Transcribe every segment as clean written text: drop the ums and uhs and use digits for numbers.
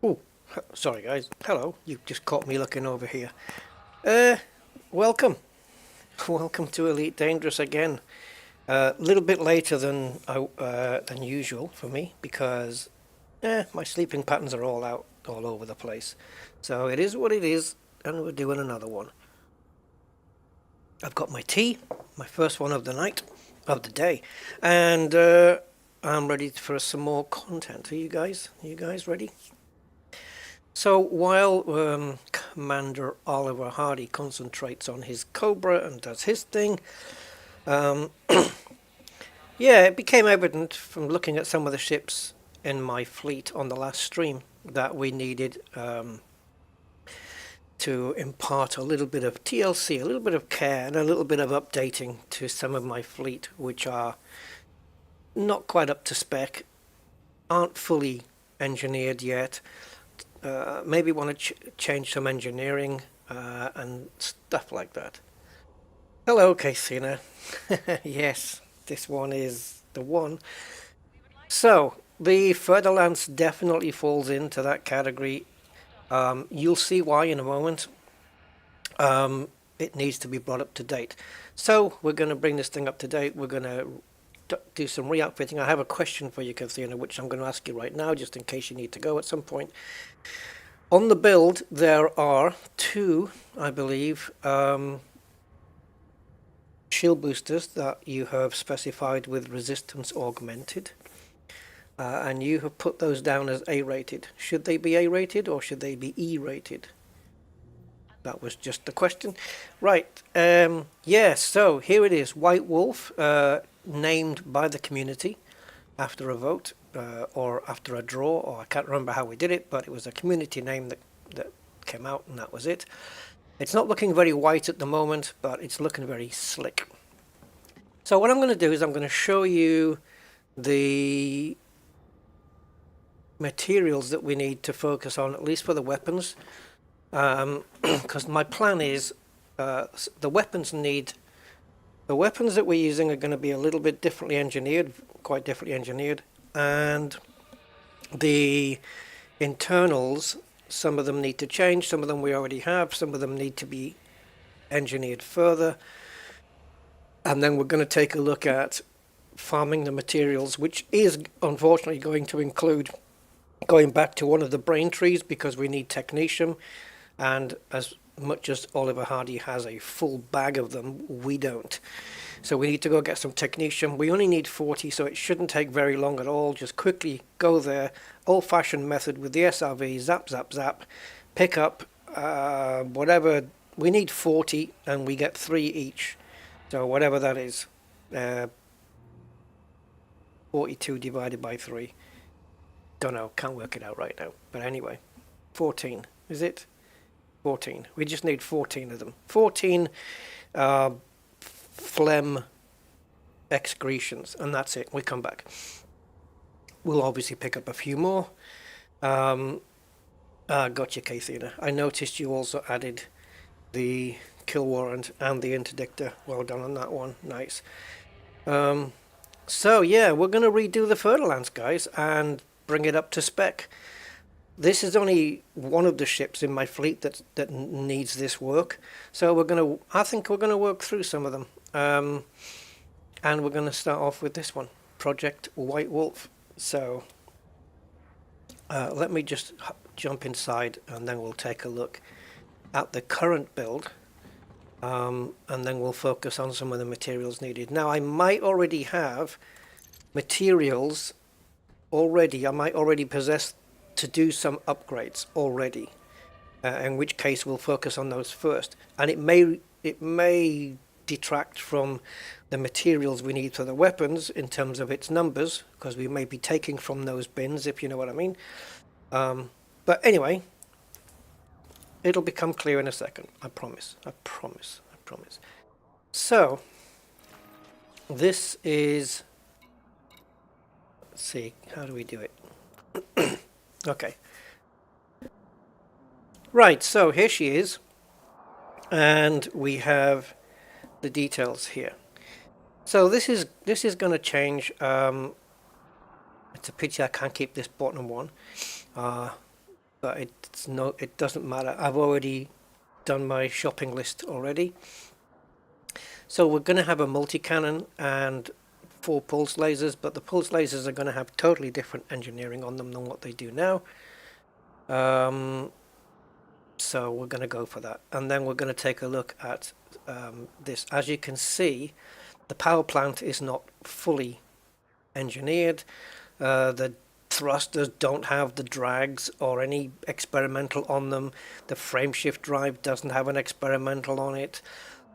Oh, sorry guys. Hello. You just caught me looking over here. Uh, welcome. Welcome to Elite Dangerous again. A little bit later than usual for me because my sleeping patterns are all out all over the place. So it is what it is, and we're doing another one. I've got my tea, my first one of the night, of the day, and I'm ready for some more content. Are you guys? Are you guys ready? So while Commander Oliver Hardy concentrates on his Cobra and does his thing, um, yeah, it became evident from looking at some of the ships in my fleet on the last stream that we needed to impart a little bit of TLC, a little bit of care, and a little bit of updating to some of my fleet, which are not quite up to spec, aren't fully engineered yet. Maybe want to change some engineering and stuff like that. Hello, Casina. Yes, this one is the one. So, the Fer-De-Lance definitely falls into that category. You'll see why in a moment. It needs to be brought up to date. So, we're going to bring this thing up to date. We're going to do some re-outfitting. I have a question for you, Kathina, which I'm going to ask you right now, just in case you need to go at some point. On the build, there are two, I believe, shield boosters that you have specified with resistance augmented, and you have put those down as A-rated. Should they be A-rated or should they be E-rated? That was just the question. Right, yeah, so here it is. White Wolf, named by the community after a vote or after a draw, or I can't remember how we did it, but it was a community name that came out, and that was it. It's not looking very white at the moment, but it's looking very slick. So what I'm going to do is I'm going to show you the materials that we need to focus on, at least for the weapons, because my plan is the weapons that we're using are going to be a little bit differently engineered, quite differently engineered, and the internals, some of them need to change, some of them we already have, some of them need to be engineered further, and then we're going to take a look at farming the materials, which is unfortunately going to include going back to one of the brain trees because we need technetium, and as much as Oliver Hardy has a full bag of them, we don't. So we need to go get some technetium. We only need 40, so it shouldn't take very long at all. Just quickly go there, old-fashioned method with the SRV, zap, zap, zap, pick up whatever. We need 40, and we get 3 each. So whatever that is, 42 divided by 3. Don't know, can't work it out right now. But anyway, 14, is it? 14. We just need 14 of them. 14 phlegm excretions, and that's it. We come back. We'll obviously pick up a few more. Gotcha, Kathina. I noticed you also added the kill warrant and the interdictor. Well done on that one. Nice. So yeah, we're going to redo the Fer-De-Lance, guys, and bring it up to spec. This is only one of the ships in my fleet that needs this work. So I think we're gonna work through some of them. And we're gonna start off with this one, Project White Wolf. So let me just jump inside, and then we'll take a look at the current build. And then we'll focus on some of the materials needed. Now, I might already have materials already. I might already possess to do some upgrades already, in which case we'll focus on those first, and it may detract from the materials we need for the weapons in terms of its numbers, because we may be taking from those bins, if you know what I mean. But anyway, it'll become clear in a second. I promise. So this is, let's see, how do we do it? Okay. Right, so here she is, and we have the details here. So this is going to change. It's a pity I can't keep this bottom one. but it doesn't matter. I've already done my shopping list already. So we're going to have a multi-cannon and 4 pulse lasers, but the pulse lasers are going to have totally different engineering on them than what they do now. So we're going to go for that, and then we're going to take a look at this. As you can see, the power plant is not fully engineered. The thrusters don't have the drags or any experimental on them. The frameshift drive doesn't have an experimental on it.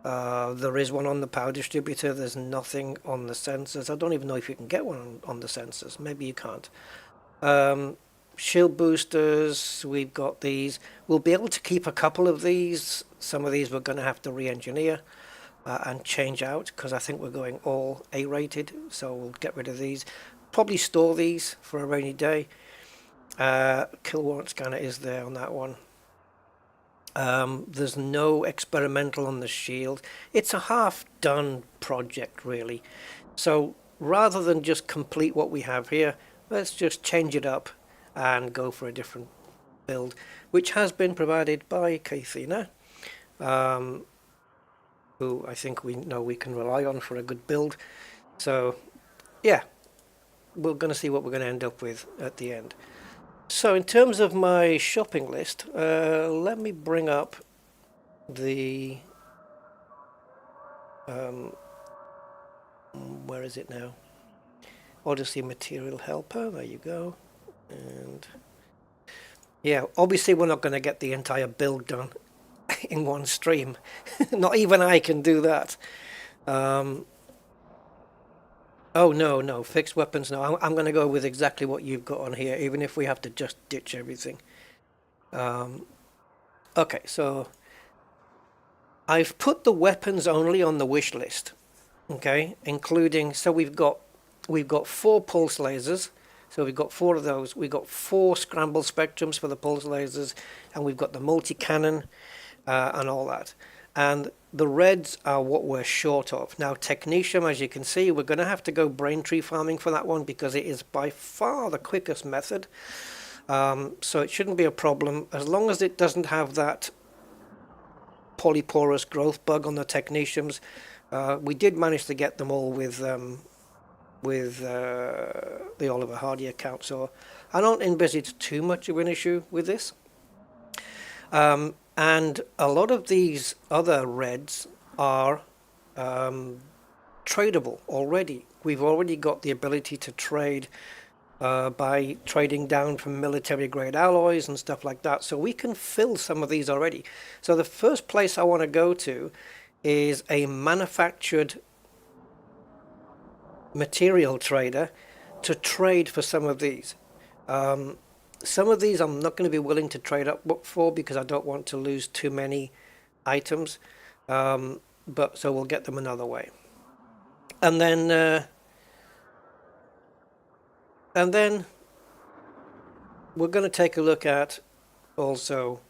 There is one on the power distributor. There's nothing on the sensors. I don't even know if you can get one on the sensors. Maybe you can't. Shield boosters, we've got these. We'll be able to keep a couple of these. Some of these we're going to have to re-engineer and change out, because I think we're going all A-rated, so we'll get rid of these. Probably store these for a rainy day. Kill warrant scanner is there on that one. There's no experimental on the shield. It's a half-done project, really. So rather than just complete what we have here, let's just change it up and go for a different build, which has been provided by Kathina, who I think we know we can rely on for a good build. So yeah, we're going to see what we're going to end up with at the end. So in terms of my shopping list, let me bring up the where is it now? Odyssey Material Helper, there you go. And yeah, obviously we're not going to get the entire build done in one stream. Not even I can do that. Oh no, fixed weapons. No, I'm going to go with exactly what you've got on here, even if we have to just ditch everything. Okay, so I've put the weapons only on the wish list. Okay, including, so we've got 4 pulse lasers. So we've got 4 of those. We've got 4 scramble spectrums for the pulse lasers, and we've got the multi-cannon and all that. And the reds are what we're short of. Now, technetium, as you can see, we're going to have to go brain tree farming for that one, because it is by far the quickest method. So it shouldn't be a problem, as long as it doesn't have that polyporous growth bug on the technetiums. We did manage to get them all with the Oliver Hardy account, so I don't envisage too much of an issue with this. And a lot of these other reds are tradable already. We've already got the ability to trade by trading down from military grade alloys and stuff like that, so we can fill some of these already. So the first place I want to go to is a manufactured material trader to trade for some of these. Some of these I'm not going to be willing to trade up for, because I don't want to lose too many items, but so we'll get them another way. And then we're going to take a look at also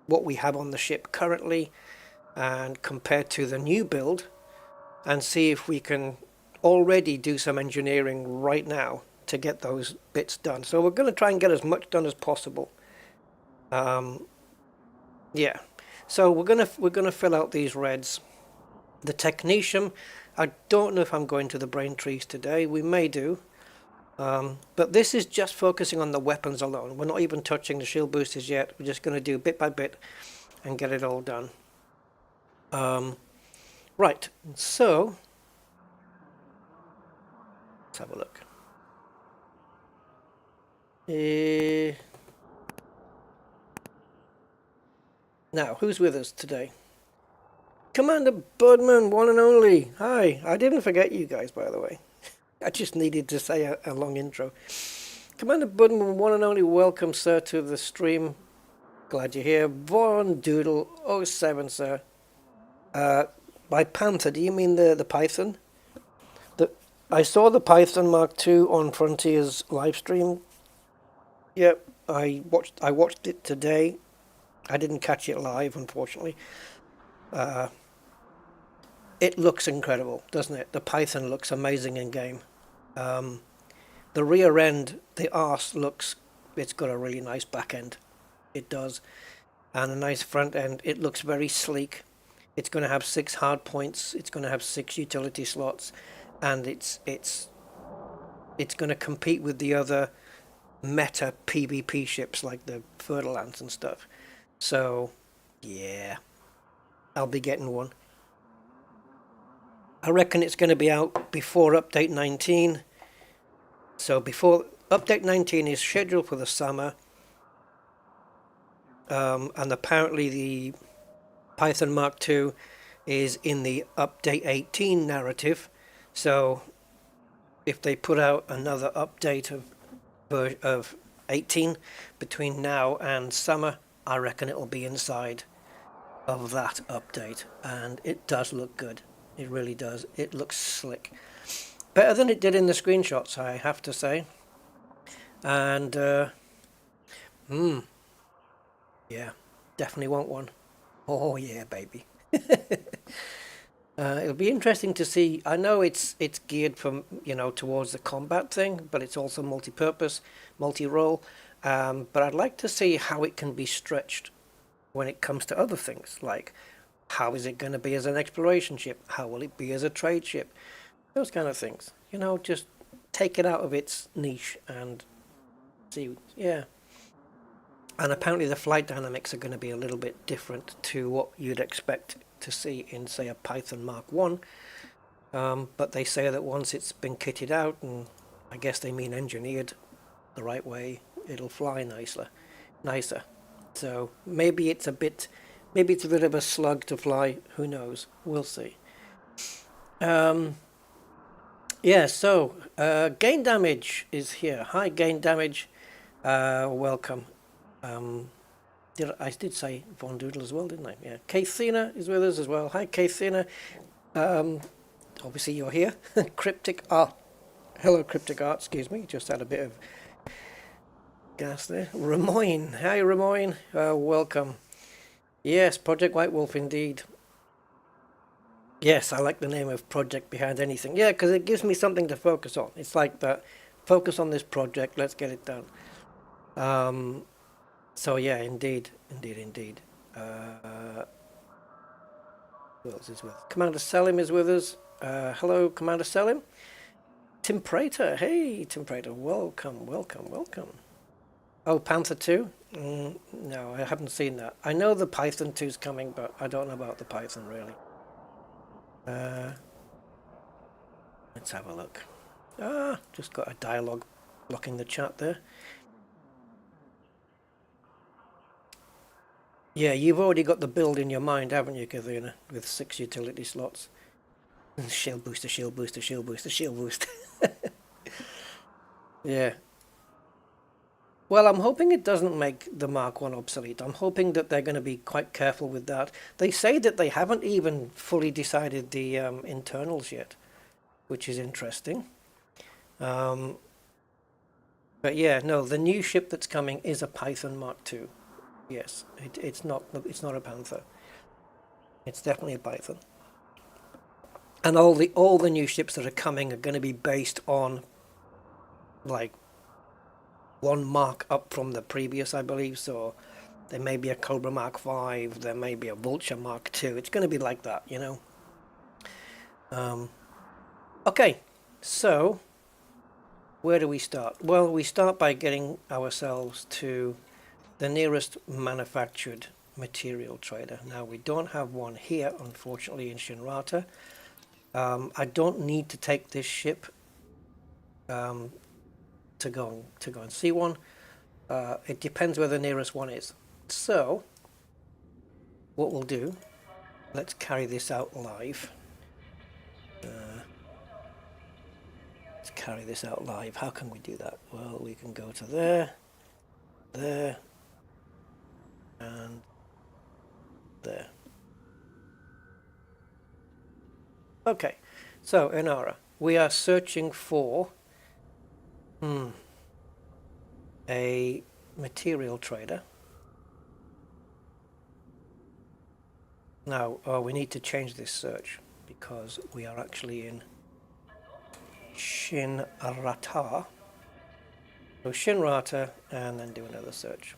what we have on the ship currently and compared to the new build, and see if we can already do some engineering right now to get those bits done. So we're going to try and get as much done as possible. Yeah, so we're gonna fill out these reds. The technetium, I don't know if I'm going to the brain trees today. We may do, but this is just focusing on the weapons alone. We're not even touching the shield boosters yet. We're just going to do bit by bit and get it all done. Right, so let's have a look. Now, who's with us today? Commander Budman, one and only. Hi, I didn't forget you guys, by the way. I just needed to say a long intro. Commander Budman, one and only, welcome, sir, to the stream. Glad you're here. Von Doodle 07, sir. By Panther, do you mean the Python? I saw the Python Mark II on Frontier's live stream. Yep, I watched it today. I didn't catch it live, unfortunately. It looks incredible, doesn't it? The Python looks amazing in game. The rear end, the arse looks it's got a really nice back end. It does. And a nice front end. It looks very sleek. It's going to have 6 hard points. It's going to have 6 utility slots, and it's going to compete with the other meta PvP ships like the Fer-De-Lance and stuff. So, yeah, I'll be getting one. I reckon it's going to be out before update 19. So before update 19 is scheduled for the summer. And apparently the Python Mark II is in the update 18 narrative. So if they put out another update of 18 between now and summer, I reckon it'll be inside of that update. And it does look good. It really does. It looks slick. Better than it did in the screenshots, I have to say. And, yeah, definitely want one. Oh yeah, baby. It'll be interesting to see. I know it's geared from, you know, towards the combat thing, but it's also multi-purpose, multi-role. But I'd like to see how it can be stretched when it comes to other things, like how is it going to be as an exploration ship? How will it be as a trade ship? Those kind of things. You know, just take it out of its niche and see. Yeah. And apparently the flight dynamics are going to be a little bit different to what you'd expect to see in, say, a Python Mark I. But they say that once it's been kitted out, and I guess they mean engineered the right way, it'll fly nicer. So maybe it's a bit of a slug to fly. Who knows? We'll see. Yeah, so Gain Damage is here. Hi, Gain Damage. Welcome. I did say Von Doodle as well, didn't I? Yeah. Kathina is with us as well. Hi, Kathina. Obviously you're here. Cryptic Art. Hello, Cryptic Art. Excuse me. Just had a bit of gas there. Ramoyne. Hi, Ramoyne. Welcome. Yes, Project White Wolf indeed. Yes, I like the name of project behind anything. Yeah, because it gives me something to focus on. It's like that. Focus on this project. Let's get it done. So yeah, indeed. Who else is with us? Commander Selim is with us. Hello, Commander Selim. Tim Prater. Hey, Tim Prater. Welcome. Oh, Panther 2? No, I haven't seen that. I know the Python 2's coming, but I don't know about the Python, really. Let's have a look. Just got a dialogue blocking the chat there. Yeah, you've already got the build in your mind, haven't you, Kathina? With 6 utility slots. Shield booster. Yeah. Well, I'm hoping it doesn't make the Mark I obsolete. I'm hoping that they're going to be quite careful with that. They say that they haven't even fully decided the internals yet, which is interesting. But yeah, no, the new ship that's coming is a Python Mark II. Yes, it's not a Panther. It's definitely a Python. And all the new ships that are coming are going to be based on like one mark up from the previous, I believe. So there may be a Cobra Mark V, there may be a Vulture Mark II. It's going to be like that, you know. Okay, so where do we start? Well, we start by getting ourselves to the nearest manufactured material trader. Now, we don't have one here, unfortunately, in Shinrata. I don't need to take this ship to go and see one. It depends where the nearest one is. So, what we'll do, let's carry this out live. Let's carry this out live. How can we do that? Well, we can go to there, and there. Okay, so Inara, we are searching for a material trader. Now, we need to change this search because we are actually in Shinrata. So Shinrata, and then do another search.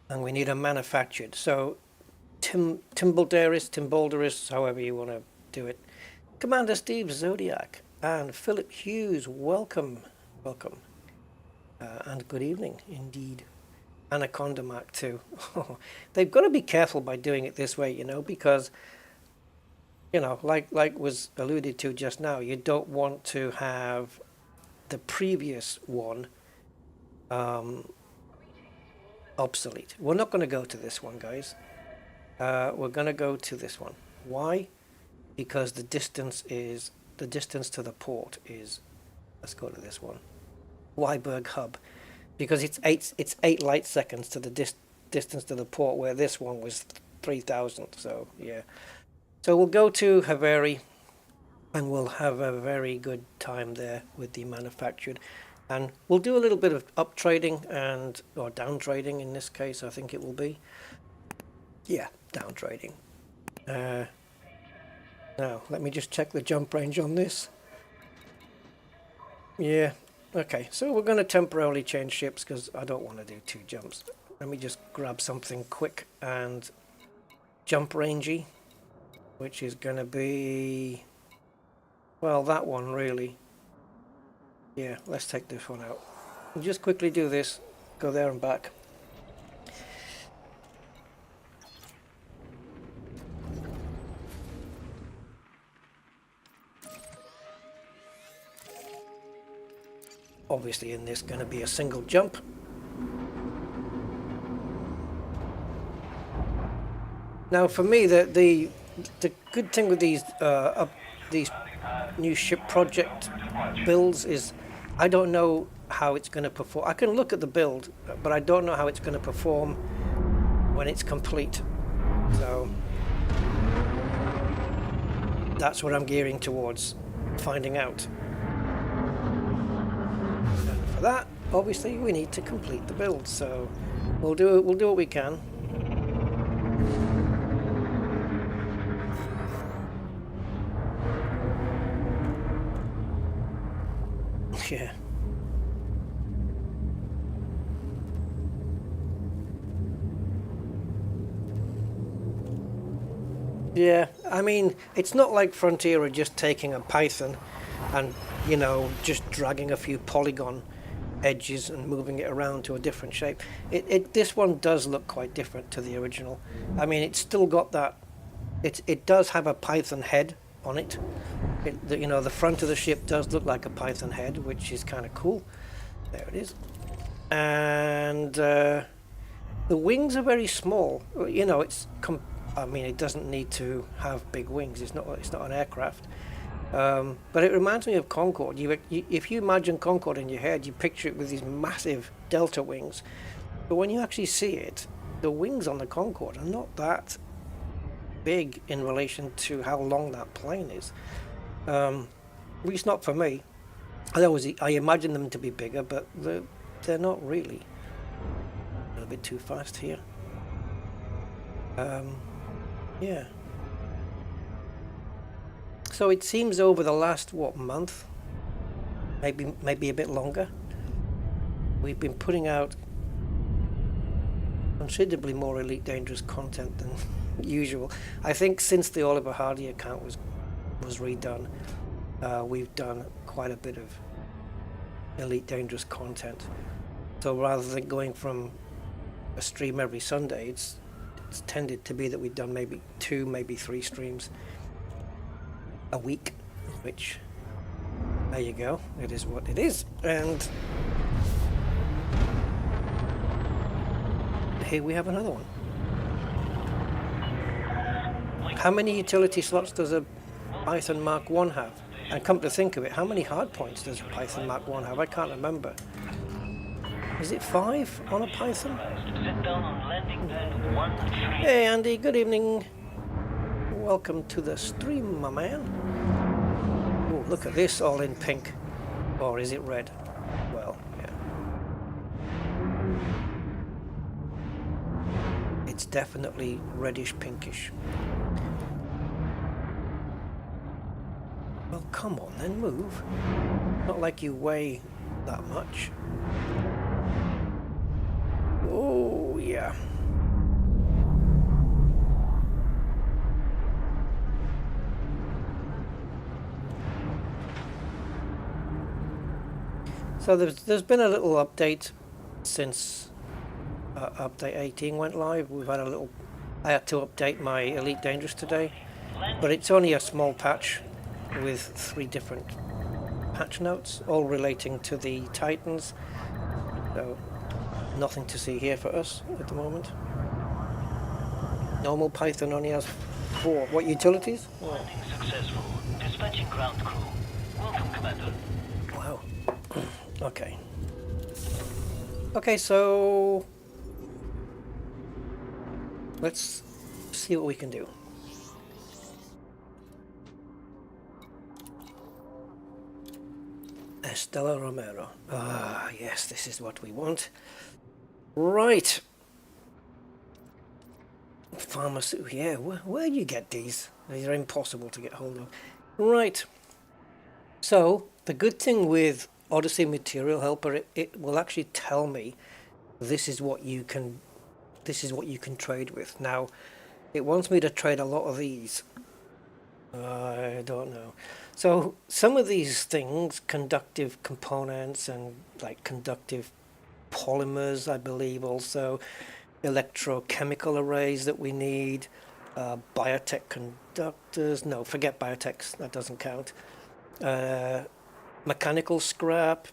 And we need a manufactured. So Timbalderis, however you want to do it. Commander Steve Zodiac and Philip Hughes, welcome. And good evening indeed. Anaconda Mark 2. They've got to be careful by doing it this way, you know, because, you know, like was alluded to just now, you don't want to have the previous one obsolete. We're not going to go to this one, guys. We're going to go to this one. Why? Because the distance to the port is, let's go to this one, Weiberg Hub, because it's 8 light seconds to the distance to the port, where this one was 3,000. So yeah, so we'll go to Haveri, and we'll have a very good time there with the manufactured, and we'll do a little bit of up trading or down trading in this case. I think it will be, yeah, down trading. Now, let me just check the jump range on this. Yeah, okay, so we're going to temporarily change ships because I don't want to do 2 jumps. Let me just grab something quick and jump rangey, which is going to be, well, that one really. Yeah, let's take this one out. We'll just quickly do this, go there and back. Obviously in this going to be a single jump. Now for me, the good thing with these new ship project builds is I don't know how it's going to perform. I can look at the build, but I don't know how it's going to perform when it's complete. So that's what I'm gearing towards, finding out. For that, obviously, we need to complete the build, so we'll do what we can. Yeah. Yeah, I mean, it's not like Frontier are just taking a Python and, you know, just dragging a few polygon edges and moving it around to a different shape. This one does look quite different to the original. I mean, it's still got that, it does have a Python head on it. You know, the front of the ship does look like a Python head, which is kind of cool. There it is. And the wings are very small. You know, I mean, it doesn't need to have big wings. It's not an aircraft. But it reminds me of Concorde. If you imagine Concorde in your head, you picture it with these massive delta wings. But when you actually see it, the wings on the Concorde are not that big in relation to how long that plane is. At least not for me. I imagine them to be bigger, but they're not really. A little bit too fast here. Yeah. So it seems over the last, month, maybe a bit longer, we've been putting out considerably more Elite Dangerous content than usual. I think since the Oliver Hardy account was redone, we've done quite a bit of Elite Dangerous content. So rather than going from a stream every Sunday, it's tended to be that we've done maybe 2, maybe 3 streams a week, which, there you go, it is what it is. And here we have another one. How many utility slots does a Python Mark 1 have? And come to think of it, how many hard points does a Python Mark 1 have? I can't remember. Is it 5 on a Python? Hey Andy, good evening. Welcome to the stream, my man. Oh, look at this, all in pink. Or is it red? Well, yeah. It's definitely reddish pinkish. Well, come on then, move. Not like you weigh that much. Oh, yeah. So there's been a little update since update 18 went live. We've had a little. I had to update my Elite Dangerous today, but it's only a small patch with 3 different patch notes, all relating to the Titans. So nothing to see here for us at the moment. Normal Python only has 4. What, utilities? Landing successful. Dispatching ground crew. Welcome, Commander. Wow. Okay. Okay, so let's see what we can do. Estela Romero. Ah, yes, this is what we want. Right. Pharmaceutical. Yeah, where do you get these? These are impossible to get hold of. Right. So, the good thing with Odyssey Material Helper, it will actually tell me this is what you can trade with. Now, it wants me to trade a lot of these. I don't know. So some of these things, conductive components and like conductive polymers, I believe, also electrochemical arrays that we need, biotech conductors. No, forget biotechs. That doesn't count. Mechanical scrap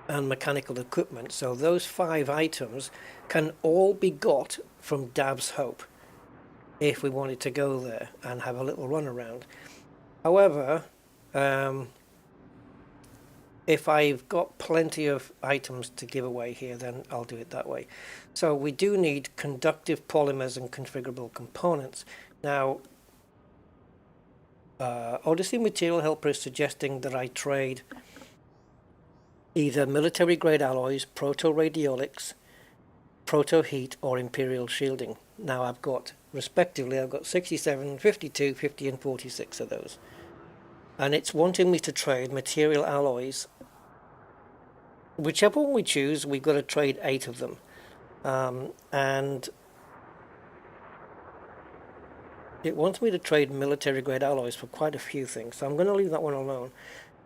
and mechanical equipment. So those 5 items can all be got from Dab's Hope if we wanted to go there and have a little run around. However, if I've got plenty of items to give away here, then I'll do it that way. So we do need conductive polymers and configurable components. Now, Odyssey Material Helper is suggesting that I trade either military grade alloys, proto-radiolics, proto-heat, or imperial shielding. Now I've got, respectively, I've got 67, 52, 50 and 46 of those. And it's wanting me to trade material alloys. Whichever one we choose, we've got to trade 8 of them. And it wants me to trade military grade alloys for quite a few things, so I'm going to leave that one alone.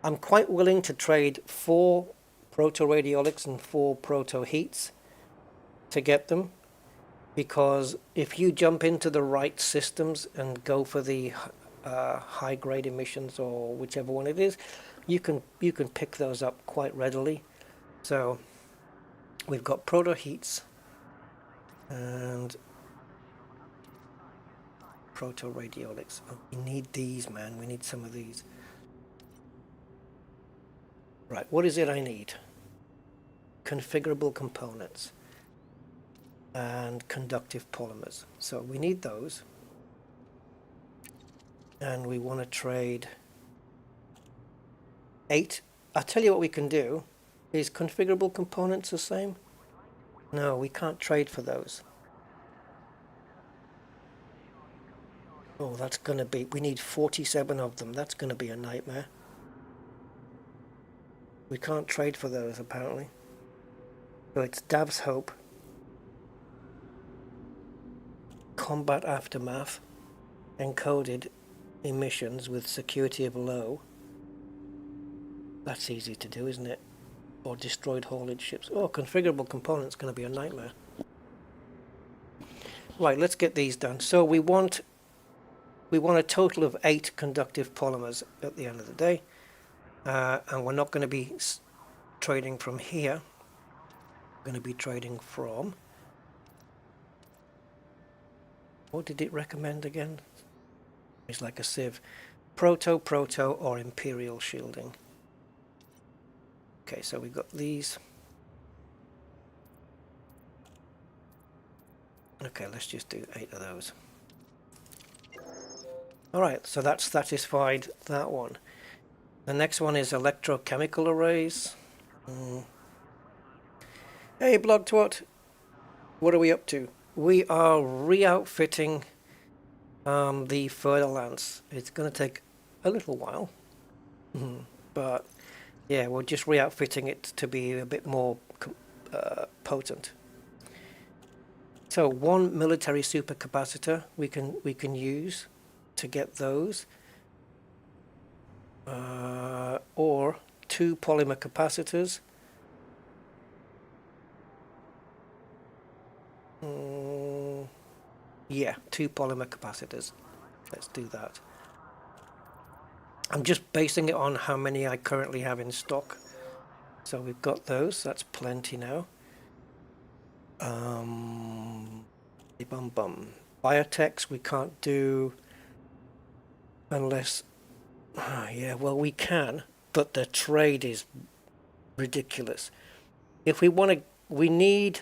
I'm quite willing to trade 4 proto-radiolics and 4 proto-heats to get them, because if you jump into the right systems and go for the high grade emissions or whichever one it is, you can pick those up quite readily. So we've got proto heats and proto radiolics. Oh, we need these, man. We need some of these. Right, what is it I need? Configurable components and conductive polymers. So we need those. And we want to trade 8. I'll tell you what we can do. Is configurable components the same? No, we can't trade for those. Oh, that's going to be... We need 47 of them. That's going to be a nightmare. We can't trade for those, apparently. So it's Dav's Hope. Combat Aftermath. Encoded emissions with security of low. That's easy to do, isn't it? Or destroyed haulage ships. Oh, configurable components going to be a nightmare. Right, let's get these done. So we want a total of 8 conductive polymers at the end of the day. And we're not going to be trading from here. We're going to be trading from... What did it recommend again? It's like a sieve. Proto, or imperial shielding. Okay, so we've got these. Okay, let's just do 8 of those. Alright, so that's satisfied that one. The next one is electrochemical arrays. Hey, Blogtwat, what are we up to? We are re-outfitting the Fer-De-Lance. It's going to take a little while, but Yeah, we're just re-outfitting it to be a bit more potent. So one military supercapacitor we can use to get those, or two polymer capacitors. Yeah, two polymer capacitors. Let's do that. I'm just basing it on how many I currently have in stock. So we've got those. That's plenty now. Bum bum. Biotechs we can't do unless. Yeah, well we can, but the trade is ridiculous. If we want to, we need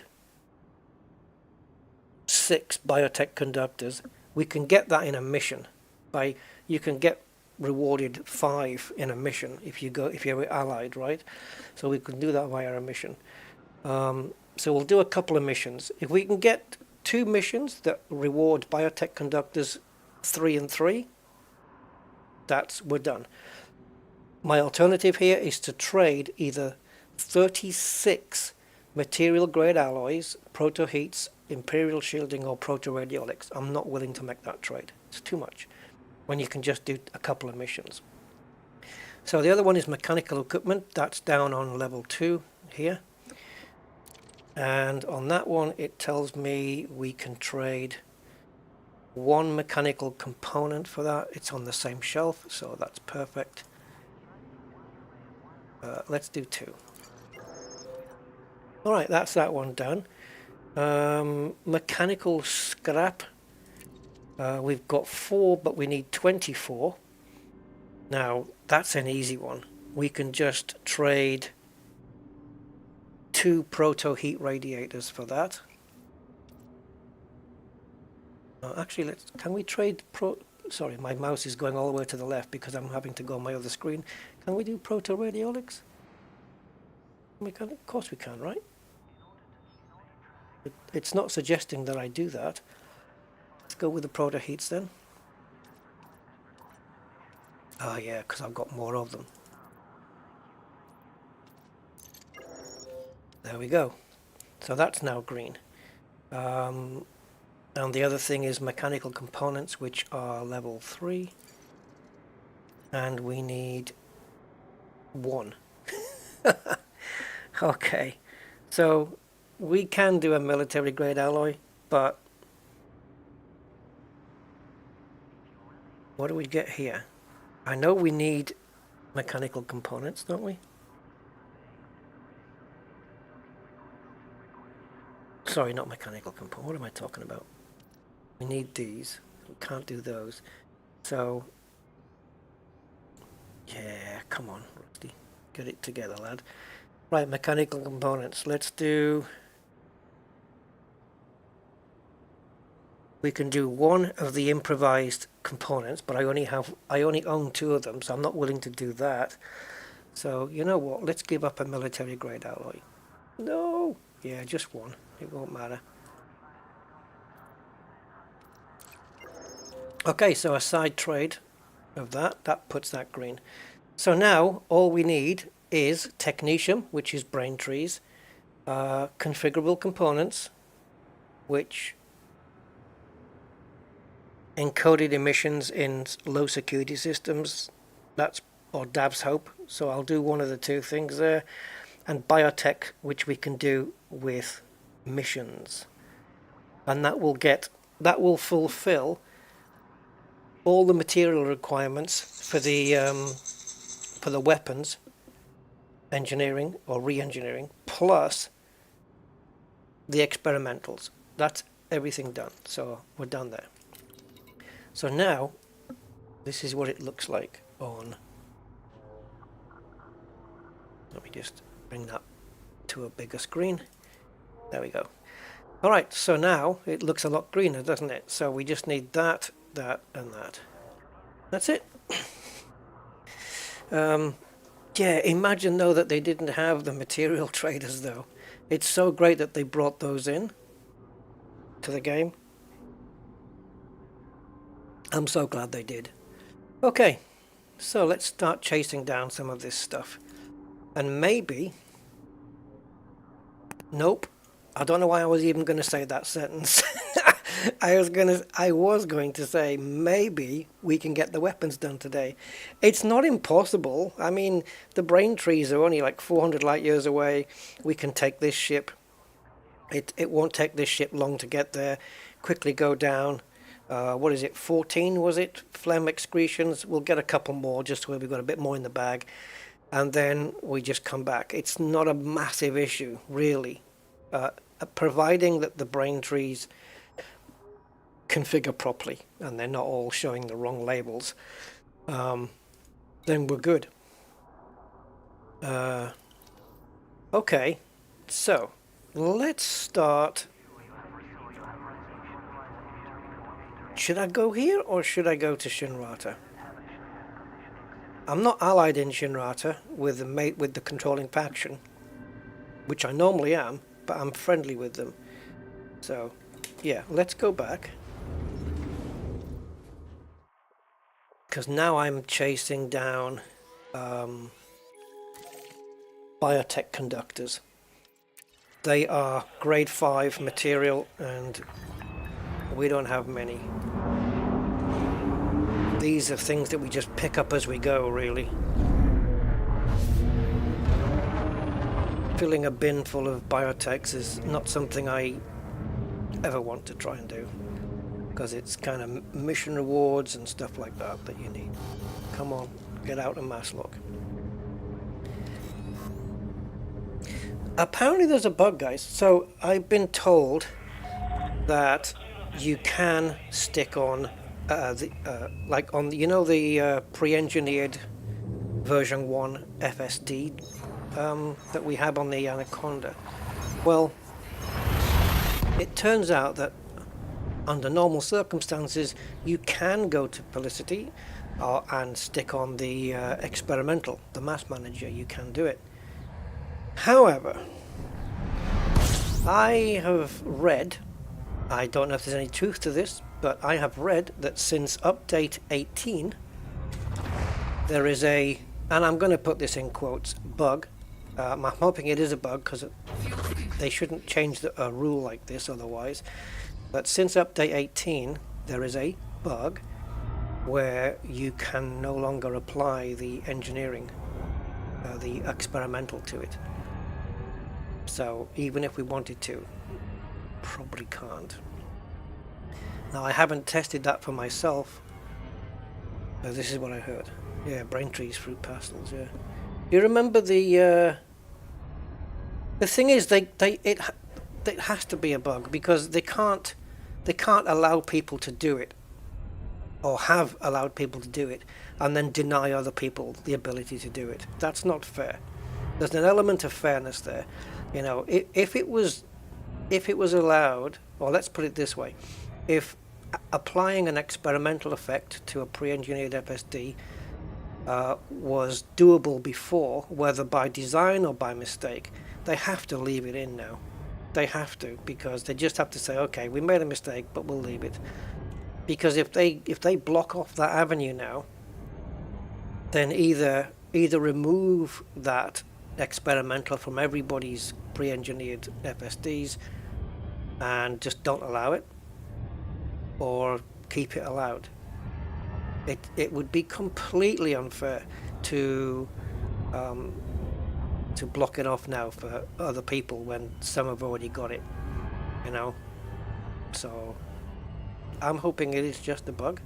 6 biotech conductors. We can get that in a mission. You can get rewarded 5 in a mission if you're allied, right? So we can do that via a mission. So we'll do a couple of missions. If we can get 2 missions that reward biotech conductors 3 and 3, we're done. My alternative here is to trade either 36 material grade alloys, proto heats, imperial shielding, or proto radiolics. I'm not willing to make that trade. It's too much when you can just do a couple of missions. So the other one is mechanical equipment. That's down on level 2 here. And on that one, it tells me we can trade 1 mechanical component for that. It's on the same shelf, so that's perfect. Let's do 2. All right, that's that one done. Mechanical scrap. We've got 4, but we need 24. Now, that's an easy one. We can just trade 2 proto heat radiators for that. Actually, can we trade sorry, my mouse is going all the way to the left because I'm having to go on my other screen. Can we do proto radiolics? We can, of course we can, right? It's not suggesting that I do that. Let's go with the proto heats then. Oh yeah, because I've got more of them. There we go. So that's now green. And the other thing is mechanical components, which are level 3. And we need 1. Okay. So we can do a military grade alloy, but what do we get here? I know we need mechanical components, don't we? Sorry, not mechanical component. What am I talking about? We need these. We can't do those. So, yeah, come on, Rusty. Get it together, lad. Right, mechanical components. Let's do... We can do 1 of the improvised components, but I only own 2 of them, so I'm not willing to do that. So, you know what? Let's give up a military grade alloy. No! Yeah, just 1. It won't matter. Okay, so a side trade of that puts that green. So now all we need is technetium, which is Braintree's, configurable components, which encoded emissions in low security systems, or DAV's hope. So I'll do one of the 2 things there, and biotech, which we can do with missions, and that will fulfill all the material requirements for the weapons engineering or re-engineering, plus the experimentals. That's everything done. So we're done there. So now this is what it looks like on. Let me just bring that to a bigger screen. There we go. All right, so now it looks a lot greener, doesn't it? So we just need that, that, and that. That's it. Yeah, imagine though that they didn't have the material traders though. It's so great that they brought those in to the game. I'm so glad they did. Okay, so let's start chasing down some of this stuff. And maybe, nope, I don't know why I was even going to say that sentence. I was going to say maybe we can get the weapons done today. It's not impossible. I mean, the brain trees are only like 400 light years away. We can take this ship. It won't take this ship long to get there. Quickly go down. What is it? 14 was it? Phlegm excretions. We'll get a couple more just where we've got a bit more in the bag, and then we just come back. It's not a massive issue, really, providing that the brain trees configure properly and they're not all showing the wrong labels. Then we're good. Okay, so let's start. Should I go here or should I go to Shinrata? I'm not allied in Shinrata with the controlling faction, which I normally am, but I'm friendly with them. So, yeah, let's go back. Because now I'm chasing down biotech conductors. They are grade 5 material and we don't have many. These are things that we just pick up as we go, really. Filling a bin full of biotechs is not something I ever want to try and do, because it's kind of mission rewards and stuff like that that you need. Come on, get out of Maslok. Apparently there's a bug, guys. So I've been told that you can stick on like on the pre-engineered version 1 FSD that we have on the Anaconda. Well, it turns out that under normal circumstances you can go to Felicity and stick on the experimental, the mass manager. You can do it. However, I have read, I don't know if there's any truth to this, but I have read that since update 18 there is a, and I'm going to put this in quotes, bug. I'm hoping it is a bug because they shouldn't change a rule like this otherwise. But since update 18 there is a bug where you can no longer apply the engineering, the experimental to it. So even if we wanted to, probably can't. Now I haven't tested that for myself, but this is what I heard. Yeah, brain trees, fruit pastels. Yeah. You remember the thing is it has to be a bug because they can't allow people to do it, or have allowed people to do it, and then deny other people the ability to do it. That's not fair. There's an element of fairness there. You know, if it was allowed, or let's put it this way, if applying an experimental effect to a pre-engineered FSD was doable before, whether by design or by mistake, they have to leave it in now. They have to, because they just have to say, okay, we made a mistake, but we'll leave it. Because if they block off that avenue now, then either remove that experimental from everybody's pre-engineered FSDs and just don't allow it, or keep it allowed. It would be completely unfair to block it off now for other people when some have already got it, you know. So I'm hoping it is just a bug,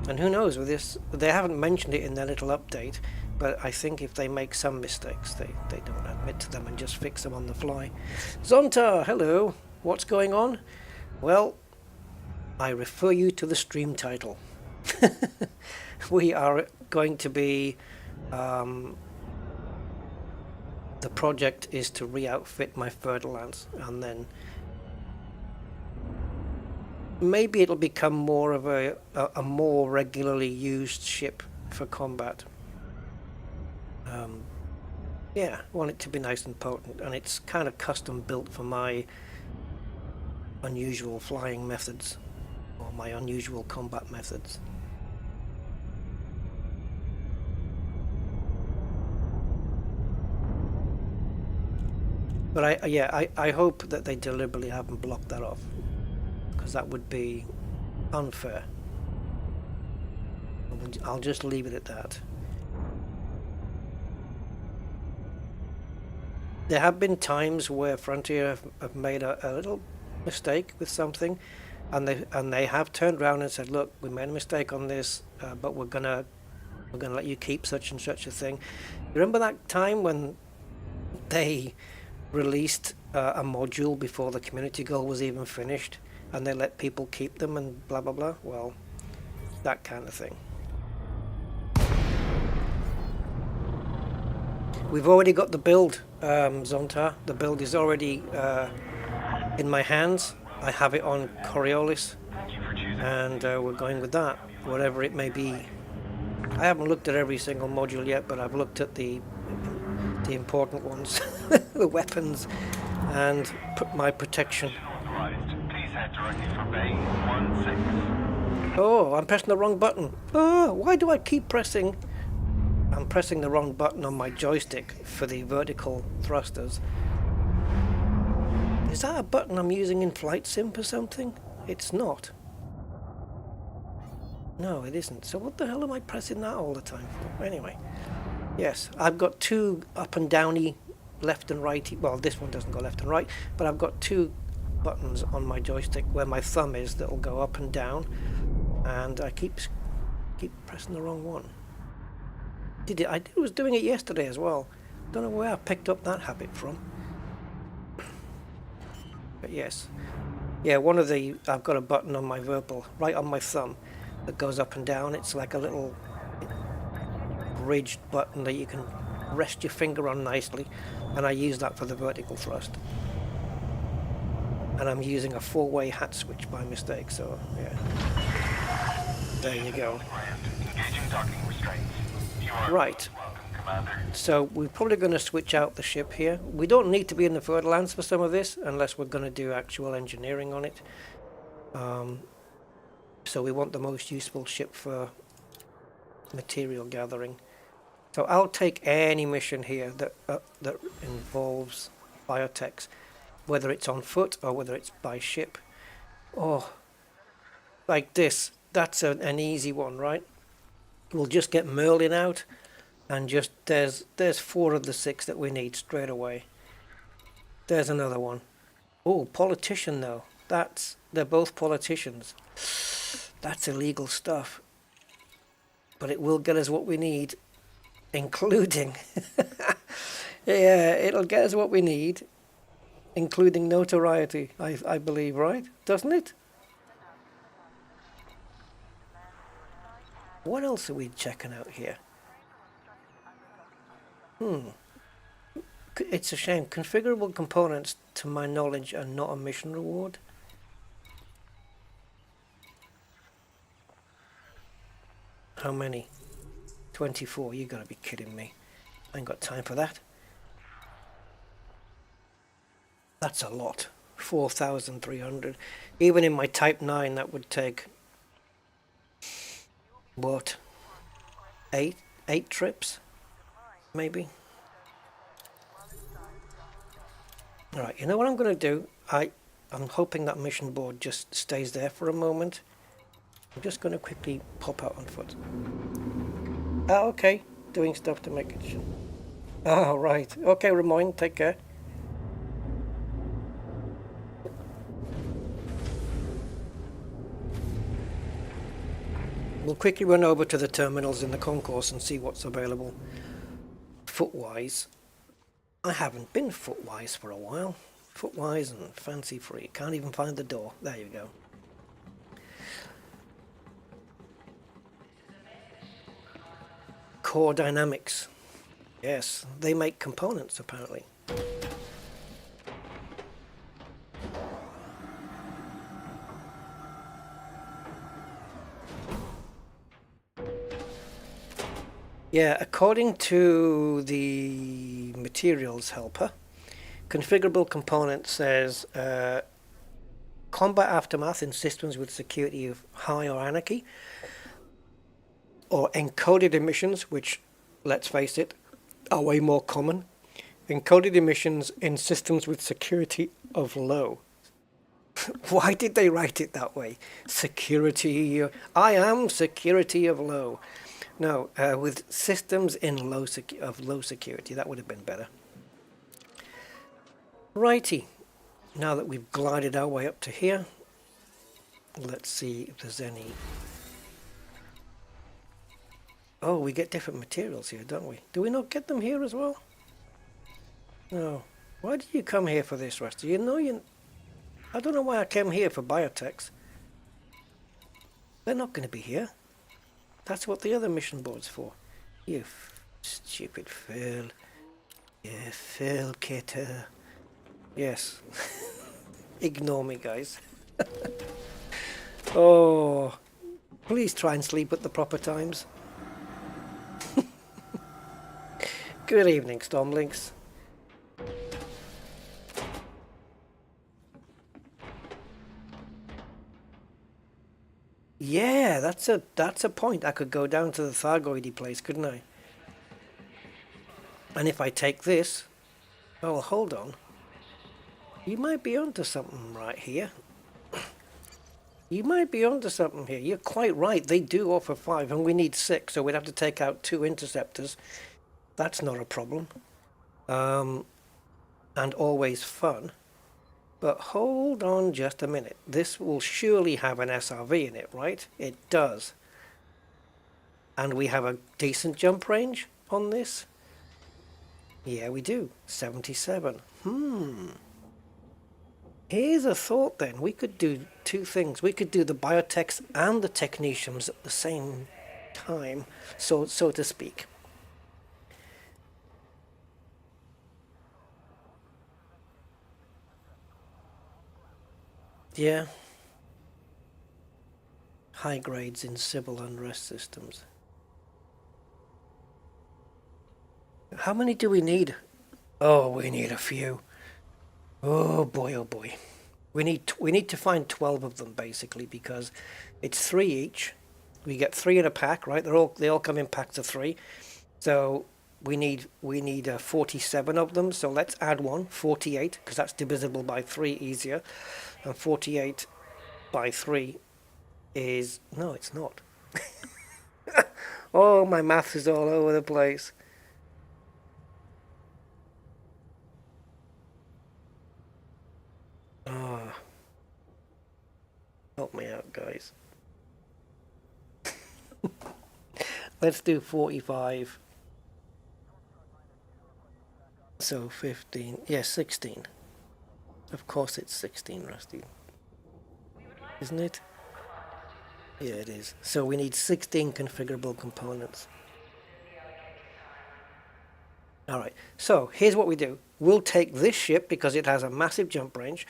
and who knows with this, they haven't mentioned it in their little update, but I think if they make some mistakes, they don't admit to them and just fix them on the fly. Zonta, hello, what's going on? Well, I refer you to the stream title. We are going to be the project is to re-outfit my Fer-De-Lance, and then maybe it'll become more of a more regularly used ship for combat. Yeah, I want it to be nice and potent, and it's kind of custom built for my unusual flying methods, or my unusual combat methods. But I hope that they deliberately haven't blocked that off, because that would be unfair. I'll just leave it at that. There have been times where Frontier have made a little mistake with something, and they have turned around and said, "Look, we made a mistake on this, but we're gonna let you keep such and such a thing." You remember that time when they released a module before the community goal was even finished, and they let people keep them and blah blah blah? Well, that kind of thing. We've already got the build, Zontar. The build is already in my hands. I have it on Coriolis, and we're going with that, whatever it may be. I haven't looked at every single module yet, but I've looked at the important ones, the weapons, and my protection. Please head directly for Bay 16. Oh, I'm pressing the wrong button. Oh, why do I keep pressing? I'm pressing the wrong button on my joystick for the vertical thrusters. Is that a button I'm using in Flight Sim or something? It's not. No, it isn't. So what the hell am I pressing that all the time for? Anyway, yes, I've got two up and downy, left and right. Well, this one doesn't go left and right, but I've got two buttons on my joystick where my thumb is that'll go up and down, and I keep pressing the wrong one. I was doing it yesterday as well. Don't know where I picked up that habit from. But yes. Yeah, I've got a button on my Virpil, right on my thumb, that goes up and down. It's like a little ridged button that you can rest your finger on nicely, and I use that for the vertical thrust. And I'm using a 4-way hat switch by mistake, so yeah. There you go. Engaging docking restraints. Right, so we're probably going to switch out the ship here. We don't need to be in the Fer-De-Lance for some of this, unless we're going to do actual engineering on it. So we want the most useful ship for material gathering. So I'll take any mission here that involves biotechs, whether it's on foot or whether it's by ship. Oh, like this. That's an easy one, right? We'll just get Merlin out, and just there's 4 of the 6 that we need straight away. There's another one. Oh, politician though. They're both politicians. That's illegal stuff. But it will get us what we need, including yeah, it'll get us what we need, including notoriety, I believe, right? Doesn't it? What else are we checking out here? It's a shame. Configurable components, to my knowledge, are not a mission reward. How many? 24. You gotta be kidding me. I ain't got time for that. That's a lot. 4,300. Even in my Type 9, that would take... what? 8 trips? Maybe? Alright, you know what I'm going to do? I'm hoping that mission board just stays there for a moment. I'm just going to quickly pop out on foot. Oh, okay. Doing stuff to make it... Oh, right. Okay, Ramon, take care. We'll quickly run over to the terminals in the concourse and see what's available footwise. I haven't been footwise for a while. Footwise and fancy free. Can't even find the door. There you go. Core Dynamics. Yes, they make components apparently. Yeah, according to the materials helper, configurable component says combat aftermath in systems with security of high or anarchy, or encoded emissions, which, let's face it, are way more common. Encoded emissions in systems with security of low. Why did they write it that way? Security. I am security of low. No, with systems in low security. That would have been better. Righty. Now that we've glided our way up to here, let's see if there's any. Oh, we get different materials here, don't we? Do we not get them here as well? No. Why did you come here for this, Rusty? You know you... I don't know why I came here for biotechs. They're not going to be here. That's what the other mission board's for. You stupid Phil. Yeah, Phil Kitter. Yes. Ignore me, guys. Oh. Please try and sleep at the proper times. Good evening, Stormlinks. Yeah, that's a point. I could go down to the Thargoidy place, couldn't I? And if I take this, oh, hold on. You might be onto something right here. You might be onto something here. You're quite right. They do offer 5, and we need 6, so we'd have to take out 2 interceptors. That's not a problem. And always fun. But hold on just a minute. This will surely have an SRV in it, right? It does. And we have a decent jump range on this? Yeah, we do. 77. Here's a thought then. We could do 2 things. We could do the biotechs and the technetiums at the same time, so to speak. Yeah. High grades in civil unrest systems. How many do we need? Oh, we need a few. Oh boy, oh boy. We need to find 12 of them basically, because it's 3 each. We get 3 in a pack, right? They all come in packs of 3. So we need 47 of them. So let's add 1, 48, because that's divisible by 3 easier. And 48 by 3 is... No, it's not. Oh, my maths is all over the place. Oh. Help me out, guys. Let's do 45. So 15. Yeah, 16. Of course it's 16, Rusty. Isn't it? Yeah, it is. So we need 16 configurable components. Alright, so here's what we do. We'll take this ship, because it has a massive jump range.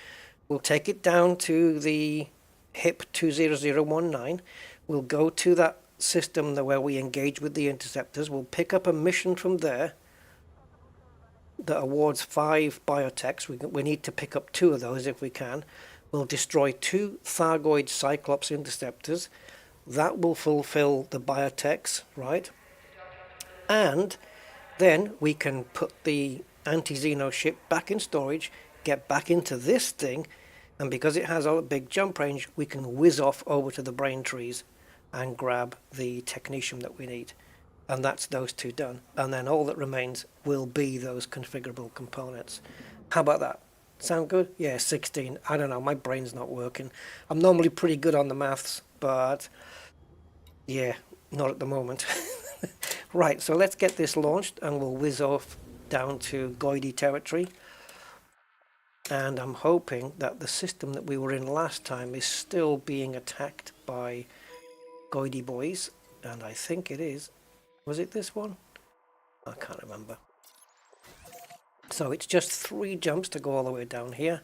We'll take it down to the HIP 20019. We'll go to that system where we engage with the interceptors. We'll pick up a mission from there that awards 5 biotechs. We need to pick up 2 of those if we can. We'll destroy 2 Thargoid Cyclops interceptors. That will fulfill the biotechs, right? And then we can put the anti-Xeno ship back in storage, get back into this thing, and because it has a big jump range, we can whiz off over to the brain trees and grab the technetium that we need. And that's those 2 done. And then all that remains will be those configurable components. How about that? Sound good? Yeah, 16. I don't know, my brain's not working. I'm normally pretty good on the maths, but yeah, not at the moment. Right, so let's get this launched and we'll whiz off down to Goidy territory. And I'm hoping that the system that we were in last time is still being attacked by Goidy boys. And I think it is. Was it this one? I can't remember. So it's just 3 jumps to go all the way down here.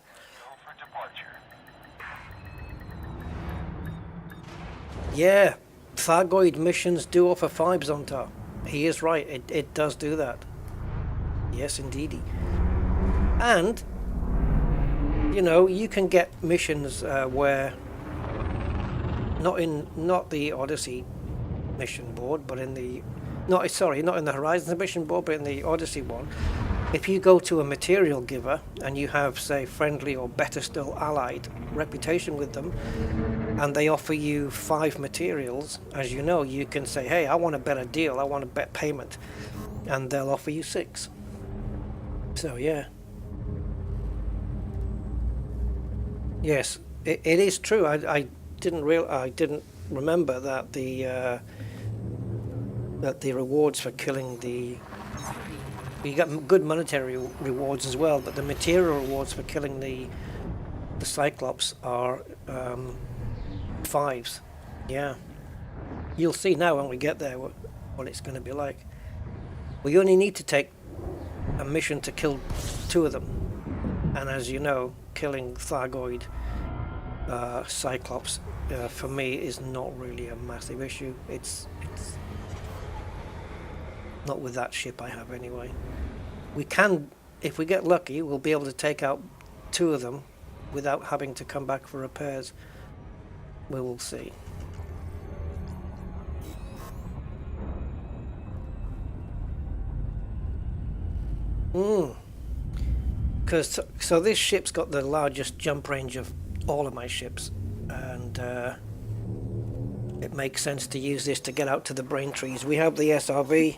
Yeah, Thargoid missions do offer 5s on top. He is right, it does do that. Yes, indeedy. And, you know, you can get missions where, not the Odyssey mission board, but in the... not in the Horizon mission board, but in the Odyssey one, if you go to a material giver and you have, say, friendly or better still allied reputation with them, and they offer you 5 materials, as you know, you can say, hey, I want a better deal, I want a better payment, and they'll offer you 6. So yeah. Yes, it is true. I didn't remember that the rewards for killing you got good monetary rewards as well, but the material rewards for killing the Cyclops are 5s. Yeah, you'll see now when we get there what it's going to be like. We only need to take a mission to kill 2 of them, and as you know, killing Thargoid Cyclops for me is not really a massive issue. It's not with that ship I have anyway. We can, if we get lucky, we'll be able to take out 2 of them without having to come back for repairs. We will see. So this ship's got the largest jump range of all of my ships, and it makes sense to use this to get out to the brain trees. We have the SRV,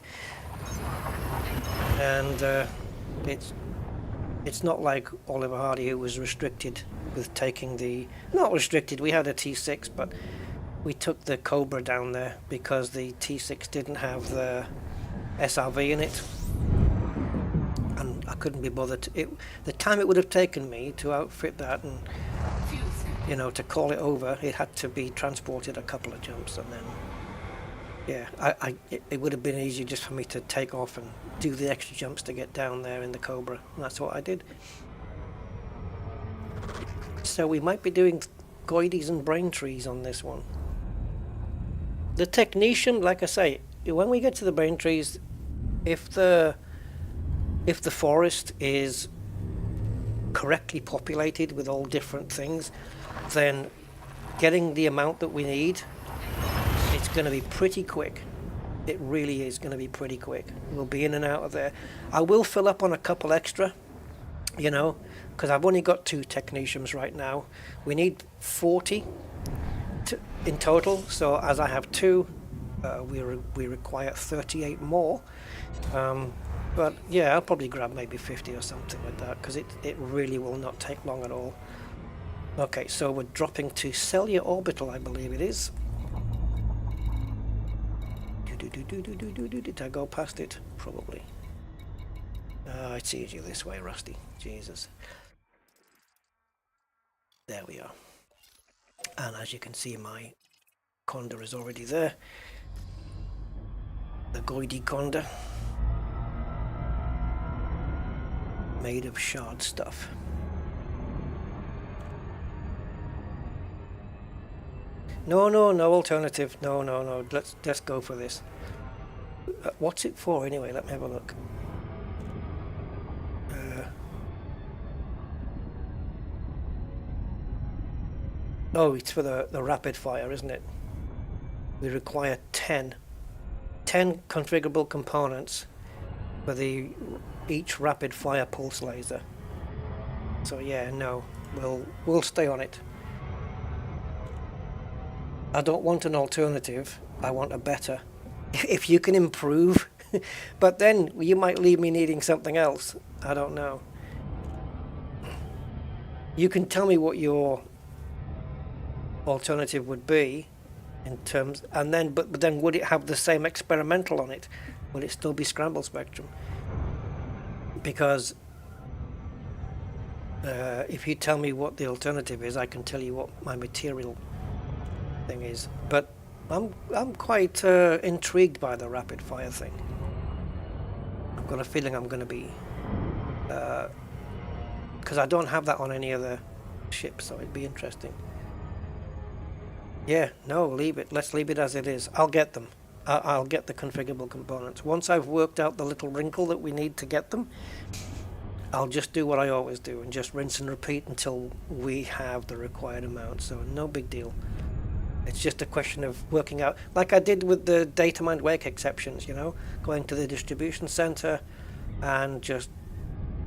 and it's not like Oliver Hardy, who was restricted with taking the... Not restricted, we had a T6, but we took the Cobra down there because the T6 didn't have the SRV in it. And I couldn't be bothered. The time it would have taken me to outfit that and, you know, to call it over, it had to be transported a couple of jumps, and then, yeah, it would have been easier just for me to take off and do the extra jumps to get down there in the Cobra, and that's what I did. So we might be doing Goides and brain trees on this one. The Technician, like I say, when we get to the brain trees, if the forest is correctly populated with all different things, then getting the amount that we need, it's going to be pretty quick. It really is going to be pretty quick. We'll be in and out of there. I will fill up on a couple extra, you know, because I've only got 2 technicians right now. We need 40 in total, so as I have 2, we require 38 more. But yeah, I'll probably grab maybe 50 or something like that, because it really will not take long at all. Okay, so we're dropping to Cellular Orbital, I believe it is. Did I go past it? Probably. It's easier this way, Rusty. Jesus. There we are. And as you can see, my Conda is already there. The Goide Conda. Made of shard stuff. No alternative. No. Let's go for this. What's it for anyway? Let me have a look. Oh, it's for the rapid fire, isn't it? We require 10 configurable components for each rapid fire pulse laser. So yeah, no, we'll stay on it. I don't want an alternative, I want a better. If you can improve, but then you might leave me needing something else. I don't know. You can tell me what your alternative would be in terms, and then but then would it have the same experimental on it? Will it still be scramble spectrum? Because if you tell me what the alternative is, I can tell you what my material thing is. But I'm quite intrigued by the rapid fire thing. I've got a feeling I'm going to be, because I don't have that on any other ship, so it'd be interesting. Yeah, no, leave it. Let's leave it as it is. I'll get them. I'll get the configurable components. Once I've worked out the little wrinkle that we need to get them, I'll just do what I always do and just rinse and repeat until we have the required amount. So no big deal. It's just a question of working out, like I did with the data mined wake exceptions, you know, going to the distribution center and just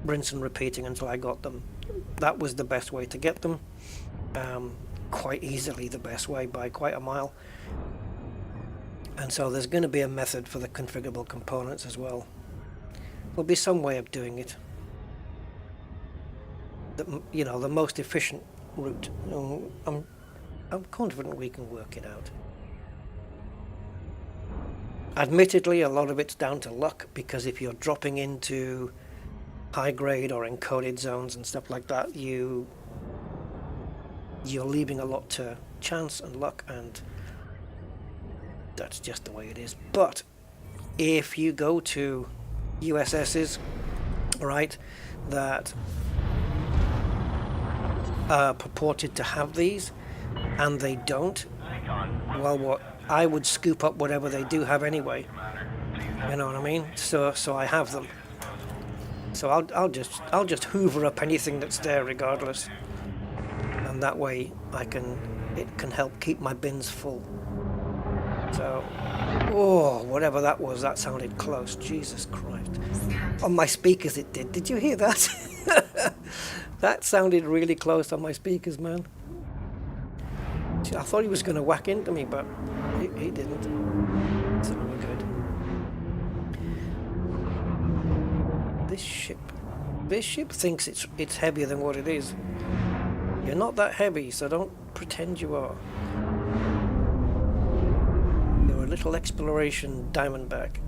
rinse and repeating until I got them. That was the best way to get them. Quite easily the best way by quite a mile. And so there's going to be a method for the configurable components as well. There'll be some way of doing it. You know, the most efficient route. I'm confident we can work it out. Admittedly, a lot of it's down to luck, because if you're dropping into high grade or encoded zones and stuff like that, you're leaving a lot to chance and luck, and that's just the way it is. But if you go to USSs, right, that are purported to have these and they don't, well, what I would scoop up whatever they do have anyway. You know what I mean? So I have them. So I'll just hoover up anything that's there regardless, and that way it can help keep my bins full. So, oh, whatever that was, that sounded close. Jesus Christ! On my speakers, it did. Did you hear that? That sounded really close on my speakers, man. I thought he was going to whack into me, but he didn't. So we're good. This ship thinks it's heavier than what it is. You're not that heavy, so don't pretend you are. You're a little exploration diamondback.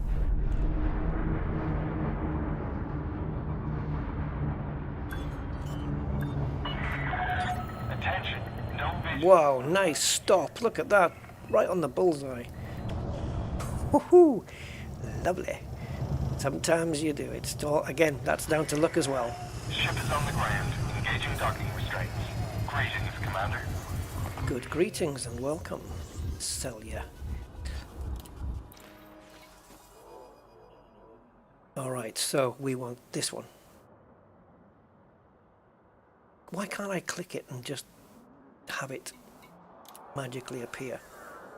Attention, no vision. Wow, nice stop. Look at that. Right on the bullseye. Woohoo! Lovely. Sometimes you do it. So, again, that's down to luck as well. Ship is on the ground, engaging docking restraints. Greetings, Commander. Good greetings and welcome, Celia. Alright, so we want this one. Why can't I click it and just have it magically appear?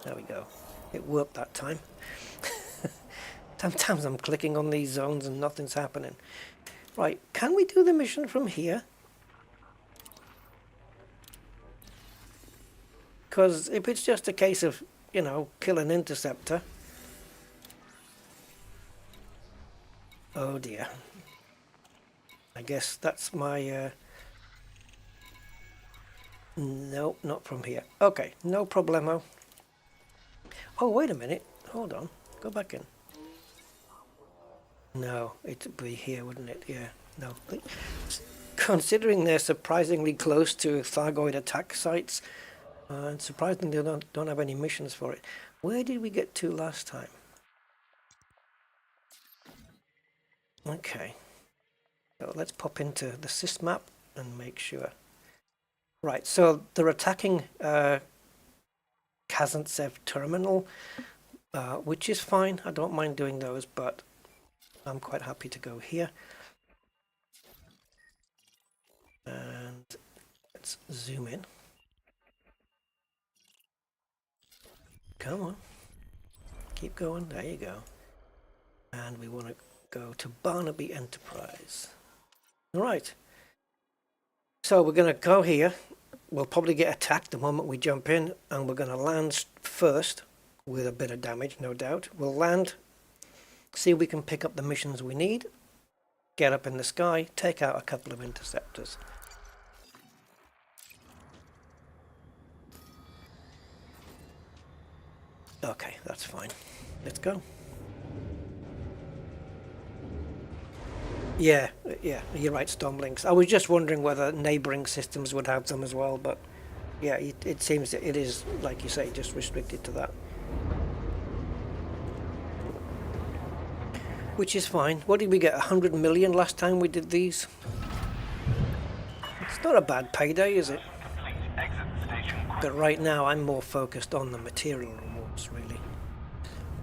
There we go. It worked that time. Sometimes I'm clicking on these zones and nothing's happening. Right, can we do the mission from here? Because if it's just a case of, you know, kill an interceptor. Oh dear. I guess that's my... No, not from here. Okay, no problemo. Oh, wait a minute. Hold on. Go back in. No, it'd be here, wouldn't it? Yeah, no. Considering they're surprisingly close to Thargoid attack sites, and surprisingly they don't have any missions for it. Where did we get to last time? Okay. So let's pop into the sys map and make sure. Right, so they're attacking Kazantsev terminal, which is fine. I don't mind doing those, but I'm quite happy to go here. And let's zoom in. Come on. Keep going. There you go. And we want to go to Barnaby Enterprise. All right. So we're going to go here. We'll probably get attacked the moment we jump in, and we're going to land first with a bit of damage, no doubt. We'll land, see if we can pick up the missions we need, get up in the sky, take out a couple of interceptors. Okay, that's fine. Let's go. Yeah, you're right, Stormlinks. I was just wondering whether neighbouring systems would have them as well, but yeah, it seems that it is, like you say, just restricted to that. Which is fine. What did we get, 100 million last time we did these? It's not a bad payday, is it? But right now I'm more focused on the material rewards, really.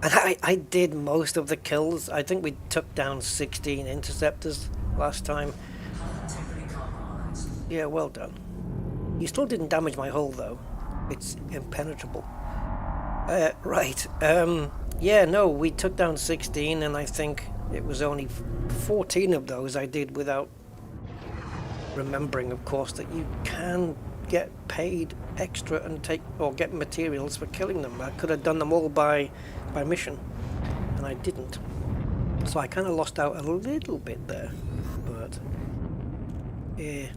And I did most of the kills. I think we took down 16 interceptors last time. Yeah, well done. You still didn't damage my hull, though. It's impenetrable. Right. Yeah, no, we took down 16, and I think it was only 14 of those I did without remembering, of course, that you can get paid extra and get materials for killing them. I could have done them all by mission, and I didn't. So I kind of lost out a little bit there, but yeah.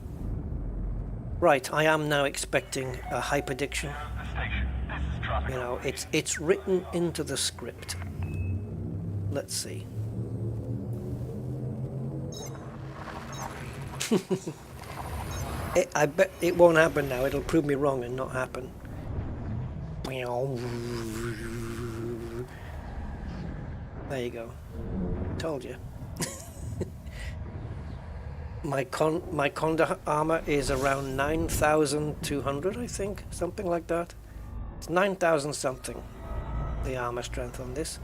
Right, I am now expecting a hyperdiction. The station. This is traffic. You know, it's written into the script. Let's see. I bet it won't happen now. It'll prove me wrong and not happen. There you go. Told you. My Conda armor is around 9,200, I think, something like that. It's 9,000 something. The armor strength on this.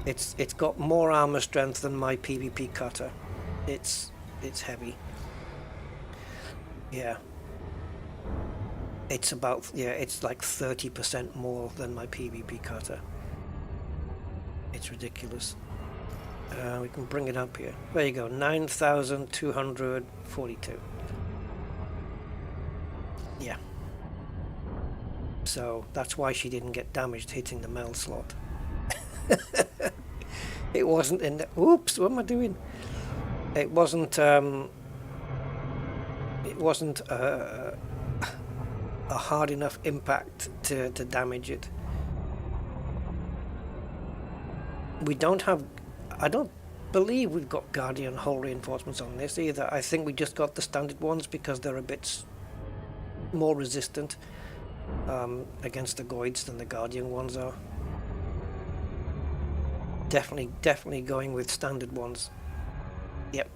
It's got more armor strength than my PvP cutter. It's heavy. Yeah. It's like 30% more than my PvP cutter. It's ridiculous. We can bring it up here. There you go, 9,242. Yeah. So that's why she didn't get damaged hitting the mail slot. It wasn't in the... Oops, what am I doing? It wasn't a hard enough impact to damage it. We don't have... I don't believe we've got Guardian hull reinforcements on this either. I think we just got the standard ones because they're a bit more resistant against the Goids than the Guardian ones are. Definitely going with standard ones. Yep.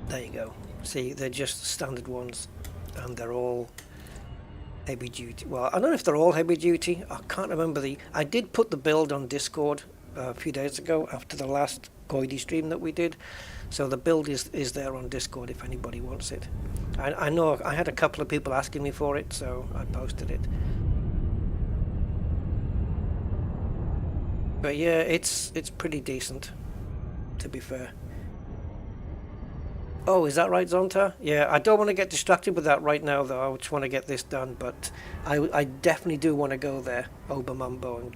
There you go. See, they're just standard ones, and they're all heavy duty. Well, I don't know if they're all heavy duty. I can't remember I did put the build on Discord a few days ago after the last Goidy stream that we did. So the build is there on Discord if anybody wants it. I know I had a couple of people asking me for it, so I posted it. But yeah, it's pretty decent, to be fair. Oh, is that right, Zonta? Yeah, I don't want to get distracted with that right now, though. I just want to get this done, but I definitely do want to go there, Obermumbo,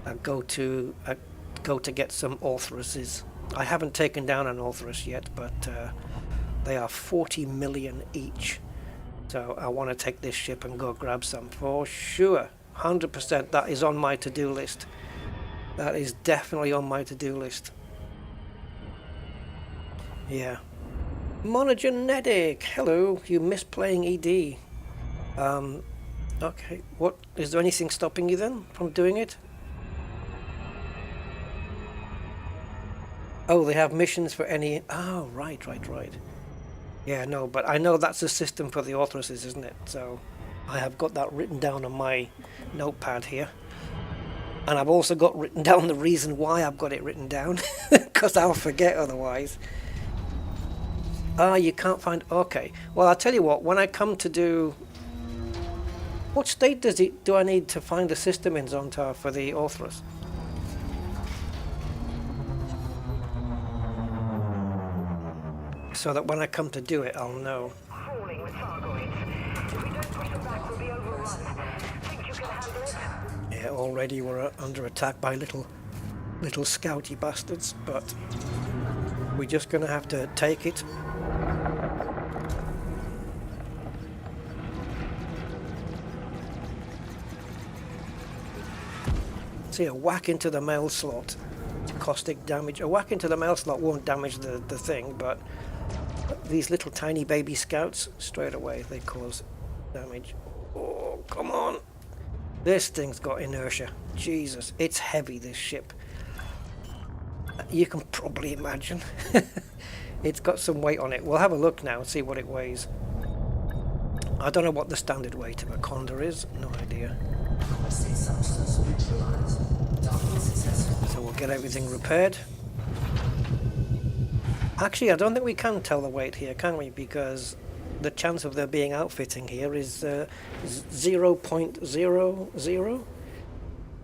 and go to get some Orthuses. I haven't taken down an Orthus yet, but they are 40 million each. So I want to take this ship and go grab some for sure. 100%. That is on my to-do list. That is definitely on my to-do list. Yeah. Monogenetic, hello. You miss playing ED. Okay. What is there anything stopping you then from doing it? Oh, they have missions for any... Oh, right. Yeah, no, but I know that's the system for the Orthuses, isn't it? So I have got that written down on my notepad here. And I've also got written down the reason why I've got it written down. Because I'll forget otherwise. Ah, you can't find... Okay. Well, I'll tell you what. When I come to do... What state do I need to find a system in Zontar for the Orthus? So that when I come to do it, I'll know. Crawling with Fargoids. If we don't push them back, we'll be overrun. Think you can handle it? Yeah, already we're under attack by little scouty bastards, but we're just gonna have to take it. See, a whack into the mail slot, caustic damage. A whack into the mail slot won't damage the thing, but these little tiny baby scouts, straight away they cause damage. Oh, come on. This thing's got inertia. Jesus, it's heavy, this ship. You can probably imagine. It's got some weight on it. We'll have a look now and see what it weighs. I don't know what the standard weight of a Conda is. No idea. So we'll get everything repaired. Actually, I don't think we can tell the weight here, can we? Because the chance of there being outfitting here is 0.00.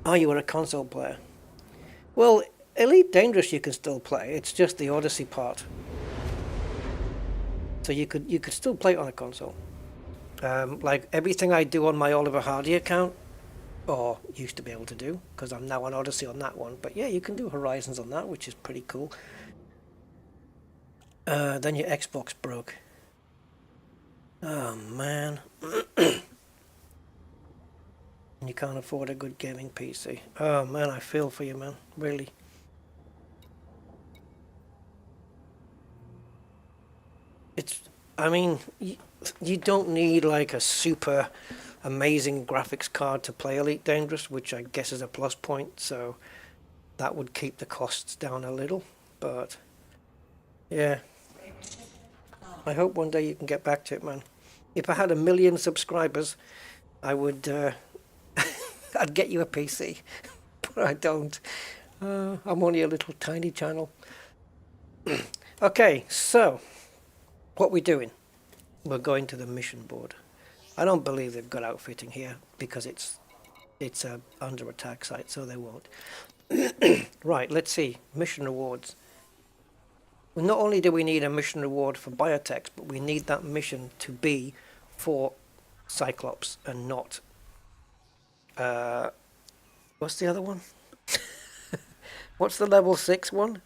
Oh, you were a console player. Well, Elite Dangerous you can still play. It's just the Odyssey part. So you could still play it on a console. Like everything I do on my Oliver Hardy account, or used to be able to do, because I'm now on Odyssey on that one. But yeah, you can do Horizons on that, which is pretty cool. Then your Xbox broke. Oh man. And you can't afford a good gaming PC. Oh man, I feel for you, man. Really. I mean, you don't need like a super amazing graphics card to play Elite Dangerous, which I guess is a plus point, so that would keep the costs down a little, but yeah. I hope one day you can get back to it, man. If I had 1 million subscribers, I would, I'd get you a PC, but I don't. I'm only a little tiny channel. Okay, so what we doing? We're going to the mission board. I don't believe they've got outfitting here because it's a under attack site, so they won't. Right, let's see. Mission rewards. Well, not only do we need a mission reward for biotechs, but we need that mission to be for Cyclops and not... what's the other one? What's the level 6 one?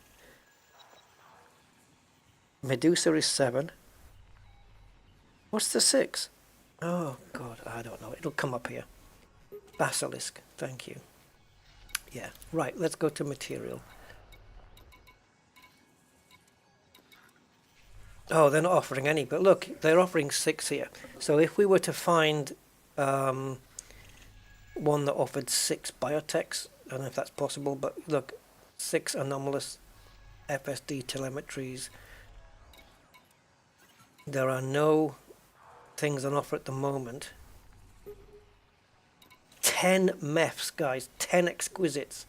Medusa is 7. What's the 6? Oh, God, I don't know. It'll come up here. Basilisk, thank you. Yeah, right, let's go to material. Oh, they're not offering any, but look, they're offering 6 here. So if we were to find one that offered 6 biotechs, I don't know if that's possible, but look, 6 anomalous FSD telemetries. There are no things on offer at the moment. 10 MEFs, guys, 10 exquisites.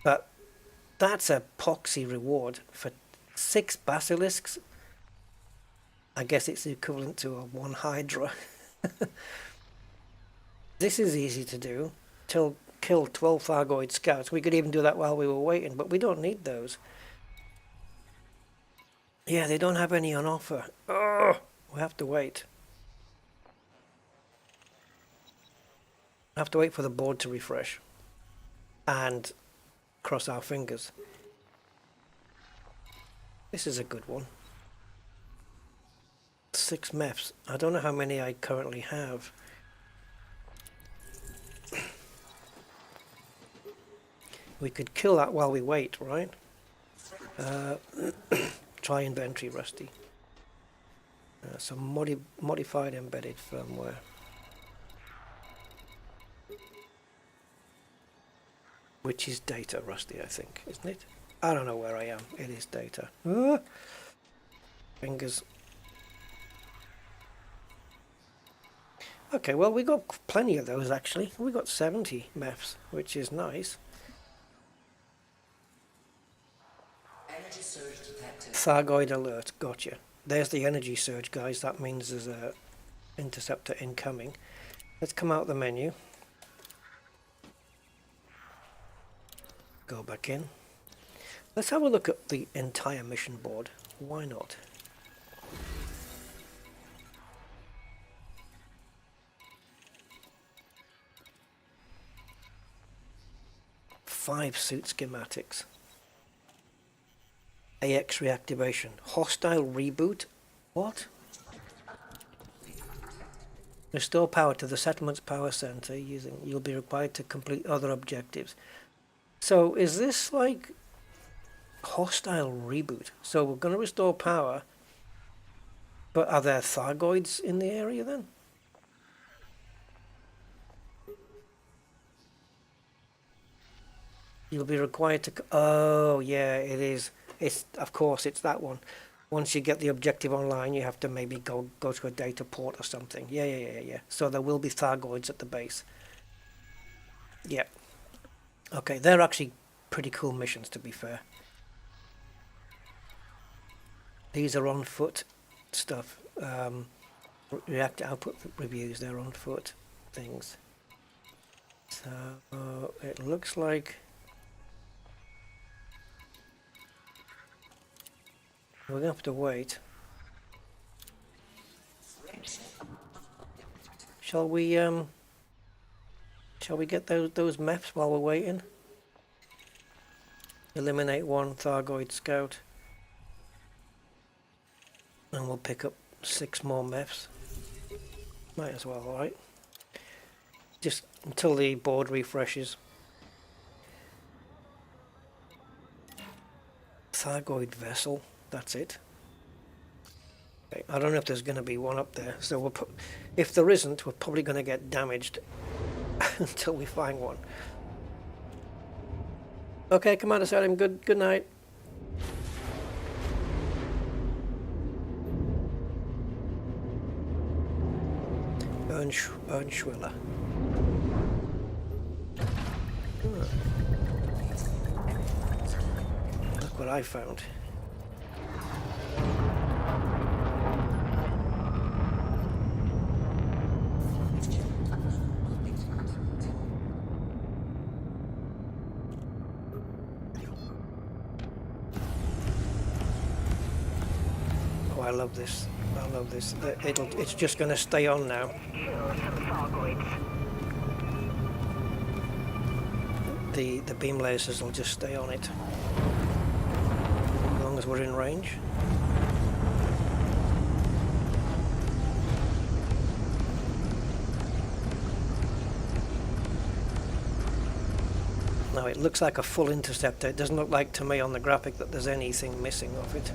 But that's a poxy reward for 6 basilisks. I guess it's the equivalent to a 1 Hydra. This is easy to do. Kill 12 Thargoid scouts. We could even do that while we were waiting, but we don't need those. Yeah, they don't have any on offer. Oh, we have to wait. I have to wait for the board to refresh. And cross our fingers. This is a good one. 6 MEFs. I don't know how many I currently have. We could kill that while we wait, right? Try inventory, Rusty. Some modified embedded firmware. Which is data, Rusty, I think, isn't it? I don't know where I am. It is data. Fingers. Okay, well, we got plenty of those, actually. We got 70 MEFs, which is nice. Energy surge detected. Thargoid alert, gotcha. There's the energy surge, guys. That means there's a interceptor incoming. Let's come out the menu. Go back in. Let's have a look at the entire mission board. Why not? Five suit schematics. AX reactivation. Hostile reboot? What? Restore power to the settlement's power center you'll be required to complete other objectives. So is this like hostile reboot? So we're going to restore power, but are there Thargoids in the area then? You'll be required to... Oh, yeah, it is. It's, of course, it's that one. Once you get the objective online, you have to maybe go to a data port or something. Yeah. So there will be Thargoids at the base. Yeah. Okay, they're actually pretty cool missions, to be fair. These are on foot stuff. Reactor output reviews, they're on foot things. So So it looks like we're gonna have to wait. Shall we get those maps while we're waiting? Eliminate one Thargoid scout. And we'll pick up 6 more maps. Might as well, right? Just until the board refreshes. Thargoid vessel, that's it. Okay, I don't know if there's going to be one up there, so we'll put, if there isn't, we're probably going to get damaged until we find one. Okay, Commander Salim, good night. Ernschwiller. Look what I found. Oh, I love this. I love this. It's just going to stay on now. The beam lasers will just stay on it as long as we're in range. Now it looks like a full interceptor. It doesn't look like to me on the graphic that there's anything missing off it.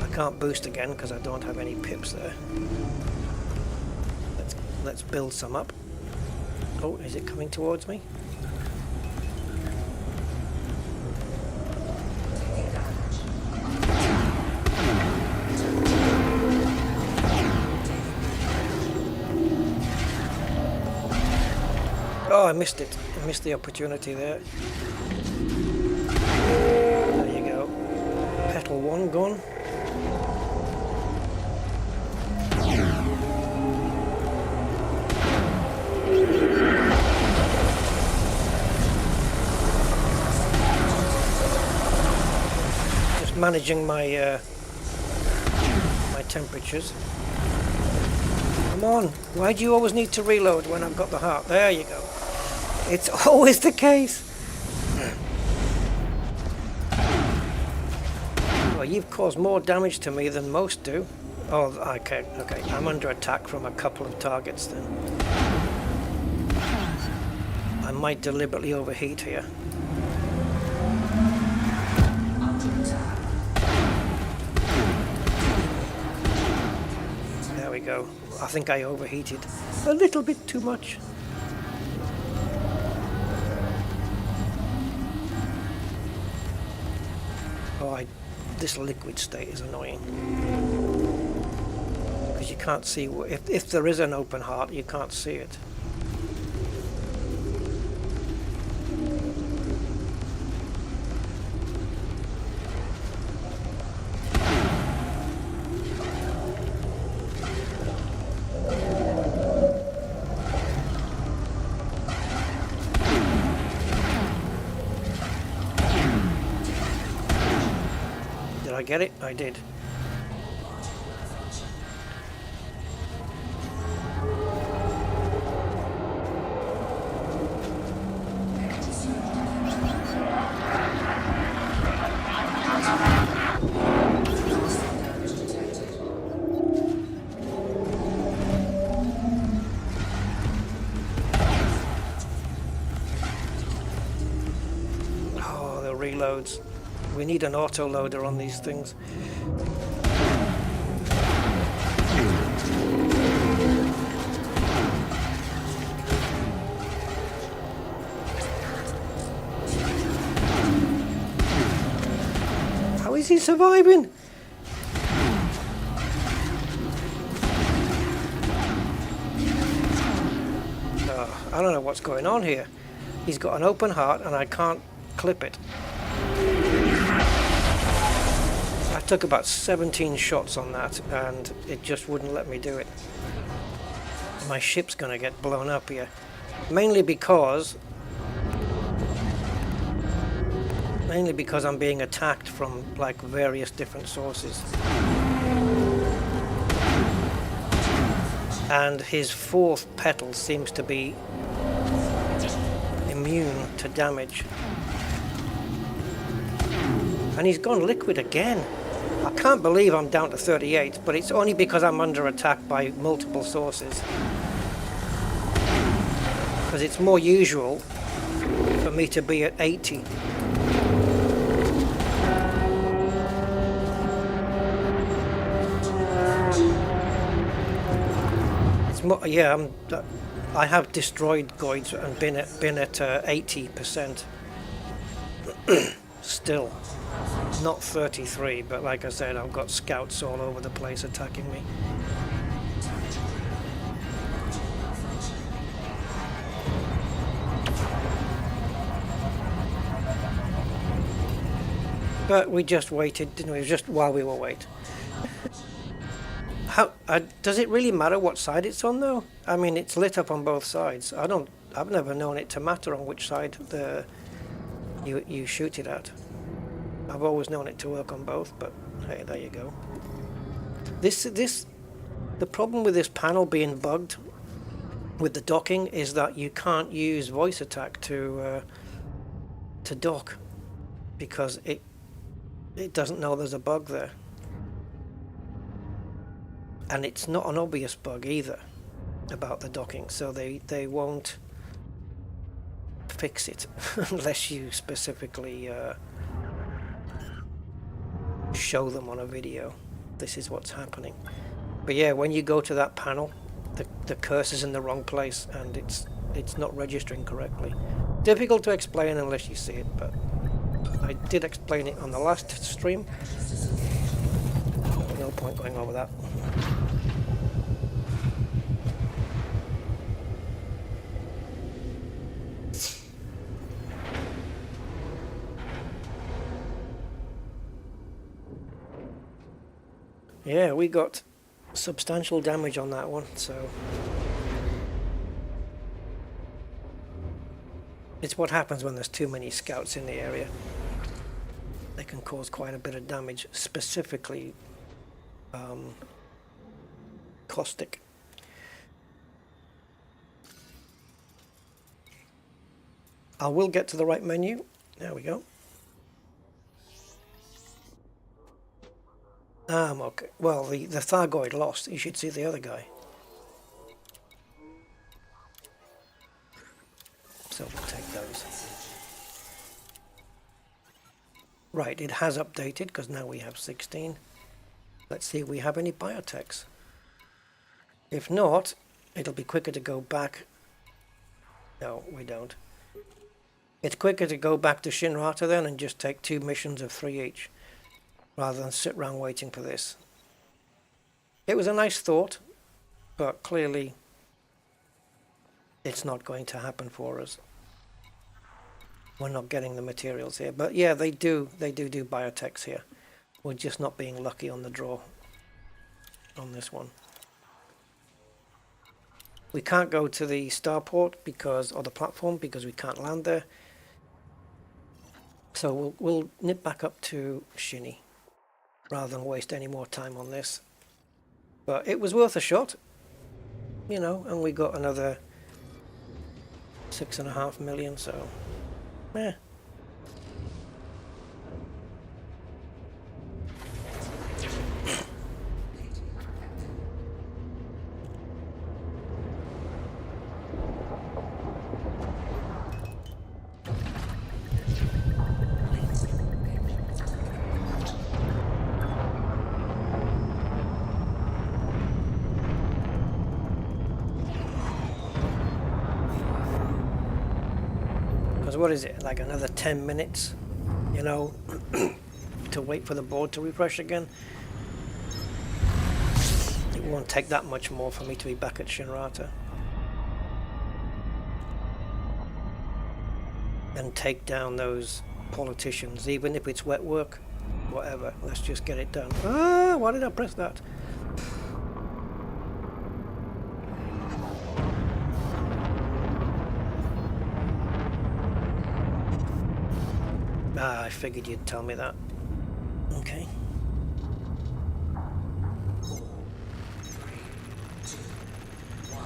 I can't boost again because I don't have any pips there. Let's build some up. Oh, is it coming towards me? Oh, I missed it. I missed the opportunity there. There you go. Petal 1 gone. Managing my my temperatures. Come on, why do you always need to reload when I've got the heart? There you go. It's always the case. Well, you've caused more damage to me than most do. Oh, okay. I'm under attack from a couple of targets then. I might deliberately overheat here. We go. I think I overheated a little bit too much. Oh, this liquid state is annoying because you can't see if there is an open heart, you can't see it. Did I get it? I did. Oh, the reloads. We need an auto loader on these things. How is he surviving? Oh, I don't know what's going on here. He's got an open heart and I can't clip it. I took about 17 shots on that and it just wouldn't let me do it. My ship's gonna get blown up here. mainly because I'm being attacked from like various different sources. And his fourth petal seems to be immune to damage. And he's gone liquid again. I can't believe I'm down to 38, but it's only because I'm under attack by multiple sources. Because it's more usual for me to be at 80. It's more, yeah, I have destroyed Goids and been at 80%. Still. Not 33, but like I said, I've got scouts all over the place attacking me. But we just waited, didn't we? It was just while we were waiting. How does it really matter what side it's on, though? I mean, it's lit up on both sides. I've never known it to matter on which side you shoot it at. I've always known it to work on both, but hey, there you go. The problem with this panel being bugged with the docking is that you can't use voice attack to dock because it doesn't know there's a bug there. And it's not an obvious bug either about the docking, so they won't fix it unless you specifically show them on a video. This is what's happening. But yeah, when you go to that panel, the cursor's in the wrong place and it's not registering correctly. Difficult to explain unless you see it, but I did explain it on the last stream. No point going over that. Yeah, we got substantial damage on that one, so it's what happens when there's too many scouts in the area. They can cause quite a bit of damage, specifically caustic. I will get to the right menu. There we go. Okay. Well, the Thargoid lost. You should see the other guy. So we'll take those. Right, it has updated because now we have 16. Let's see if we have any biotechs. If not, it'll be quicker to go back. No, we don't. It's quicker to go back to Shinrata then and just take 2 missions of 3 each, rather than sit around waiting for this. It was a nice thought, but clearly it's not going to happen for us. We're not getting the materials here. But yeah, they do biotechs here. We're just not being lucky on the draw on this one. We can't go to the starport or the platform because we can't land there. So we'll nip back up to Shinny rather than waste any more time on this. But it was worth a shot, you know, and we got another 6.5 million, so yeah. What is it, like another 10 minutes, you know, to wait for the board to refresh again? It won't take that much more for me to be back at Shinrata and take down those politicians, even if it's wet work, whatever. Let's just get it done. Ah, why did I press that? Ah, I figured you'd tell me that. Okay. 4, 3, 2, 1.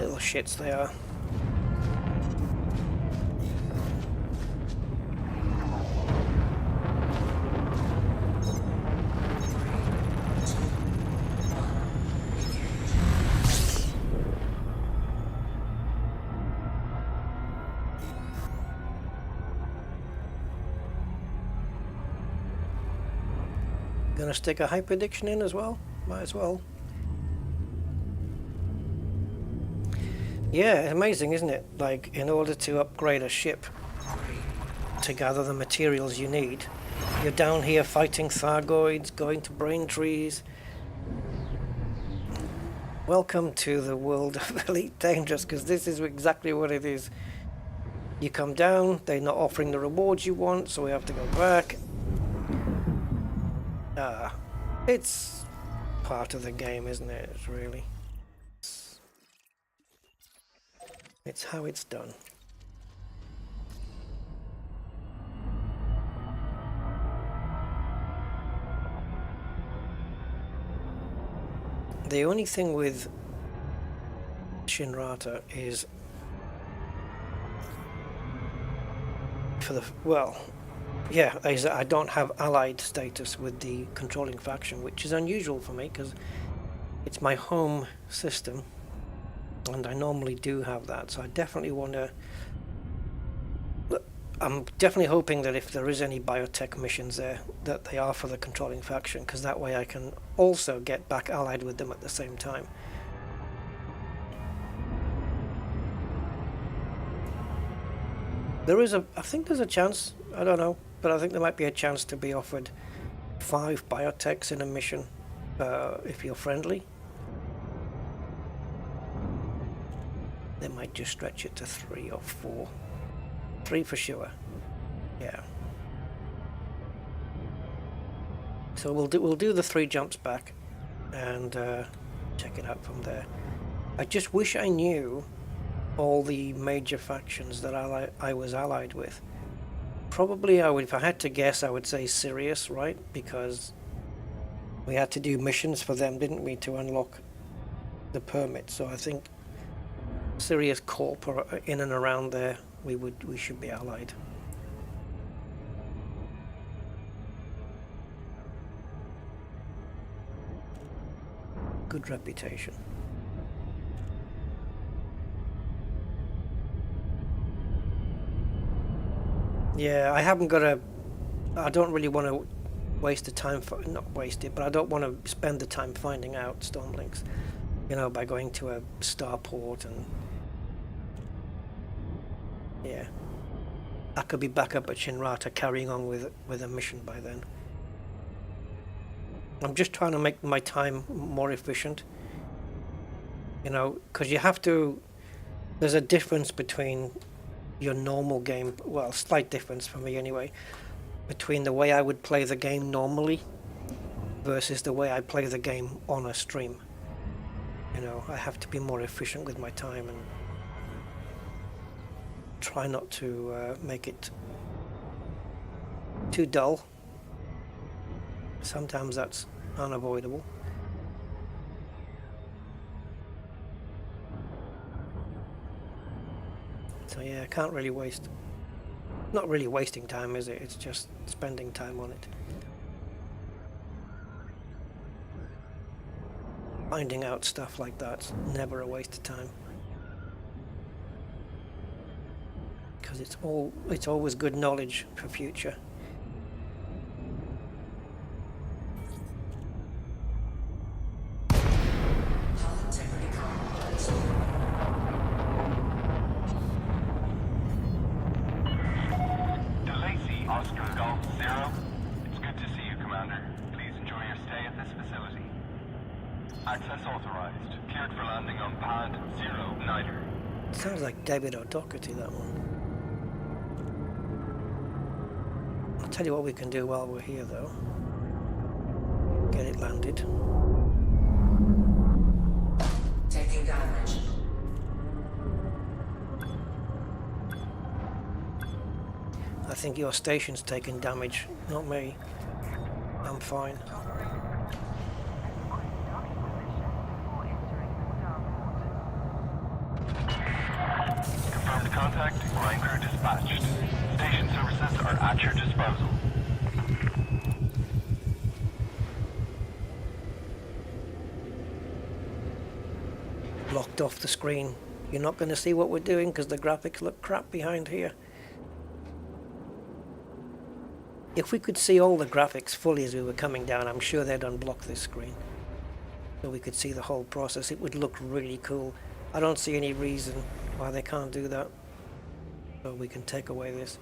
Little shits they are. Gonna stick a hyper prediction in as well? Might as well. Yeah, amazing, isn't it? Like, in order to upgrade a ship to gather the materials you need, you're down here fighting Thargoids, going to brain trees. Welcome to the world of Elite Dangerous, because this is exactly what it is. You come down, they're not offering the rewards you want, so we have to go back. It's part of the game, isn't it? It's really... It's how it's done. The only thing with Shinrata is for the is that I don't have allied status with the controlling faction, which is unusual for me because it's my home system and I normally do have that, so I definitely want to... I'm definitely hoping that if there is any biotech missions there, that they are for the controlling faction, because that way I can also get back allied with them at the same time. There is I think there's a chance, I don't know, but I think there might be a chance to be offered 5 biotechs in a mission if you're friendly. They might just stretch it to 3 or 4. 3 for sure. Yeah. So we'll do the 3 jumps back and check it out from there. I just wish I knew all the major factions that I was allied with. Probably I would, if I had to guess, I would say Sirius, right? Because we had to do missions for them, didn't we, to unlock the permit. So I think Sirius Corp or in and around there, we should be allied. Good reputation. Yeah, I haven't got a... I don't really want to waste the time for... Not waste it, but I don't want to spend the time finding out Stormlinks. You know, by going to a starport and... Yeah. I could be back up at Shinrata carrying on with a mission by then. I'm just trying to make my time more efficient. You know, because you have to... There's a difference between your normal game, well, slight difference for me anyway, between the way I would play the game normally versus the way I play the game on a stream. You know, I have to be more efficient with my time and try not to make it too dull. Sometimes that's unavoidable. So yeah, I can't really waste. Not really wasting time, is it? It's just spending time on it. Finding out stuff like that's never a waste of time. Because it's always good knowledge for future. DeLacy, Oscar Golf 0. It's good to see you, Commander. Please enjoy your stay at this facility. Access authorized. Cleared for landing on pad 0 Niner. Sounds like David O'Doherty, that one. I'll tell you what we can do while we're here, though. Get it landed. Taking damage. I think your station's taking damage, not me. I'm fine. Confirmed contact. Ground crew dispatched. Station services are at your disposal. Blocked off the screen. You're not going to see what we're doing because the graphics look crap behind here. If we could see all the graphics fully as we were coming down, I'm sure they'd unblock this screen. So we could see the whole process. It would look really cool. I don't see any reason why they can't do that. So we can take away this.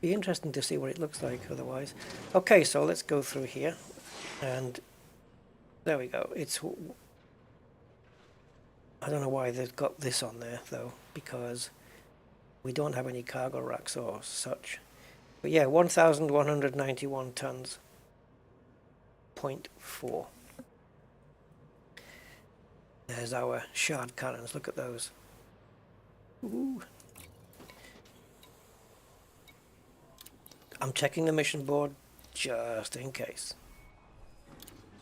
Be interesting to see what it looks like otherwise. Okay, so let's go through here. And there we go. It's... I don't know why they've got this on there though, because we don't have any cargo racks or such. But yeah, 1,191 tons. 0.4. There's our shard cannons. Look at those. Ooh. I'm checking the mission board just in case.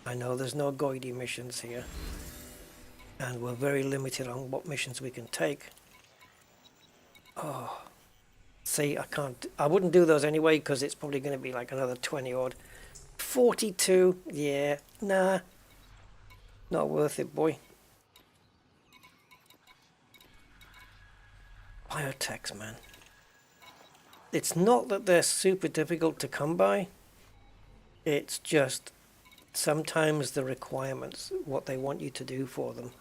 I know there's no Goidy missions here. And we're very limited on what missions we can take. Oh. See, I wouldn't do those anyway because it's probably going to be like another 20 odd. 42, yeah, nah. Not worth it, boy. Biotechs, man. It's not that they're super difficult to come by. It's just sometimes the requirements, what they want you to do for them.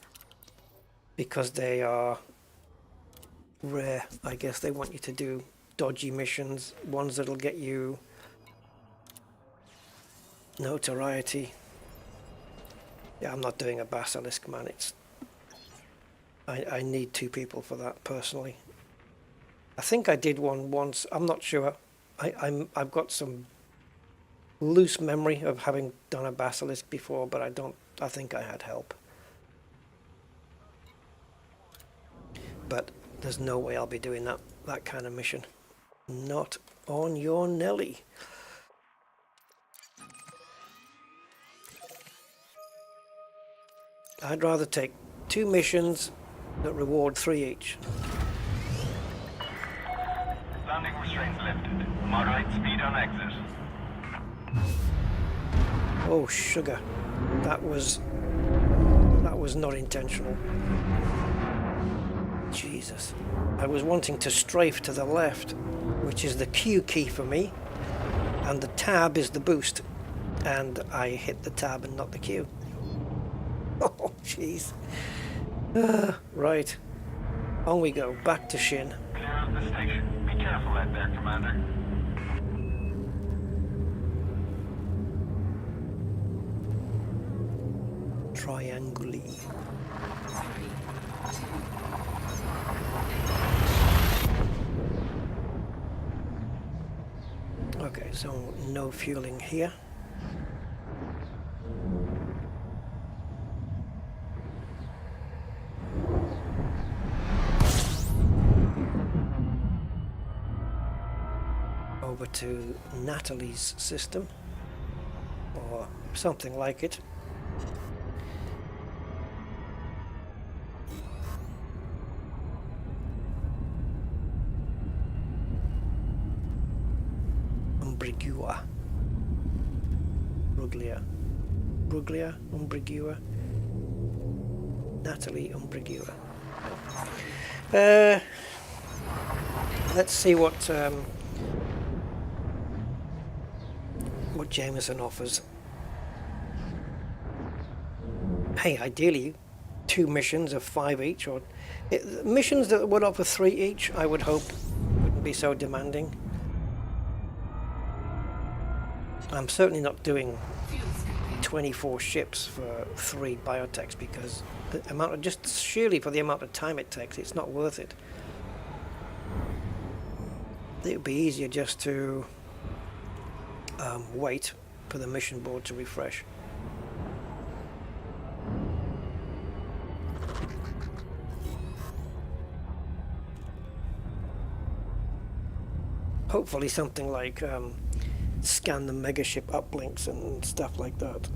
Because they are rare, I guess they want you to do dodgy missions, ones that'll get you notoriety. Yeah, I'm not doing a basilisk, man. I need 2 people for that personally. I think I did one once. I'm not sure. I've got some loose memory of having done a basilisk before, but I think I had help. But there's no way I'll be doing that kind of mission. Not on your Nelly. I'd rather take 2 missions that reward 3 each. Landing restraints lifted. Moderate speed on exit. Oh, sugar. That was not intentional. Jesus. I was wanting to strafe to the left, which is the Q key for me, and the tab is the boost, and I hit the tab and not the Q. Oh, jeez. Right. On we go, back to Shin. Clear of the station. Be careful out there, Commander. Trianguli. Okay, so no fueling here. Over to Natalie's system, or something like it. Umbrigua. Bruglia, Umbrigua. Natalie Umbrigua. Let's see what Jameson offers. Hey, ideally 2 missions of 5 each, or missions that would offer 3 each, I would hope wouldn't be so demanding. I'm certainly not doing 24 ships for 3 biotechs, because the amount of, just sheerly for the amount of time it takes, it's not worth it. It would be easier just to wait for the mission board to refresh. Hopefully something like scan the megaship uplinks and stuff like that.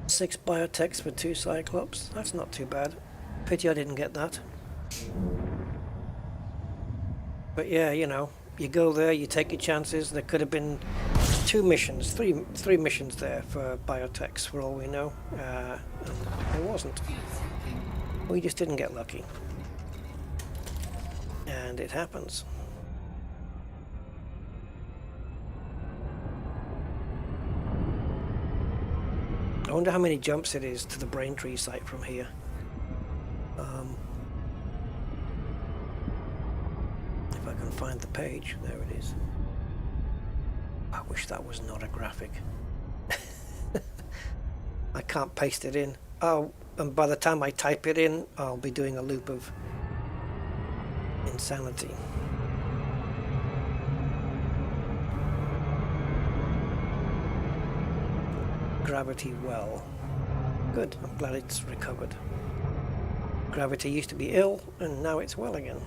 Six biotechs for 2 Cyclops. That's not too bad. Pity I didn't get that. But yeah, you know, you go there, you take your chances. There could have been 2 missions, three missions there for biotechs, for all we know. It wasn't. We just didn't get lucky. And it happens. I wonder how many jumps it is to the Braintree site from here. If I can find the page, there it is. I wish that was not a graphic. I can't paste it in. Oh, and by the time I type it in, I'll be doing a loop of insanity. Gravity well. Good, I'm glad it's recovered. Gravity used to be ill, and now it's well again.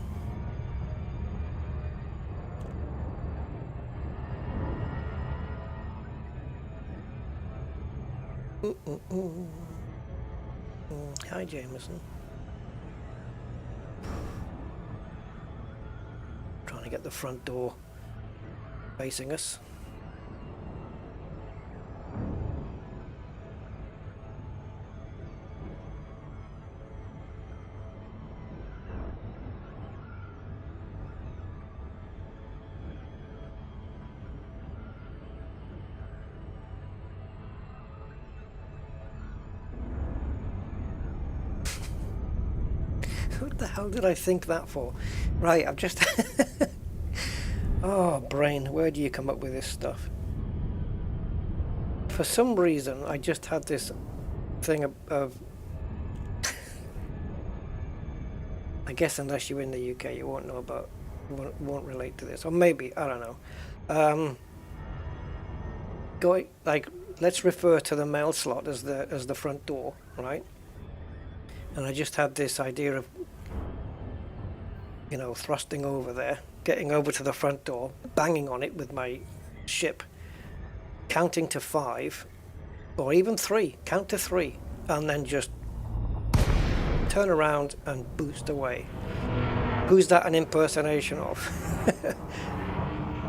Hi, Jameson. Trying to get the front door facing us. What the hell did I think that for? Right, I've just... Oh, brain, where do you come up with this stuff? For some reason, I just had this thing of... I guess unless you're in the UK, you won't know about... won't relate to this. Or maybe, I don't know. Going, like, let's refer to the mail slot as the front door, right? And I just had this idea of, you know, thrusting over there, getting over to the front door, banging on it with my ship, counting to 5, or even 3, count to 3, and then just turn around and boost away. Who's that an impersonation of?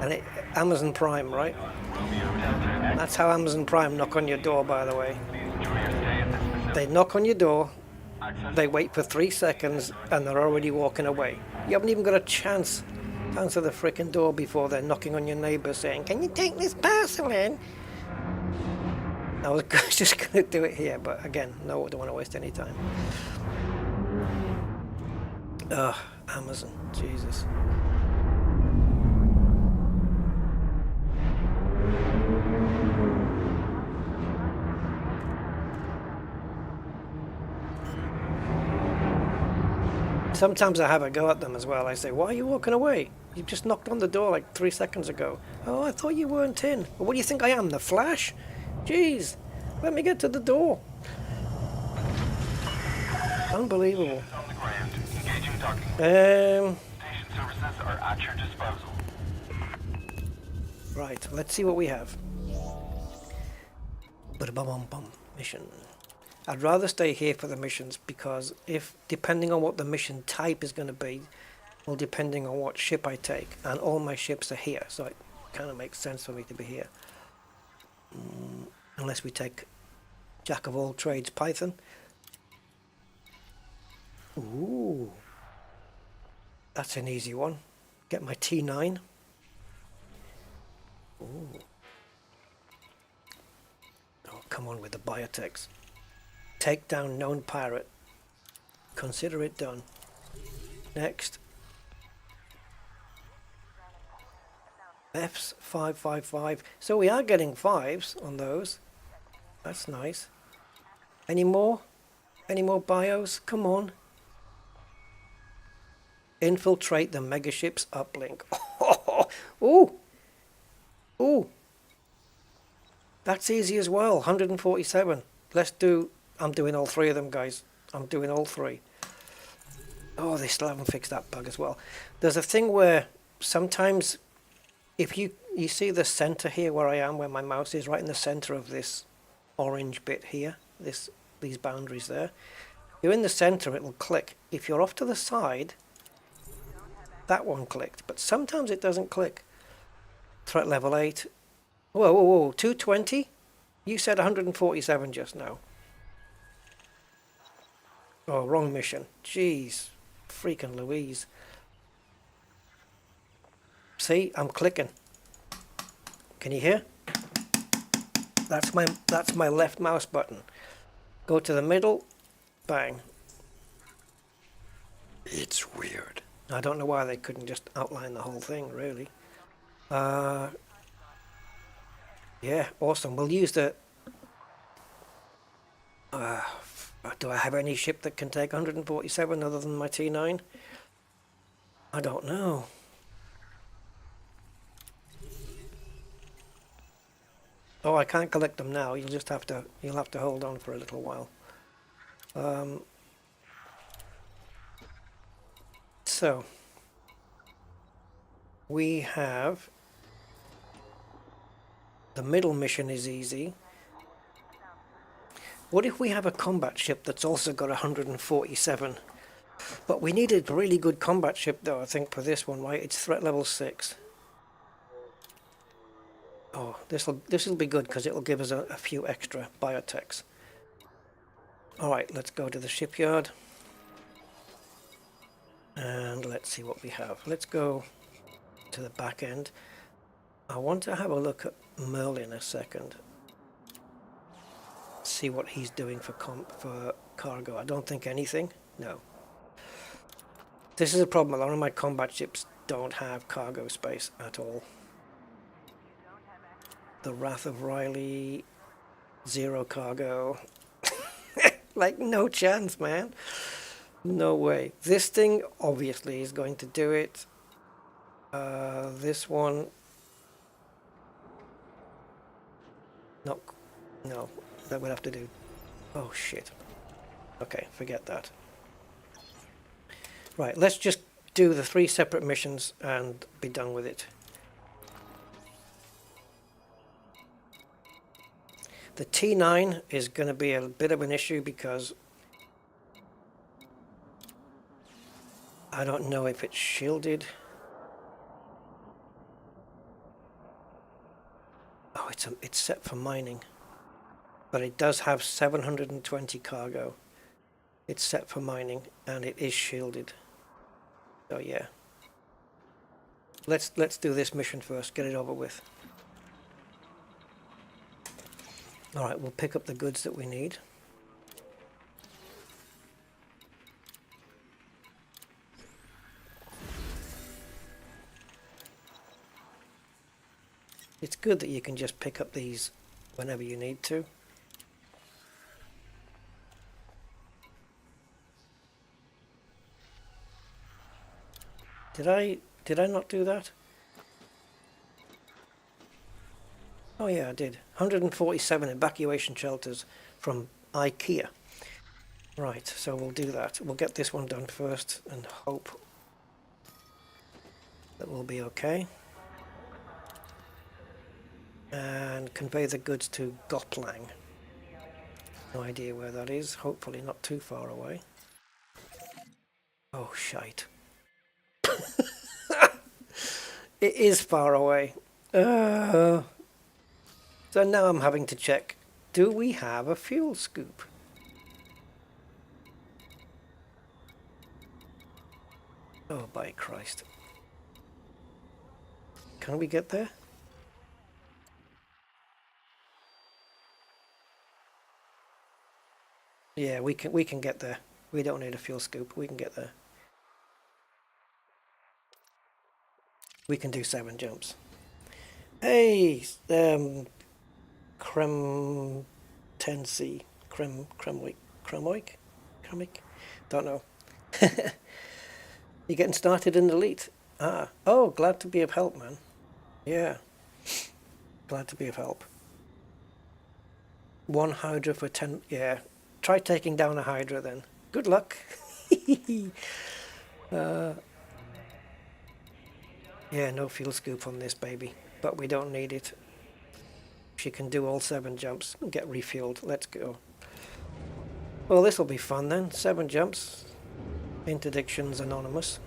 And Amazon Prime, right? That's how Amazon Prime knock on your door, by the way. They knock on your door, they wait for 3 seconds, and they're already walking away. You haven't even got a chance to answer the frickin' door before they're knocking on your neighbour saying, "Can you take this parcel in?" I was just going to do it here, but again, no, I don't want to waste any time. Ugh, Amazon, Jesus. Sometimes I have a go at them as well. I say, "Why are you walking away? You just knocked on the door like 3 seconds ago." "Oh, I thought you weren't in." "Well, what do you think I am, the Flash? Jeez, let me get to the door." Unbelievable. On the ground. Engaging docking. Um, Station services are at your disposal. right, let's see what we have. Ba-da-bum-bum-bum. Mission. I'd rather stay here for the missions because if, depending on what the mission type is going to be, well, depending on what ship I take, and all my ships are here, so it kind of makes sense for me to be here. Unless we take Jack of all trades Python. Ooh, that's an easy one. Get my T9. Ooh. Oh, come on with the biotechs. Take down known pirate. Consider it done. Next. F's 555. So we are getting 5s on those. That's nice. Any more? Any more bios? Come on. Infiltrate the megaship's uplink. Ooh. Ooh. That's easy as well. 147. Let's do... I'm doing all 3 of them, guys. I'm doing all 3. Oh, they still haven't fixed that bug as well. There's a thing where sometimes if you see the center here where I am, where my mouse is, right in the center of this orange bit here, these boundaries there. You're in the center, it'll click. If you're off to the side, that one clicked, but sometimes it doesn't click. Threat level 8. Whoa, whoa, whoa, 220? You said 147 just now. Oh, wrong mission. Jeez, freaking Louise. See, I'm clicking. Can you hear? That's my left mouse button. Go to the middle, bang. It's weird. I don't know why they couldn't just outline the whole thing, really. Yeah, awesome. We'll use the... do I have any ship that can take 147 other than my T9? I don't know. Oh, I can't collect them now. You'll have to hold on for a little while. So we have the middle mission is easy. What if we have a combat ship that's also got 147? But we need a really good combat ship though, I think, for this one, right? It's threat level 6. Oh, this'll be good because it'll give us a few extra biotechs. Alright, let's go to the shipyard. And let's see what we have. Let's go to the back end. I want to have a look at Merlin a second. See what he's doing for cargo. I don't think anything. No. This is a problem. A lot of my combat ships don't have cargo space at all. The Wrath of Riley, 0 cargo. Like, no chance, man. No way. This thing obviously is going to do it. This one, no, that would have to do. Oh shit. Okay, forget that. Right, let's just do the 3 separate missions and be done with it. The T9 is going to be a bit of an issue because I don't know if it's shielded. Oh, it's set for mining, but it does have 720 cargo. It's set for mining and it is shielded. So yeah, let's do this mission first. Get it over with. All right, we'll pick up the goods that we need. It's good that you can just pick up these whenever you need to. Did I not do that? Oh yeah, I did. 147 evacuation shelters from IKEA. Right, so we'll do that. We'll get this one done first and hope that we'll be okay. And convey the goods to Goplang. No idea where that is. Hopefully not too far away. Oh, shite. It is far away. So now I'm having to check. Do we have a fuel scoop? Oh, by Christ. Can we get there? Yeah, we can get there. We don't need a fuel scoop. We can get there. We can do 7 jumps. Hey, Crem 10C, Cremwick, don't know. You getting started in Elite? Ah, oh, glad to be of help, man. Yeah, glad to be of help. 1 Hydra for 10, yeah. Try taking down a Hydra then. Good luck. Yeah, no fuel scoop on this baby, but we don't need it. She can do all 7 jumps and get refueled. Let's go. Well, this will be fun then. 7 jumps. Interdictions anonymous.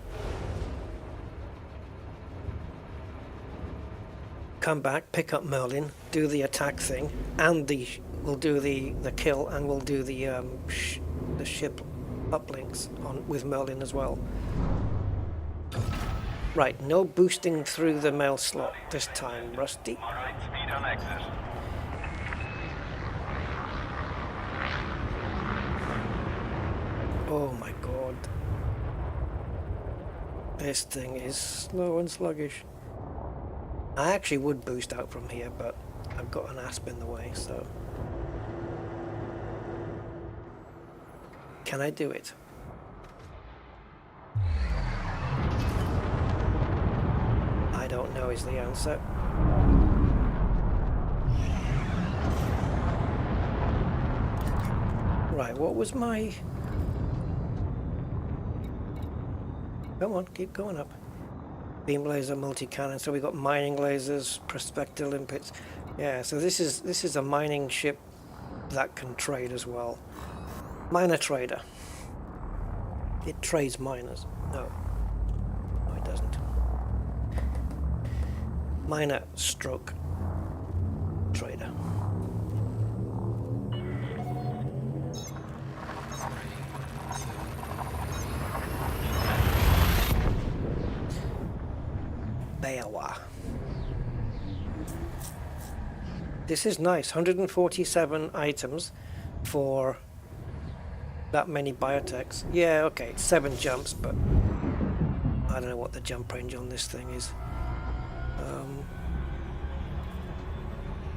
Come back, pick up Merlin, do the attack thing, and we'll do the kill, and we'll do the ship uplinks on with Merlin as well. Right, no boosting through the mail slot this time, Rusty. Moderate speed on exit. Oh my god. This thing is slow and sluggish. I actually would boost out from here, but I've got an asp in the way, so... Can I do it? I don't know is the answer. Right, what was my... Come on, keep going up. Beam laser, multi-cannon, so we got mining lasers, prospector limpets. Yeah, so this is a mining ship that can trade as well. Miner trader. It trades miners. No. No, it doesn't. Miner stroke trader. Beawa. This is nice. 147 items for that many biotechs. Yeah, okay, 7 jumps, but I don't know what the jump range on this thing is.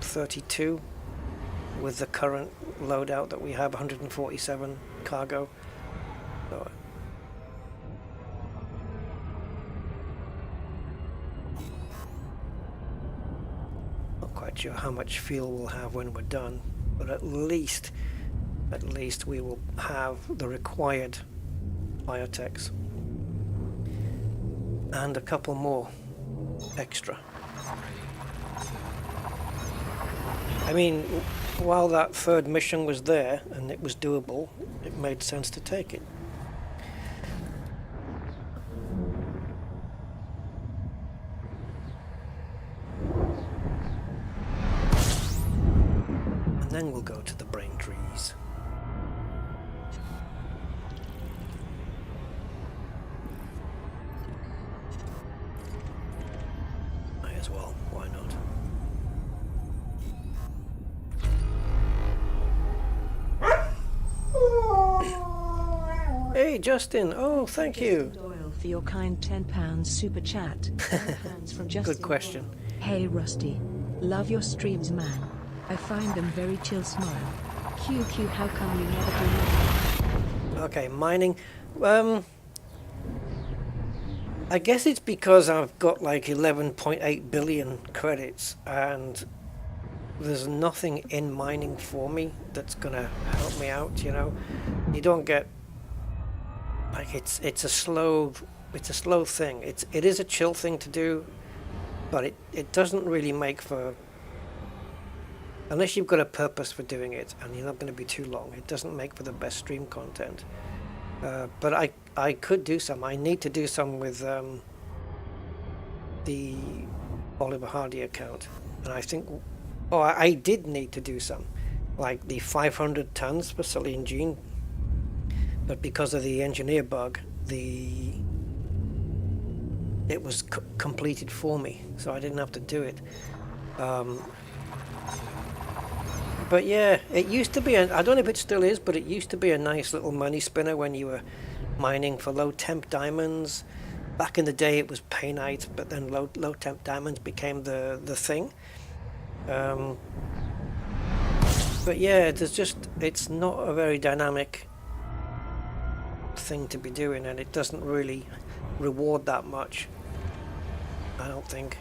32 with the current loadout that we have, 147 cargo. So, not quite sure how much fuel we'll have when we're done, but at least we will have the required biotechs and a couple more extra. I mean, while that 3rd mission was there and it was doable, it made sense to take it. And then we'll go to the brain trees. Might as well, why not? Hey Justin, oh thank you. Doyle for your kind £10 super chat. £10 from Justin. Good question. Hey Rusty, love your streams man. I find them very chill smile. QQ, how come you never do that? Okay, mining. I guess it's because I've got like 11.8 billion credits and there's nothing in mining for me that's gonna help me out, you know. You don't get like it's a slow thing. It is a chill thing to do, but it doesn't really make for unless you've got a purpose for doing it and you're not going to be too long, it doesn't make for the best stream content. But I could do some. I need to do some with the Oliver Hardy account, and I think, oh, I did need to do some, like the 500 tons for Celine Jean, but because of the engineer bug, it was completed for me, so I didn't have to do it. But yeah, it used to be, I don't know if it still is, but it used to be a nice little money spinner when you were mining for low temp diamonds. Back in the day it was painite, but then low temp diamonds became the thing. But yeah, it's not a very dynamic thing to be doing, and it doesn't really reward that much, I don't think.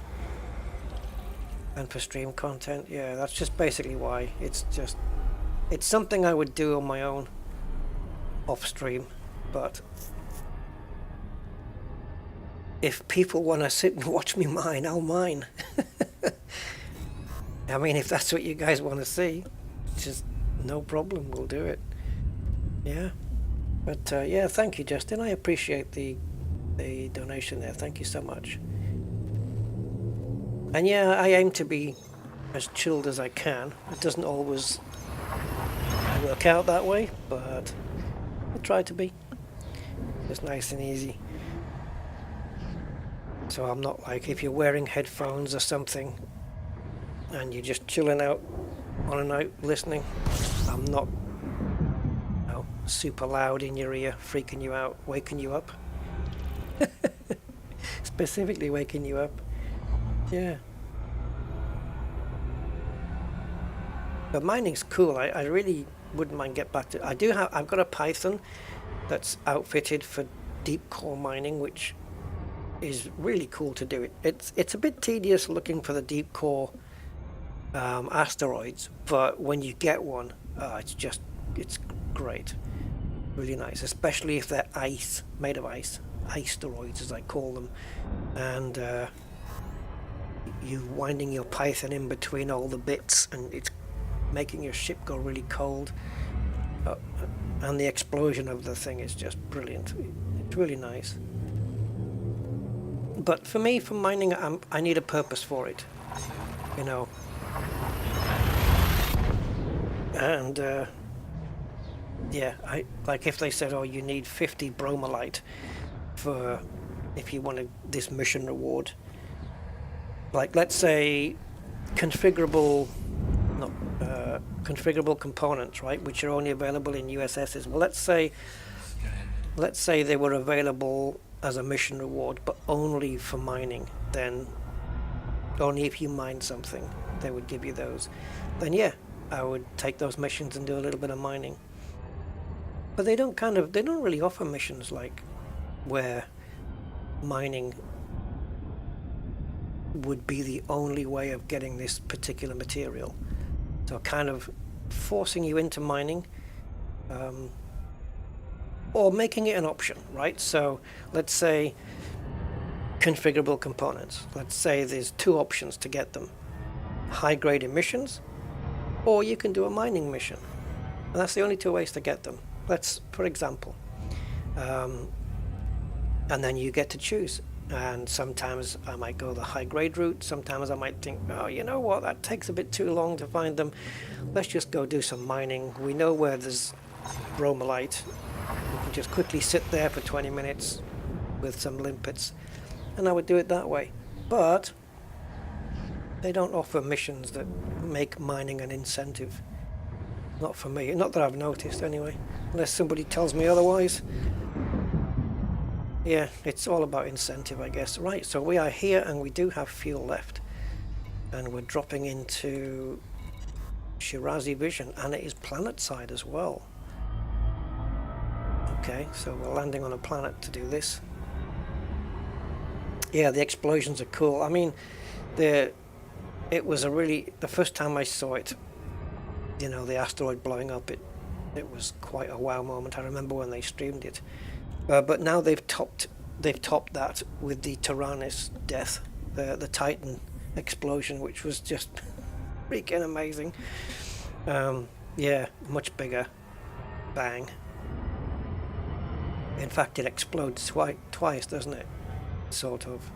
And for stream content, yeah, that's just basically why. It's something I would do on my own off stream, but if people want to sit and watch me mine, I'll mine. I mean, if that's what you guys want to see, just no problem, we'll do it. Yeah, but yeah, thank you, Justin. I appreciate the donation there. Thank you so much. And yeah, I aim to be as chilled as I can. It doesn't always work out that way, but I try to be. Just nice and easy. So I'm not like, if you're wearing headphones or something and you're just chilling out on a night listening, I'm not, you know, super loud in your ear, freaking you out, waking you up. Specifically waking you up. Yeah. But mining's cool. I really wouldn't mind get back to. I've got a Python that's outfitted for deep core mining, which is really cool to do it. It's a bit tedious looking for the deep core asteroids, but when you get one, it's great, really nice, especially if they're made of ice asteroids as I call them, and you winding your Python in between all the bits, and it's making your ship go really cold, and the explosion of the thing is just brilliant. It's really nice. But for me, for mining, I need a purpose for it, you know. And yeah, like if they said, oh, you need 50 bromelite for if you wanted this mission reward. Like, let's say configurable components, right, which are only available in USSs. Well, let's say they were available as a mission reward, but only for mining. Then only if you mine something, they would give you those. Then yeah, I would take those missions and do a little bit of mining. But they don't really offer missions like where mining would be the only way of getting this particular material. So kind of forcing you into mining, or making it an option, right? So let's say configurable components. Let's say there's two options to get them: high-grade emissions, or you can do a mining mission. And that's the only two ways to get them. Let's, for example, and then you get to choose. And sometimes I might go the high-grade route. Sometimes I might think, oh, you know what, that takes a bit too long to find them. Let's just go do some mining. We know where there's bromelite. We can just quickly sit there for 20 minutes with some limpets. And I would do it that way. But they don't offer missions that make mining an incentive. Not for me. Not that I've noticed, anyway. Unless somebody tells me otherwise. Yeah, it's all about incentive, I guess. Right, so we are here and we do have fuel left. And we're dropping into Shirazi Vision, and it is planet side as well. Okay, so we're landing on a planet to do this. Yeah, the explosions are cool. I mean, it was the first time I saw it, you know, the asteroid blowing up, it was quite a wow moment. I remember when they streamed it. But now they've topped that with the Tyrannus death, the Titan explosion, which was just freaking amazing. Yeah, much bigger. Bang. In fact, it explodes twice, doesn't it? Sort of.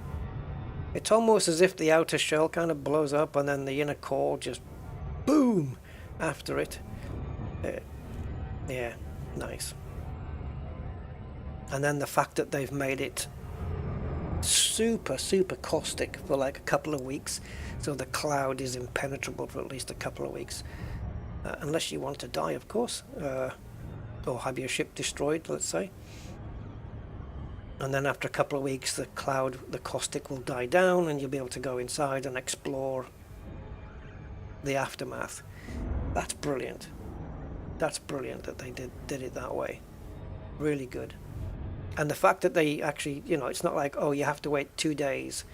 It's almost as if the outer shell kind of blows up and then the inner core just boom after it. Yeah, nice. And then the fact that they've made it super caustic for like a couple of weeks, so the cloud is impenetrable for at least a couple of weeks, unless you want to die, of course, or have your ship destroyed, let's say. And then after a couple of weeks, the caustic will die down and you'll be able to go inside and explore the aftermath. That's brilliant. That's brilliant that they did it that way. Really good. And the fact that they actually, you know, it's not like, oh, you have to wait 2 days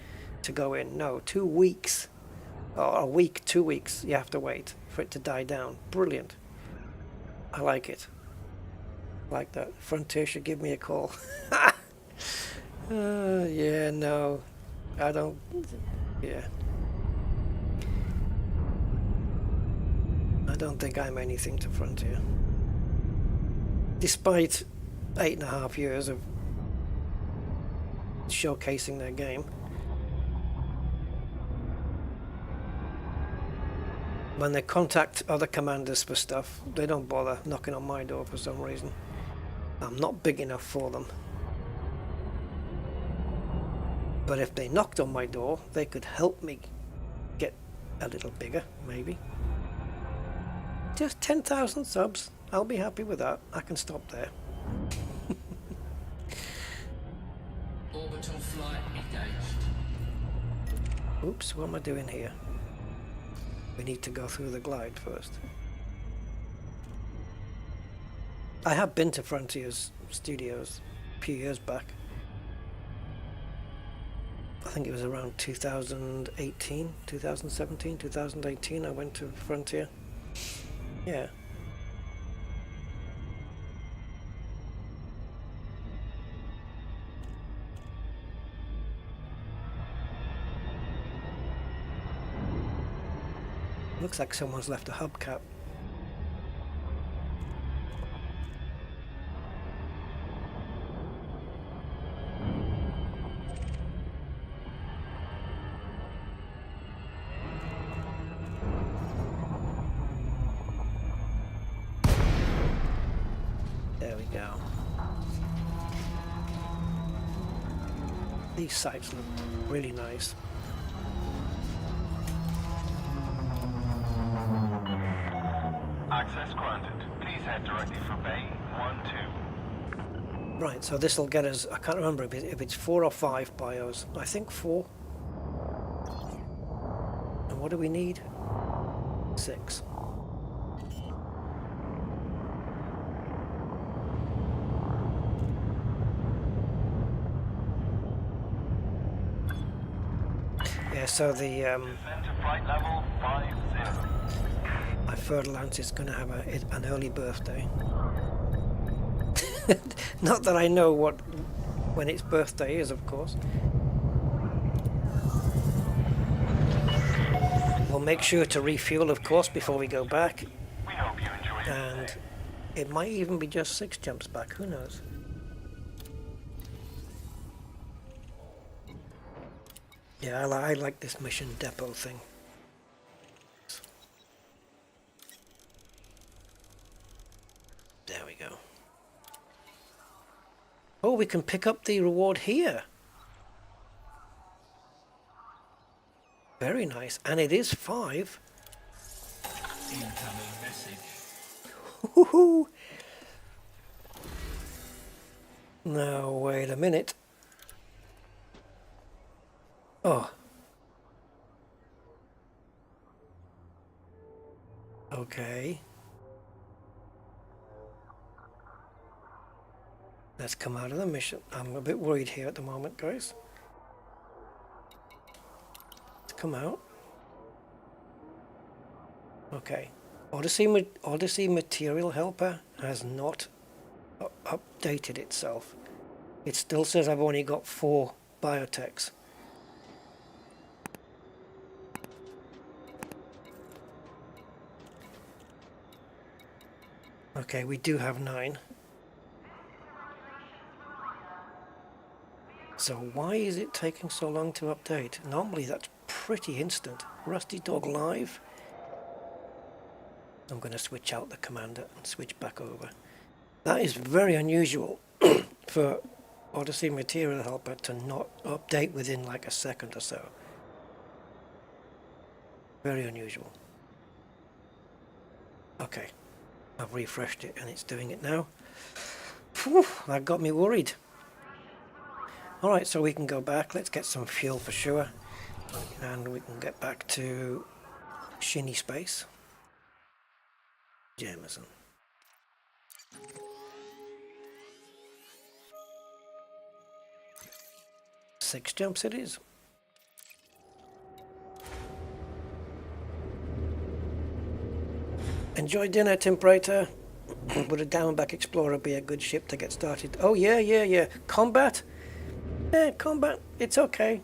to go in. No, 2 weeks, or a week, 2 weeks, you have to wait for it to die down. Brilliant. I like it. Like that. Frontier should give me a call. Yeah, no, I don't, yeah. I don't think I'm anything to Frontier. Despite 8.5 years of showcasing their game. When they contact other commanders for stuff, they don't bother knocking on my door for some reason. I'm not big enough for them. But if they knocked on my door, they could help me get a little bigger, maybe. Just 10,000 subs. I'll be happy with that. I can stop there. Orbital flight engaged. Oops, what am I doing here? We need to go through the glide first. I have been to Frontier's studios a few years back. I think it was around 2018, 2017, 2018 I went to Frontier. Yeah. Looks like someone's left a hubcap. There we go. These sights look really nice. Access granted. Please head directly for Bay 1-2. Right, so this will get us, I can't remember if it's 4 or 5 bios. I think 4. And what do we need? 6. Yeah, so the Descend to flight level 50. my Fer-De-Lance is going to have an early birthday. Not that I know when its birthday is, of course. We'll make sure to refuel, of course, before we go back. We hope you enjoy your And stay. it might even be just 6 jumps back, who knows? Yeah, I like this mission depot thing. There we go. Oh, we can pick up the reward here. Very nice. And it is 5. Incoming message. Woohoo! Now, wait a minute. Oh. Okay. Let's come out of the mission. I'm a bit worried here at the moment, guys. Let's come out. Okay. Odyssey Material Helper has not updated itself. It still says I've only got 4 biotechs. Okay, we do have 9. So why is it taking so long to update? Normally that's pretty instant. Rusty Dog Live. I'm going to switch out the commander and switch back over. That is very unusual for Odyssey Material Helper to not update within like a second or so. Very unusual. Okay, I've refreshed it and it's doing it now. Phew, that got me worried. Alright, so we can go back. Let's get some fuel for sure. And we can get back to Shinny Space. Jameson. 6 jumps it is. Enjoy dinner, Timperator. Would a Downback Explorer be a good ship to get started? Oh yeah. Combat? Yeah, combat, it's okay.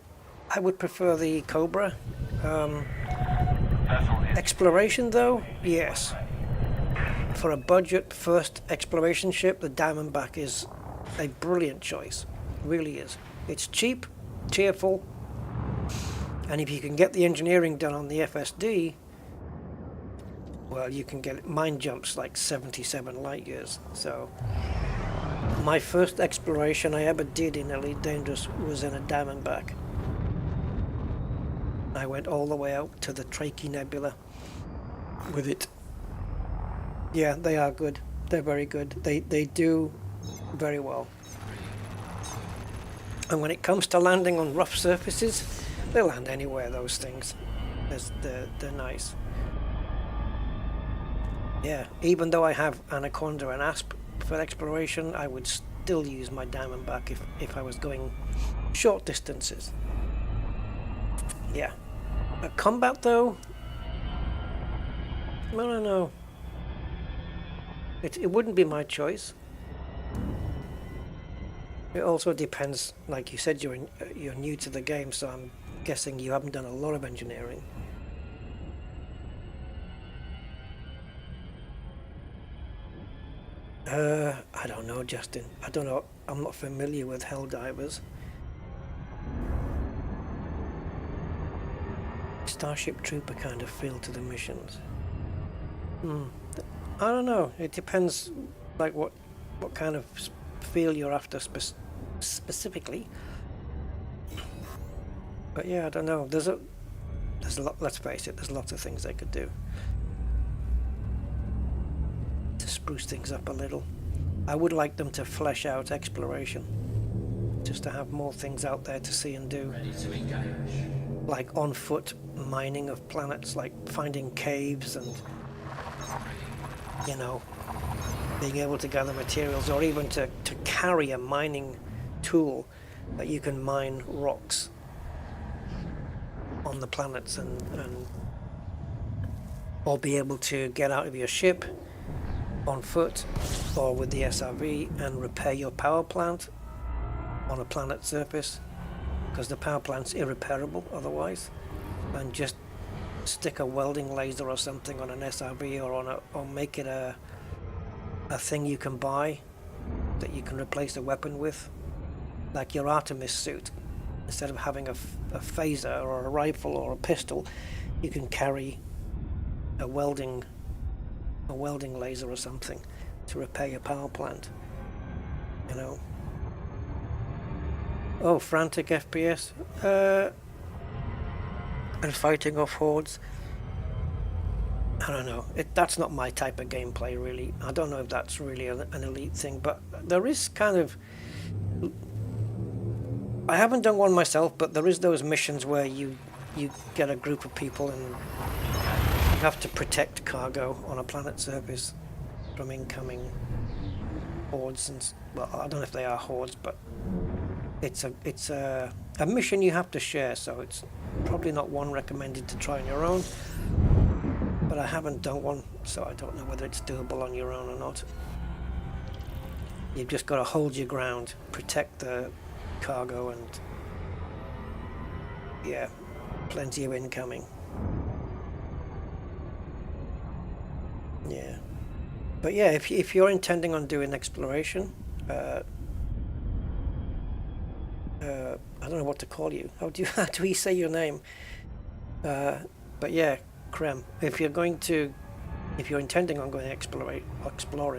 I would prefer the Cobra. Exploration though? Yes. For a budget first exploration ship, the Diamondback is a brilliant choice. It really is. It's cheap, cheerful, and if you can get the engineering done on the FSD, well, you can get mine jumps like 77 light years. So my first exploration I ever did in Elite Dangerous was in a Diamondback. I went all the way out to the Trachea Nebula with it. Yeah, they are good. They're very good. They do very well. And when it comes to landing on rough surfaces, they land anywhere, those things. They're nice. Yeah, even though I have Anaconda and Asp for exploration, I would still use my Diamondback if I was going short distances. Yeah. A combat though, I don't know. It wouldn't be my choice. It also depends, like you said, you're new to the game, so I'm guessing you haven't done a lot of engineering. I don't know, Justin. I don't know. I'm not familiar with Helldivers. Starship Trooper kind of feel to the missions. I don't know. It depends, like what kind of feel you're after specifically. But yeah, I don't know. There's a lot. Let's face it. There's lots of things they could do to spruce things up a little. I would like them to flesh out exploration, just to have more things out there to see and do. Ready to engage. Like on foot mining of planets, like finding caves and, you know, being able to gather materials, or even to carry a mining tool that you can mine rocks on the planets and or be able to get out of your ship on foot or with the SRV and repair your power plant on a planet surface, because the power plant's irreparable otherwise, and just stick a welding laser or something on an SRV or make it a thing you can buy that you can replace a weapon with, like your Artemis suit. Instead of having a phaser or a rifle or a pistol, you can carry a welding laser or something to repair your power plant, you know. Oh, frantic FPS and fighting off hordes. I don't know. That's not my type of gameplay, really. I don't know if that's really an elite thing, but there is kind of... I haven't done one myself, but there is those missions where you get a group of people and you have to protect cargo on a planet surface from incoming hordes. And well, I don't know if they are hordes, but it's a mission you have to share, so it's probably not one recommended to try on your own. But I haven't done one, so I don't know whether it's doable on your own or not. You've just got to hold your ground, protect the cargo, and yeah, plenty of incoming. Yeah. But yeah, if you're intending on doing exploration, I don't know what to call you. How do we say your name? But yeah, Krem. If you're intending on going exploring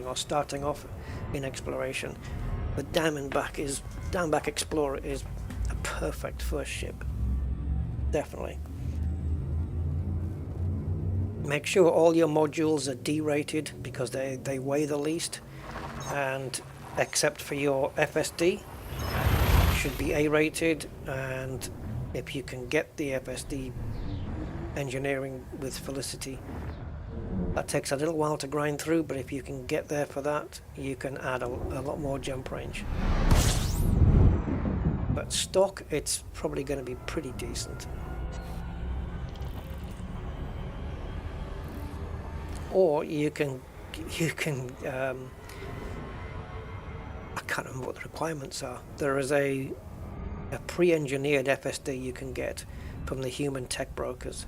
or starting off in exploration, the Diamondback Explorer is a perfect first ship. Definitely. Make sure all your modules are D-rated because they weigh the least, and except for your FSD, should be A-rated. And if you can get the FSD engineering with Felicity, that takes a little while to grind through, but if you can get there for that, you can add a lot more jump range. But stock, it's probably going to be pretty decent. Or you can I can't remember what the requirements are. There is a pre-engineered FSD you can get from the human tech brokers.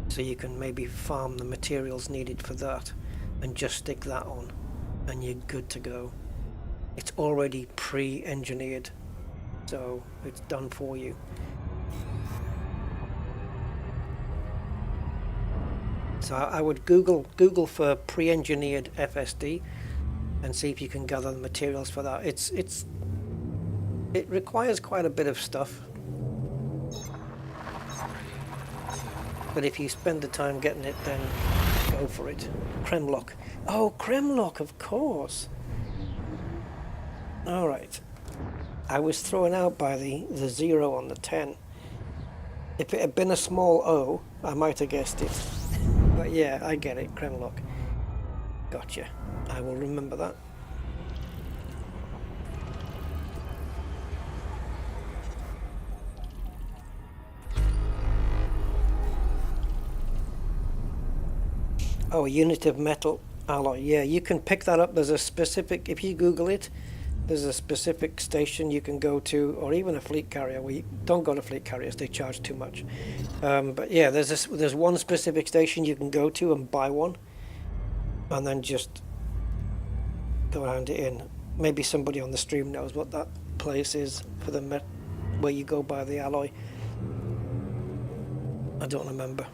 So you can maybe farm the materials needed for that and just stick that on and you're good to go. It's already pre-engineered, so it's done for you. So I would Google for pre-engineered FSD and see if you can gather the materials for that. It requires quite a bit of stuff, but if you spend the time getting it, then go for it. Kremlock. Oh, Kremlock, of course. All right. I was thrown out by the 0 on the 10. If it had been a small O, I might have guessed it. But yeah, I get it, Kremlock. Gotcha. I will remember that. Oh, a unit of metal alloy. Yeah, you can pick that up. There's a specific, if you Google it, there's a specific station you can go to, or even a fleet carrier. We don't go to fleet carriers, they charge too much. But yeah, there's one specific station you can go to and buy one, and then just go hand it in. Maybe somebody on the stream knows what that place is for the where you go buy the alloy. I don't remember.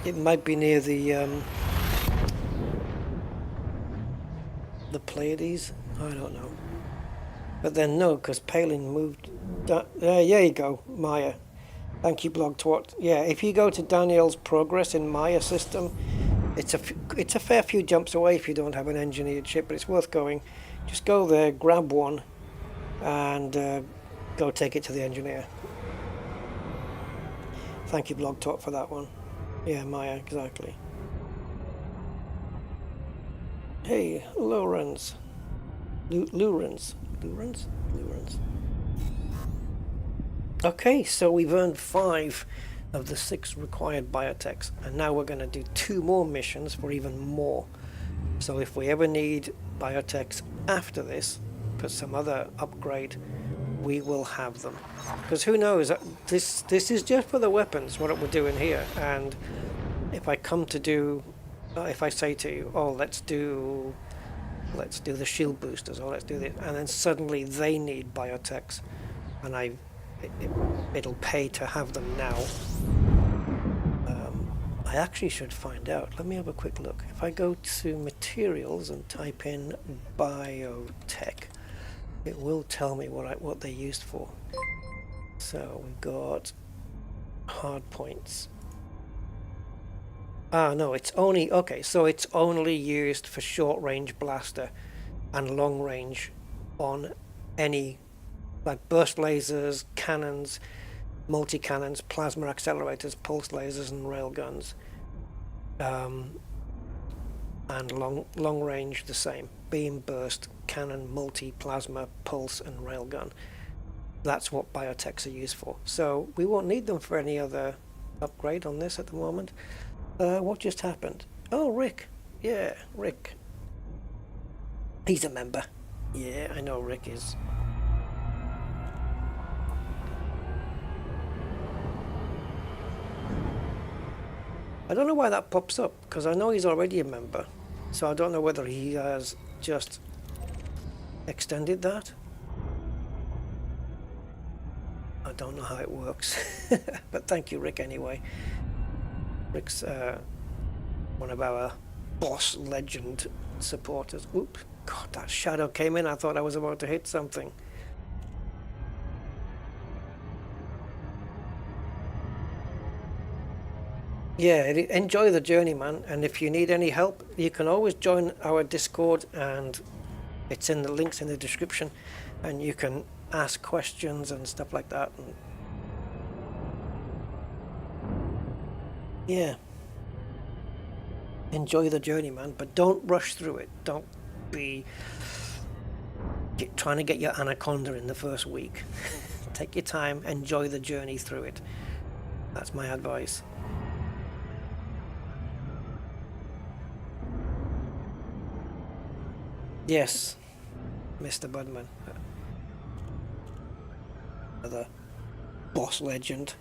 It might be near the Pleiades. I don't know. But then no, because Palin moved. There you go, Maya. Thank you, Blog Twat. Yeah, if you go to Daniel's progress in Maya system, it's a fair few jumps away if you don't have an engineered ship, but it's worth going. Just go there, grab one, and go take it to the engineer. Thank you, Blog Twat, for that one. Yeah, Maya, exactly. Hey, Lawrence. Lawrence. Okay, so we've earned 5 of the 6 required biotechs, and now we're going to do 2 more missions for even more. So if we ever need biotechs after this, for some other upgrade, we will have them. Because who knows, this is just for the weapons, what we're doing here. And if I come to do, if I say to you, oh, let's do the shield boosters, or let's do this, and then suddenly they need biotechs, and it'll pay to have them now. I actually should find out. Let me have a quick look. If I go to materials and type in biotech, it will tell me what they're used for. So we've got hard points. Ah, no, it's only, okay, so it's only used for short range blaster and long range on any, like burst lasers, cannons, multi-cannons, plasma accelerators, pulse lasers and railguns. And long range the same. Beam, burst, cannon, multi-plasma, pulse and railgun. That's what biotechs are used for. So we won't need them for any other upgrade on this at the moment. What just happened? Oh, Rick. Yeah, Rick. He's a member. Yeah, I know Rick is. I don't know why that pops up, because I know he's already a member. So I don't know whether he has just extended that. I don't know how it works. But thank you, Rick, anyway. Rick's one of our boss legend supporters. Oop, God, that shadow came in. I thought I was about to hit something. Yeah, enjoy the journey, man. And if you need any help, you can always join our Discord, and it's in the links in the description, and you can ask questions and stuff like that. And yeah, enjoy the journey, man, but don't rush through it. Don't be trying to get your anaconda in the first week. Take your time, enjoy the journey through it. That's my advice. Yes, Mr. Budman. Another boss legend.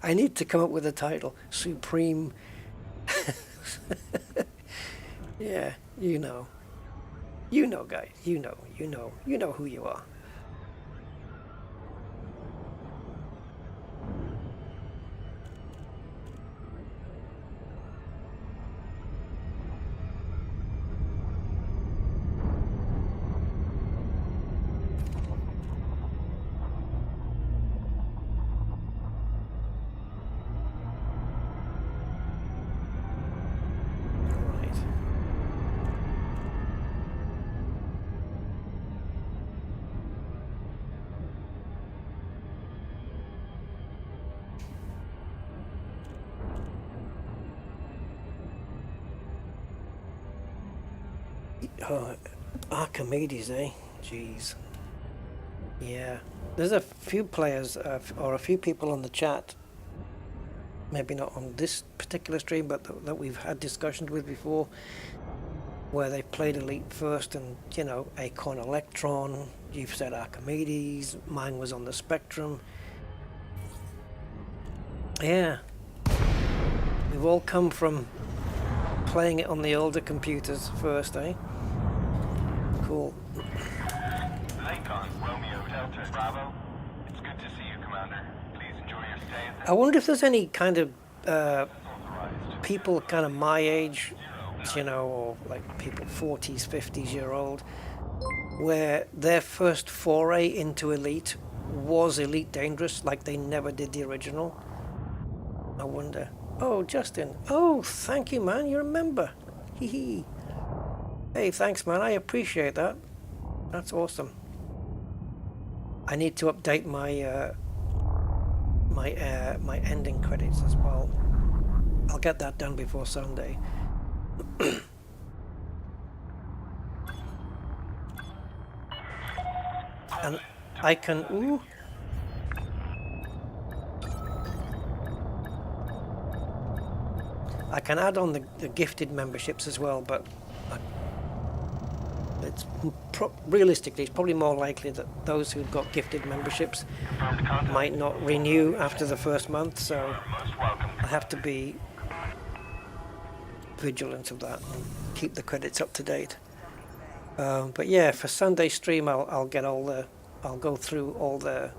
I need to come up with a title. Supreme. Yeah, you know. You know, guys. You know who you are. Oh, Archimedes, eh? Jeez. Yeah. There's a few players, or a few people on the chat, maybe not on this particular stream, but that we've had discussions with before, where they played Elite first, and, you know, Acorn Electron, you've said Archimedes, mine was on the Spectrum. Yeah. We've all come from playing it on the older computers first, eh? Cool. Lincoln, Romeo Delta Bravo. It's good to see you, Commander. Please enjoy your stay at I wonder if there's any kind of authorized. people kind of my age, you know, or like people 40s, 50s year old, where their first foray into Elite was Elite Dangerous, like they never did the original. I wonder. Oh, Justin. Oh, thank you, man. You remember. Hee hee. Hey, thanks, man. I appreciate that. That's awesome. I need to update my my ending credits as well. I'll get that done before Sunday. And I can. Ooh. I can add on the gifted memberships as well, but it's realistically, it's probably more likely that those who've got gifted memberships might not renew after the first month, so I have to be vigilant of that and keep the credits up to date. But yeah, for Sunday stream, I'll go through all the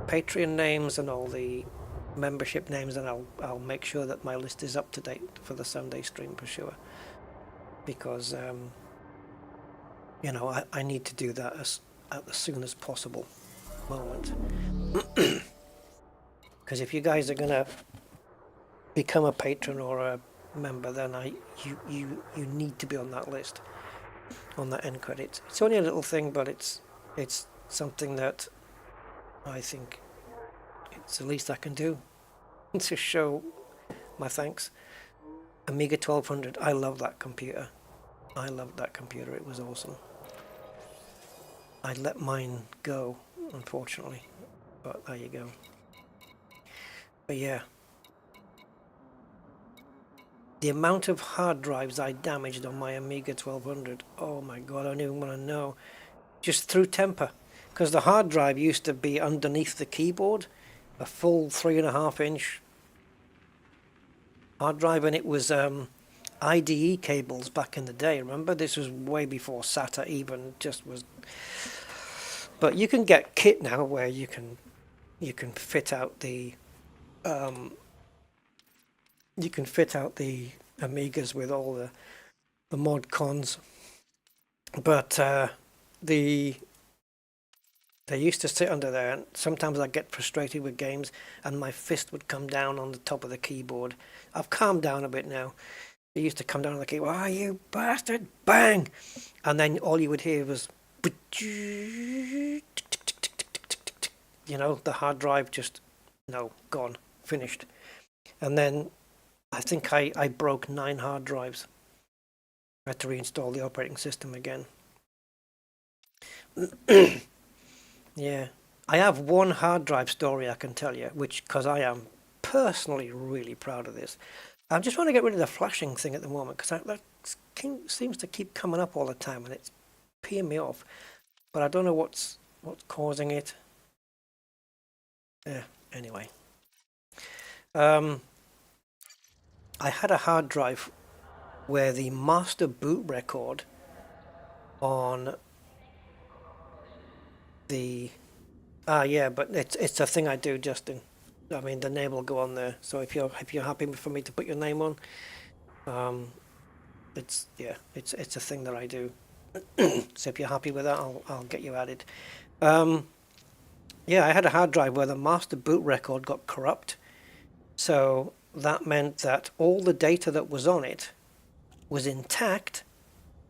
Patreon names and all the membership names, and I'll make sure that my list is up to date for the Sunday stream for sure, because you know, I need to do that at the soonest possible moment. Because if you guys are gonna become a patron or a member, then you need to be on that list, on that end credits. It's only a little thing, but it's something that I think it's the least I can do to show my thanks. Amiga 1200, I love that computer. I loved that computer, it was awesome. I let mine go, unfortunately, but there you go. But yeah, the amount of hard drives I damaged on my Amiga 1200, oh my god, I don't even want to know. Just through temper, because the hard drive used to be underneath the keyboard, a full 3.5 inch hard drive, and it was IDE cables back in the day. Remember, this was way before SATA even just was. But you can get kit now where you can fit out the Amigas with all the mod cons. But they used to sit under there, and sometimes I'd get frustrated with games and my fist would come down on the top of the keyboard. I've calmed down a bit now. It used to come down on the keyboard, "Ah, you bastard, bang!" And then all you would hear was, you know, the hard drive just, no, gone, finished. And then I think I broke 9 hard drives. I had to reinstall the operating system again. Yeah, I have one hard drive story I can tell you, because I am personally really proud of this. I'm just trying to get rid of the flashing thing at the moment, because that seems to keep coming up all the time, and it's peeing me off. But I don't know what's causing it. Yeah, anyway. I had a hard drive where the master boot record on the yeah, but it's a thing I do, Justin. I mean, the name will go on there. So if you're happy for me to put your name on, it's a thing that I do. So if you're happy with that, I'll get you added. Yeah, I had a hard drive where the master boot record got corrupt. So that meant that all the data that was on it was intact,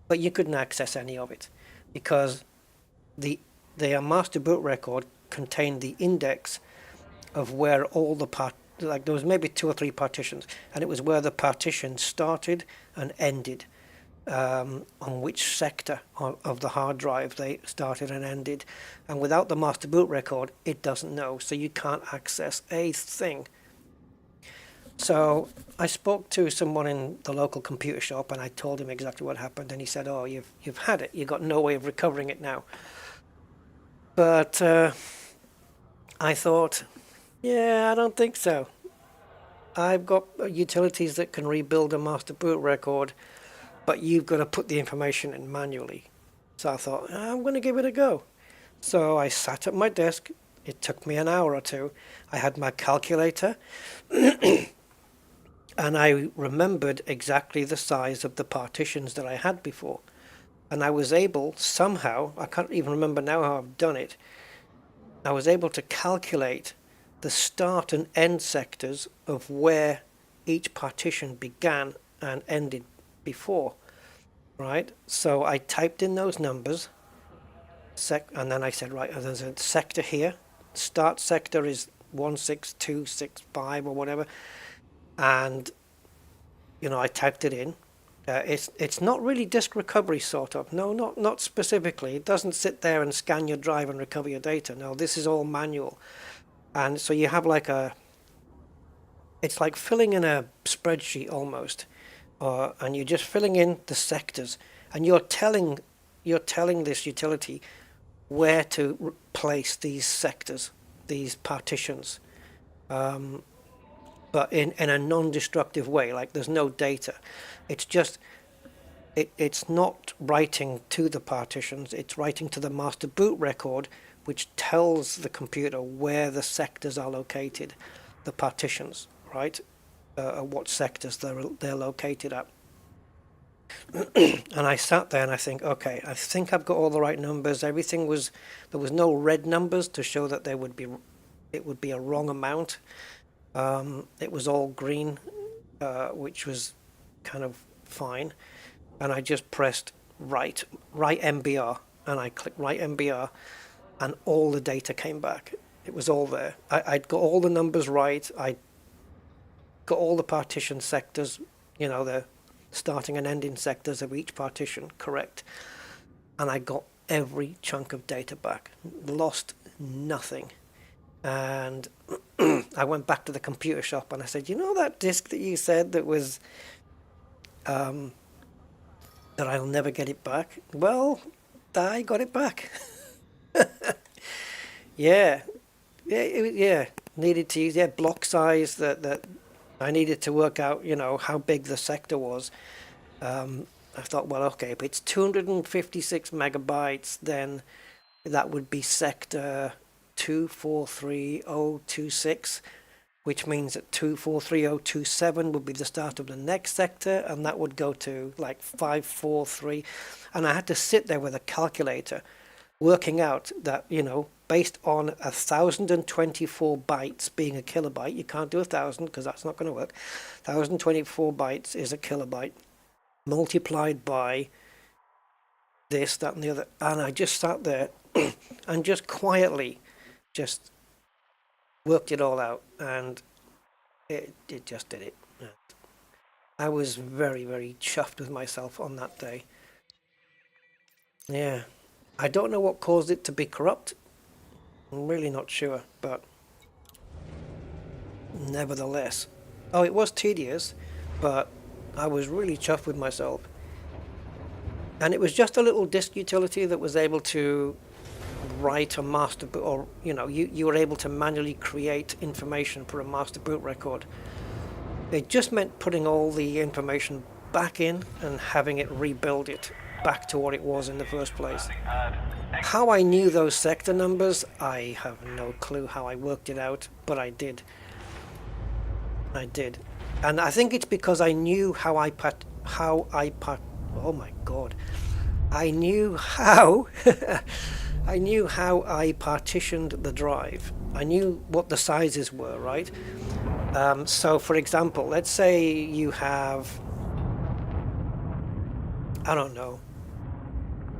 but you couldn't access any of it because the master boot record contained the index of where all the like there was maybe 2 or 3 partitions, and it was where the partition started and ended, on which sector of the hard drive they started and ended. And without the master boot record, it doesn't know, so you can't access a thing. So I spoke to someone in the local computer shop, and I told him exactly what happened, and he said, "Oh, you've had it. You've got no way of recovering it now." But I thought, yeah, I don't think so. I've got utilities that can rebuild a master boot record, but you've got to put the information in manually. So I thought, I'm going to give it a go. So I sat at my desk. It took me an hour or two. I had my calculator, and I remembered exactly the size of the partitions that I had before. And I was able, somehow, I can't even remember now how I've done it, I was able to calculate the start and end sectors of where each partition began and ended before, right? So I typed in those numbers, and then I said, right, there's a sector here. Start sector is 16265 or whatever. And, you know, I typed it in. It's not really disk recovery, sort of. No, not specifically. It doesn't sit there and scan your drive and recover your data. No, this is all manual. And so you have like it's like filling in a spreadsheet almost, and you're just filling in the sectors, and you're telling this utility where to place these sectors, these partitions, but in a non-destructive way. Like there's no data. It's just it's not writing to the partitions. It's writing to the master boot record, which tells the computer where the sectors are located, the partitions, right? What sectors they're located at. And I sat there and I think, okay, I think I've got all the right numbers. There was no red numbers to show that it would be a wrong amount. It was all green, which was kind of fine. And I just pressed write MBR, and I clicked write MBR, and all the data came back. It was all there. I'd got all the numbers right. I got all the partition sectors, you know, the starting and ending sectors of each partition correct. And I got every chunk of data back. Lost nothing. And I went back to the computer shop and I said, you know that disk that you said that was that I'll never get it back? Well, I got it back. Yeah. Needed to use block size that I needed to work out, you know, how big the sector was. I thought, well, okay, if it's 256 megabytes, then that would be sector 243026, which means that 243027 would be the start of the next sector, and that would go to like 543. And I had to sit there with a calculator working out that, you know, based on 1024 bytes being a kilobyte, you can't do 1000 because that's not going to work. 1024 bytes is a kilobyte multiplied by this, that, and the other. And I just sat there and just quietly just worked it all out, and it just did it. I was very, very chuffed with myself on that day. Yeah. I don't know what caused it to be corrupt. I'm really not sure, but nevertheless. Oh, it was tedious, but I was really chuffed with myself. And it was just a little disk utility that was able to write a master boot, or, you know, you were able to manually create information for a master boot record. It just meant putting all the information back in and having it rebuild it back to what it was in the first place. How I knew those sector numbers, I have no clue how I worked it out, but I did. And I think it's because I knew oh my god. I knew how I knew how I partitioned the drive. I knew what the sizes were, right? So for example, let's say you have, I don't know,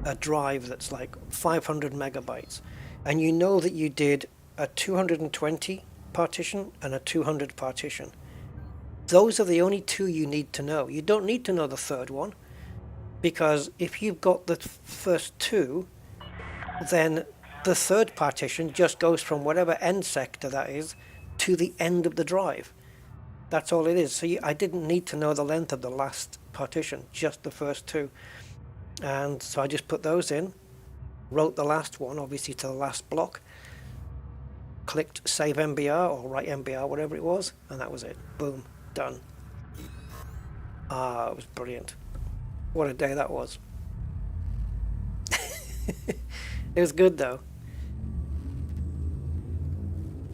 a drive that's like 500 megabytes, and you know that you did a 220 partition and a 200 partition. Those are the only two you need to know. You don't need to know the third one, because if you've got the first two, then the third partition just goes from whatever end sector that is to the end of the drive. That's all it is. So I didn't need to know the length of the last partition, just the first two. And so I just put those in, wrote the last one obviously to the last block, clicked save MBR or write MBR, whatever it was, and that was it. Boom, done. Ah, it was brilliant. What a day that was. It was good though.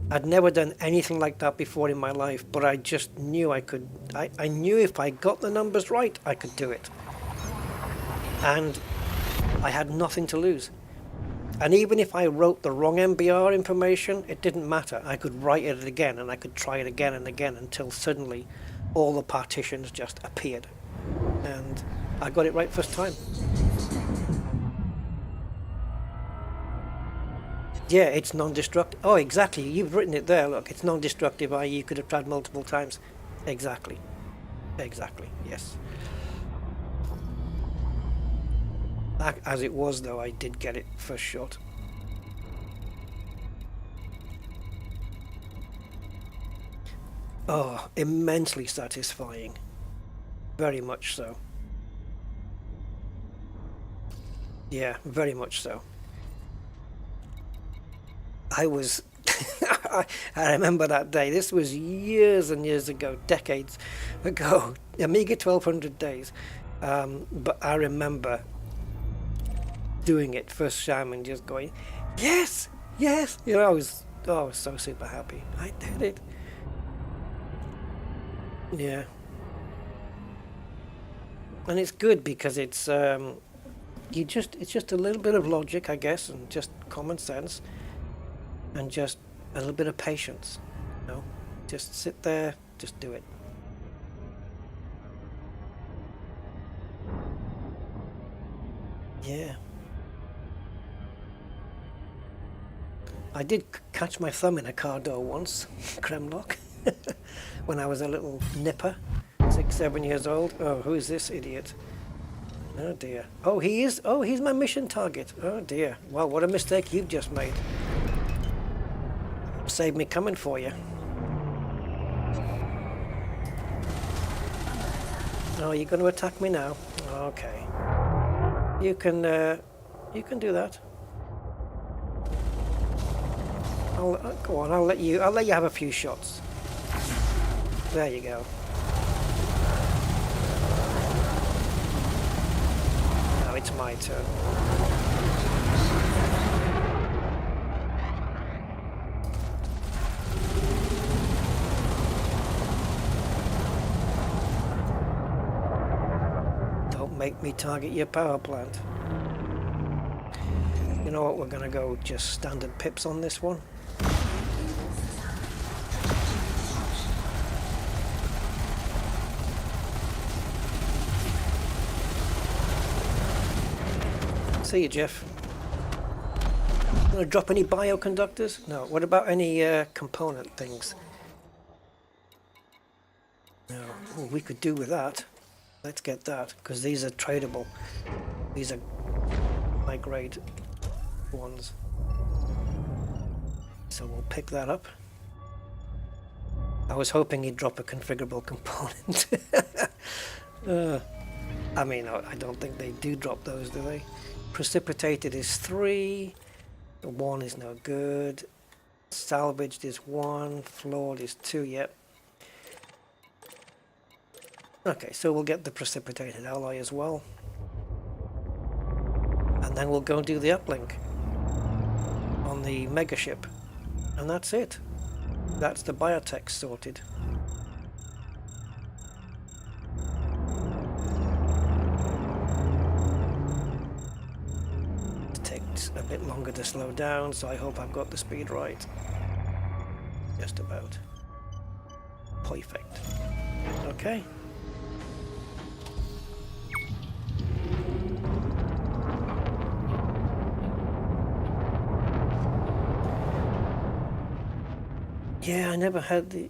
I'd never done anything like that before in my life, but I just knew I could. I knew if I got the numbers right, I could do it. And I had nothing to lose. And even if I wrote the wrong MBR information, it didn't matter. I could write it again, and I could try it again and again until suddenly all the partitions just appeared. And I got it right first time. Yeah, it's non-destructive. Oh, exactly. You've written it there. Look, it's non-destructive, i.e. you could have tried multiple times. Exactly. Exactly, yes. As it was, though, I did get it first shot. Oh, immensely satisfying. Very much so. Yeah, very much so. I was... I remember that day. This was years and years ago, decades ago. Amiga 1200 days. But I remember doing it first time and just going, yes, yes. You know, I was so super happy. I did it. Yeah. And it's good because it's it's just a little bit of logic, I guess, and just common sense, and just a little bit of patience. You know, just sit there, just do it. Yeah. I did catch my thumb in a car door once, Kremlock, when I was a little nipper, 6, 7 years old. Oh, who is this idiot? Oh dear. Oh, he's my mission target. Oh dear. Well, what a mistake you've just made. Saved me coming for you. Oh, you're going to attack me now? Okay. You can do that. Go on, I'll let you have a few shots. There you go. Now it's my turn. Don't make me target your power plant. You know what, we're gonna go just standard pips on this one. See you, Jeff. Gonna drop any bioconductors? No. What about any component things? No. Oh, we could do with that. Let's get that, because these are tradable. These are high grade ones. So we'll pick that up. I was hoping he'd drop a configurable component. I mean, I don't think they do drop those, do they? Precipitated is 3. 1 is no good. Salvaged is 1. Flawed is 2. Yep. Okay, so we'll get the precipitated alloy as well. And then we'll go and do the uplink on the mega ship. And that's it. That's the biotech sorted. A bit longer to slow down, so I hope I've got the speed right. Just about. Perfect. Okay. Yeah, I never had the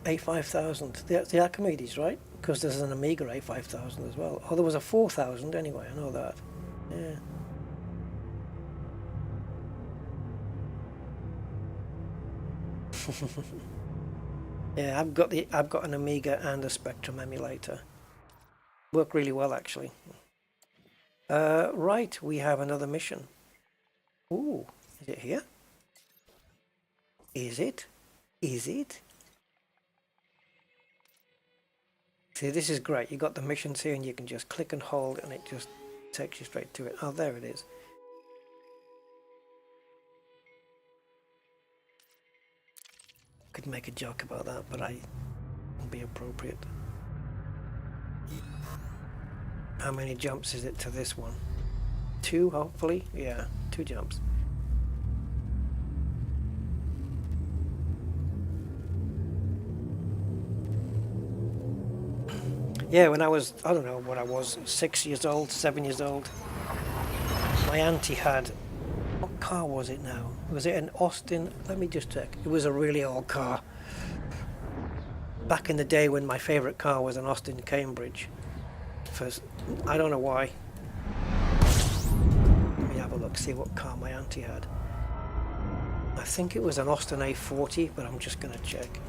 A5000. The Archimedes, right? Because there's an Amiga A5000 as well. Oh, there was a 4000 anyway, I know that. Yeah. Yeah, I've got an Amiga and a Spectrum emulator. Work really well, actually. Right, we have another mission. Ooh, is it here? Is it? Is it? See, this is great. You got the missions here, and you can just click and hold, and it just takes you straight to it. Oh, there it is. Could make a joke about that, but I won't be appropriate. How many jumps is it to this one? 2, hopefully? Yeah, 2 jumps. Yeah, when I was, I don't know what I was, 6 years old, 7 years old, my auntie had, what car was it now? Was it an Austin? Let me just check. It was a really old car. Back in the day when my favourite car was an Austin Cambridge. I don't know why. Let me have a look, see what car my auntie had. I think it was an Austin A40, but I'm just going to check.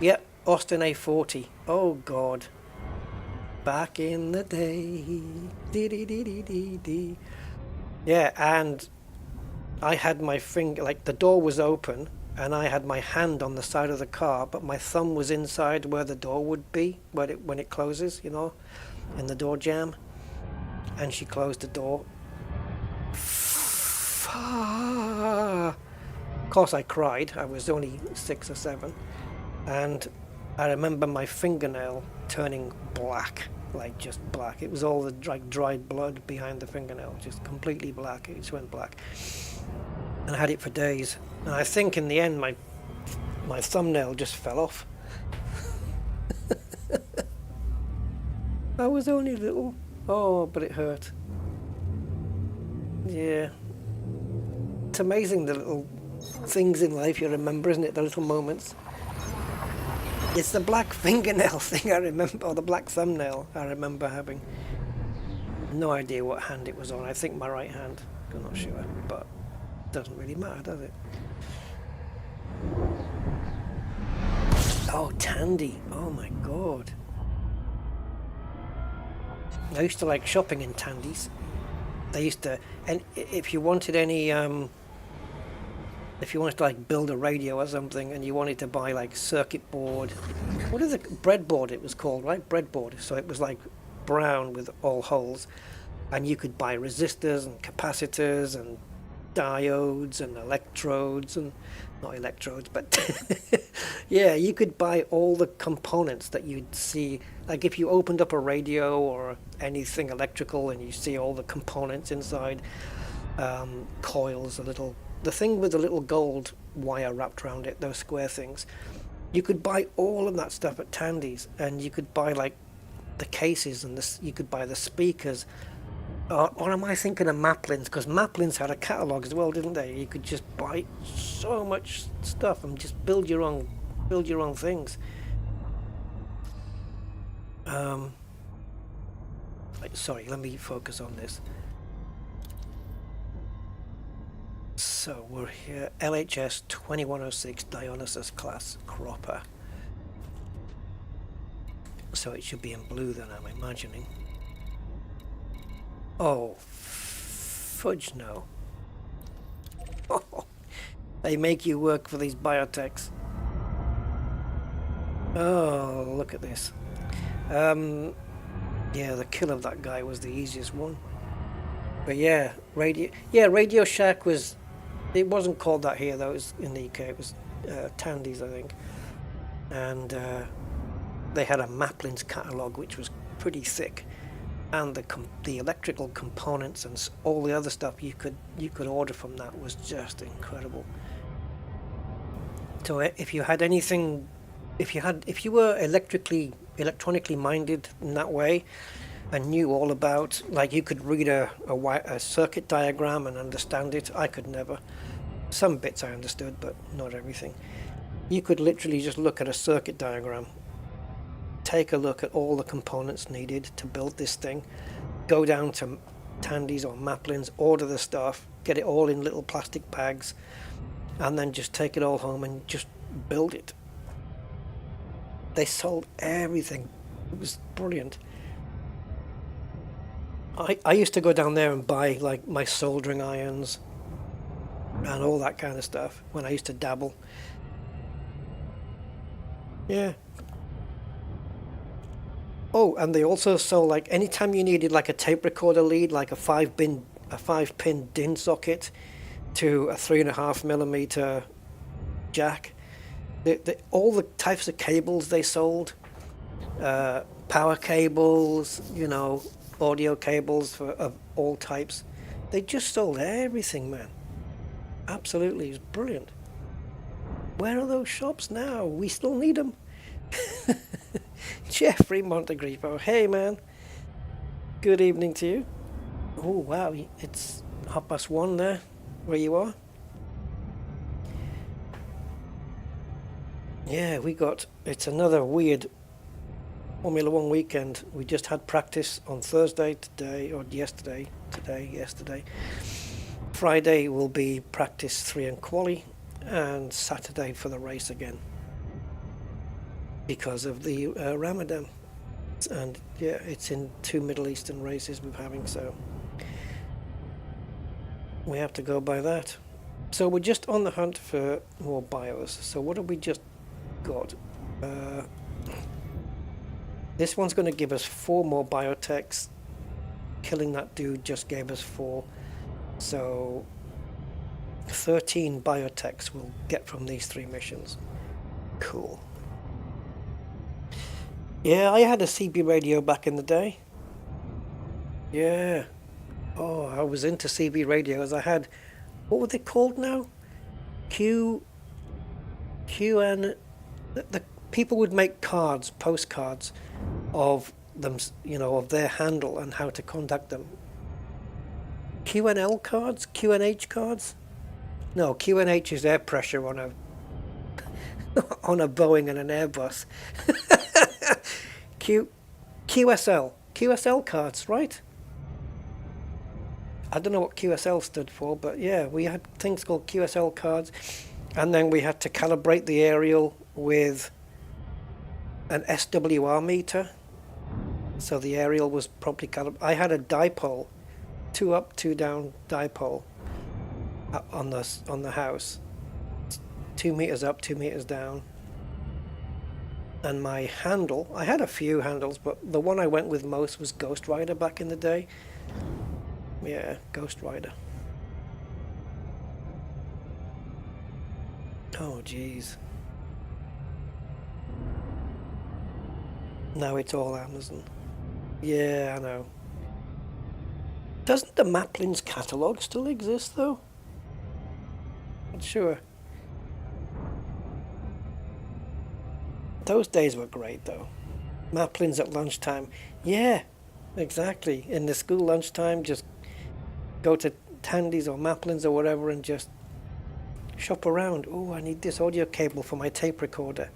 Yep, Austin A40. Oh God. Back in the day. Dee-dee-dee-dee-dee-dee. Yeah, and I had my finger, like the door was open, and I had my hand on the side of the car, but my thumb was inside where the door would be, when it closes, you know, in the door jamb. And she closed the door. Of course I cried. I was only 6 or 7. And I remember my fingernail turning black, like just black. It was all the dried blood behind the fingernail, just completely black. It just went black. And I had it for days. And I think in the end my thumbnail just fell off. I was only little. Oh, but it hurt. Yeah. It's amazing the little things in life you remember, isn't it? The little moments. It's the black fingernail thing I remember, or the black thumbnail I remember having. No idea what hand it was on. I think my right hand. I'm not sure, but it doesn't really matter, does it? Oh, Tandy. Oh my God. I used to like shopping in Tandy's. They used to, and if you wanted any if you wanted to like build a radio or something, and you wanted to buy like circuit board, what is it? Breadboard it was called, right? Breadboard. So it was like brown with all holes, and you could buy resistors and capacitors and diodes and electrodes, and not electrodes, but yeah, you could buy all the components that you'd see. Like if you opened up a radio or anything electrical and you see all the components inside, coils, the thing with the little gold wire wrapped around it, those square things, you could buy all of that stuff at Tandy's, and you could buy like the cases, and you could buy the speakers. Or am I thinking of Maplin's? Because Maplin's had a catalogue as well, didn't they? You could just buy so much stuff and just build your own things. Sorry, let me focus on this. So we're here, LHS 2106 Dionysus class cropper. So it should be in blue then, I'm imagining. Oh, fudge no. Oh, they make you work for these biotechs. Oh, look at this. Yeah, the kill of that guy was the easiest one. But yeah, Radio Shack was... It wasn't called that here though, it was in the UK. It was Tandy's, I think. And they had a Maplin's catalogue which was pretty thick. And the electrical components and all the other stuff you could order from that was just incredible. So if you had anything, if you were electronically minded in that way, and knew all about, like you could read a circuit diagram and understand it. I could never. Some bits I understood, but not everything. You could literally just look at a circuit diagram, take a look at all the components needed to build this thing, go down to Tandy's or Maplin's, order the stuff, get it all in little plastic bags, and then just take it all home and just build it. They sold everything. It was brilliant. I used to go down there and buy like my soldering irons and all that kind of stuff when I used to dabble. Yeah. Oh, and they also sold, like, anytime you needed like a tape recorder lead, like a 5-pin DIN socket to a 3.5mm jack, all the types of cables they sold, power cables, you know, audio cables of all types. They just sold everything, man. Absolutely, it was brilliant. Where are those shops now? We still need them. Jeffrey Montegrifo, hey man. Good evening to you. Oh wow, it's 1:30 there, where you are. Yeah, it's another weird Formula 1 weekend. We just had practice on Thursday yesterday. Friday will be practice 3 and quali, and Saturday for the race again because of the Ramadan. And yeah, it's in 2 Middle Eastern races we're having, so we have to go by that. So we're just on the hunt for more bios. So what have we just got? This one's going to give us 4 more biotechs. Killing that dude just gave us 4. So 13 biotechs we'll get from these 3 missions. Cool. Yeah, I had a CB radio back in the day. Yeah. Oh, I was into CB radios. I had, what were they called now? QN. The people would make cards, postcards of them, you know, of their handle and how to contact them. QNL cards? QNH cards? No, QNH is air pressure on a on a Boeing and an Airbus. QSL cards, right? I don't know what QSL stood for, but yeah, we had things called QSL cards, and then we had to calibrate the aerial with an SWR meter, so the aerial was properly calibrated. I had a dipole, 2 up, 2 down dipole on the house, 2 meters up, 2 meters down. And my handle, I had a few handles, but the one I went with most was Ghost Rider back in the day. Yeah, Ghost Rider. Oh, jeez. Now it's all Amazon. Yeah, I know. Doesn't the Maplin's catalogue still exist, though? Not sure. Those days were great, though. Maplin's at lunchtime. Yeah, exactly. In the school lunchtime, just go to Tandy's or Maplin's or whatever and just shop around. Oh, I need this audio cable for my tape recorder.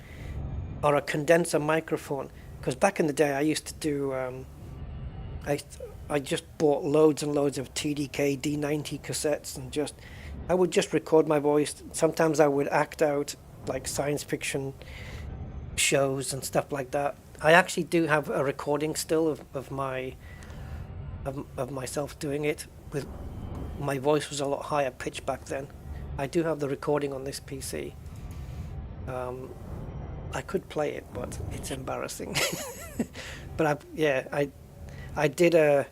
Or a condenser microphone. Because back in the day, I used to do... I just bought loads and loads of TDK D90 cassettes and I would just record my voice. Sometimes I would act out like science fiction shows and stuff like that. I actually do have a recording still of myself doing it. With my voice was a lot higher pitch back then. I do have the recording on this PC. I could play it, but it's embarrassing. But I did a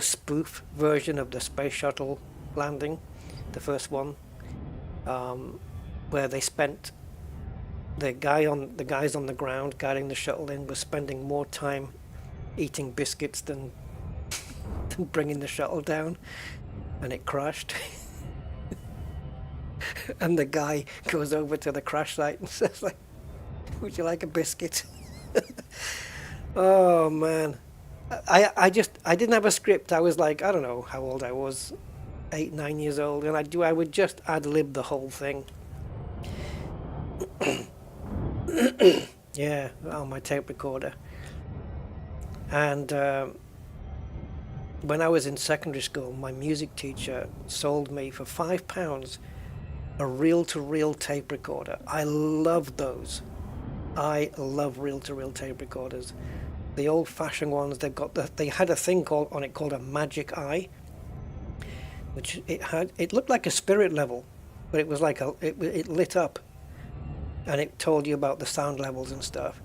spoof version of the space shuttle landing, the first one, where they spent the guys on the ground guiding the shuttle in was spending more time eating biscuits than bringing the shuttle down, and it crashed. And the guy goes over to the crash site and says, like, "Would you like a biscuit?" Oh man, I didn't have a script. I was like, I don't know how old I was, 8, 9 years old, and I would just ad-lib the whole thing. Yeah, on my tape recorder. And when I was in secondary school, my music teacher sold me for £5 a reel-to-reel tape recorder. I love those. I love reel-to-reel tape recorders. The old-fashioned ones. They had a thing called a Magic Eye, which it looked like a spirit level, but it was like it lit up, and it told you about the sound levels and stuff.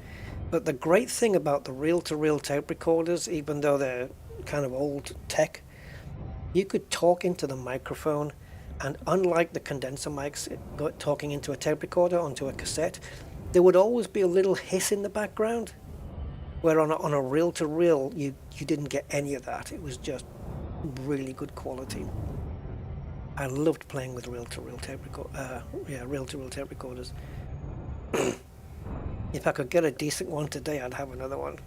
But the great thing about the reel-to-reel tape recorders, even though they're kind of old tech, you could talk into the microphone, and unlike the condenser mics talking into a tape recorder onto a cassette, there would always be a little hiss in the background, where on a reel-to-reel you didn't get any of that. It was just really good quality. I loved playing with reel-to-reel tape recorders. If I could get a decent one today, I'd have another one.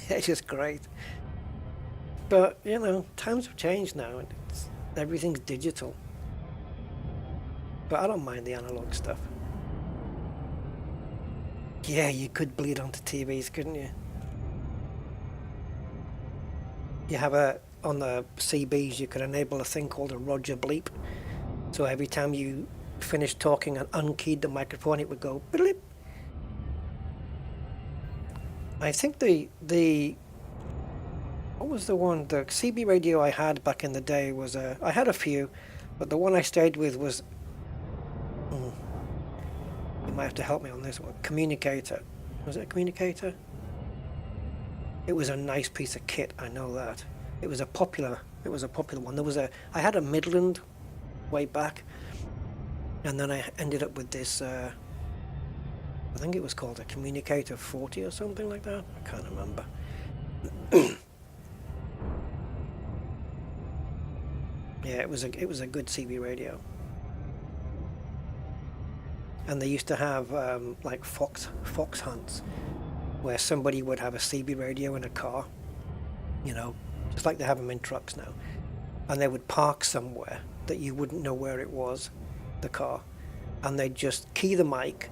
It's just great. But you know, times have changed now, and everything's digital. But I don't mind the analog stuff. Yeah, you could bleed onto TVs, couldn't you? You have on the CBs, you could enable a thing called a Roger bleep. So every time you finished talking and unkeyed the microphone, it would go bleep. I think what was the one? The CB radio I had back in the day was I had a few, but the one I stayed with was. You might have to help me on this one. Communicator. Was it a communicator? It was a nice piece of kit, I know that. It was a popular one. I had a Midland way back, and then I ended up with this I think it was called a Communicator 40 or something like that. I can't remember. Yeah, it was a good CB radio. And they used to have like fox hunts, where somebody would have a CB radio in a car, you know, just like they have them in trucks now, and they would park somewhere that you wouldn't know where it was, the car, and they'd just key the mic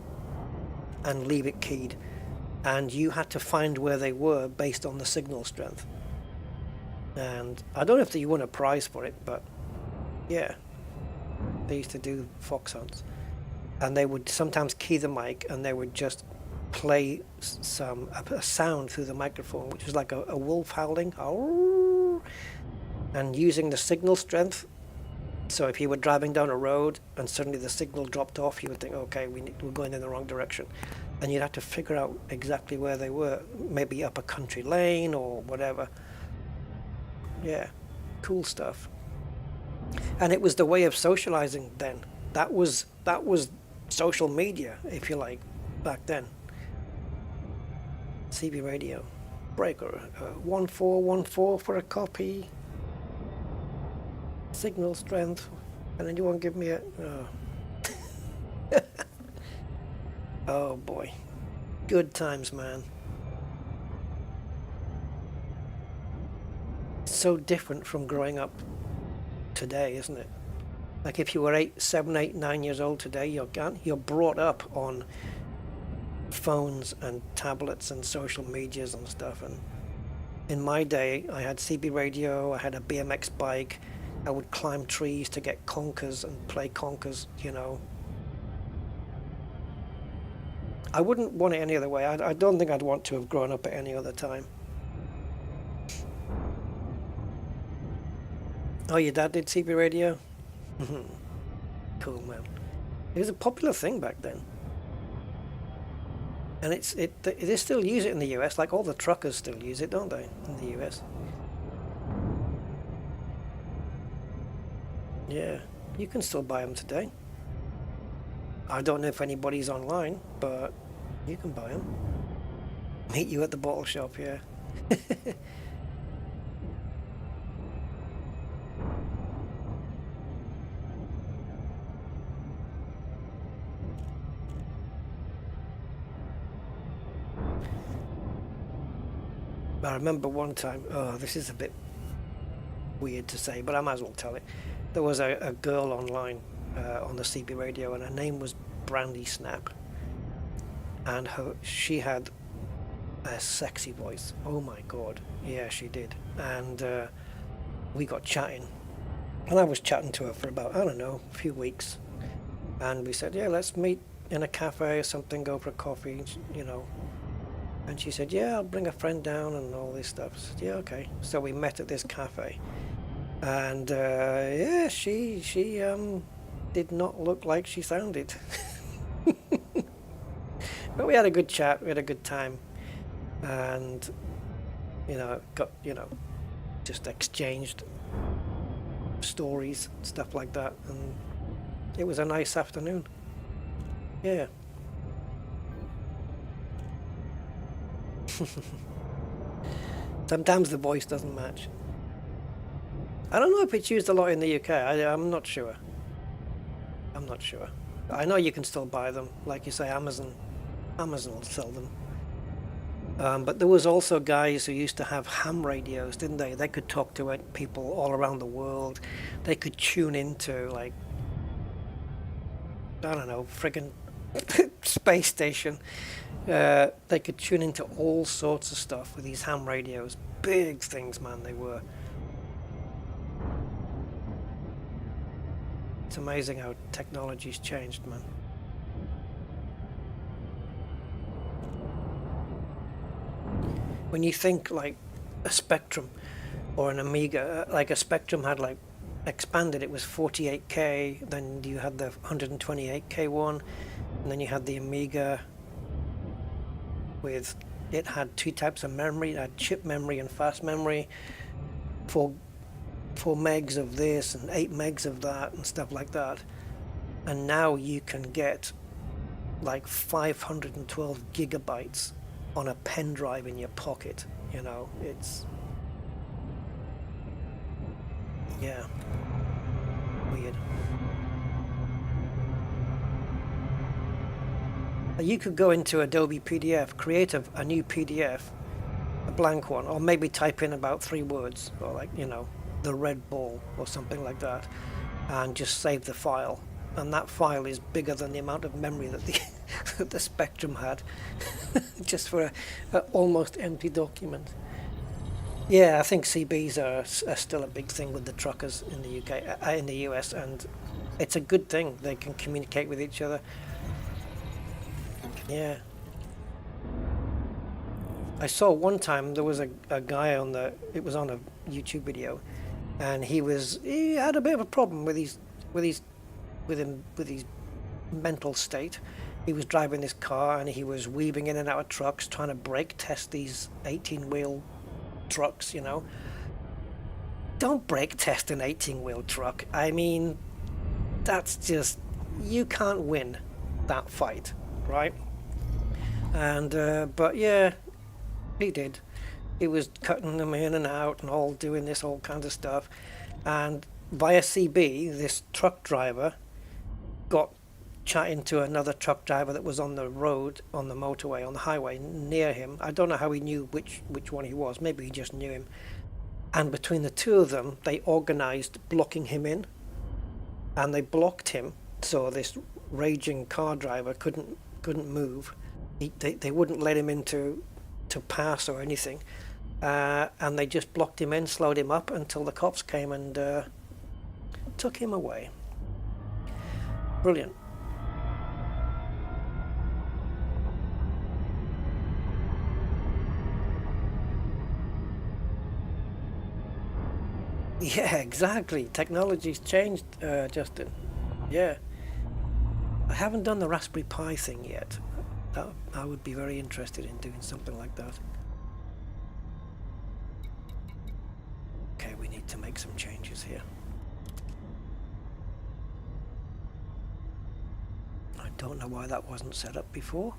and leave it keyed, and you had to find where they were based on the signal strength. And I don't know if you won a prize for it, but yeah, they used to do fox hunts. And they would sometimes key the mic, and they would just play a sound through the microphone, which was like a wolf howling, and using the signal strength So if you were driving down a road and suddenly the signal dropped off, you would think, okay, we're going in the wrong direction. And you'd have to figure out exactly where they were, maybe up a country lane or whatever. Yeah, cool stuff. And it was the way of socializing then. That was social media, if you like, back then. CB radio, breaker, 1414 for a copy. Signal strength, and then you won't give me a. Oh. Oh boy, good times, man. So different from growing up today, isn't it? Like if you were 8, 7, 8, 9 years old today, you're brought up on phones and tablets and social medias and stuff. And in my day, I had CB radio, I had a BMX bike. I would climb trees to get conkers and play conkers, you know. I wouldn't want it any other way. I don't think I'd want to have grown up at any other time. Oh, your dad did CB radio? Cool, man. It was a popular thing back then. And they still use it in the US, like all the truckers still use it, don't they, in the US? Yeah, you can still buy them today. I don't know if anybody's online, but you can buy them. Meet you at the bottle shop, yeah. I remember one time, oh, this is a bit weird to say, but I might as well tell it. There was a girl online on the CB radio, and her name was Brandy Snap, and she had a sexy voice. Oh my god, yeah, she did. And we got chatting, and I was chatting to her for about, I don't know, a few weeks, and we said, yeah, let's meet in a cafe or something, go for a coffee, you know. And she said, yeah, I'll bring a friend down and all this stuff. I said, yeah, okay. So we met at this cafe. And yeah, she did not look like she sounded. But we had a good chat, we had a good time. And, you know, just exchanged stories, stuff like that. And it was a nice afternoon. Yeah. Sometimes the voice doesn't match. I don't know if it's used a lot in the UK. I'm not sure. I'm not sure. I know you can still buy them. Like you say, Amazon will sell them. But there was also guys who used to have ham radios, didn't they? They could talk to people all around the world. They could tune into, like, I don't know, friggin' space station. They could tune into all sorts of stuff with these ham radios. Big things, man, they were. It's amazing how technology's changed, man. When you think like a Spectrum or an Amiga, like a Spectrum had like expanded, it was 48K, then you had the 128K one, and then you had the Amiga with, it had two types of memory. It had chip memory and fast memory, 4 megs of this and 8 megs of that and stuff like that. And now you can get like 512 gigabytes on a pen drive in your pocket. You know, it's, yeah, weird. You could go into Adobe PDF, create a new PDF, a blank one, or maybe type in about 3 words, or like, you know, the red ball or something like that, and just save the file. And that file is bigger than the amount of memory that the that the Spectrum had, just for a almost empty document. Yeah, I think CBs are still a big thing with the truckers in the UK, in the US, and it's a good thing. They can communicate with each other. Yeah. I saw one time there was a guy it was on a YouTube video, and he had a bit of a problem with his mental state. He was driving this car and he was weaving in and out of trucks, trying to brake test these 18-wheel trucks, you know. Don't brake test an 18-wheel truck. I mean, that's just, you can't win that fight, right? And but yeah, he did. He was cutting them in and out and all doing this all kinds of stuff, and via CB, this truck driver got chatting to another truck driver that was on the road, on the motorway, on the highway near him. I don't know how he knew which one he was. Maybe he just knew him. And between the two of them, they organized blocking him in, and they blocked him so this raging car driver couldn't move. They wouldn't let him into to pass or anything, and they just blocked him in, slowed him up until the cops came and took him away. Brilliant. Yeah, exactly. Technology's changed, Justin. Yeah. I haven't done the Raspberry Pi thing yet. I would be very interested in doing something like that. Okay, we need to make some changes here. I don't know why that wasn't set up before.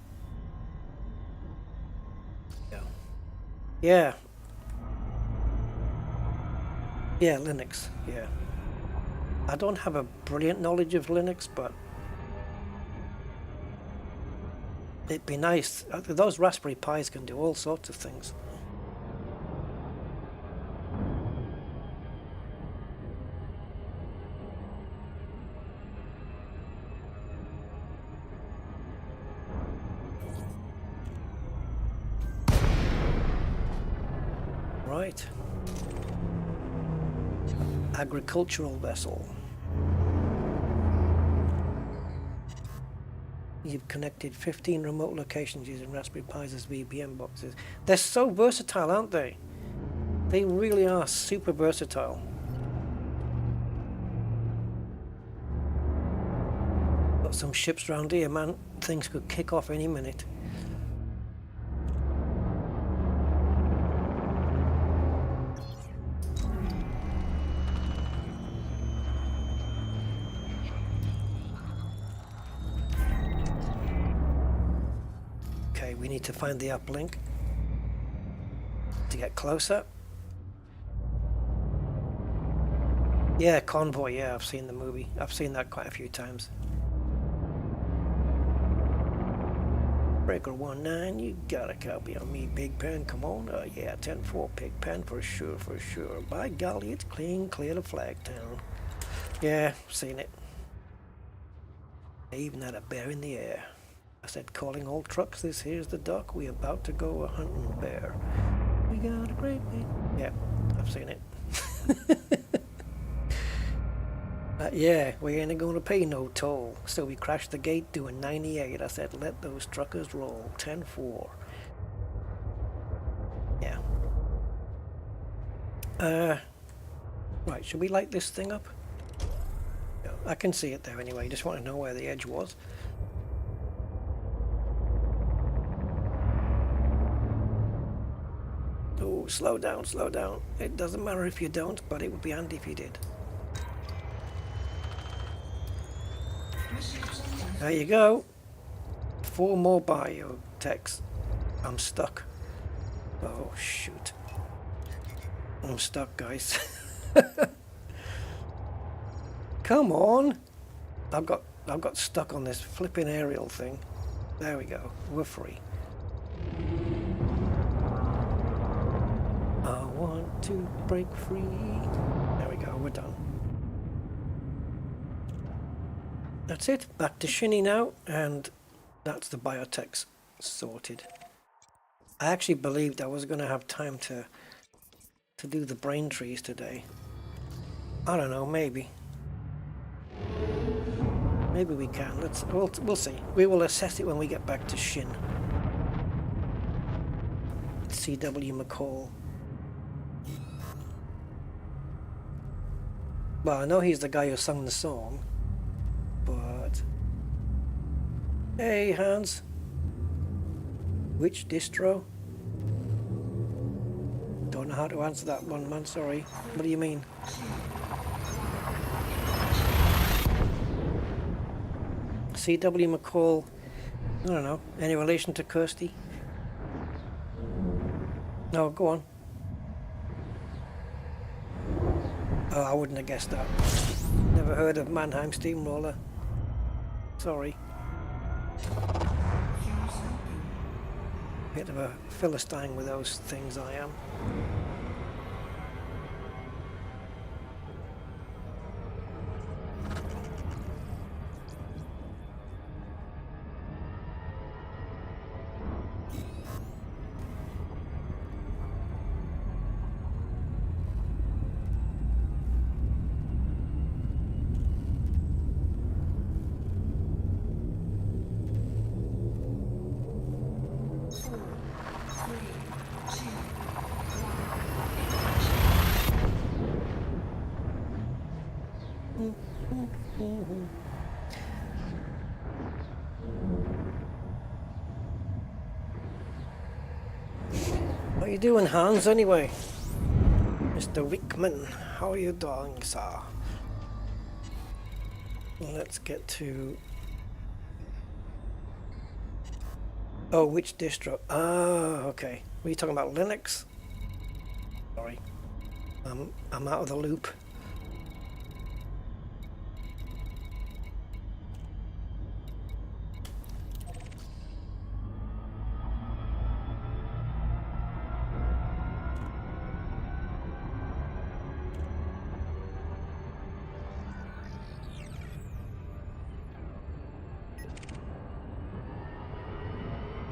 Yeah. Yeah, Linux, yeah. I don't have a brilliant knowledge of Linux, but it'd be nice. Those Raspberry Pis can do all sorts of things. Right. Agricultural vessel. You've connected 15 remote locations using Raspberry Pis as VPN boxes. They're so versatile, aren't they? They really are super versatile. Got some ships around here, man. Things could kick off any minute. We need to find the uplink to get closer. Yeah, Convoy, yeah, I've seen the movie. I've seen that quite a few times. Breaker 19, you got a copy on me, Big Pen, come on. Yeah, 10-4, Big Pen, for sure, for sure. By golly, it's clean, clear to Flagtown. Yeah, seen it. They even had a bear in the air. I said, calling all trucks, this here's the dock. We about to go a hunting bear. We got a great big... Yeah, I've seen it. Yeah, we ain't gonna pay no toll. So we crashed the gate doing 98. I said, let those truckers roll. 10-4. Yeah. Right, should we light this thing up? No, I can see it there anyway. Just want to know where the edge was. Oh, slow down, slow down. It doesn't matter if you don't, but it would be handy if you did. There you go. 4 more biotechs. I'm stuck. Oh, shoot. I'm stuck, guys. Come on. I've got stuck on this flipping aerial thing. There we go. We're free. I want to break free. There we go, we're done. That's it, back to Shinny now, and that's the biotechs sorted. I actually believed I was going to have time to do the brain trees today. I don't know, maybe. Maybe we can. We'll see. We will assess it when we get back to Shin. CW McCall. Well, I know he's the guy who sung the song, but... Hey, Hans. Which distro? Don't know how to answer that one, man, sorry. What do you mean? C.W. McCall, I don't know, any relation to Kirsty? No, go on. Oh, I wouldn't have guessed that. Never heard of Mannheim Steamroller. Sorry. Bit of a Philistine with those things I am. What are you doing, Hans, anyway? Mr. Wickman, how are you doing, sir? Let's get to... Oh, which distro? Ah, okay. Were you talking about Linux? Sorry. I'm out of the loop.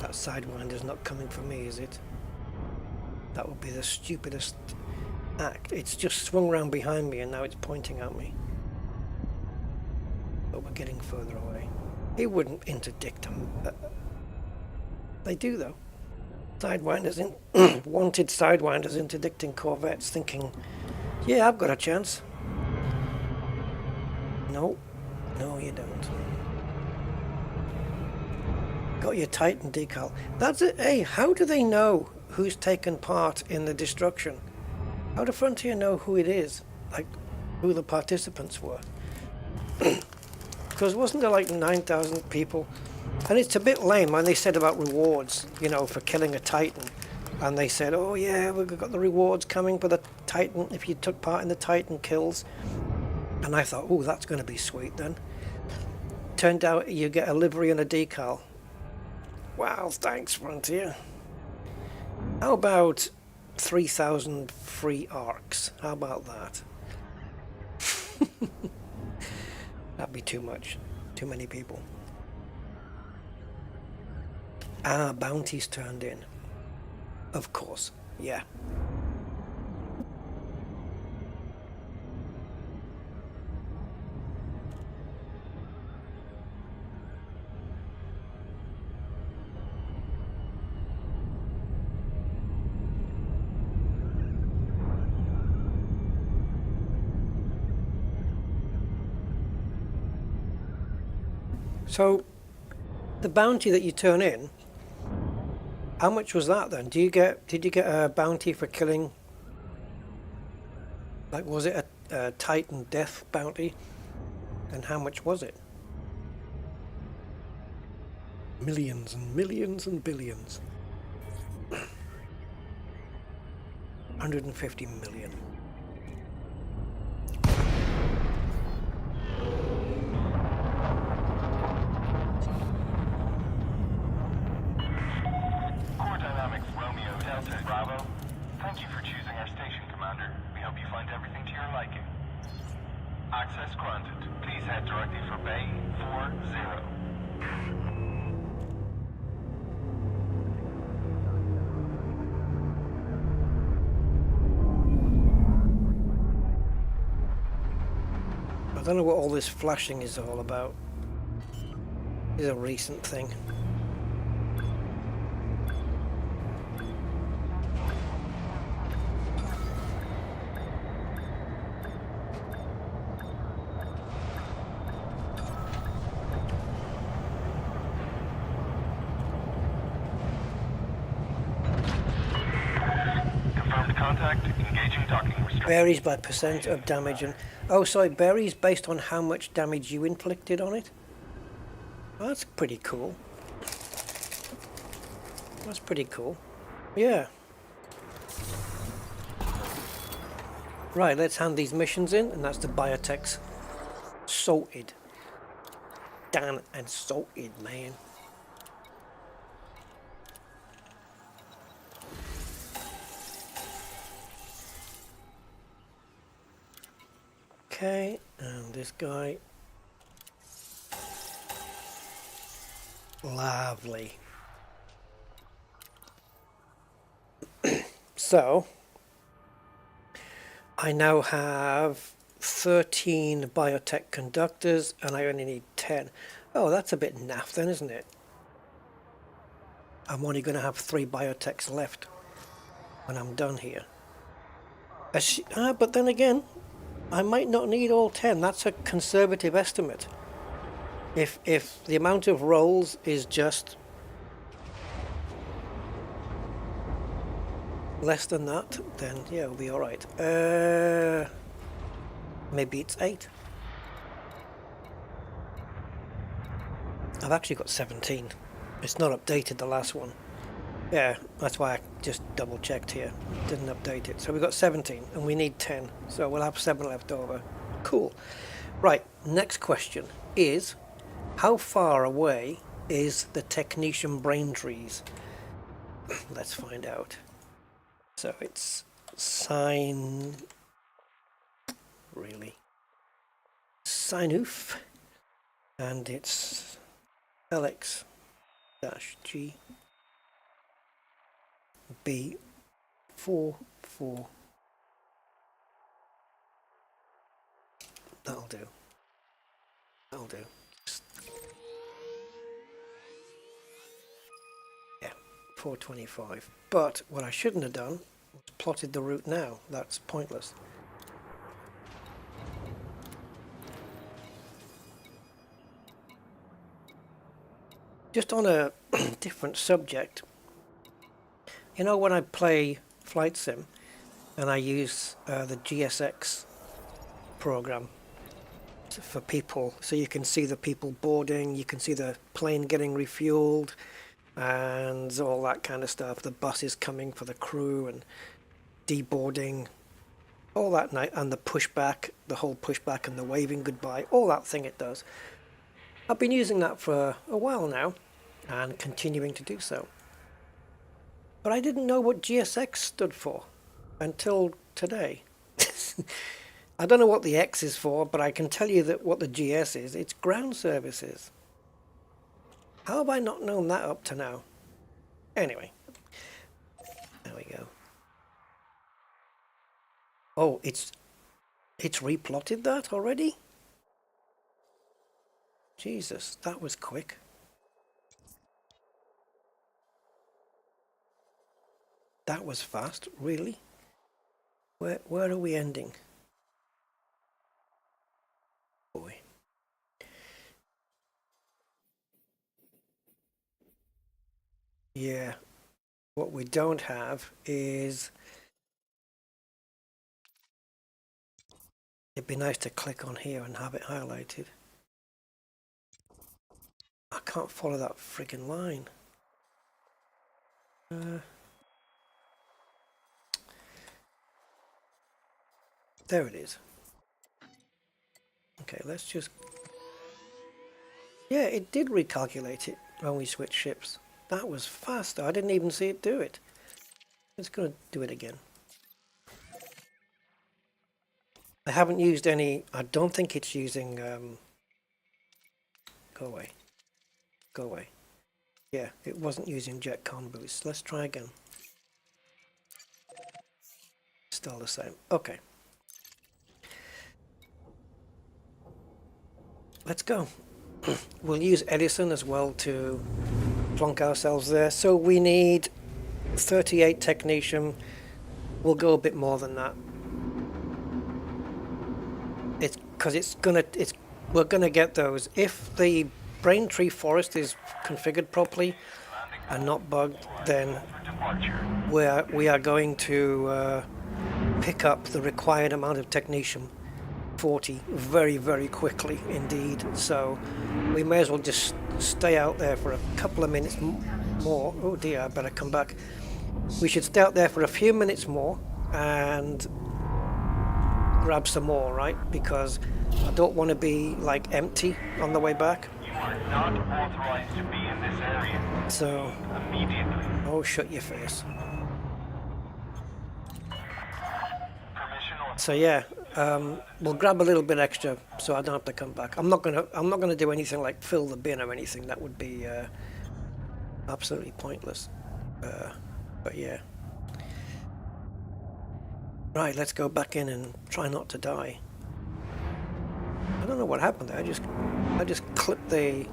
That sidewinder's not coming for me, is it? That would be the stupidest act. It's just swung round behind me and now it's pointing at me. But we're getting further away. It wouldn't interdict them. They do though. Sidewinders wanted sidewinders interdicting Corvettes, thinking, yeah, I've got a chance. No, no, you don't. Got your Titan decal. That's it. Hey, how do they know who's taken part in the destruction? How do Frontier know who it is? Like, who the participants were? Because wasn't there like 9,000 people? And it's a bit lame when they said about rewards, you know, for killing a Titan. And they said, oh yeah, we've got the rewards coming for the Titan if you took part in the Titan kills. And I thought, oh, that's going to be sweet then. Turned out you get a livery and a decal. Wow, thanks, Frontier. How about 3,000 free arcs? How about that? That'd be too much. Too many people. Ah, bounties turned in. Of course, yeah. So, the bounty that you turn in, how much was that then? Did you get a bounty for killing, like was it a Titan death bounty? And how much was it? Millions and millions and billions. 150 million. Bravo. Thank you for choosing our station, Commander. We hope you find everything to your liking. Access granted. Please head directly for Bay 40. I don't know what all this flashing is all about. It's a recent thing. Varies by percent of damage and... Oh, so it varies based on how much damage you inflicted on it? Well, that's pretty cool. That's pretty cool. Yeah. Right, let's hand these missions in, and that's the biotechs. Salted. Done and salted, man. Okay, and this guy. Lovely. So, I now have 13 biotech conductors and I only need 10. Oh, that's a bit naff then, isn't it? I'm only going to have 3 biotechs left when I'm done here. But then again, I might not need all 10. That's a conservative estimate. If the amount of rolls is just less than that, then yeah, it'll be alright. Maybe it's 8. I've actually got 17. It's not updated, the last one. Yeah, that's why I just double checked here. Didn't update it. So we've got 17 and we need 10. So we'll have 7 left over. Cool. Right, next question is, how far away is the Technetium Braintrees? Let's find out. So it's Sinoof, and it's LX-G B44. That'll do. That'll do. Yeah, 425. But what I shouldn't have done was plotted the route now. That's pointless. Just on a different subject, you know, when I play Flight Sim and I use the GSX program for people, so you can see the people boarding, you can see the plane getting refueled and all that kind of stuff, the buses coming for the crew and deboarding, all that night, and the pushback, the whole pushback and the waving goodbye, all that thing it does. I've been using that for a while now and continuing to do so. But I didn't know what GSX stood for until today. I don't know what the X is for, but I can tell you that what the GS is. It's ground services. How have I not known that up to now? Anyway, there we go. Oh, it's replotted that already? Jesus, that was quick. That was fast, really? Where are we ending? Boy. Yeah. What we don't have is... It'd be nice to click on here and have it highlighted. I can't follow that friggin' line. There it is. Okay, let's just... Yeah, it did recalculate it when we switched ships. That was fast. I didn't even see it do it. It's going to do it again. I haven't used any... I don't think it's using... Go away. Go away. Yeah, it wasn't using JetCon boost. Let's try again. Still the same. Okay. Let's go. We'll use Edison as well to plonk ourselves there. So we need 38 technetium. We'll go a bit more than that. It's because we're gonna get those if the Braintree Forest is configured properly and not bugged. Then we are going to pick up the required amount of technetium 40 very, very quickly indeed. So we may as well just stay out there for a couple of minutes more. Oh dear, I better come back. We should stay out there for a few minutes more and grab some more, right? Because I don't want to be like empty on the way back. You are not authorized to be in this area. So, Immediately. oh, shut your face. Permission or So yeah, we'll grab a little bit extra so I don't have to come back. I'm not gonna do anything like fill the bin or anything. That would be absolutely pointless. But yeah. Right, let's go back in and try not to die. I don't know what happened there. I just clipped the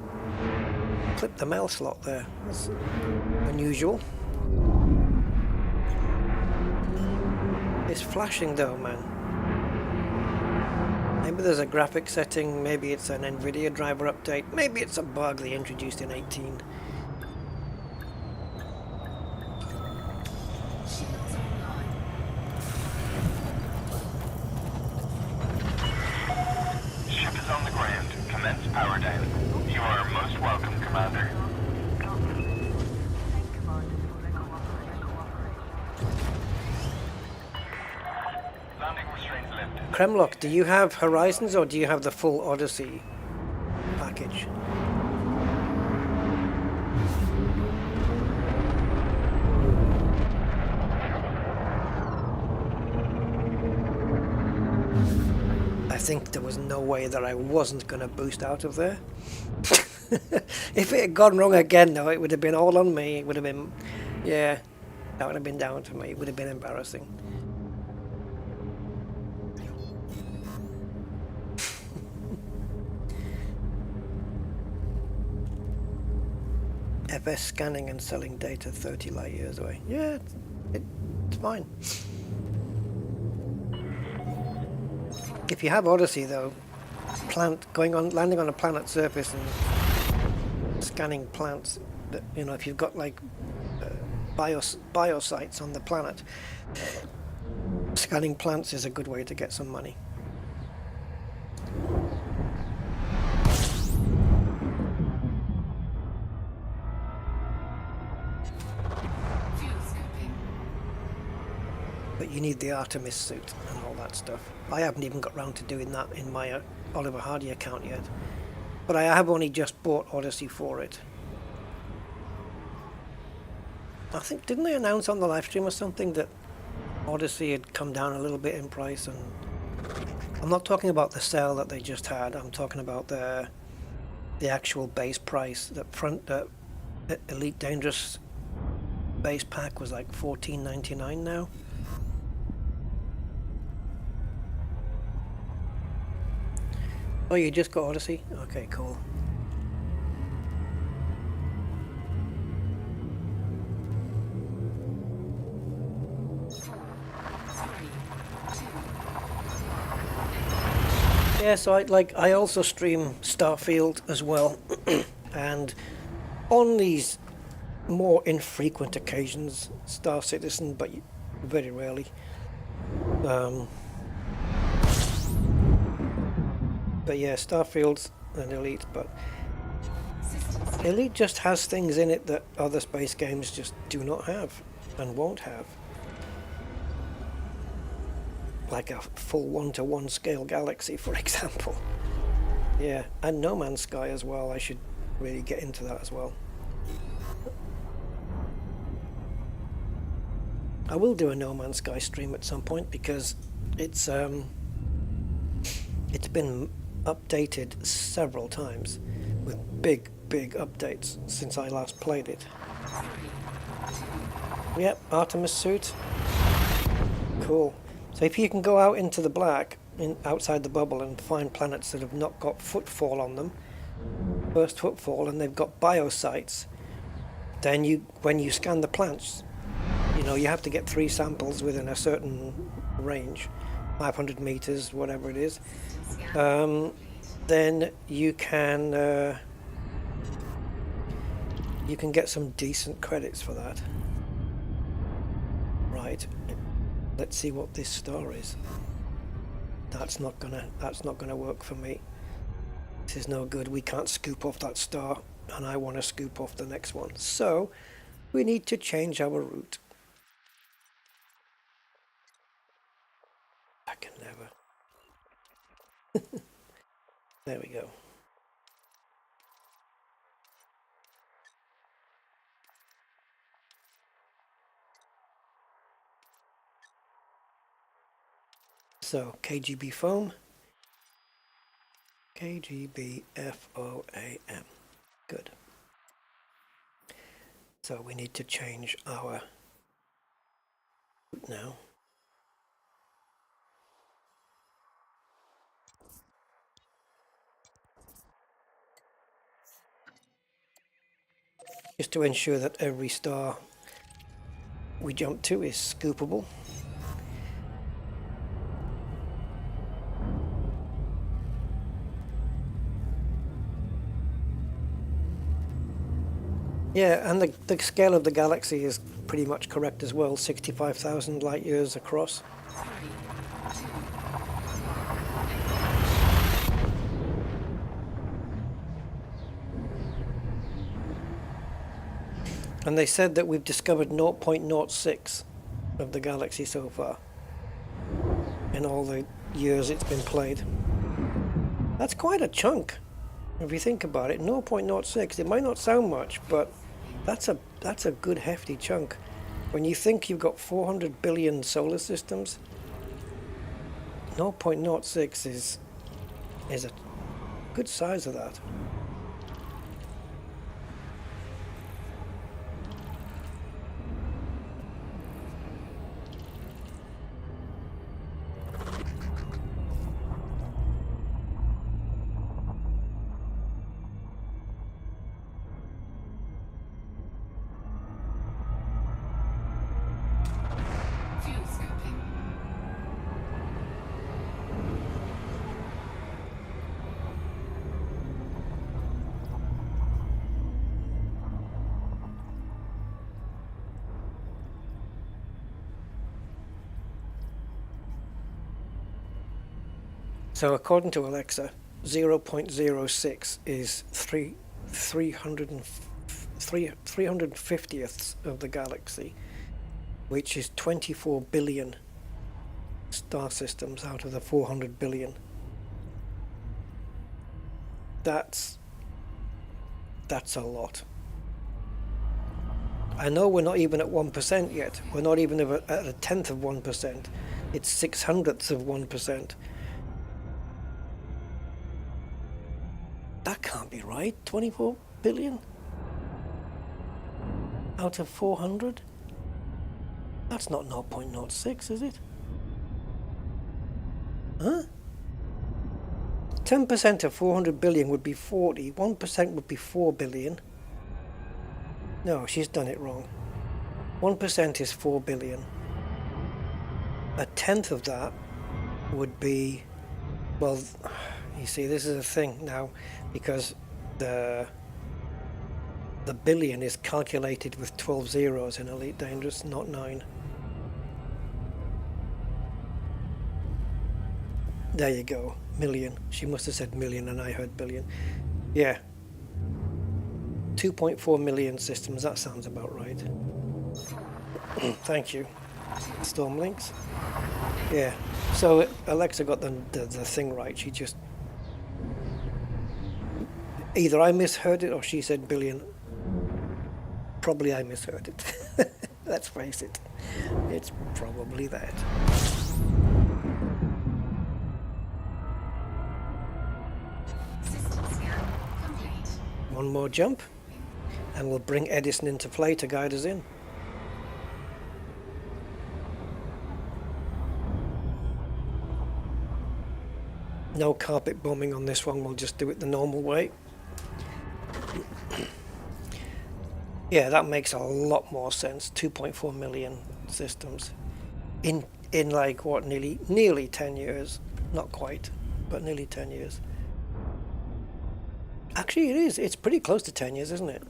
mail slot there. That's unusual. It's flashing though, man. Maybe there's a graphic setting, maybe it's an Nvidia driver update, maybe it's a bug they introduced in 18. ship is on the ground. Commence power down. You are most welcome, Commander. Landing restraints lifted. Kremlock, do you have Horizons or do you have the full Odyssey package? I think there was no way that I wasn't going to boost out of there. If it had gone wrong again though, it would have been all on me. It would have been, yeah, that would have been down to me. It would have been embarrassing. FS scanning and selling data 30 light years away. Yeah, it's fine. If you have Odyssey though, landing on a planet surface and scanning plants, you know, if you've got like biosites on the planet, scanning plants is a good way to get some money. But you need the Artemis suit and all that stuff. I haven't even got round to doing that in my Oliver Hardy account yet. But I have only just bought Odyssey for it. I think, didn't they announce on the live stream or something that Odyssey had come down a little bit in price? And I'm not talking about the sale that they just had. I'm talking about the actual base price. The Elite Dangerous base pack was like $14.99 now. Oh, you just got Odyssey? Okay, cool. Yeah, so I also stream Starfield as well, and on these more infrequent occasions, Star Citizen, but very rarely. But yeah, Starfield's an Elite, but Elite just has things in it that other space games just do not have and won't have. Like a full 1-to-1 scale galaxy, for example. Yeah, and No Man's Sky as well. I should really get into that as well. I will do a No Man's Sky stream at some point because it's been updated several times with big updates since I last played it. Yep, Artemis suit. Cool. So if you can go out into the black, outside the bubble, and find planets that have not got footfall on them, first footfall, and they've got biosites, then when you scan the plants, you know, you have to get 3 samples within a certain range, 500 meters, whatever it is. Then you can get some decent credits for that. Right. Let's see what this star is. That's not gonna work for me. This is no good. We can't scoop off that star, and I want to scoop off the next one. So we need to change our route. I can never. There we go. So KGB foam. KGB FOAM. Good. So we need to change our route now. Just to ensure that every star we jump to is scoopable. Yeah, and the scale of the galaxy is pretty much correct as well, 65,000 light years across. And they said that we've discovered 0.06 of the galaxy so far in all the years it's been played. That's quite a chunk if you think about it. 0.06, it might not sound much, but that's a good hefty chunk. When you think you've got 400 billion solar systems, 0.06 is a good size of that. So according to Alexa, 0.06 is 350th of the galaxy, which is 24 billion star systems out of the 400 billion. That's a lot. I know we're not even at 1% yet. We're not even at a tenth of 1%. It's 600ths of 1%. That can't be right. 24 billion out of 400? That's not 0.06, is it? Huh? 10% of 400 billion would be 40. 1% would be 4 billion. No, she's done it wrong. 1% is 4 billion. A tenth of that would be, well, you see, this is a thing now, because the billion is calculated with 12 zeros in Elite Dangerous, not 9. There you go, million. She must have said million and I heard billion. Yeah. 2.4 million systems, that sounds about right. Thank you. Stormlinks. Yeah. So Alexa got the thing right. She just... Either I misheard it or she said billion. Probably I misheard it. Let's face it. It's probably that. System scan complete. One more jump, and we'll bring Edison into play to guide us in. No carpet bombing on this one, we'll just do it the normal way. Yeah, that makes a lot more sense. 2.4 million systems in like what, nearly 10 years. Not quite, but nearly 10 years. Actually, it is. It's pretty close to 10 years, isn't it?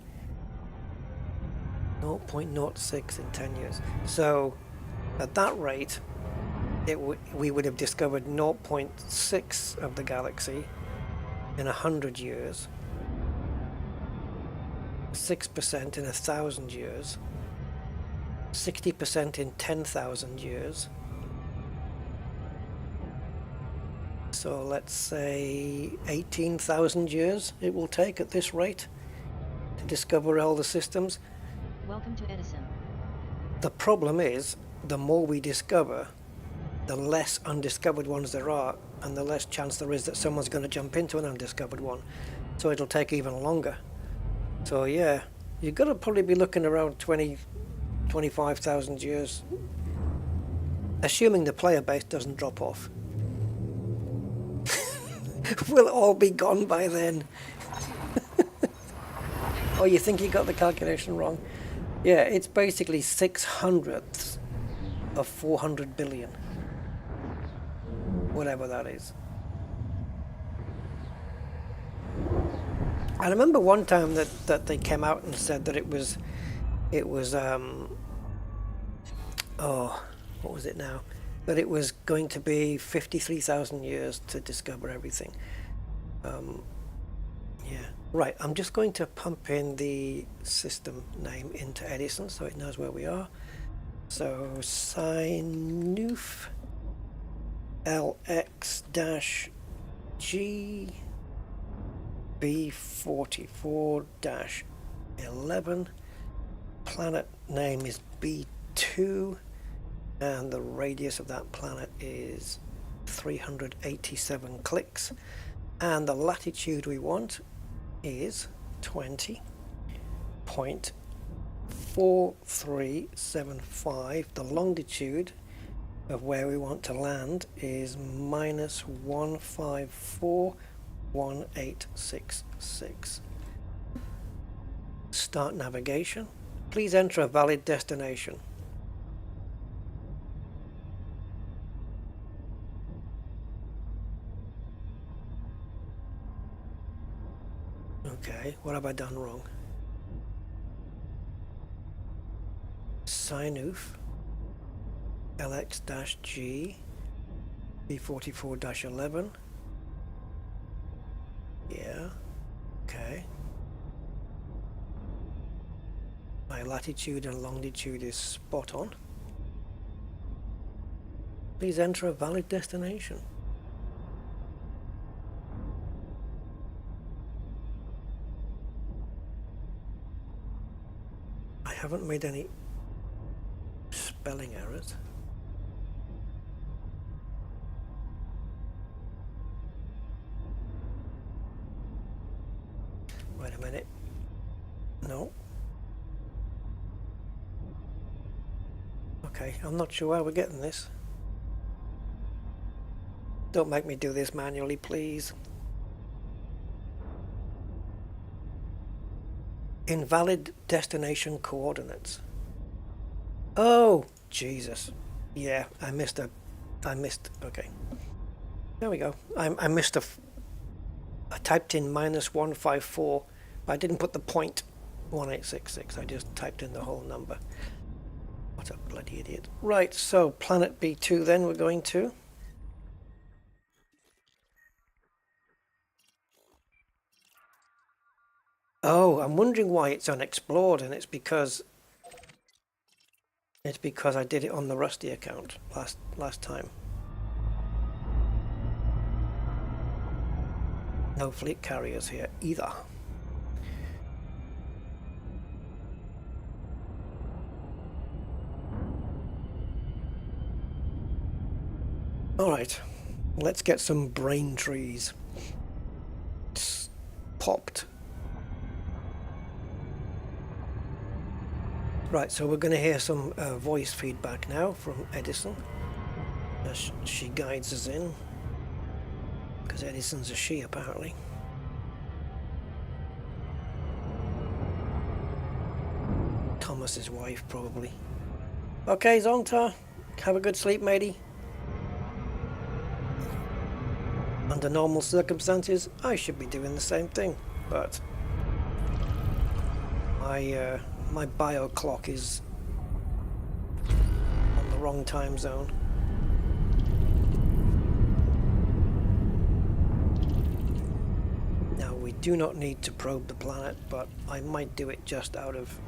0.06 in 10 years. So At that rate, we would have discovered 0.6 of the galaxy in 100 years, 6% in 1,000 years, 60% in 10,000 years. So let's say 18,000 years it will take at this rate to discover all the systems. Welcome to Edison. The problem is, the more we discover, the less undiscovered ones there are, and the less chance there is that someone's going to jump into an undiscovered one. So it'll take even longer. So yeah, you've got to probably be looking around 25,000 years, assuming the player base doesn't drop off. We'll all be gone by then. Oh, you think you got the calculation wrong? Yeah, it's basically 600ths of 400 billion. Whatever that is. I remember one time that they came out and said that it was oh, what was it now? That it was going to be 53,000 years to discover everything. Yeah, right. I'm just going to pump in the system name into Edison so it knows where we are. So Sinoof LX-G B44-11. Planet name is B2, and the radius of that planet is 387 clicks, and the latitude we want is 20.4375. The longitude of where we want to land is minus 1541866. Start navigation. Please enter a valid destination. Okay, what have I done wrong? Sinoof LX-G B44-11. Yeah, okay. My latitude and longitude is spot on. Please enter a valid destination. I haven't made any spelling errors. Wait a minute. No. Okay, I'm not sure how we're getting this. Don't make me do this manually, please. Invalid destination coordinates. Oh, Jesus. Yeah, I missed, okay. There we go. I typed in minus 154, but I didn't put the point 1866. I just typed in the whole number. What a bloody idiot. Right, so planet B2 then we're going to. Oh, I'm wondering why it's unexplored, and it's because I did it on the Rusty account last time. No fleet carriers here either. Alright, let's get some brain trees popped. Right, so we're going to hear some voice feedback now from Edison as she guides us in, because Edison's a she apparently. Thomas's wife probably. Okay, Zonta, have a good sleep, matey. Under normal circumstances, I should be doing the same thing, but my bio clock is on the wrong time zone. Now we do not need to probe the planet, but I might do it just out of,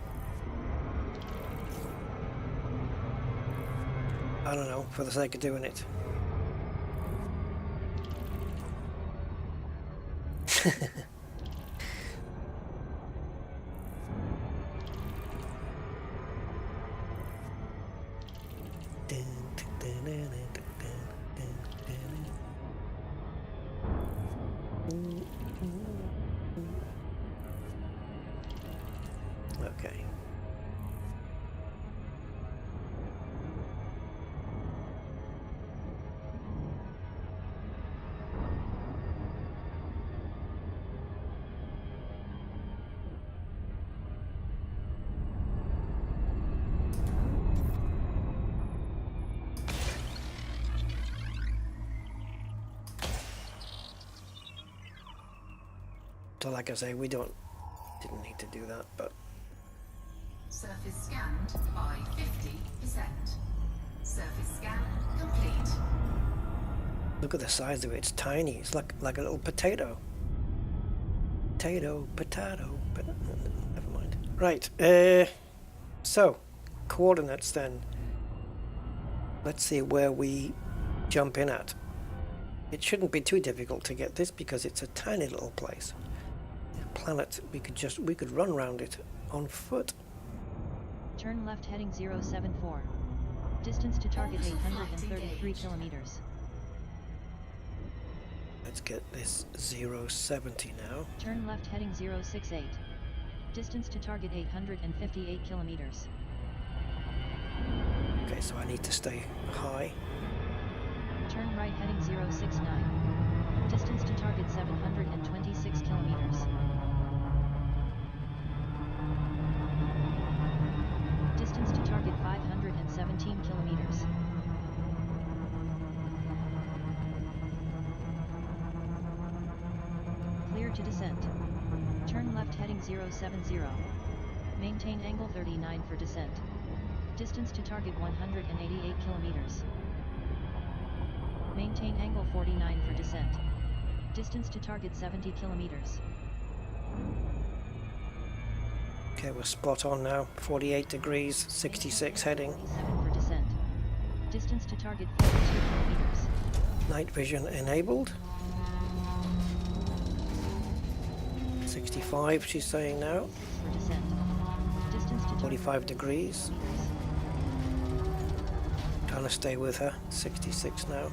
I don't know, for the sake of doing it. Okay. So like I say, we didn't need to do that, but Surface scanned by 50%. Surface scan complete. look at the size of it. It's tiny. It's like a little potato. Potato. But never mind. Right. So coordinates then. Let's see where we jump in at. It shouldn't be too difficult to get this because it's a tiny little place. Planet, we could run around it on foot. Turn left heading 074. Distance to target 833 kilometers. Let's get this 070 now. Turn left heading 068. Distance to target 858 kilometers. Okay, so I need to stay high. Turn right heading 069. Distance to target 726 kilometers. Distance to target 517 kilometers. Clear to descent. Turn left heading 070. Maintain angle 39 for descent. Distance to target 188 kilometers. Maintain angle 49 for descent. Distance to target 70 kilometers. Okay, we're spot on now. 48 degrees, 66 heading. 47 for descent. Distance to target 42 kilometers. Night vision enabled. 65 she's saying now. For descent. Distance to target 45 degrees. Trying to stay with her. 66 now.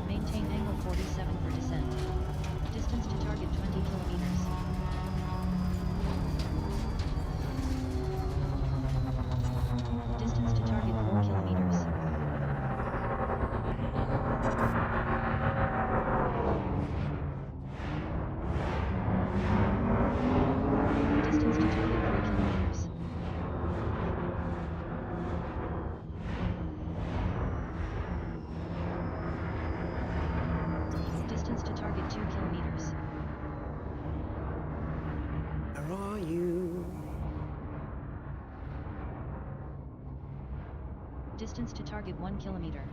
Maintain angle 47 for descent. Distance to target 20 kilometers. Distance to target 4 kilometers. Distance to target 3 kilometers. Distance to target 2 kilometers. Where are you? Distance to target 1 kilometer.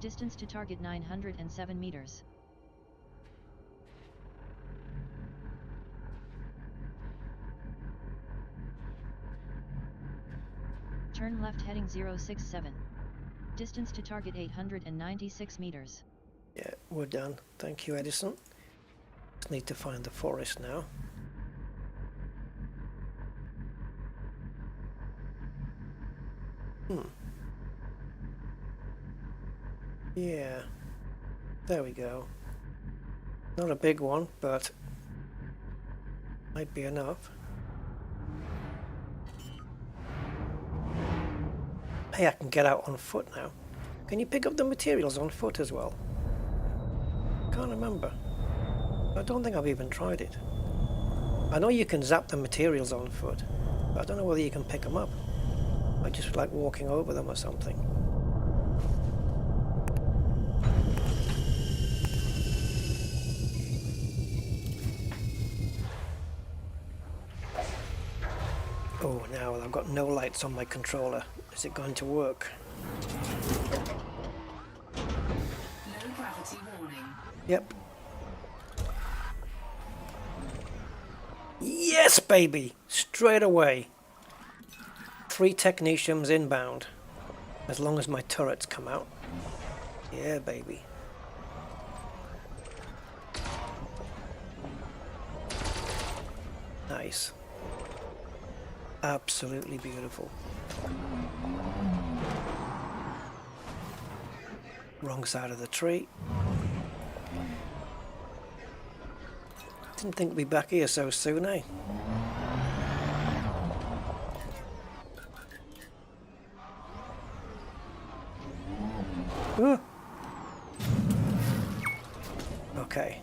Distance to target 907 meters. Turn left heading 067. Distance to target 896 meters. Yeah, we're done. Thank you, Edison. Just need to find the forest now. Yeah, there we go. Not a big one, but might be enough. Hey, I can get out on foot now. Can you pick up the materials on foot as well? Can't remember. I don't think I've even tried it. I know you can zap the materials on foot, but I don't know whether you can pick them up. I just like walking over them or something. Oh, now I've got no lights on my controller. Is it going to work? Low gravity warning. Yep. Yes, baby! Straight away. 3 technetiums inbound. As long as my turrets come out. Yeah, baby. Nice. Absolutely beautiful. Wrong side of the tree. Didn't think we'd be back here so soon, eh? Ah. Okay.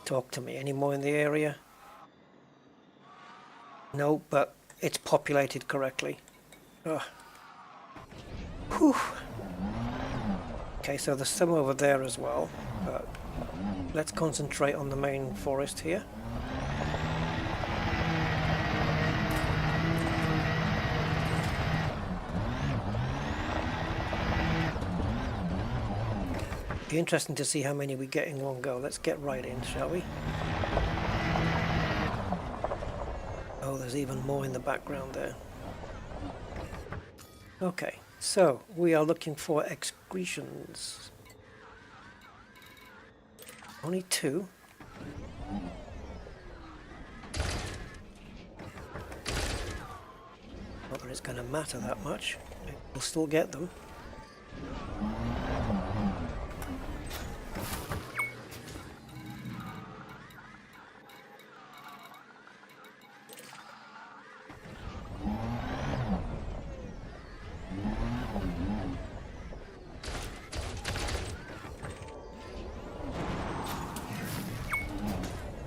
Talk to me. Any more in the area? No, but it's populated correctly. Ugh. Whew. Okay, so there's some over there as well, but let's concentrate on the main forest here. Be interesting to see how many we get in one go. Let's get right in, shall we? Oh, there's even more in the background there. Okay, so we are looking for excretions. Only 2. Not that it's going to matter that much. We'll still get them.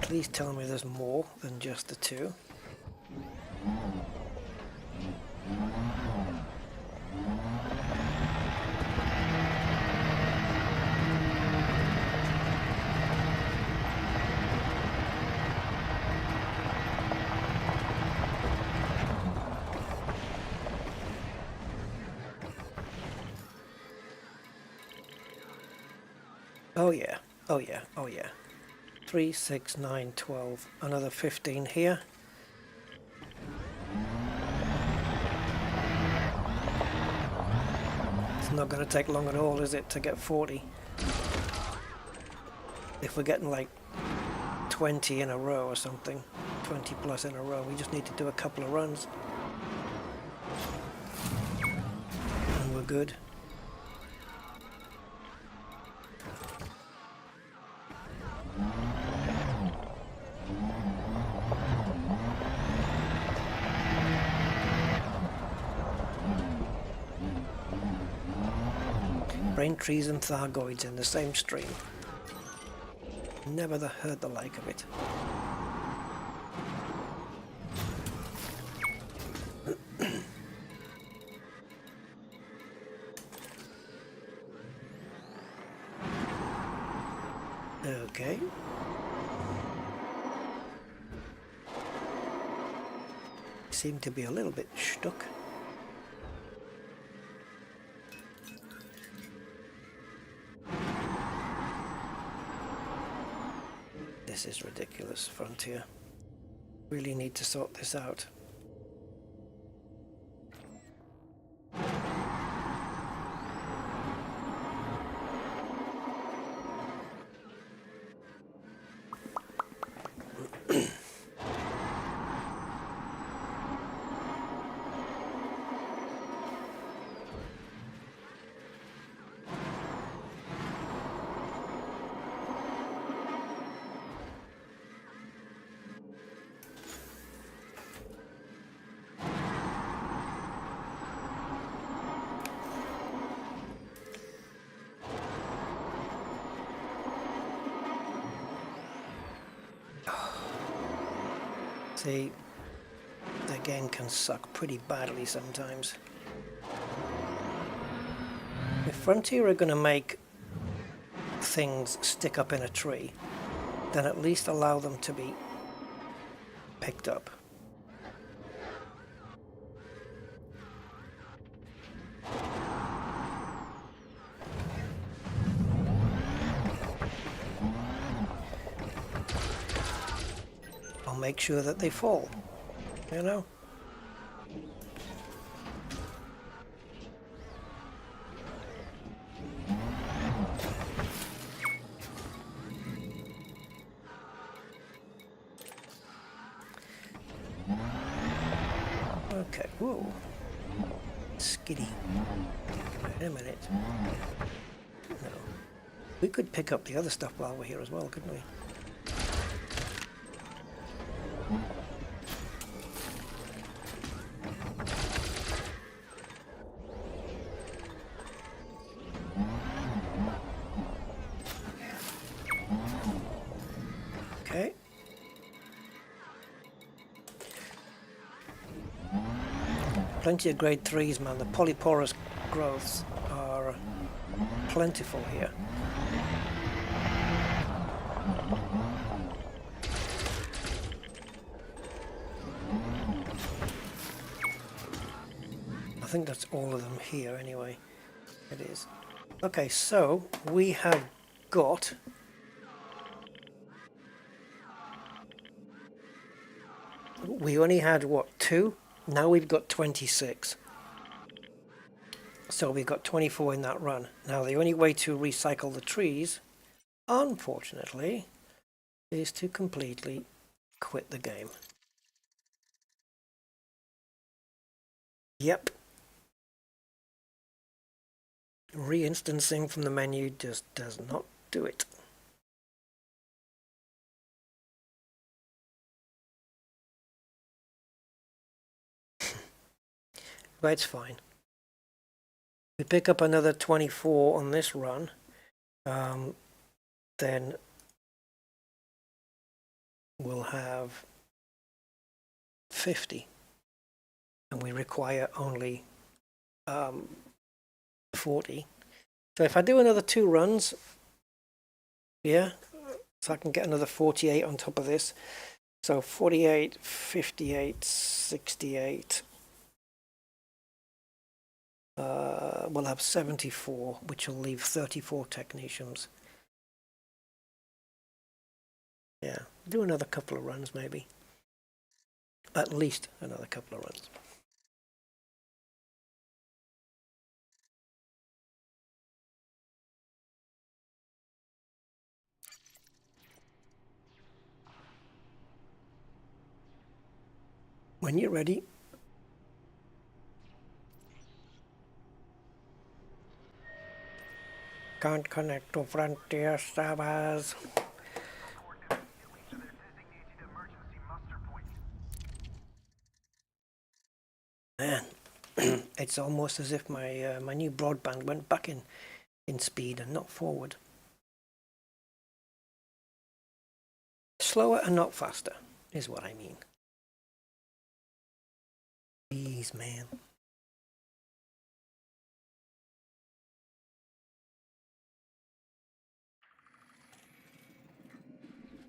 Please tell me there's more than just the 2. Oh yeah, oh yeah, oh yeah. 3, 6, 9, 12, another 15 here. It's not going to take long at all, is it, to get 40? If we're getting like 20 in a row or something, 20 plus in a row, we just need to do a couple of runs. And we're good. Brain trees and Thargoids in the same stream. Never heard the like of it. Okay. Seem to be a little bit stuck. This is ridiculous, Frontier. Really need to sort this out. See, the game can suck pretty badly sometimes. If Frontier are going to make things stick up in a tree, then at least allow them to be picked up. make sure that they fall, you know? Okay, whoa. Skiddy. Wait a minute. No. We could pick up the other stuff while we're here as well, couldn't we? Okay. Plenty of grade 3s, man. The polyporous growths are plentiful here. I think that's all of them here anyway. It is. Okay, so we have got we only had what, 2? Now we've got 26. So we've got 24 in that run. Now the only way to recycle the trees, unfortunately, is to completely quit the game. Yep. Reinstancing from the menu just does not do it. But it's fine. We pick up another 24 on this run, then we'll have 50, and we require only 40. So if I do another 2 runs, yeah, so I can get another 48 on top of this. So 48, 58, 68. We'll have 74, which will leave 34 technicians. Yeah, do another couple of runs maybe. At least another couple of runs. When you're ready. Can't connect to Frontier servers. Man, it's almost as if my my new broadband went back in speed and not forward. Slower and not faster is what I mean. Please, man.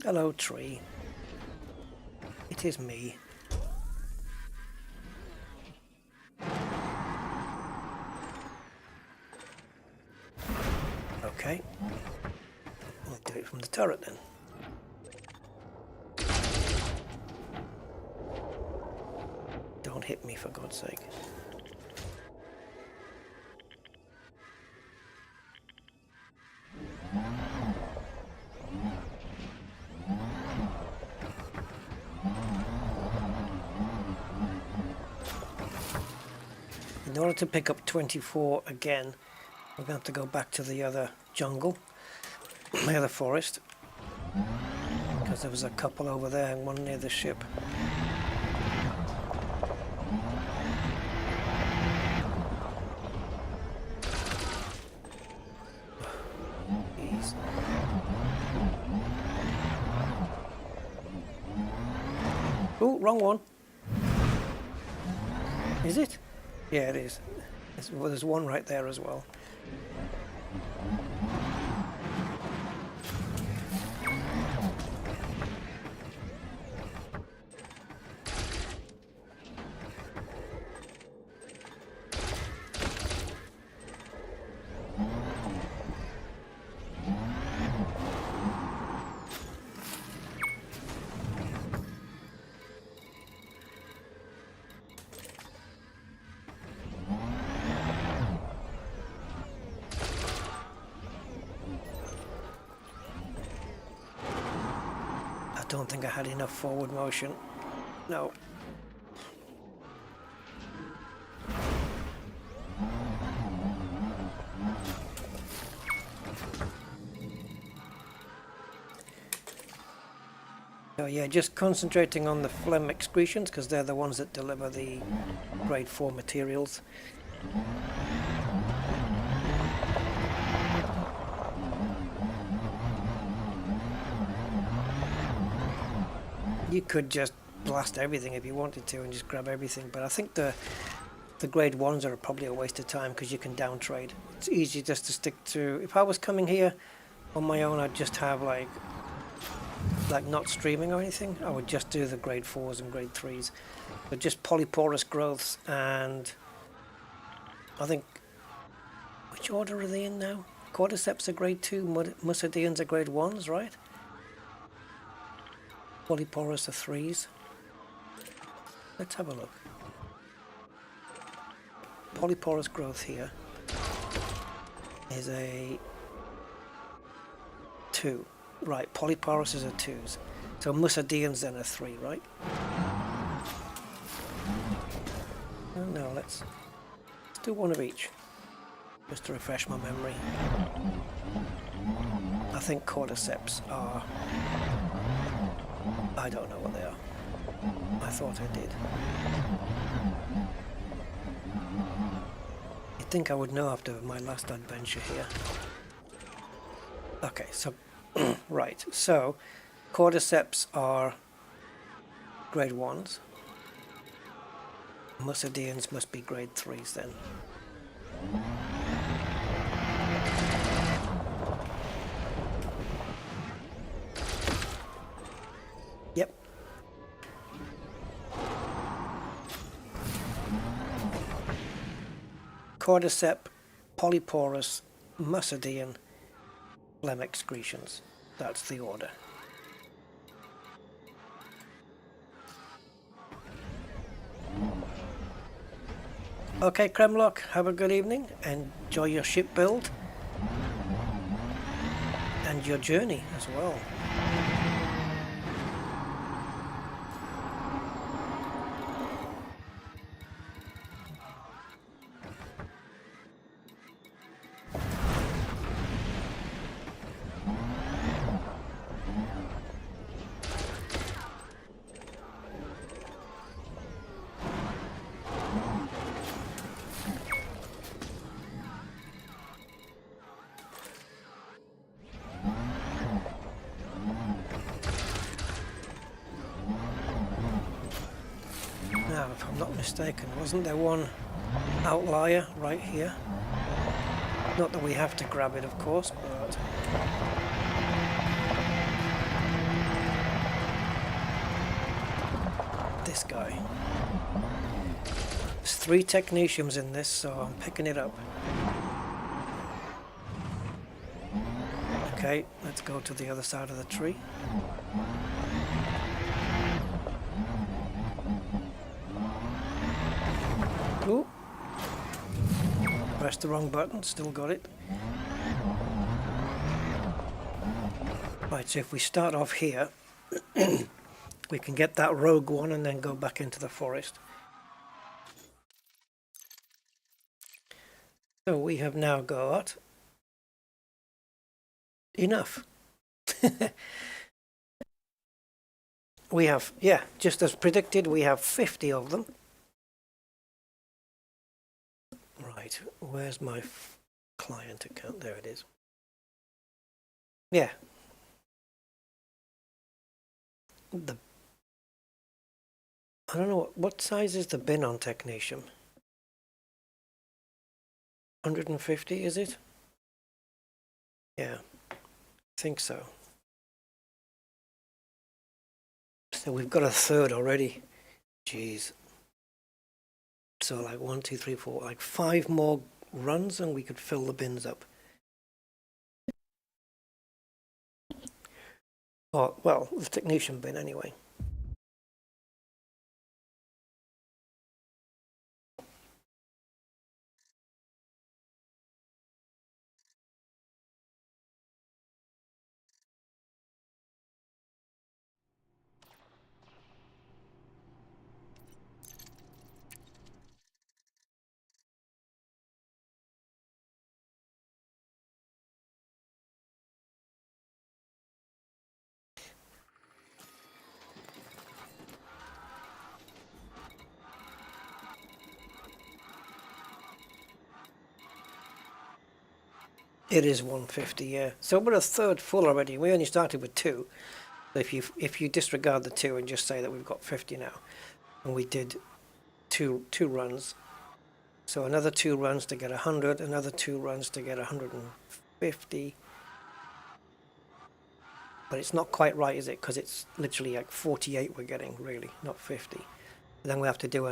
Hello, tree. It is me. Okay. We'll do it from the turret then. Don't hit me, for God's sake. In order to pick up 24 again, we're going to have to go back to the other jungle, the other forest, because there was a couple over there and one near the ship. Jeez. Oh, wrong one. Is it? Yeah, it is. Well, there's one right there as well. don't think I had enough forward motion. No. So yeah, just concentrating on the phlegm excretions because they're the ones that deliver the grade 4 materials. You could just blast everything if you wanted to and just grab everything, but I think the grade 1s are probably a waste of time because you can down trade. It's easy just to stick to, if I was coming here on my own, I'd just have like not streaming or anything. I would just do the grade 4s and grade 3s, but just polyporous growths. And I think, which order are they in now? Cordyceps are grade 2, Musadians are grade 1s, right? Polyporous are 3s. Let's have a look. Polyporous growth here is a 2. Right, polyporous is a 2s. So Musadians then are 3, right? Oh, no, let's do one of each, just to refresh my memory. I think cordyceps are... I don't know what they are. I thought I did. You'd think I would know after my last adventure here. Okay, so... right, so cordyceps are grade 1s. Musadians must be grade 3s then. Yep. Cordyceps, polyporous, Musadian, phlegm excretions. That's the order. Okay, Kremlock, have a good evening. Enjoy your ship build and your journey as well. Now, if I'm not mistaken, wasn't there one outlier right here? Not that we have to grab it, of course, but... this guy. There's 3 technetiums in this, so I'm picking it up. Okay, let's go to the other side of the tree. Ooh. Pressed the wrong button, still got it. Right, so if we start off here, we can get that rogue one and then go back into the forest. So we have now got enough. We have, yeah, just as predicted, we have 50 of them. Right, where's my client account? There it is. Yeah. I don't know, what size is the bin on Technetium? 150, is it? Yeah, I think so. So we've got a third already. Jeez. So like 1, 2, 3, 4, like 5 more runs and we could fill the bins up. Oh, well, the Technetium bin anyway. It is 150, yeah. So we're a third full already. We only started with 2. If you disregard the 2 and just say that we've got 50 now, and we did two runs, so another 2 runs to get 100, another 2 runs to get 150. But it's not quite right, is it? Because it's literally like 48 we're getting, really, not 50. And then we have to do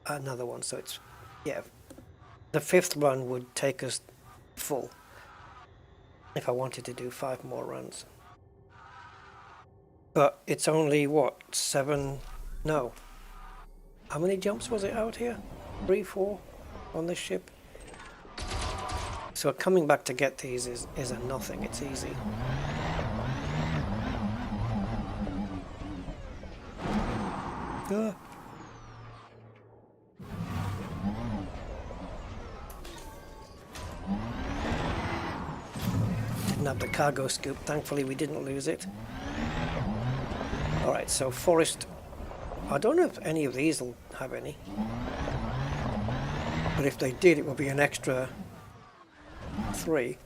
another one. So it's, yeah, the 5th run would take us full if I wanted to do 5 more runs. But it's only, what, 7? No. How many jumps was it out here? 3, 4 on this ship? So coming back to get these is a nothing. It's easy. Didn't have the cargo scoop. Thankfully we didn't lose it. Alright, so forest. I don't know if any of these will have any. But if they did, it would be an extra 3.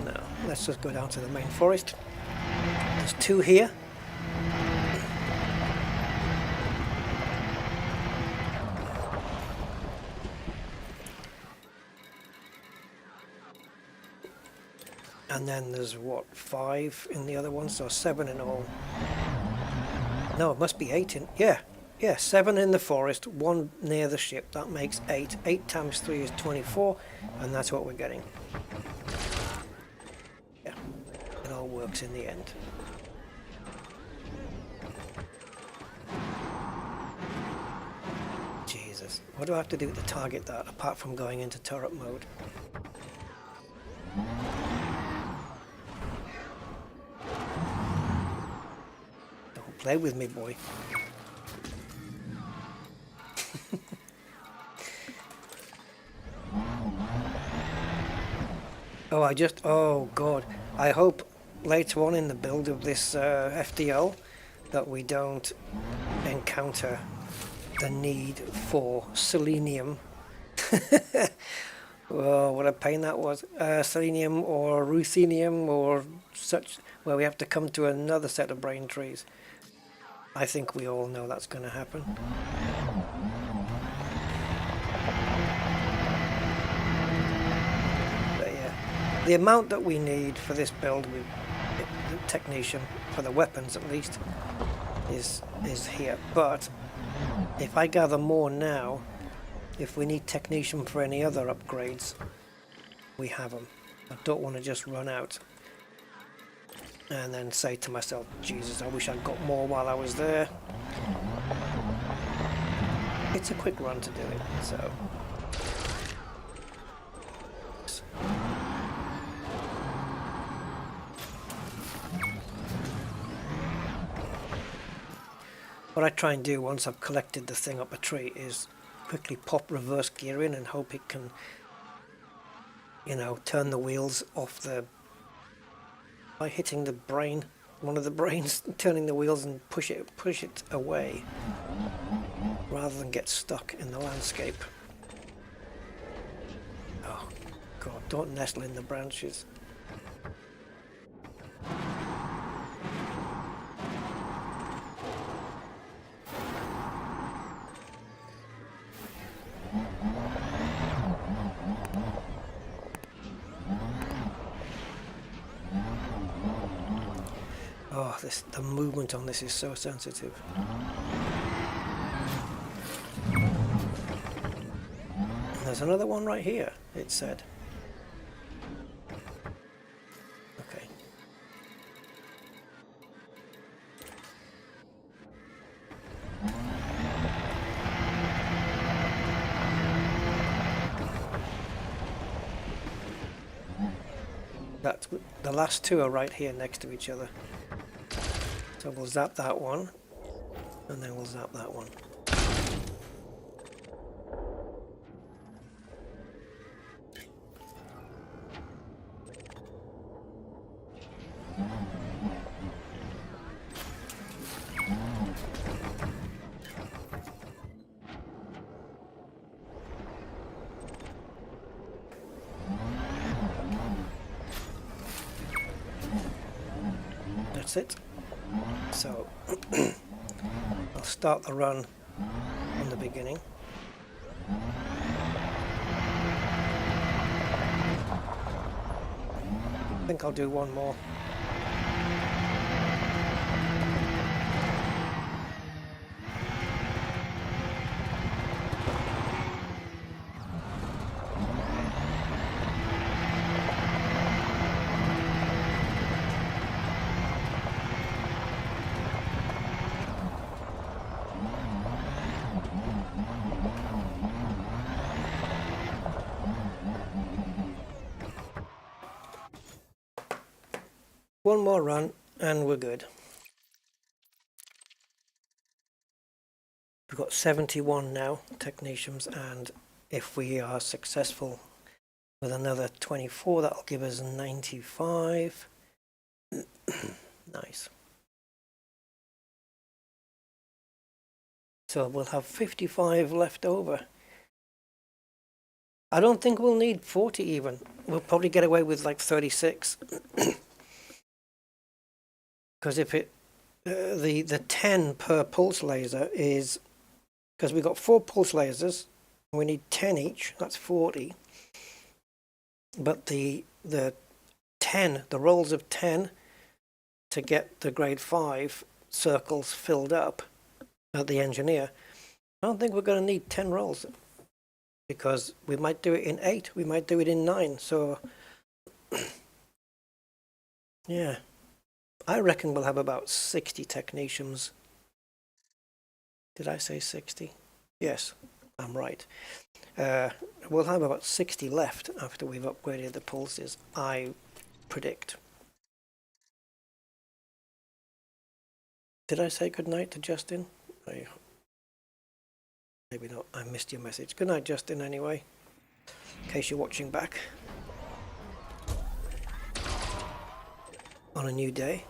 No, let's just go down to the main forest. There's 2 here. And then there's, what, 5 in the other one, so 7 in all. No, it must be 8 in... Yeah, 7 in the forest, 1 near the ship. That makes 8. 8 times 3 is 24, and that's what we're getting. Yeah, it all works in the end. Jesus, what do I have to do to target that, apart from going into turret mode? Play with me, boy. Oh God, I hope later on in the build of this FDL that we don't encounter the need for selenium. Oh, what a pain that was. Selenium or ruthenium or such, where we have to come to another set of brain trees. I think we all know that's going to happen. But yeah, the amount that we need for this build with the technician, for the weapons at least, is here. But if I gather more now, if we need technician for any other upgrades, we have them. I don't want to just run out and then say to myself, Jesus, I wish I'd got more while I was there. It's a quick run to do it, so. What I try and do once I've collected the thing up a tree is quickly pop reverse gear in and hope it can, you know, turn the wheels off the... by hitting the brain, one of the brains, turning the wheels and push it away, rather than get stuck in the landscape. Oh God, don't nestle in the branches. Oh, the movement on this is so sensitive. And there's another one right here, it said. Okay. The last 2 are right here next to each other. So we'll zap that one, and then we'll zap that one. pass it. So I'll start the run from the beginning. I think I'll do one more. One more run and we're good. We've got 71 now technicians, and if we are successful with another 24, that'll give us 95. Nice. So we'll have 55 left over. I don't think we'll need 40 even. We'll probably get away with like 36. Because if it, the 10 per pulse laser is, because we've got 4 pulse lasers, we need 10 each, that's 40. But the 10, the rolls of 10 to get the grade 5 circles filled up at the engineer, I don't think we're going to need 10 rolls. Because we might do it in 8, we might do it in 9, so yeah. I reckon we'll have about 60 technicians. Did I say 60? Yes, I'm right. We'll have about 60 left after we've upgraded the pulses, I predict. Did I say goodnight to Justin? Maybe not, I missed your message. Good night, Justin, anyway, in case you're watching back on a new day.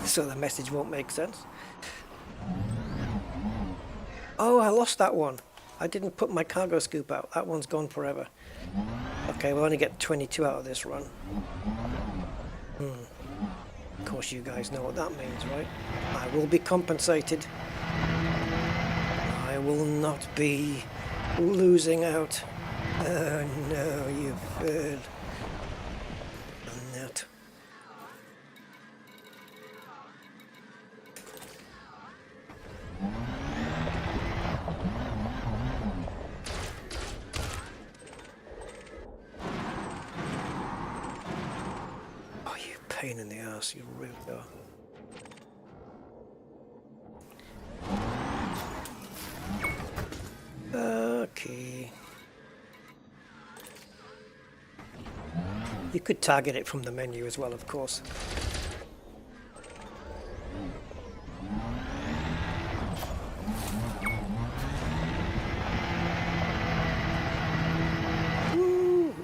So the message won't make sense. Oh, I lost that one. I didn't put my cargo scoop out. That one's gone forever. Okay, we'll only get 22 out of this run. Of course you guys know what that means, right? I will be compensated. I will not be losing out. Oh no, you failed. Net. Oh, you pain in the ass, you really are. Okay. You could target it from the menu as well, of course. Woo.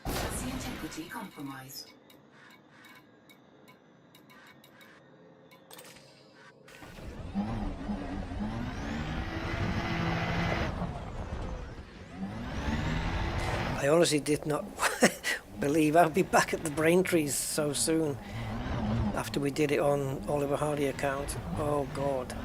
Chassis integrity compromised. I honestly did not believe I'd be back at the Braintrees so soon after we did it on Oliver Hardy account. Oh God.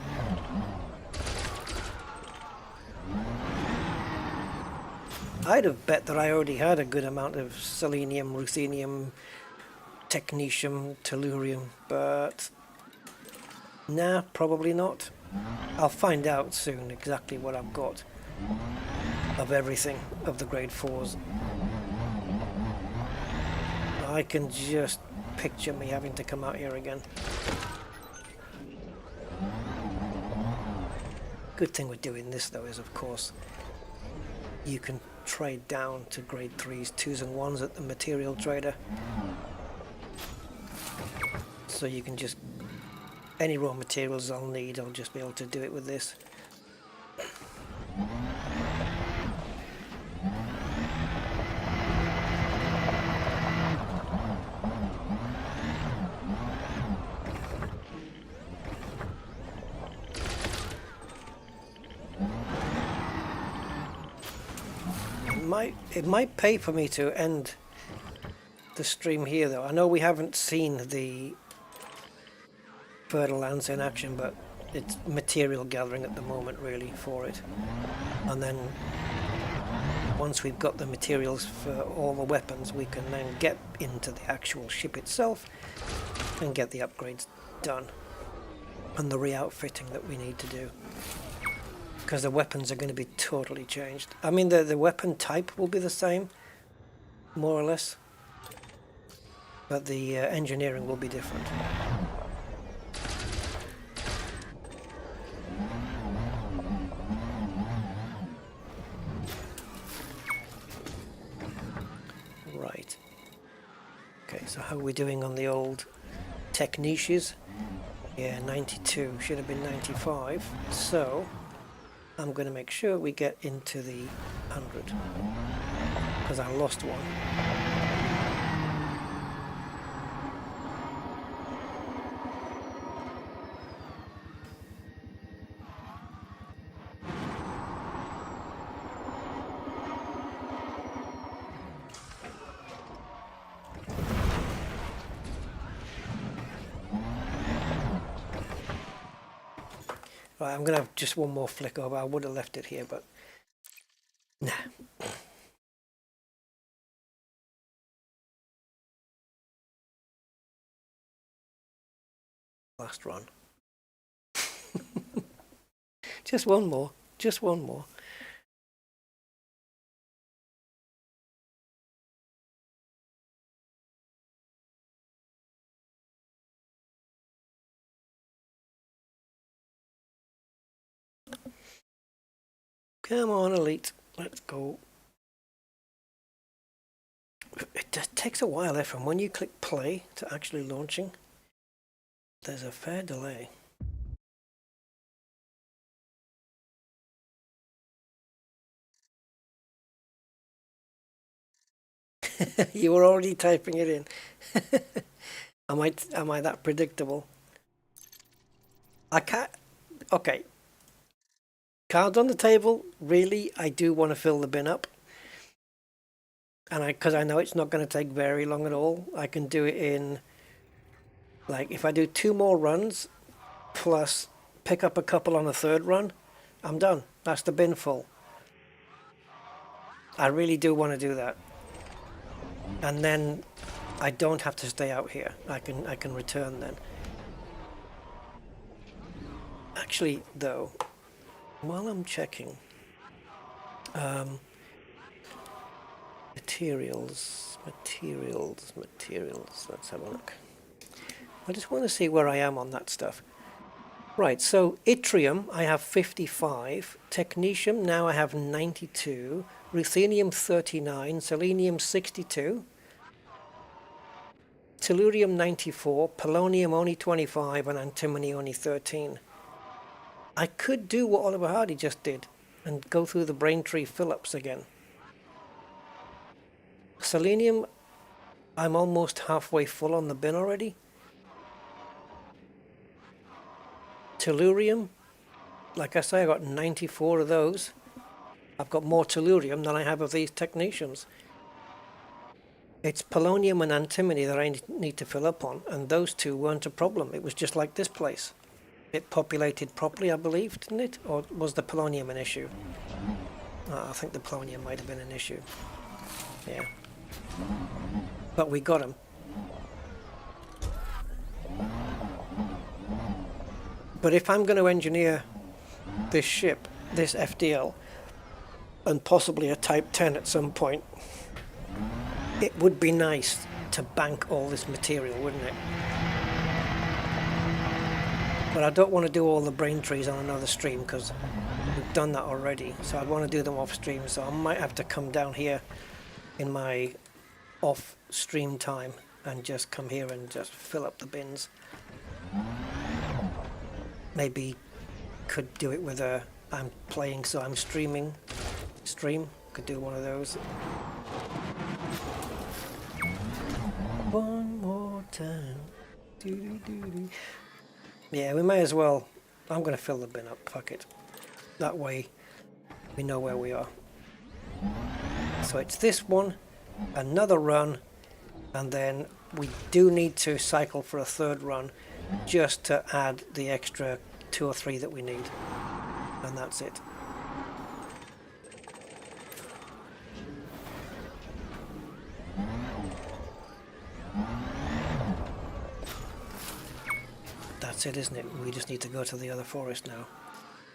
I'd have bet that I already had a good amount of selenium, ruthenium, technetium, tellurium, but nah, probably not. I'll find out soon exactly what I've got of everything of the grade 4s. I can just picture me having to come out here again. Good thing with doing this though is, of course, you can trade down to grade 3s, 2s and 1s at the material trader. So you can just, any raw materials I'll need, I'll just be able to do it with this. It might pay for me to end the stream here though. I know we haven't seen the Fer-De-Lance in action, but it's material gathering at the moment really for it. And then once we've got the materials for all the weapons, we can then get into the actual ship itself and get the upgrades done and the re-outfitting that we need to do, because the weapons are going to be totally changed. I mean, the weapon type will be the same, more or less, but the engineering will be different. Right. Okay, so how are we doing on the old tech niches? Yeah, 92, should have been 95. So I'm going to make sure we get into the 100, because I lost one. Right, I'm going to have just one more flick over. I would have left it here, but nah. Last run. Just one more. Just one more. Come on, Elite. Let's go. It just takes a while there from when you click play to actually launching. There's a fair delay. You were already typing it in. Am I that predictable? I can't. Okay. Cards on the table. Really, I do want to fill the bin up, and because I know it's not going to take very long at all. I can do it in, like, if I do 2 more runs plus pick up a couple on a 3rd run, I'm done. That's the bin full. I really do want to do that, and then I don't have to stay out here. I can return then. Actually, though, while I'm checking, materials, let's have a look. I just want to see where I am on that stuff. Right, so yttrium, I have 55, technetium, now I have 92, ruthenium 39, selenium 62, tellurium 94, polonium only 25, and antimony only 13. I could do what WarBRD just did and go through the Braintree fill-ups again. Selenium, I'm almost halfway full on the bin already. Tellurium, like I say, I got 94 of those. I've got more tellurium than I have of these technetiums. It's polonium and antimony that I need to fill up on, and those two weren't a problem. It was just like this place. It populated properly, I believe, didn't it? Or was the polonium an issue? I think the polonium might have been an issue. Yeah. But we got them. But if I'm going to engineer this ship, this FDL, and possibly a Type 10 at some point, it would be nice to bank all this material, wouldn't it? But I don't want to do all the brain trees on another stream, because we've done that already. So I want to do them off stream. So I might have to come down here in my off stream time and just come here and just fill up the bins. Maybe could do it with a I'm playing, so I'm streaming stream. Could do one of those. One more time. Doo-doo-doo-doo. Yeah, we may as well. I'm going to fill the bin up. Fuck it. That way we know where we are. So it's this one, another run, And then we do need to cycle for a third run just to add the extra 2 or 3 that we need. And that's it. That's it, isn't it? We just need to go to the other forest now.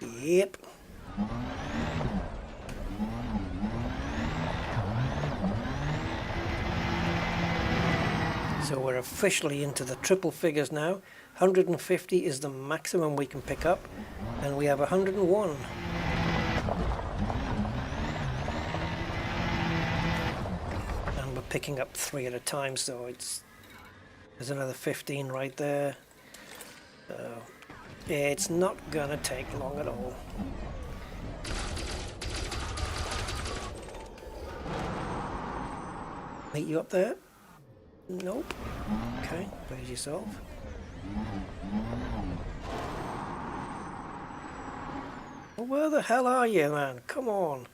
Yep. So we're officially into the triple figures now. 150 is the maximum we can pick up, and we have 101. And we're picking up 3 at a time, so there's another 15 right there. So it's not gonna take long at all. Meet you up there? Nope. Okay, please yourself. Well, where the hell are you, man? Come on.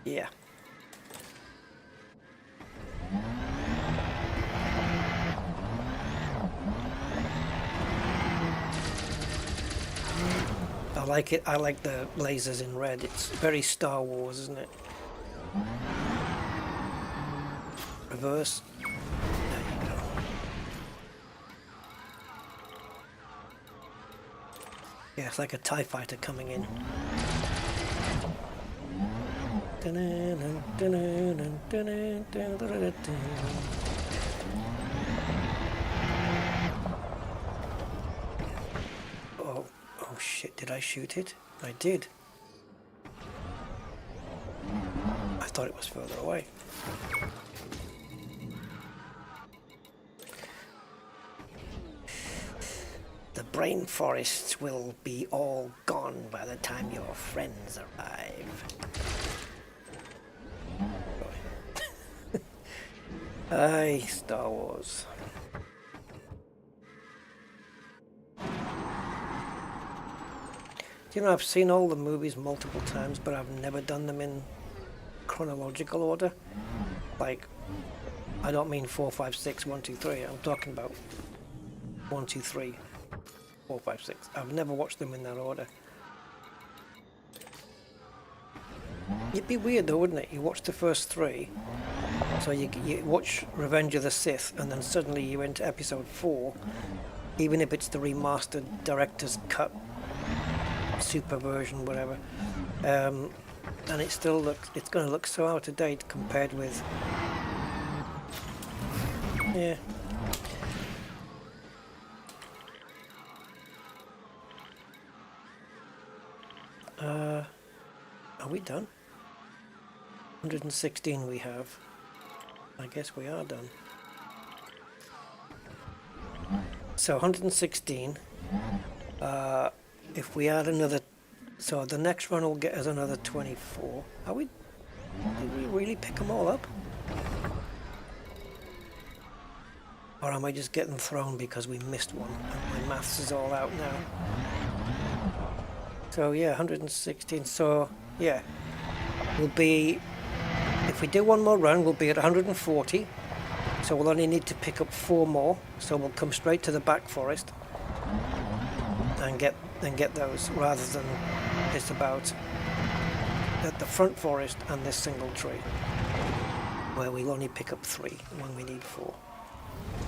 Yeah. I like it. I like the lasers in red. It's very Star Wars, isn't it? Reverse. There you go. Yeah, it's like a TIE fighter coming in. Oh shit, did I shoot it? I did. I thought it was further away. The brain forests will be all gone by the time your friends arrive. Aye, Star Wars. You know, I've seen all the movies multiple times, but I've never done them in chronological order. Like, I don't mean 4, 5, 6, 1, 2, 3. I'm talking about 1, 2, 3, 4, 5, 6. I've never watched them in that order. It'd be weird though, wouldn't it? You watch the first 3, so you watch Revenge of the Sith, and then suddenly you enter episode 4, even if it's the remastered director's cut, super version, whatever, and it still looks, it's going to look so out of date compared with, yeah. Are we done? 116 we have. I guess we are done. So 116. If we add another, so the next run will get us another 24. Did we really pick them all up? Or am I just getting thrown because we missed one and my maths is all out now? So yeah, 116, so yeah, we'll be, if we do one more run, we'll be at 140. So we'll only need to pick up 4 more, so we'll come straight to the back forest and get those, rather than just about at the front forest and this single tree, where we'll only pick up 3 when we need 4.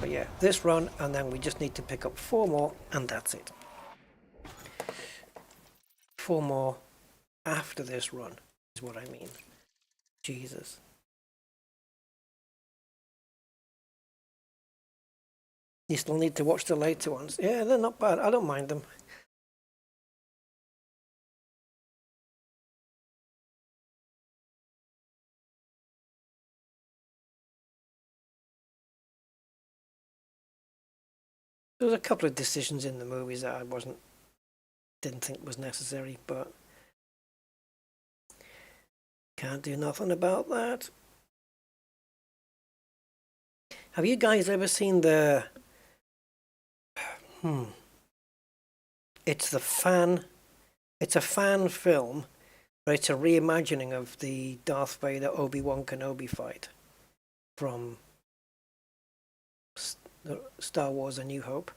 But yeah, this run, and then we just need to pick up 4 more, and that's it. 4 more after this run is what I mean. Jesus. You still need to watch the later ones. Yeah, they're not bad. I don't mind them. There was a couple of decisions in the movies that I didn't think was necessary, but can't do nothing about that. Have you guys ever seen the it's the fan. It's a fan film, but it's a reimagining of the Darth Vader Obi-Wan Kenobi fight from Star Wars: A New Hope.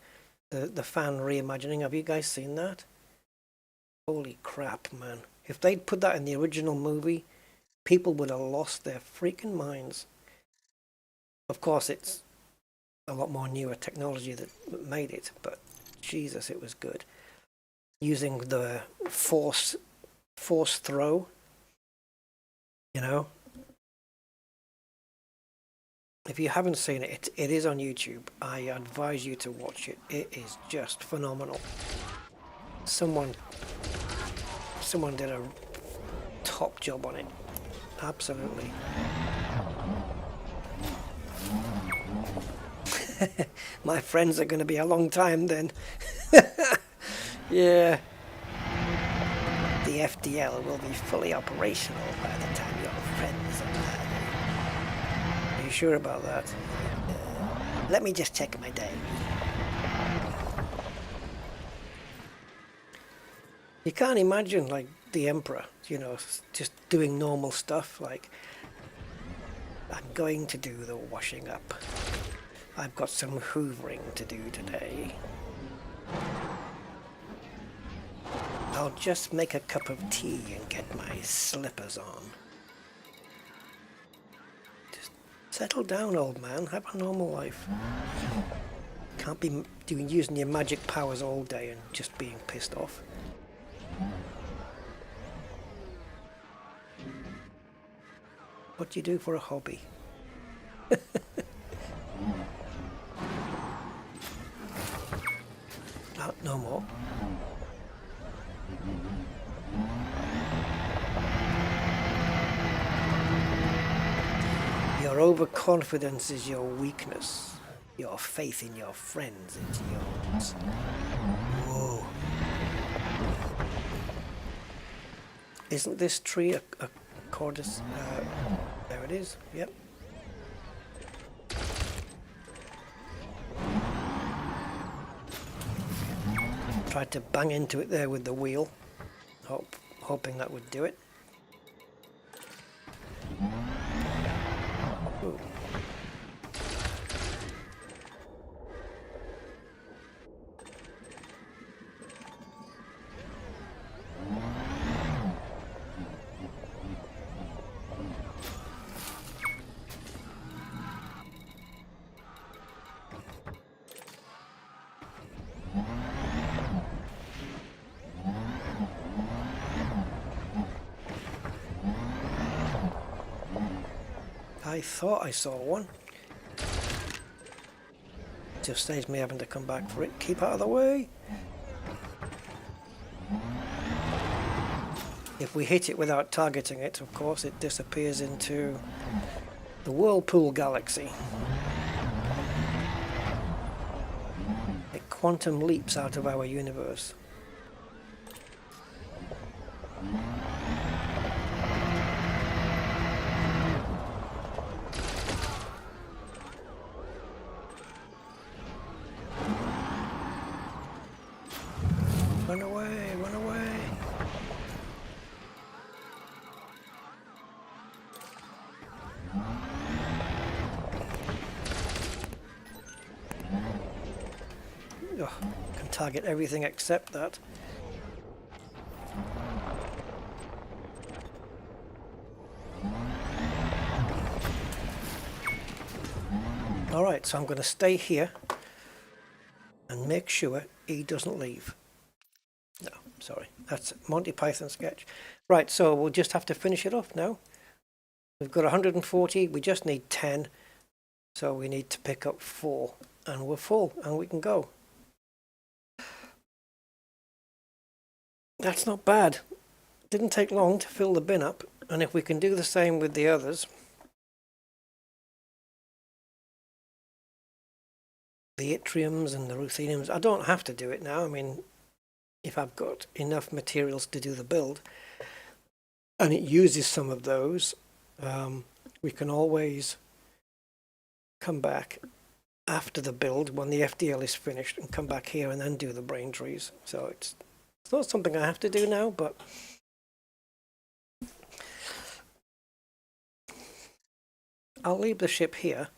The fan reimagining. Have you guys seen that? Holy crap, man! If they'd put that in the original movie, people would have lost their freaking minds. Of course, it's a lot more newer technology that made it, but Jesus, it was good. Using the force throw, you know. If you haven't seen it, it is on YouTube. I advise you to watch it. It is just phenomenal. Someone did a top job on it. Absolutely. My friends are going to be a long time then. Yeah. The FDL will be fully operational by the time your friends are back. Are you sure about that? Let me just check my diary. You can't imagine, like, the Emperor, you know, just doing normal stuff like, I'm going to do the washing up. I've got some hoovering to do today. I'll just make a cup of tea and get my slippers on. Just settle down, old man. Have a normal life. Can't be using your magic powers all day and just being pissed off. What do you do for a hobby? No more. Your overconfidence is your weakness. Your faith in your friends is yours. Whoa. Isn't this tree a cordis? There it is. Yep. Tried to bang into it there with the wheel, hoping that would do it. Ooh. I thought I saw one. Just saves me having to come back for it. Keep out of the way. If we hit it without targeting it, of course, it disappears into the Whirlpool galaxy. It quantum leaps out of our universe. Run away, run away. Oh, can target everything except that. Alright, so I'm going to stay here and make sure he doesn't leave. No, sorry, that's Monty Python sketch. Right, so we'll just have to finish it off now. We've got 140, we just need 10. So we need to pick up 4. And we're full, and we can go. That's not bad. Didn't take long to fill the bin up. And if we can do the same with the others. The yttriums and the rutheniums. I don't have to do it now. I mean, if I've got enough materials to do the build and it uses some of those, we can always come back after the build when the FDL is finished and come back here and then do the brain trees. So it's not something I have to do now, but I'll leave the ship here,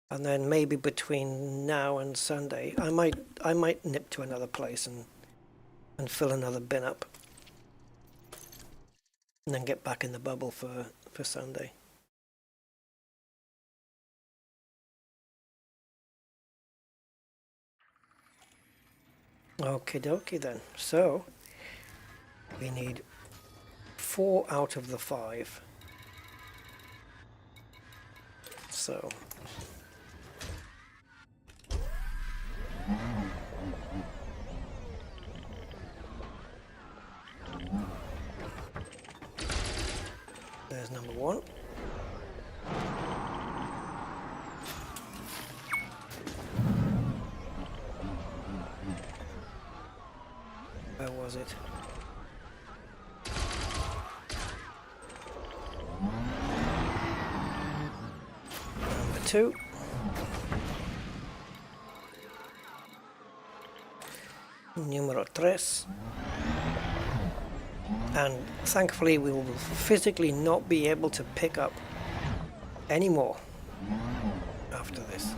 and then maybe between now and Sunday I might nip to another place and fill another bin up, and then get back in the bubble for Sunday. Okie dokie then. So we need 4 out of the 5. So there's number 1. Where was it? Number 2. Numero 3. And thankfully we will physically not be able to pick up any more after this.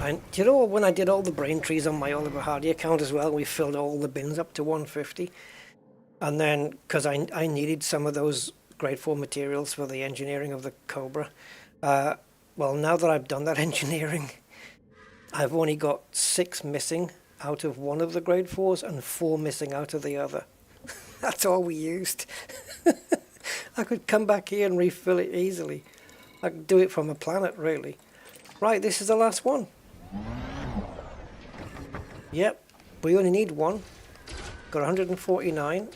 And do you know, when I did all the brain trees on my Oliver Hardy account as well, we filled all the bins up to 150. And then, because I needed some of those grade 4 materials for the engineering of the Cobra, well, now that I've done that engineering, I've only got 6 missing out of one of the grade 4s and 4 missing out of the other. That's all we used. I could come back here and refill it easily. I could do it from a planet, really. Right, this is the last one. Yep, we only need 1. Got 149.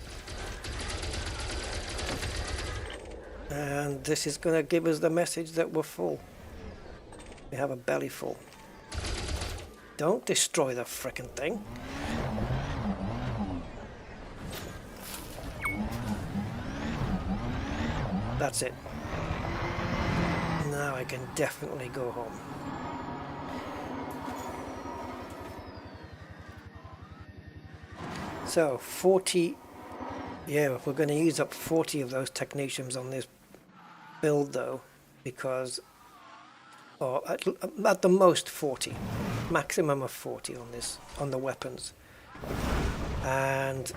And this is going to give us the message that we're full. We have a belly full. Don't destroy the frickin' thing. That's it. Now I can definitely go home. So 40, yeah, we're going to use up 40 of those technetiums on this build though, because, or at the most 40, maximum of 40 on this, on the weapons. And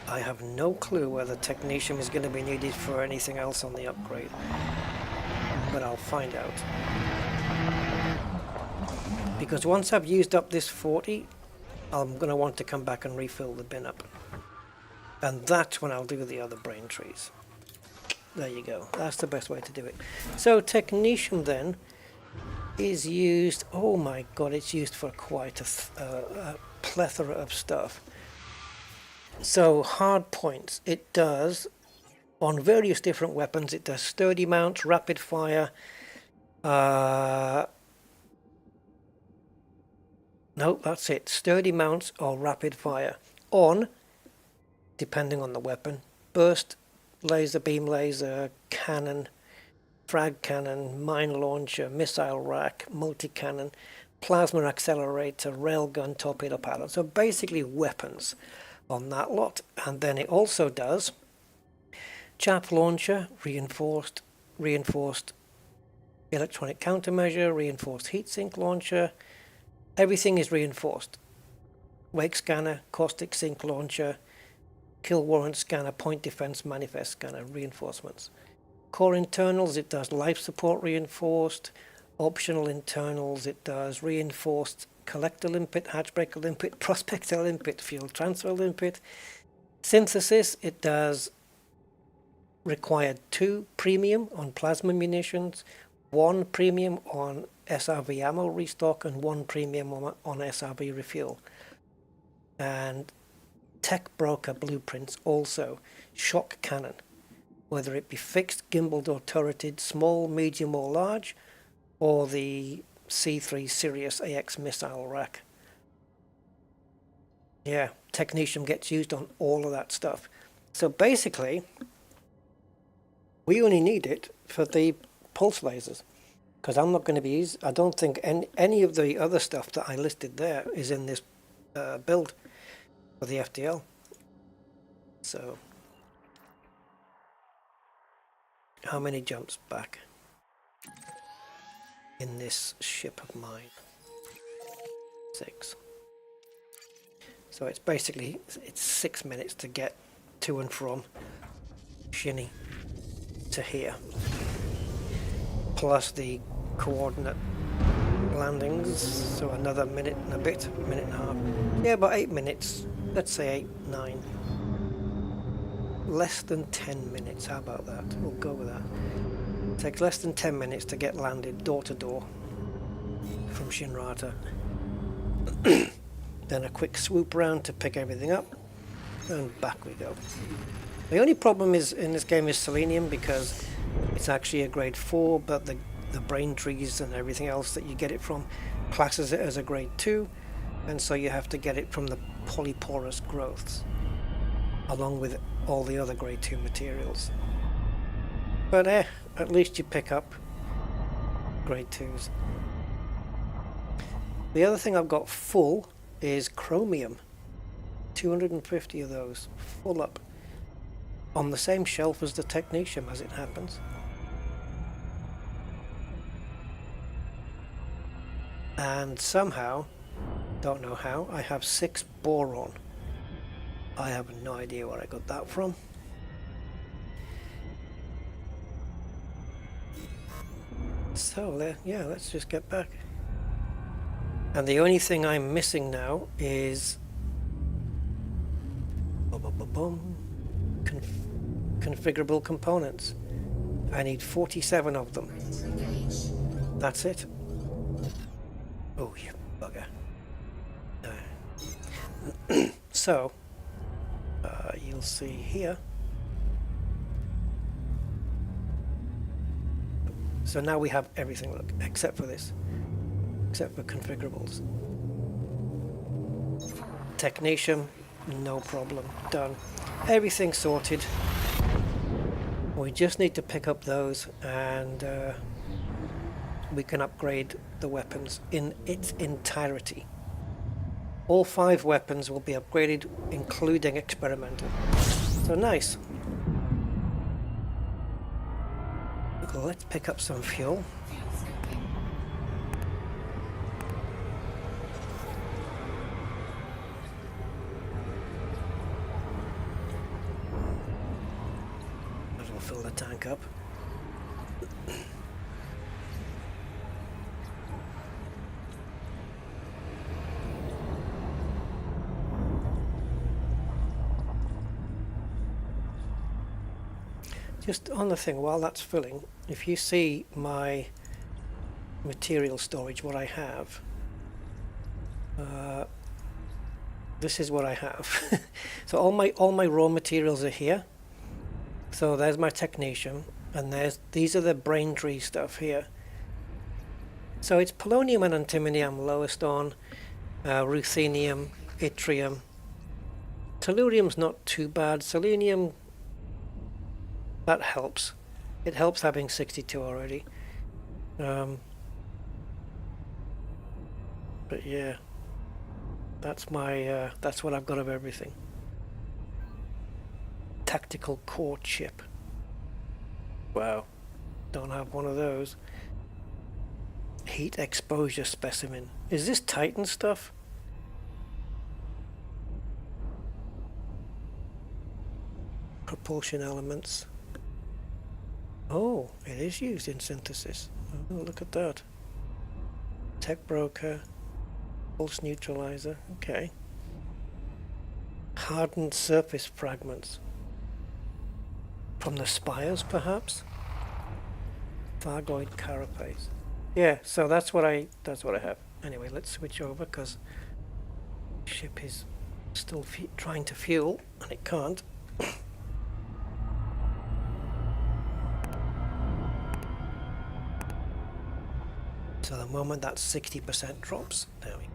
I have no clue whether technetium is going to be needed for anything else on the upgrade, but I'll find out. Because once I've used up this 40, I'm going to want to come back and refill the bin up. And that's when I'll do the other brain trees. There you go. That's the best way to do it. So technetium then is used, oh my god, it's used for quite a plethora of stuff. So hard points, it does on various different weapons. It does sturdy mounts, rapid fire, no, that's it. Sturdy mounts or rapid fire on, depending on the weapon, burst laser, beam laser, cannon, frag cannon, mine launcher, missile rack, multi-cannon, plasma accelerator, railgun, torpedo pattern. So basically weapons on that lot. And then it also does chaff launcher, reinforced electronic countermeasure, reinforced heatsink launcher. Everything is reinforced. Wake scanner, caustic sink launcher, kill warrant scanner, point defense manifest scanner, reinforcements. Core internals, it does life support reinforced. Optional internals, it does reinforced collector limpet, hatchbreaker limpet, prospector limpet, fuel transfer limpet. Synthesis, it does required 2 premium on plasma munitions, 1 premium on SRV ammo restock, and 1 premium on SRV refuel. And tech broker blueprints also. Shock cannon, whether it be fixed, gimbaled or turreted, small, medium or large, or the C3 Sirius AX missile rack. Yeah, technetium gets used on all of that stuff. So basically, we only need it for the pulse lasers, because I'm not going to be I don't think any of the other stuff that I listed there is in this build for the FDL. So how many jumps back in this ship of mine? 6. So it's basically, it's 6 minutes to get to and from Shinny to here, plus the coordinate landings, so another minute and a bit, minute and a half. Yeah, about 8 minutes, let's say 8, 9. Less than 10 minutes, how about that? We'll go with that. It takes less than 10 minutes to get landed door to door from Shinrata. Then a quick swoop round to pick everything up, and back we go. The only problem is in this game is selenium, because it's actually a grade 4, but the brain trees and everything else that you get it from classes it as a grade 2, and so you have to get it from the polyporous growths along with all the other grade 2 materials. But at least you pick up grade 2s. The other thing I've got full is chromium. 250 of those, full up, on the same shelf as the technetium, as it happens. And somehow, don't know how, I have 6 boron. I have no idea where I got that from. So yeah, let's just get back. And the only thing I'm missing now is configurable components. I need 47 of them. That's it. Oh, you bugger. So, you'll see here. So now we have everything, look, except for this. Except for configurables. Technetium, no problem, done. Everything sorted. We just need to pick up those, and we can upgrade the weapons in its entirety. All 5 weapons will be upgraded, including experimental. So nice. Well, let's pick up some fuel. Fill the tank up. Just on the thing, while that's filling, if you see my material storage, what I have, this is what I have. So all my raw materials are here. So there's my technetium, and these are the brain tree stuff here. So it's polonium and antimony I'm lowest on, ruthenium, yttrium. Tellurium's not too bad. Selenium, that helps. It helps having 62 already. But yeah, that's my that's what I've got of everything. Tactical core chip. Wow, don't have one of those. Heat exposure specimen. Is this Titan stuff? Propulsion elements. Oh, it is used in synthesis. Oh, look at that. Tech broker. Pulse neutralizer. Okay. Hardened surface fragments. From the spires, perhaps? Thargoid carapace. Yeah, so that's what I have. Anyway, let's switch over, because the ship is still trying to fuel, and it can't. So the moment that 60% drops, there we go.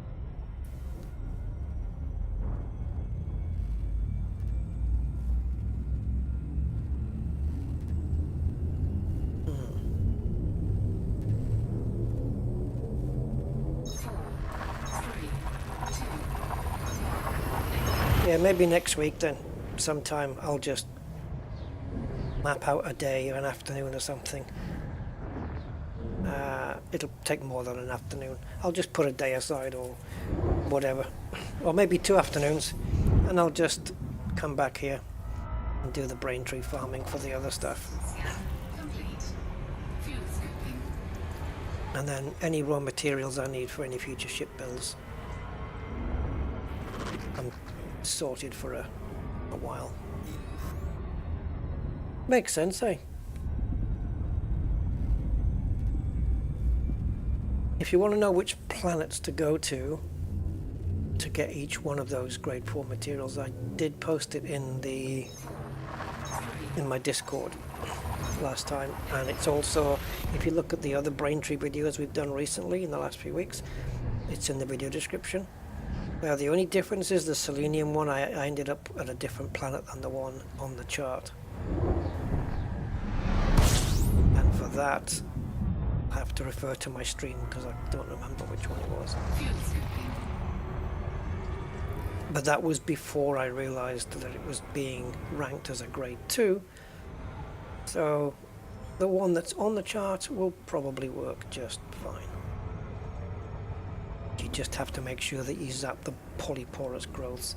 Yeah, maybe next week then, sometime I'll just map out a day or an afternoon or something. It'll take more than an afternoon. I'll just put a day aside or whatever, or maybe 2 afternoons, and I'll just come back here and do the Braintree farming for the other stuff. And then any raw materials I need for any future ship builds, I'm sorted for a while. Makes sense, eh? If you want to know which planets to go to get each one of those grade 4 materials, I did post it in my Discord last time, and it's also, if you look at the other Braintree videos we've done recently in the last few weeks, it's in the video description. Now the only difference is the selenium one, I ended up at a different planet than the one on the chart, and for that I have to refer to my stream because I don't remember which one it was. But that was before I realized that it was being ranked as a grade 2. So the one that's on the chart will probably work just fine. You just have to make sure that you zap the polyporous growths,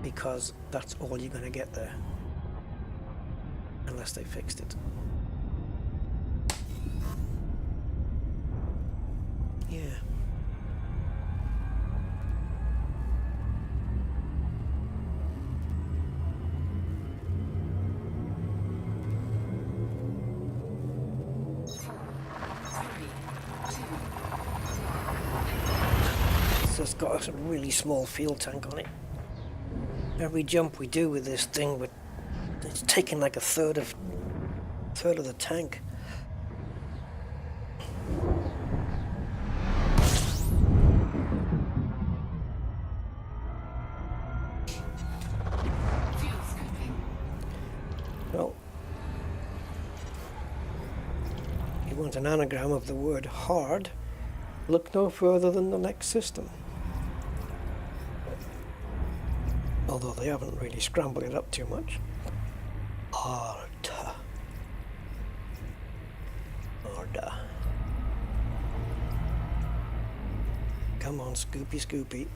because that's all you're going to get there. Unless they fixed it. Yeah. It's just got a really small fuel tank on it. Every jump we do with this thing, it's taking like a third of the tank. Well, you want an anagram of the word hard, look no further than the next system. Although they haven't really scrambled it up too much. Hard. Hard. Come on, Scoopy, Scoopy.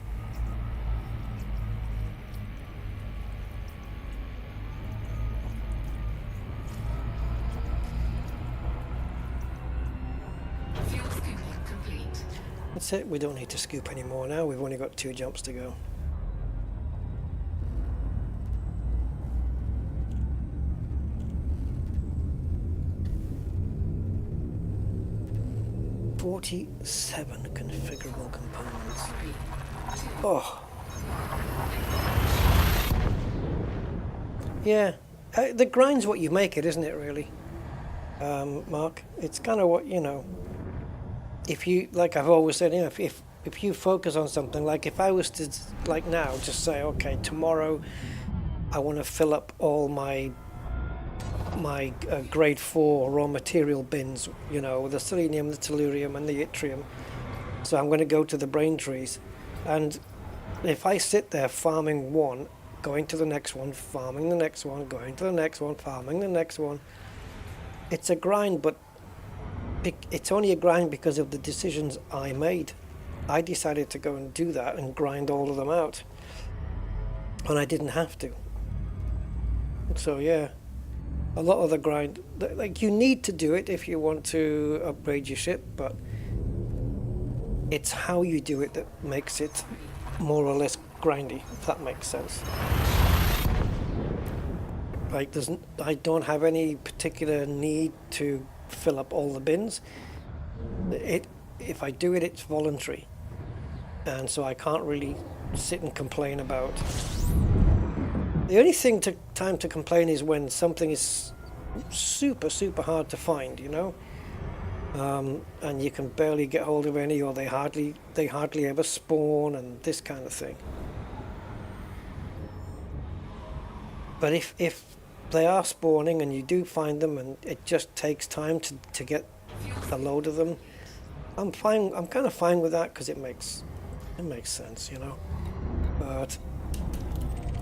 That's it, we don't need to scoop anymore now, we've only got 2 jumps to go. "47 configurable components." Oh. Yeah, the grind's what you make it, isn't it, really? Mark, it's kind of what, you know, if you, like I've always said, you know, if you focus on something, like if I was to, like now, just say, okay, tomorrow I want to fill up all my grade 4 raw material bins, you know, the selenium, the tellurium and the yttrium. So I'm going to go to the Braintrees, and if I sit there farming one, going to the next one, farming the next one, going to the next one, farming the next one, it's a grind, but it's only a grind because of the decisions I made. I decided to go and do that and grind all of them out, and I didn't have to. So yeah, a lot of the grind, like, you need to do it if you want to upgrade your ship, but it's how you do it that makes it more or less grindy, if that makes sense. Like, I don't have any particular need to fill up all the bins. If I do it, it's voluntary, and so I can't really sit and complain about. The only time to complain is when something is super hard to find, you know, and you can barely get hold of any, or they hardly ever spawn, and this kind of thing. But if they are spawning and you do find them, and it just takes time to get a load of them, I'm fine. I'm kind of fine with that, because it makes sense, you know. But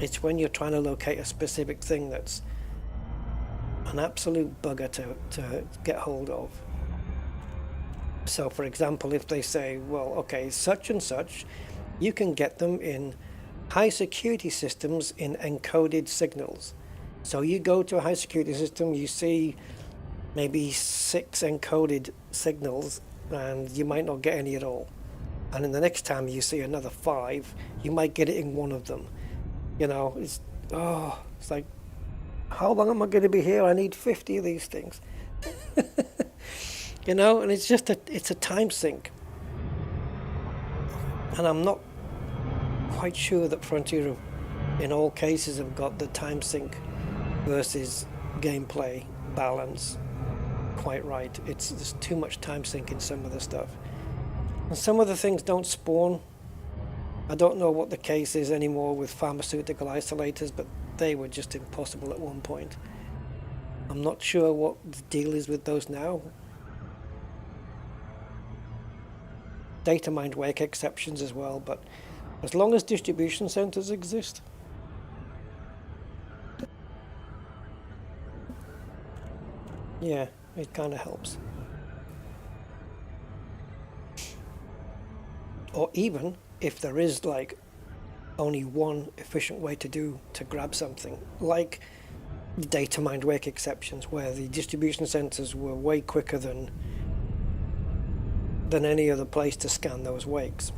It's when you're trying to locate a specific thing that's an absolute bugger to get hold of. So for example, if they say, well, okay, such and such, you can get them in high security systems in encoded signals. So you go to a high security system, you see maybe 6 encoded signals, and you might not get any at all. And then the next time you see another 5, you might get it in one of them. You know, it's like, how long am I going to be here? I need 50 of these things. You know, and it's just it's a time sink. And I'm not quite sure that Frontier in all cases have got the time sink versus gameplay balance quite right. There's too much time sink in some of the stuff. And some of the things don't spawn. I don't know what the case is anymore with pharmaceutical isolators, but they were just impossible at one point. I'm not sure what the deal is with those now. Data mined wake exceptions as well, but as long as distribution centers exist, yeah, it kind of helps. Or even if there is like only one efficient way to grab something, like data mined wake exceptions, where the distribution centers were way quicker than any other place to scan those wakes.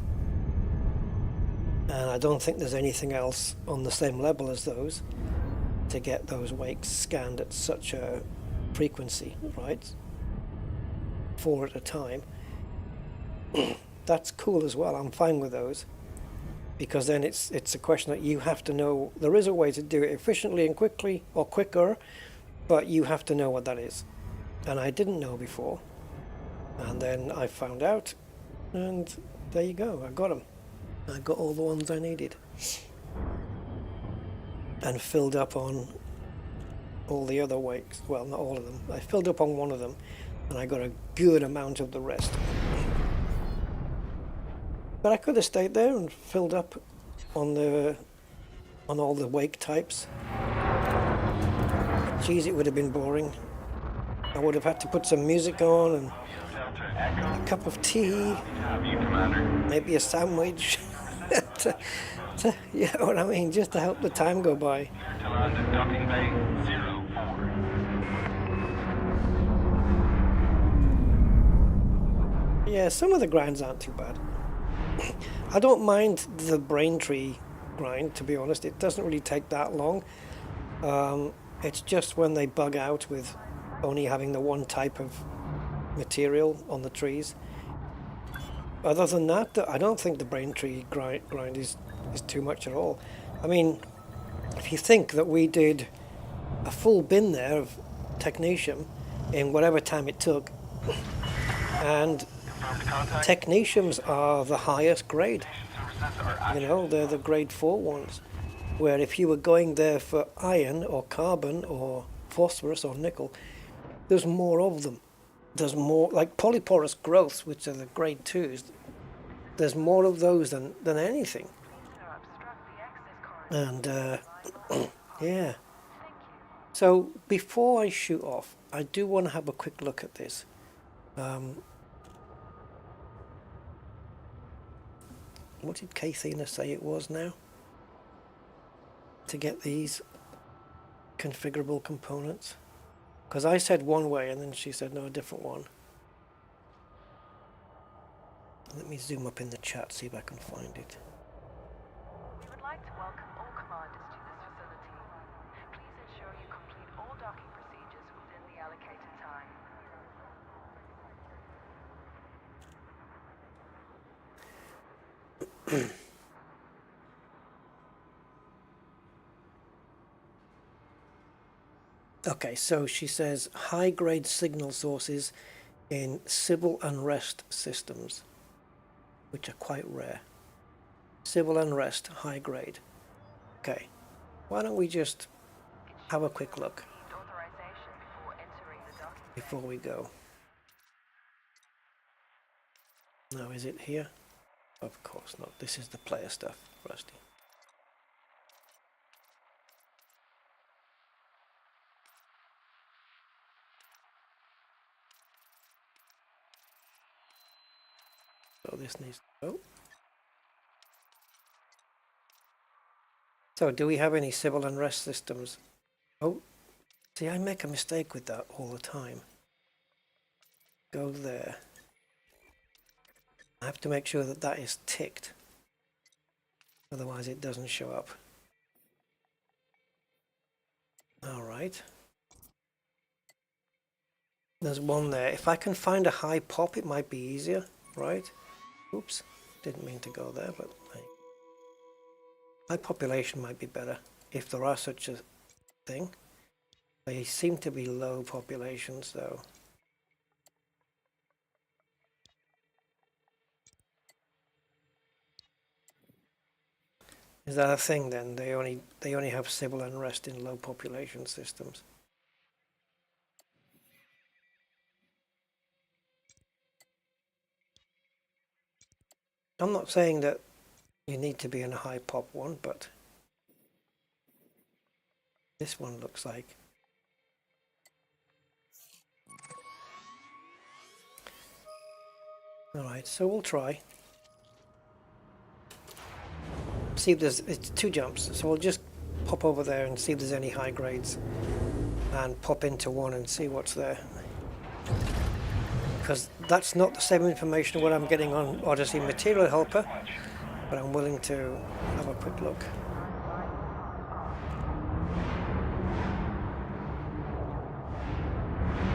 And I don't think there's anything else on the same level as those to get those wakes scanned at such a frequency, right? 4 at a time. That's cool as well. I'm fine with those, because then it's a question that you have to know. There is a way to do it efficiently and quickly, or quicker, but you have to know what that is. And I didn't know before, and then I found out, and there you go, I got them. I got all the ones I needed and filled up on all the other wakes. Well, not all of them. I filled up on one of them, and I got a good amount of the rest. But I could have stayed there and filled up on all the wake types. Geez, it would have been boring. I would have had to put some music on and a cup of tea, maybe a sandwich. You know what I mean? Just to help the time go by. Yeah, some of the grinds aren't too bad. I don't mind the Braintree grind, to be honest. It doesn't really take that long. It's just when they bug out with only having the one type of material on the trees. Other than that, I don't think the Braintree grind is too much at all. I mean, if you think that we did a full bin there of technetium in whatever time it took, and technetiums are the highest grade. You know, they're the grade 4 ones, where if you were going there for iron or carbon or phosphorus or nickel, there's more of them. There's more, like polyporous growths, which are the grade 2s. There's more of those than anything. And yeah. So before I shoot off, I do want to have a quick look at this. What did Kathina say it was now? To get these configurable components? Because I said one way and then she said no, a different one. Let me zoom up in the chat, see if I can find it. We would like to welcome all commanders to this facility. Please ensure you complete all docking procedures within the allocated time. Okay, so she says high-grade signal sources in civil unrest systems, which are quite rare. Civil unrest, high grade. Okay, why don't we just have a quick look before we go. Now, is it here? Of course not. This is the player stuff, Rusty. So this needs to go. So do we have any civil unrest systems? Oh, see, I make a mistake with that all the time. Go there. I have to make sure that that is ticked. Otherwise it doesn't show up. Alright. There's one there. If I can find a high pop, it might be easier, right? Oops, didn't mean to go there, but high population might be better, if there are such a thing. They seem to be low populations, though. Is that a thing then? They only have civil unrest in low population systems. I'm not saying that you need to be in a high pop one, but this one looks like. Alright, so we'll try. See if there's, it's 2 jumps, so we'll just pop over there and see if there's any high grades and pop into one and see what's there. Because that's not the same information what I'm getting on Odyssey Material Helper, but I'm willing to have a quick look.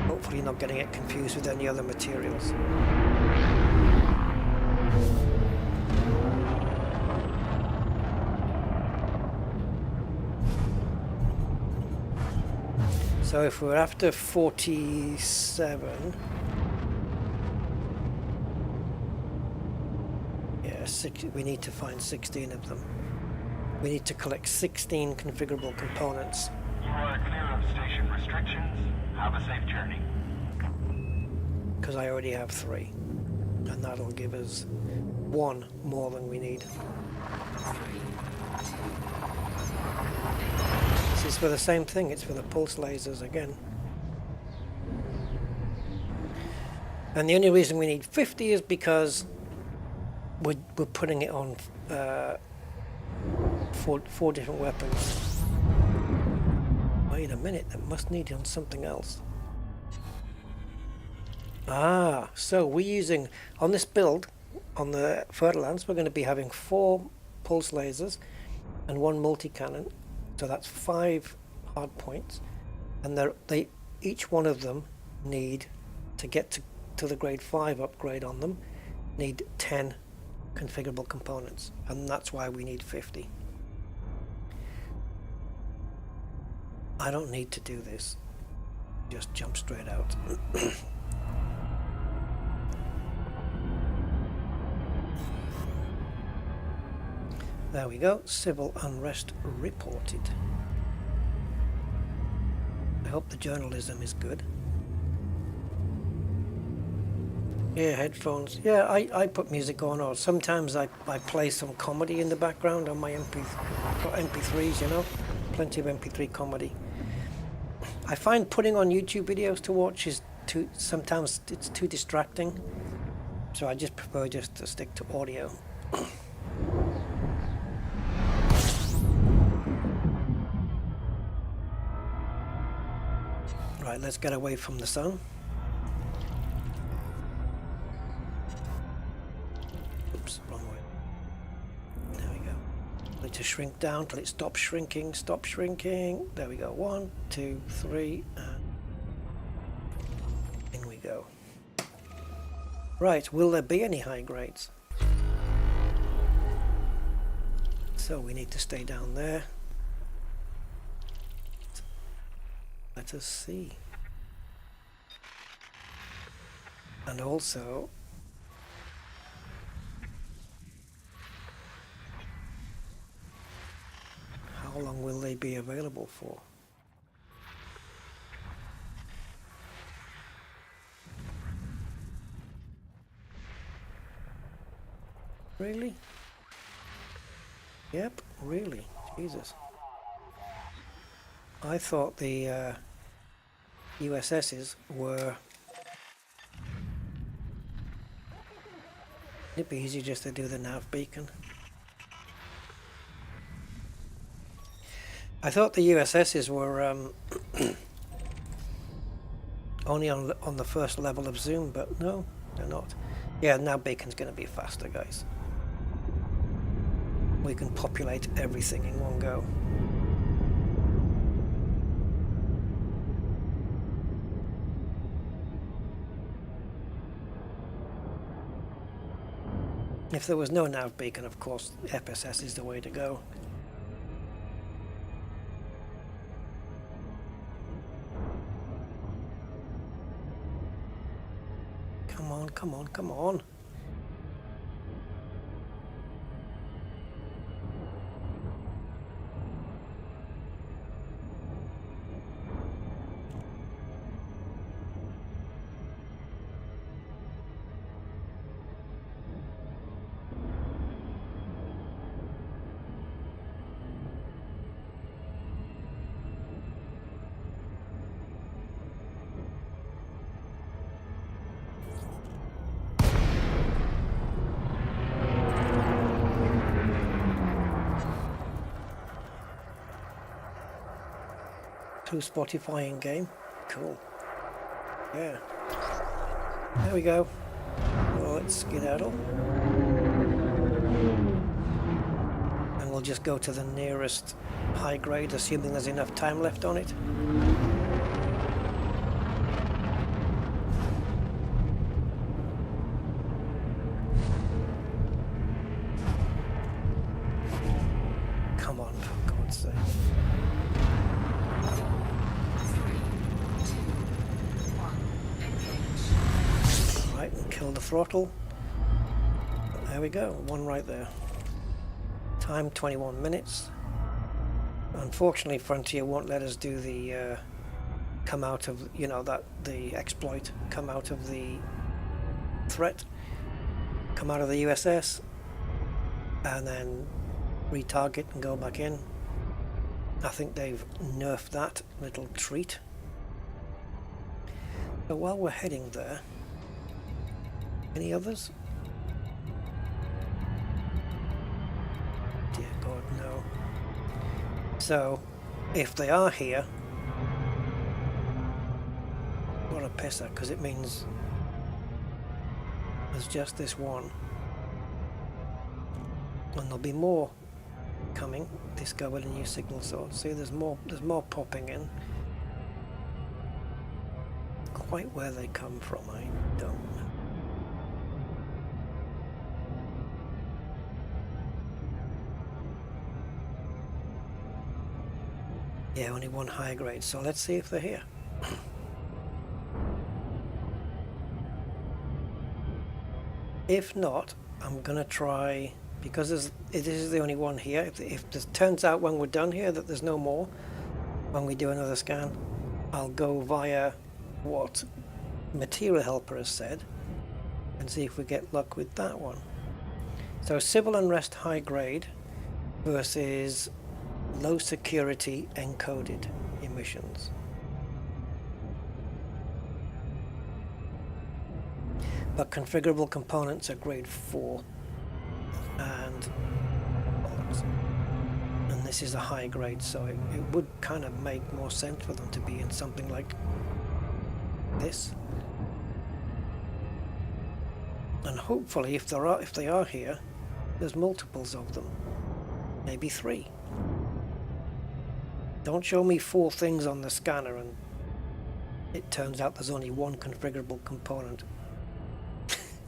Hopefully not getting it confused with any other materials. So if we're after 47, yeah, we need to find 16 of them. We need to collect 16 configurable components. You are clear of station restrictions. Have a safe journey. Because I already have 3. And that'll give us 1 more than we need. This is for the same thing, it's for the pulse lasers again. And the only reason we need 50 is because we're putting it on 4 different weapons. Wait a minute, that must need it on something else. Ah, so we're using, on this build, on the Fer-De-Lance, we're going to be having 4 pulse lasers and 1 multi-cannon. So that's 5 hard points, and each one of them need, to get to the grade 5 upgrade on them, need 10 configurable components, and that's why we need 50. I don't need to do this, just jump straight out. There we go, civil unrest reported. I hope the journalism is good. Yeah, headphones. Yeah, I put music on, or sometimes I play some comedy in the background on my MP3s, you know, plenty of MP3 comedy. I find putting on YouTube videos to watch is sometimes it's too distracting, so I just prefer just to stick to audio. Right, let's get away from the sun. Oops, wrong way. There we go. Need to shrink down till it stops shrinking, stop shrinking. There we go. 1, 2, 3, and in we go. Right, will there be any high grades? So we need to stay down there. Let us see. And also, how long will they be available for? Really? Yep, really. Jesus. I thought the USSs were It'd be easy just to do the nav beacon. I thought the USSs were only on the first level of zoom, but no, they're not. Yeah, nav beacon's going to be faster, guys. We can populate everything in one go. If there was no nav beacon, of course, FSS is the way to go. Come on, come on, come on. To Spotify in game. Cool. Yeah. There we go. Well, let's skedaddle. And we'll just go to the nearest high grade, assuming there's enough time left on it. Come on, for God's sake. Right, and kill the throttle. There we go, one right there. Time 21 minutes. Unfortunately, Frontier won't let us do the come out of, you know, that the exploit, come out of the threat, come out of the USS, and then retarget and go back in. I think they've nerfed that little treat. But while we're heading there, any others? Dear God, no. So, if they are here, what a pisser, because it means there's just this one. And there'll be more coming. Discovered a new signal source. See, there's more popping in. Quite where they come from, I don't know. Yeah, only one high grade, so let's see if they're here. If not, I'm gonna try, because it is the only one here. If it turns out when we're done here that there's no more, when we do another scan, I'll go via what Material Helper has said and see if we get luck with that one. So civil unrest high grade versus low security encoded emissions. But configurable components are grade 4 and this is a high grade, so it would kind of make more sense for them to be in something like this. And hopefully if they are here, there's multiples of them. Maybe 3. Don't show me 4 things on the scanner and it turns out there's only one configurable component.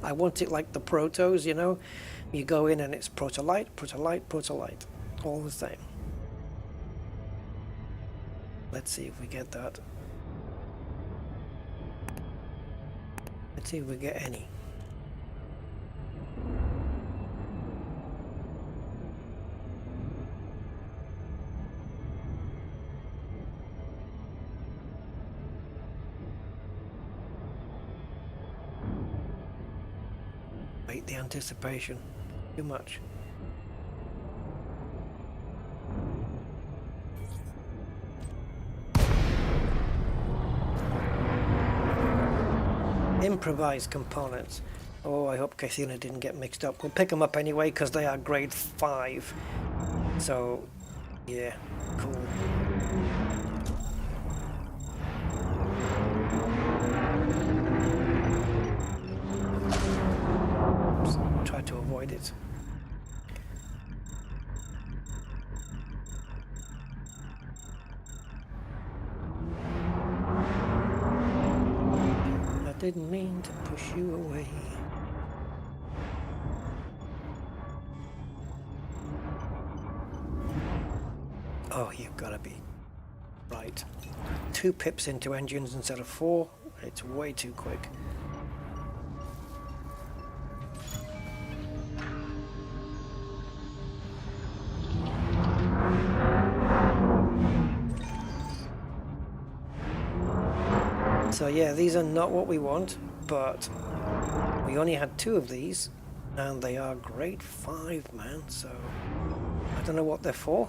I want it like the protos, you know? You go in and it's protolite, protolite, protolite. All the same. Let's see if we get that. Let's see if we get any. Wait, the anticipation. Too much. Improvised components. Oh, I hope Kathina didn't get mixed up. We'll pick them up anyway because they are grade 5. So, yeah, cool. Oops, try to avoid it. I didn't mean to push you away. Oh, you've got to be right. 2 pips into engines instead of 4. It's way too quick. So yeah, these are not what we want, but we only had 2 of these, and they are grade 5, man, so I don't know what they're for.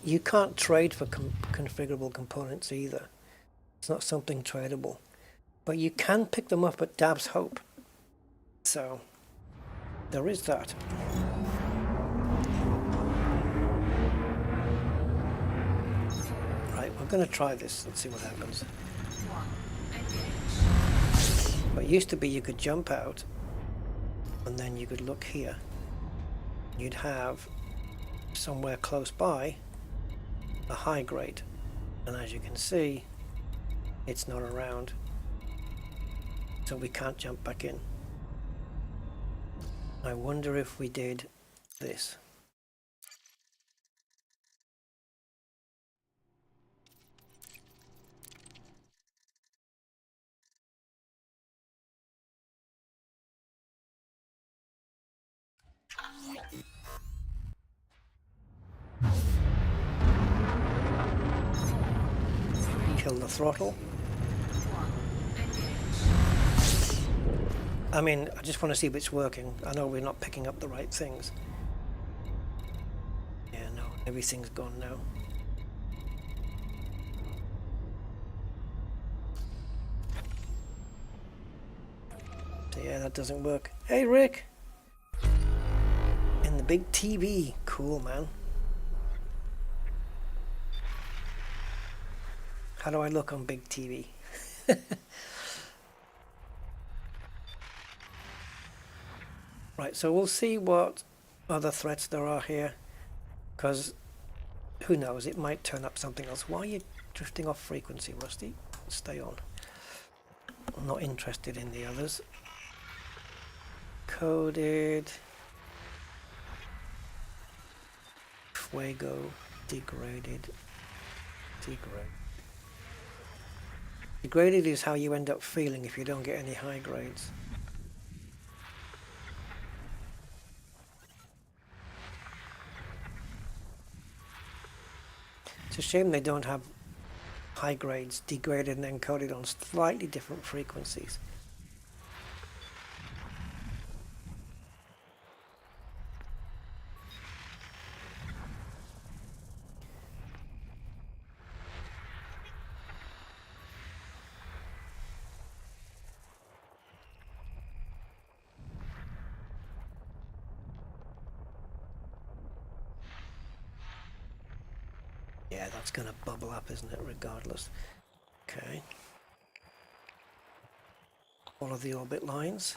You can't trade for configurable components either. It's not something tradable. But you can pick them up at Dab's Hope. So, there is that. Right, we're going to try this and see what happens. But it used to be you could jump out, and then you could look here. You'd have somewhere close by a high grade, and as you can see, it's not around, so we can't jump back in. I wonder if we did this. Kill the throttle. I mean, I just want to see if it's working. I know we're not picking up the right things. Yeah, no, everything's gone now. So yeah, that doesn't work. Hey, Rick! In the big TV. Cool, man. How do I look on big TV? Right, so we'll see what other threats there are here, because who knows, it might turn up something else. Why are you drifting off frequency, Rusty? Stay on. I'm not interested in the others. Coded. Fuego. Degraded. Degraded. Degraded is how you end up feeling if you don't get any high grades. It's a shame they don't have high grades degraded and encoded on slightly different frequencies. Yeah, that's going to bubble up, isn't it, regardless? Okay. Follow the orbit lines.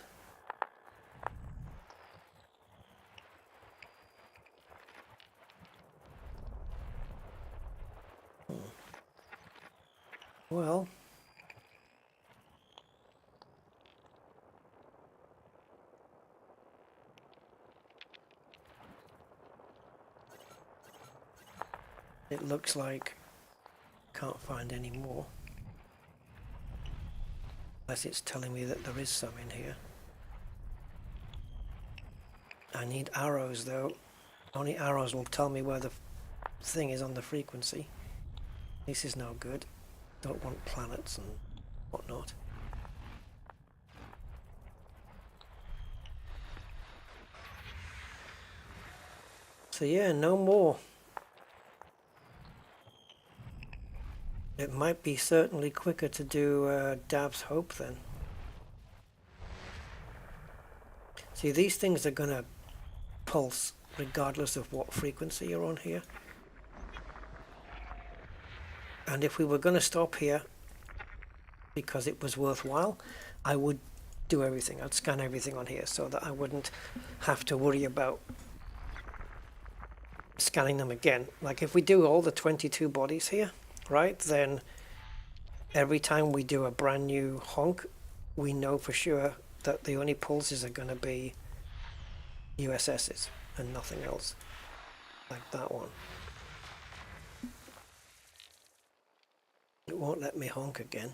Well, it looks like can't find any more. Unless it's telling me that there is some in here. I need arrows though. Only arrows will tell me where the thing is on the frequency. This is no good. Don't want planets and whatnot. So yeah, no more. It might be certainly quicker to do Dab's Hope then. See, these things are going to pulse regardless of what frequency you're on here. And if we were going to stop here because it was worthwhile, I would do everything. I'd scan everything on here so that I wouldn't have to worry about scanning them again. Like if we do all the 22 bodies here, right, then every time we do a brand new honk, we know for sure that the only pulses are going to be USSs and nothing else, like that one. It won't let me honk again.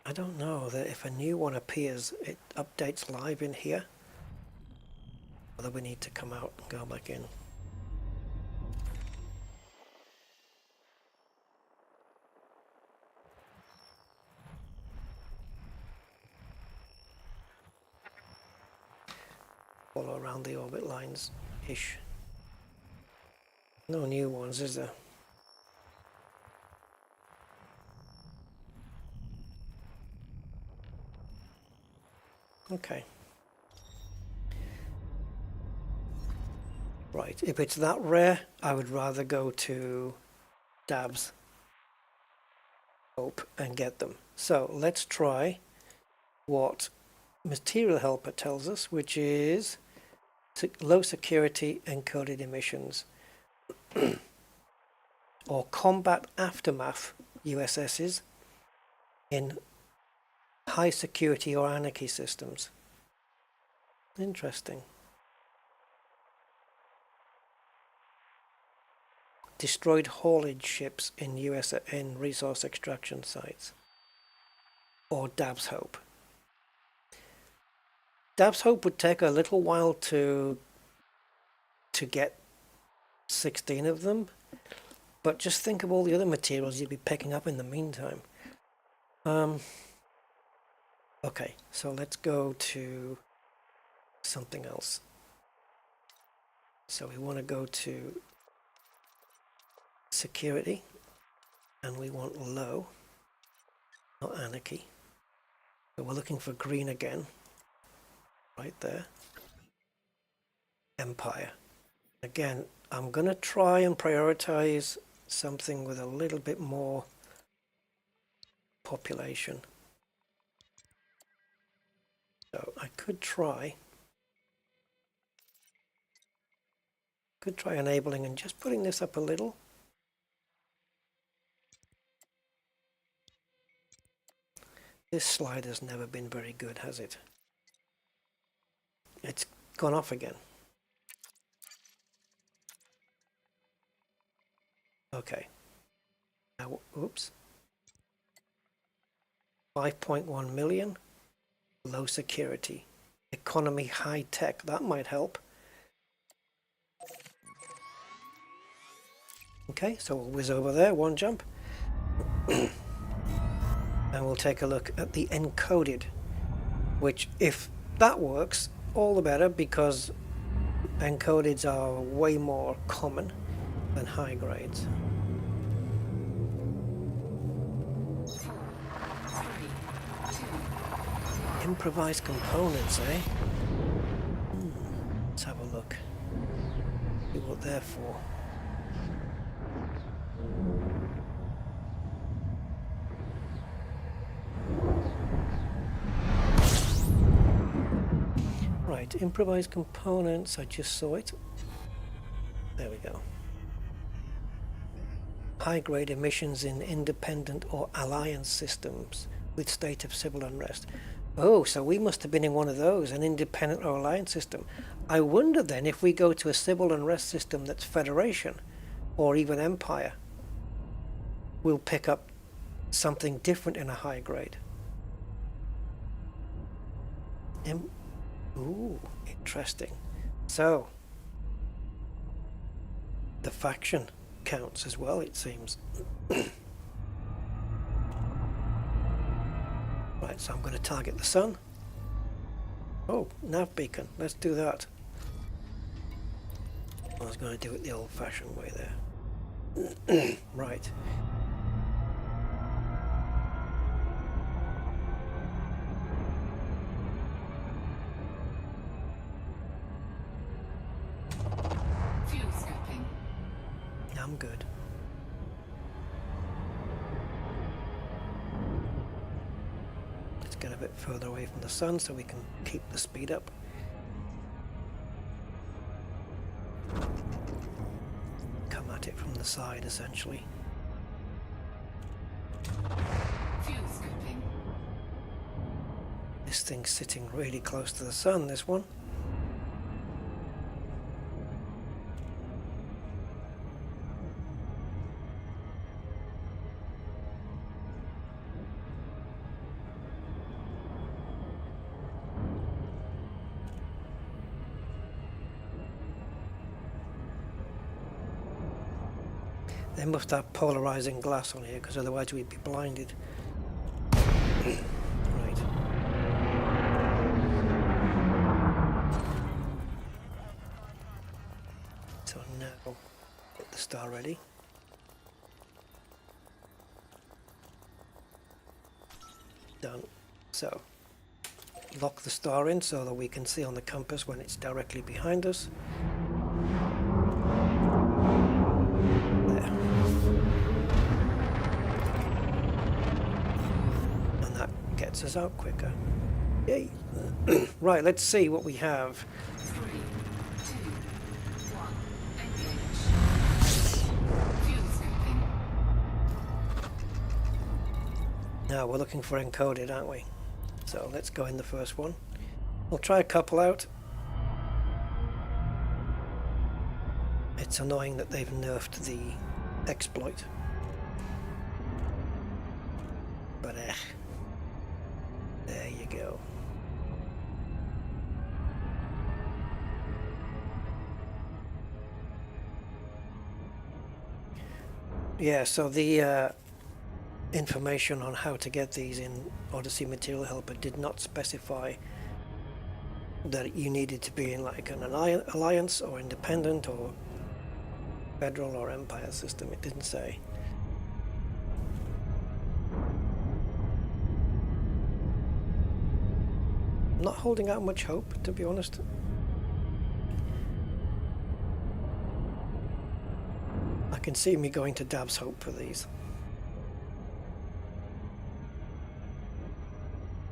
I don't know that if a new one appears, it updates live in here. Whether we need to come out and go back in. Follow around the orbit lines-ish. No new ones, is there? Okay. Right, if it's that rare, I would rather go to Dab's Hope and get them. So let's try what Material Helper tells us, which is low security encoded emissions or combat aftermath USSs in high security or anarchy systems. Interesting. Destroyed haulage ships in in resource extraction sites. Or Dab's Hope. Dab's Hope would take a little while to get 16 of them, but just think of all the other materials you'd be picking up in the meantime. Okay, so let's go to something else. So we want to go to security, and we want low, not anarchy. So we're looking for green again, right there. Empire. Again, I'm going to try and prioritize something with a little bit more population. So I could try enabling and just putting this up a little. This slide has never been very good, has it? It's gone off again. Okay. Now, oops. 5.1 million. Low security. Economy high tech. That might help. Okay, so we'll whiz over there, one jump. And we'll take a look at the encoded, which if that works, all the better, because encodeds are way more common than high grades. 4, 3, 2. Improvised components, eh? Let's have a look. See what they're for. Right, improvised components, I just saw it. There we go. High-grade emissions in independent or alliance systems with state of civil unrest. Oh, so we must have been in one of those, an independent or alliance system. I wonder then if we go to a civil unrest system that's federation or even empire, we'll pick up something different in a high grade. Ooh, interesting. So, the faction counts as well, it seems. Right, so I'm going to target the sun. Oh, nav beacon. Let's do that. I was going to do it the old-fashioned way there. Right. Fuel scoping. I'm good. Let's get a bit further away from the sun so we can keep the speed up. Come at it from the side, essentially. Fuel scoping. This thing's sitting really close to the sun, this one. They must have polarizing glass on here, because otherwise we'd be blinded. Right. So now, get the star ready. Done. So, lock the star in so that we can see on the compass when it's directly behind us. Gets us out quicker. Yay! Right, let's see what we have. 3, 2, 1. Engage. Fuel scoping. Now we're looking for encoded, aren't we? So let's go in the first one. We'll try a couple out. It's annoying that they've nerfed the exploit. But there you go. Yeah, so the information on how to get these in Odyssey Material Helper did not specify that you needed to be in like an alliance or independent or federal or empire system. It didn't say. I'm not holding out much hope, to be honest. I can see me going to Dab's Hope for these.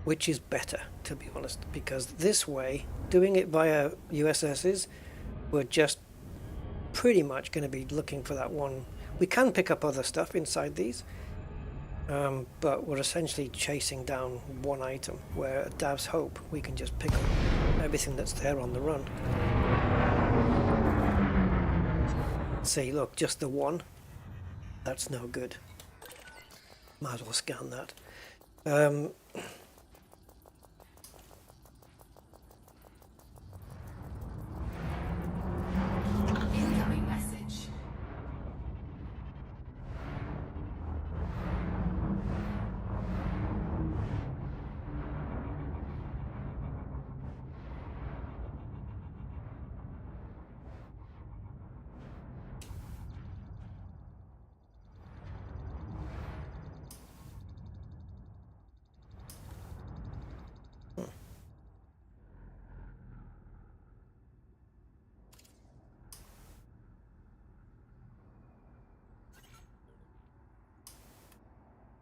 Which is better, to be honest, because this way, doing it via USSs, we're just pretty much going to be looking for that one. We can pick up other stuff inside these, but we're essentially chasing down one item, where at Dav's Hope we can just pick up everything that's there on the run. See, look, just the one. That's no good. Might as well scan that. Incoming message.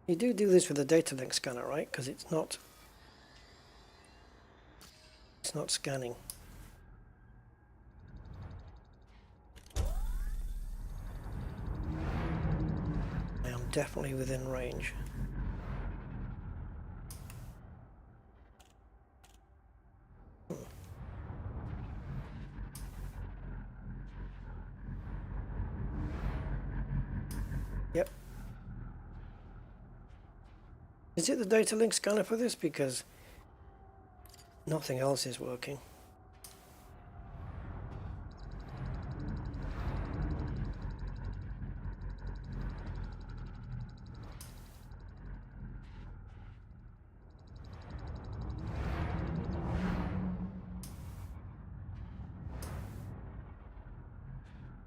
You do this with a data link scanner, right? Because it's not scanning. I am definitely within range. Yep. Is it the data link scanner for this? Because nothing else is working.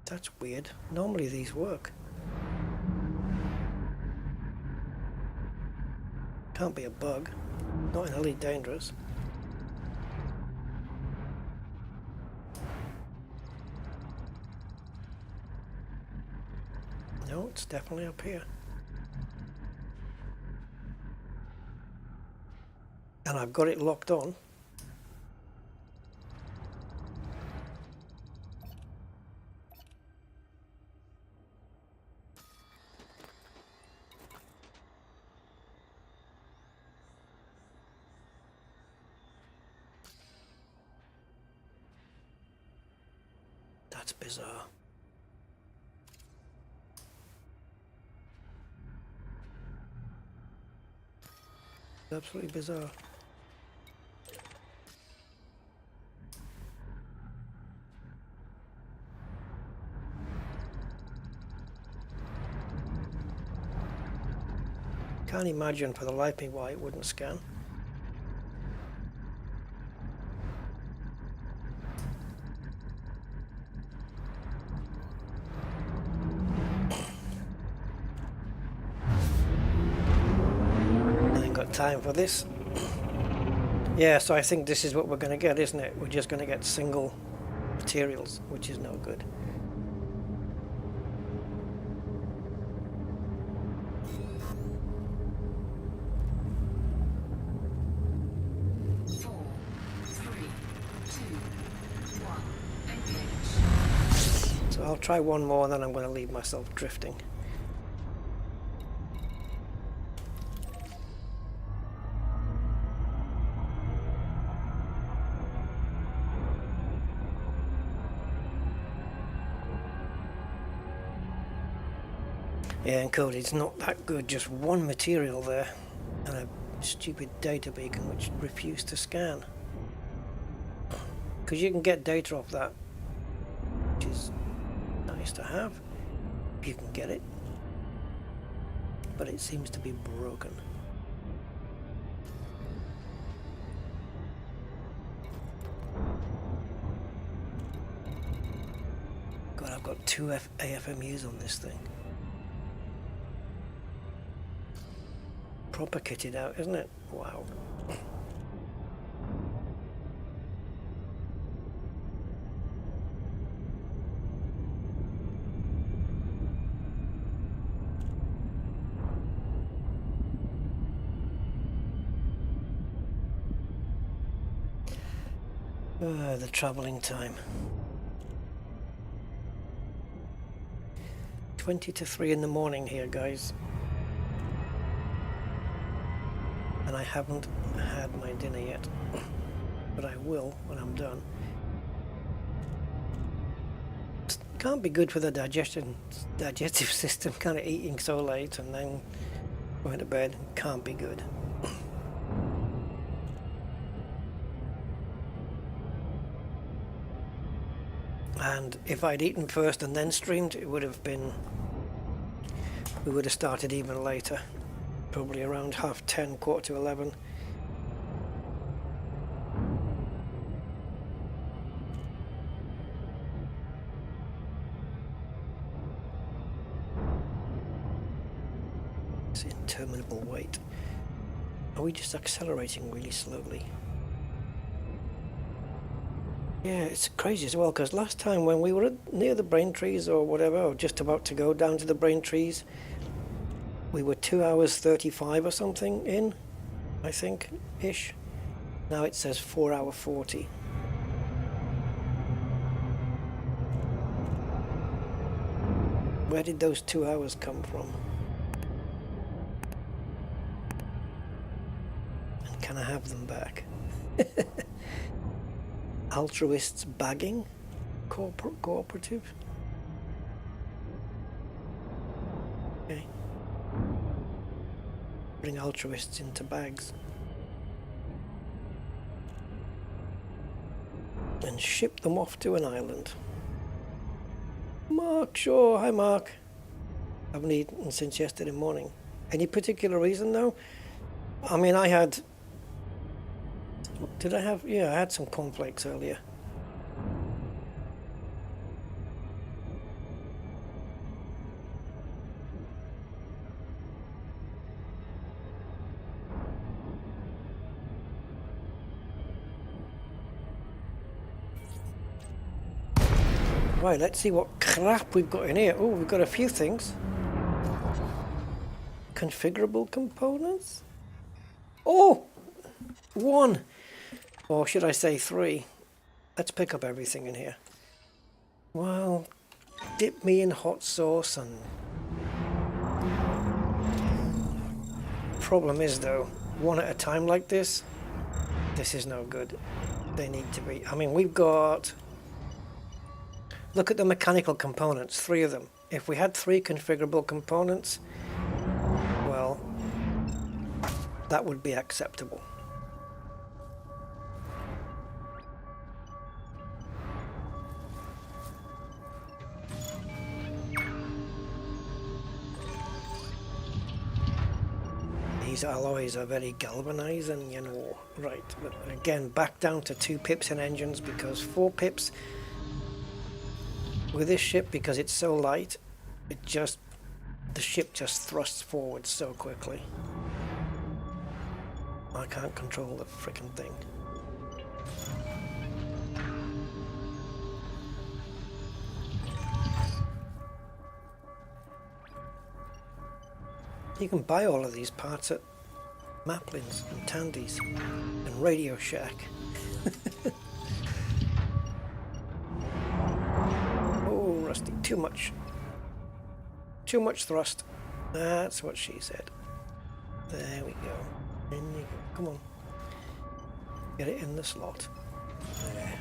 That's weird. Normally these work. Can't be a bug. Not in Elite Dangerous. No, it's definitely up here. And I've got it locked on. That's bizarre. Absolutely bizarre. Can't imagine for the life of me why it wouldn't scan. I ain't got time for this. Yeah, so I think this is what we're going to get, isn't it? We're just going to get single materials, which is no good. So I'll try one more and then I'm going to leave myself drifting. Yeah, and code, it's not that good, just one material there and a stupid data beacon which refused to scan. Because you can get data off that, which is nice to have, if you can get it. But it seems to be broken. God, I've got two AFMUs on this thing. Proper kitted out, isn't it? Wow. The travelling time. 20 to 3 in the morning here, guys. And I haven't had my dinner yet, but I will when I'm done. Can't be good for the digestive system, kind of eating so late and then going to bed. Can't be good. And if I'd eaten first and then streamed, it would have been, we would have started even later. Probably around 10:30, 11:15. It's interminable wait. Are we just accelerating really slowly? Yeah, it's crazy as well, because last time when we were near the Braintrees or whatever, or just about to go down to the Braintrees, we were 2 hours 35 or something in, I think, ish. Now it says 4 hour 40. Where did those 2 hours come from? And can I have them back? Altruists bagging? Cooperative? Okay. Bring altruists into bags. And ship them off to an island. Mark, sure. Hi, Mark. Haven't eaten since yesterday morning. Any particular reason, though? I mean, I had... Did I have... Yeah, I had some cornflakes earlier. Right, let's see what crap we've got in here. Oh, we've got a few things. Configurable components? Oh! 1! Or should I say 3? Let's pick up everything in here. Well, dip me in hot sauce and... Problem is though, one at a time like this is no good. They need to be... I mean, we've got... Look at the mechanical components, 3 of them. If we had 3 configurable components, well, that would be acceptable. These alloys are very galvanizing, you know. Right, but again, back down to 2 pips in engines because 4 pips with this ship, because it's so light, the ship just thrusts forward so quickly. I can't control the frickin' thing. You can buy all of these parts at Maplin's and Tandy's and Radio Shack. Oh, Rusty, too much. Too much thrust. That's what she said. There we go. In you go. Come on. Get it in the slot. There.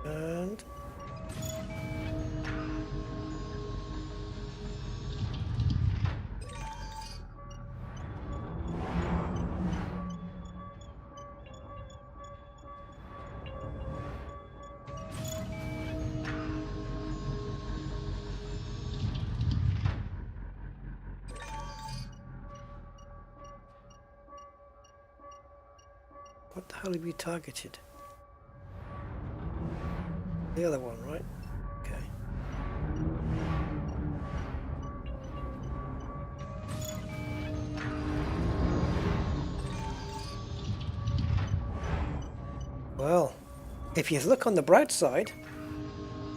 And what the hell have you targeted? The other one, right? Okay. Well, if you look on the bright side,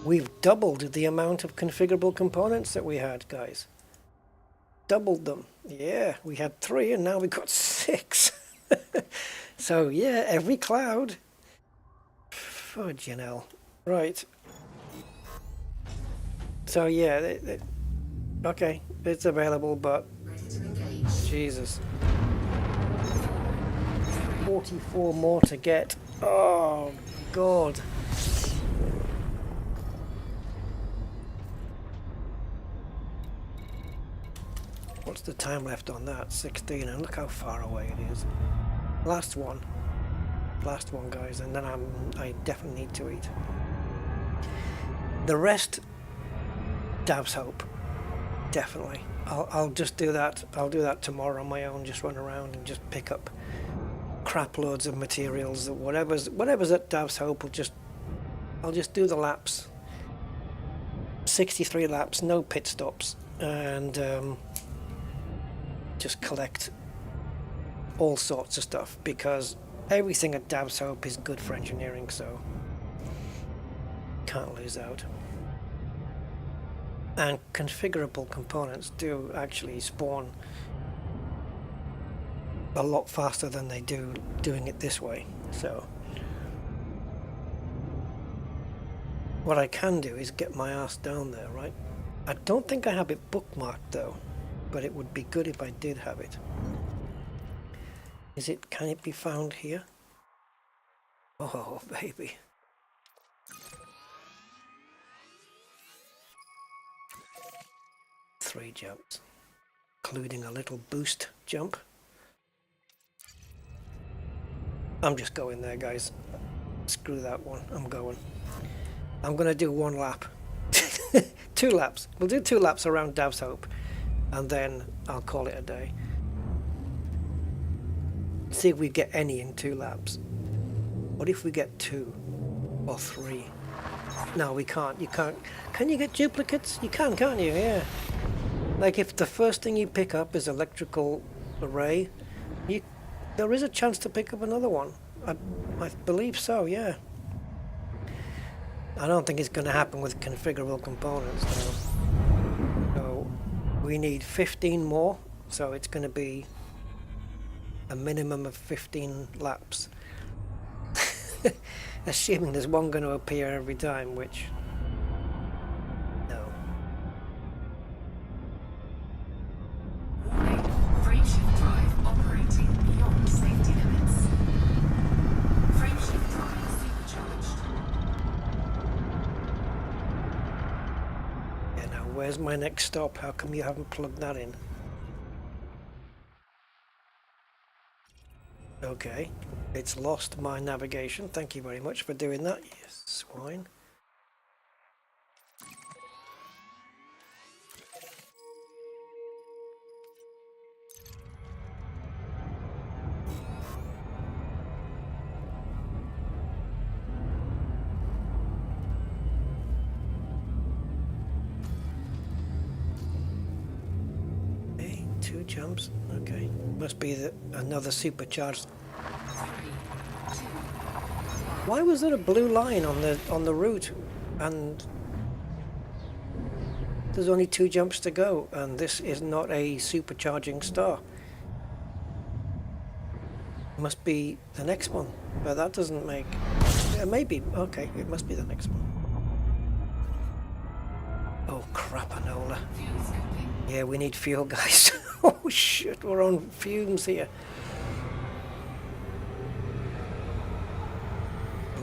we've doubled the amount of configurable components that we had, guys. Doubled them. Yeah, we had 3 and now we've got 6. So yeah, every cloud. Fudge, you know. Right. So yeah, okay, it's available, but Jesus. 44 more to get. Oh, God. What's the time left on that? 16, and look how far away it is. Last one, guys, and then I definitely need to eat. The rest, Dav's Hope, definitely. I'll just do that. I'll do that tomorrow on my own. Just run around and just pick up crap loads of materials. Whatever's at Dav's Hope, I'll just do the laps. 63 laps, no pit stops, and just collect all sorts of stuff, because everything at Dav's Hope is good for engineering, so can't lose out. And configurable components do actually spawn a lot faster than they do doing it this way. So what I can do is get my ass down there, right? I don't think I have it bookmarked though, but it would be good if I did have it. Can it be found here? Oh, baby. Three jumps, including a little boost jump. I'm just going there, guys. Screw that one. I'm going. I'm going to do 1 lap. 2 laps. We'll do 2 laps around Dav's Hope, and then I'll call it a day. See if we get any in 2 laps. What if we get 2 or 3? No, we can't. You can't. Can you get duplicates? You can, can't you? Yeah. Like if the first thing you pick up is electrical array, there is a chance to pick up another one. I believe so, yeah. I don't think it's going to happen with configurable components, though. So we need 15 more, so it's going to be a minimum of 15 laps. Assuming there's one going to appear every time, which... no. Warning. Frameshift drive operating beyond safety limits. Frameshift drive supercharged. Yeah, now where's my next stop? How come you haven't plugged that in? Okay, it's lost my navigation. Thank you very much for doing that, you swine. Okay, 2 jumps. Okay, must be another supercharged. Why was there a blue line on the route, and there's only 2 jumps to go, and this is not a supercharging star? Must be the next one, but that doesn't make. Yeah, maybe. Okay, it must be the next one. Oh crapanola! Yeah, we need fuel, guys. Oh shit, we're on fumes here.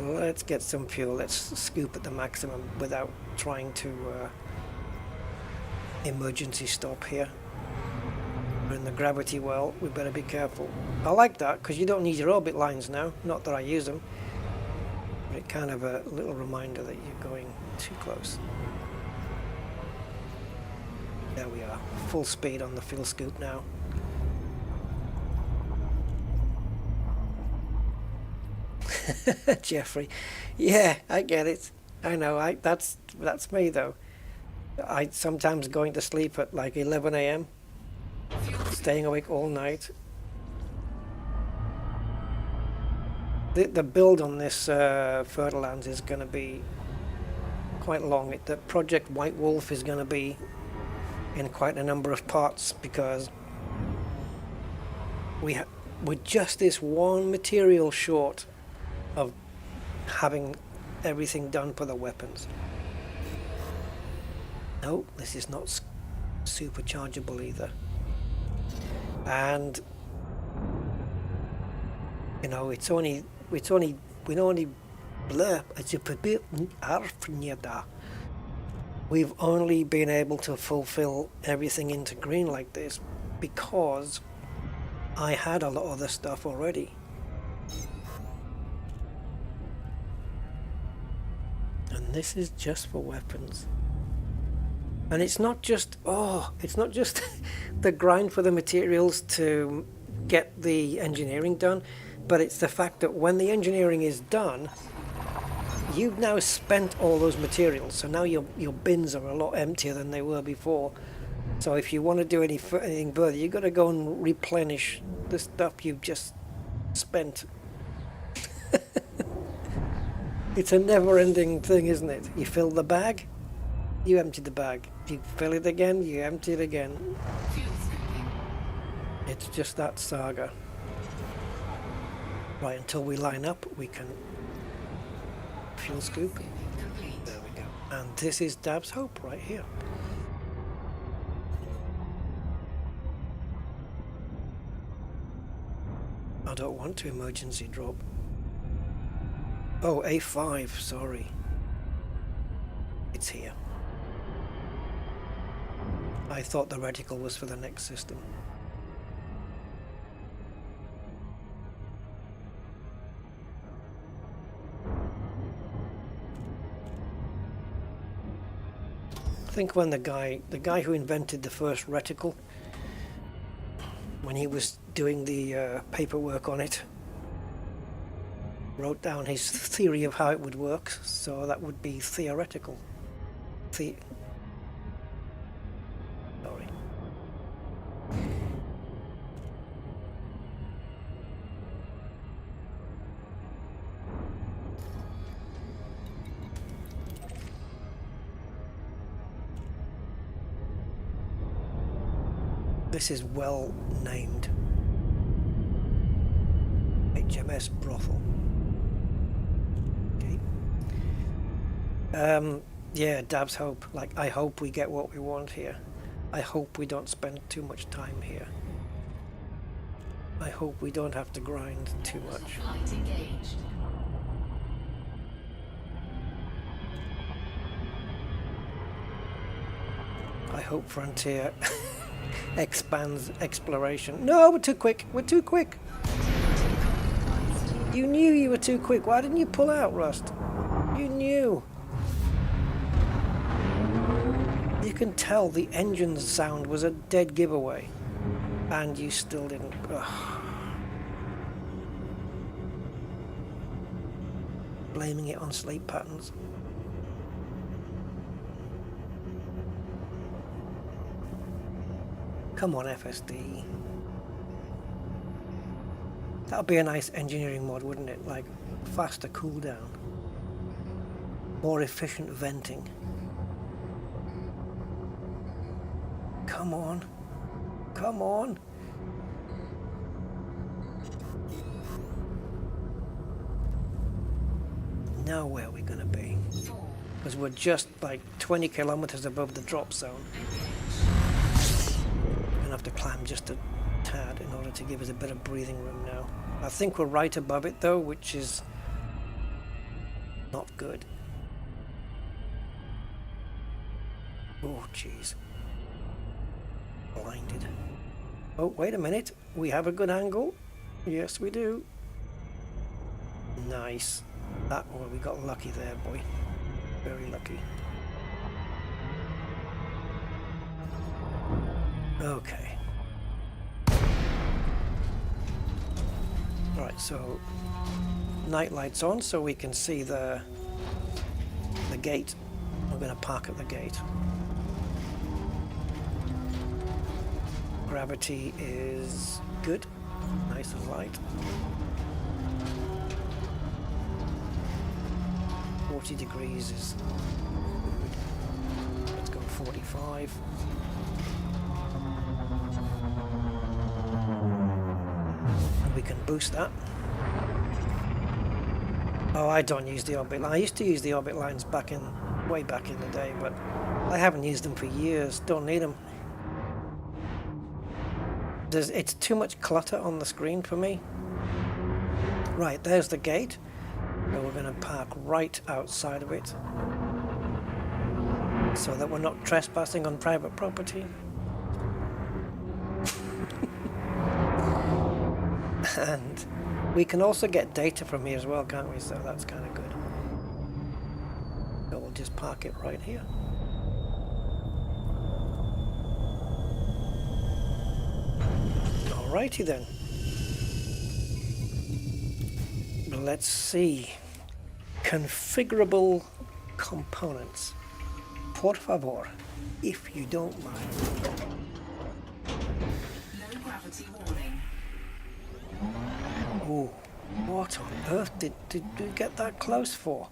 Let's get some fuel. Let's scoop at the maximum without trying to emergency stop here. We're in the gravity well. We better be careful. I like that because you don't need your orbit lines now. Not that I use them, but it kind of a little reminder that you're going too close. There we are. Full speed on the fuel scoop now. Jeffrey, yeah, I get it. I know. That's me though. I sometimes going to sleep at like 11 a.m. staying awake all night. The build on this Fer-De-Lance is going to be quite long. The Project White Wolf is going to be in quite a number of parts because we're just this one material short of having everything done for the weapons. No, this is not superchargeable either. And you know, we only blur. We've only been able to fulfill everything into green like this because I had a lot of the stuff already. And this is just for weapons. And it's not just, it's not just the grind for the materials to get the engineering done, but it's the fact that when the engineering is done, you've now spent all those materials. So now your bins are a lot emptier than they were before. So if you want to do anything further, you've got to go and replenish the stuff you've just spent. It's a never-ending thing, isn't it? You fill the bag, you empty the bag. You fill it again, you empty it again. It's just that saga. Right, until we line up, we can fuel scoop. There we go. And this is Dab's Hope right here. I don't want to emergency drop. Oh, A5, sorry. It's here. I thought the reticle was for the next system. I think when the guy who invented the first reticle, when he was doing the paperwork on it, wrote down his theory of how it would work, so that would be theoretical. Sorry. This is well named. HMS Brothel. Okay. Yeah, Dab's hope. Like, I hope we get what we want here. I hope we don't spend too much time here. I hope we don't have to grind too much. Flight engaged. I hope Frontier expands exploration. No, we're too quick. We're too quick. You knew you were too quick. Why didn't you pull out, Rust? You knew. You can tell the engine sound was a dead giveaway. And you still didn't. Ugh. Blaming it on sleep patterns. Come on, FSD. That would be a nice engineering mod, wouldn't it? Like, faster cooldown. More efficient venting. Come on. Come on. Now where are we going to be? Because we're just like 20 kilometers above the drop zone. Have to climb just a tad in order to give us a bit of breathing room now. I think we're right above it though, which is not good. Oh jeez. Blinded. Oh, wait a minute. We have a good angle. Yes, we do. Nice. That one, we got lucky there, boy. Very lucky. Okay. Right, so night lights on so we can see the gate. We're going to park at the gate. Gravity is good, nice and light. 40 degrees is good. Let's go 45. We can boost that. Oh, I don't use the orbit line. I used to use the orbit lines way back in the day, but I haven't used them for years. Don't need them. It's too much clutter on the screen for me. Right, there's the gate. So we're going to park right outside of it so that we're not trespassing on private property. And we can also get data from here as well, can't we? So that's kind of good. So we'll just park it right here. Alrighty then. Let's see. Configurable components. Por favor, if you don't mind. Low gravity warning. Oh, what on earth did we get that close for?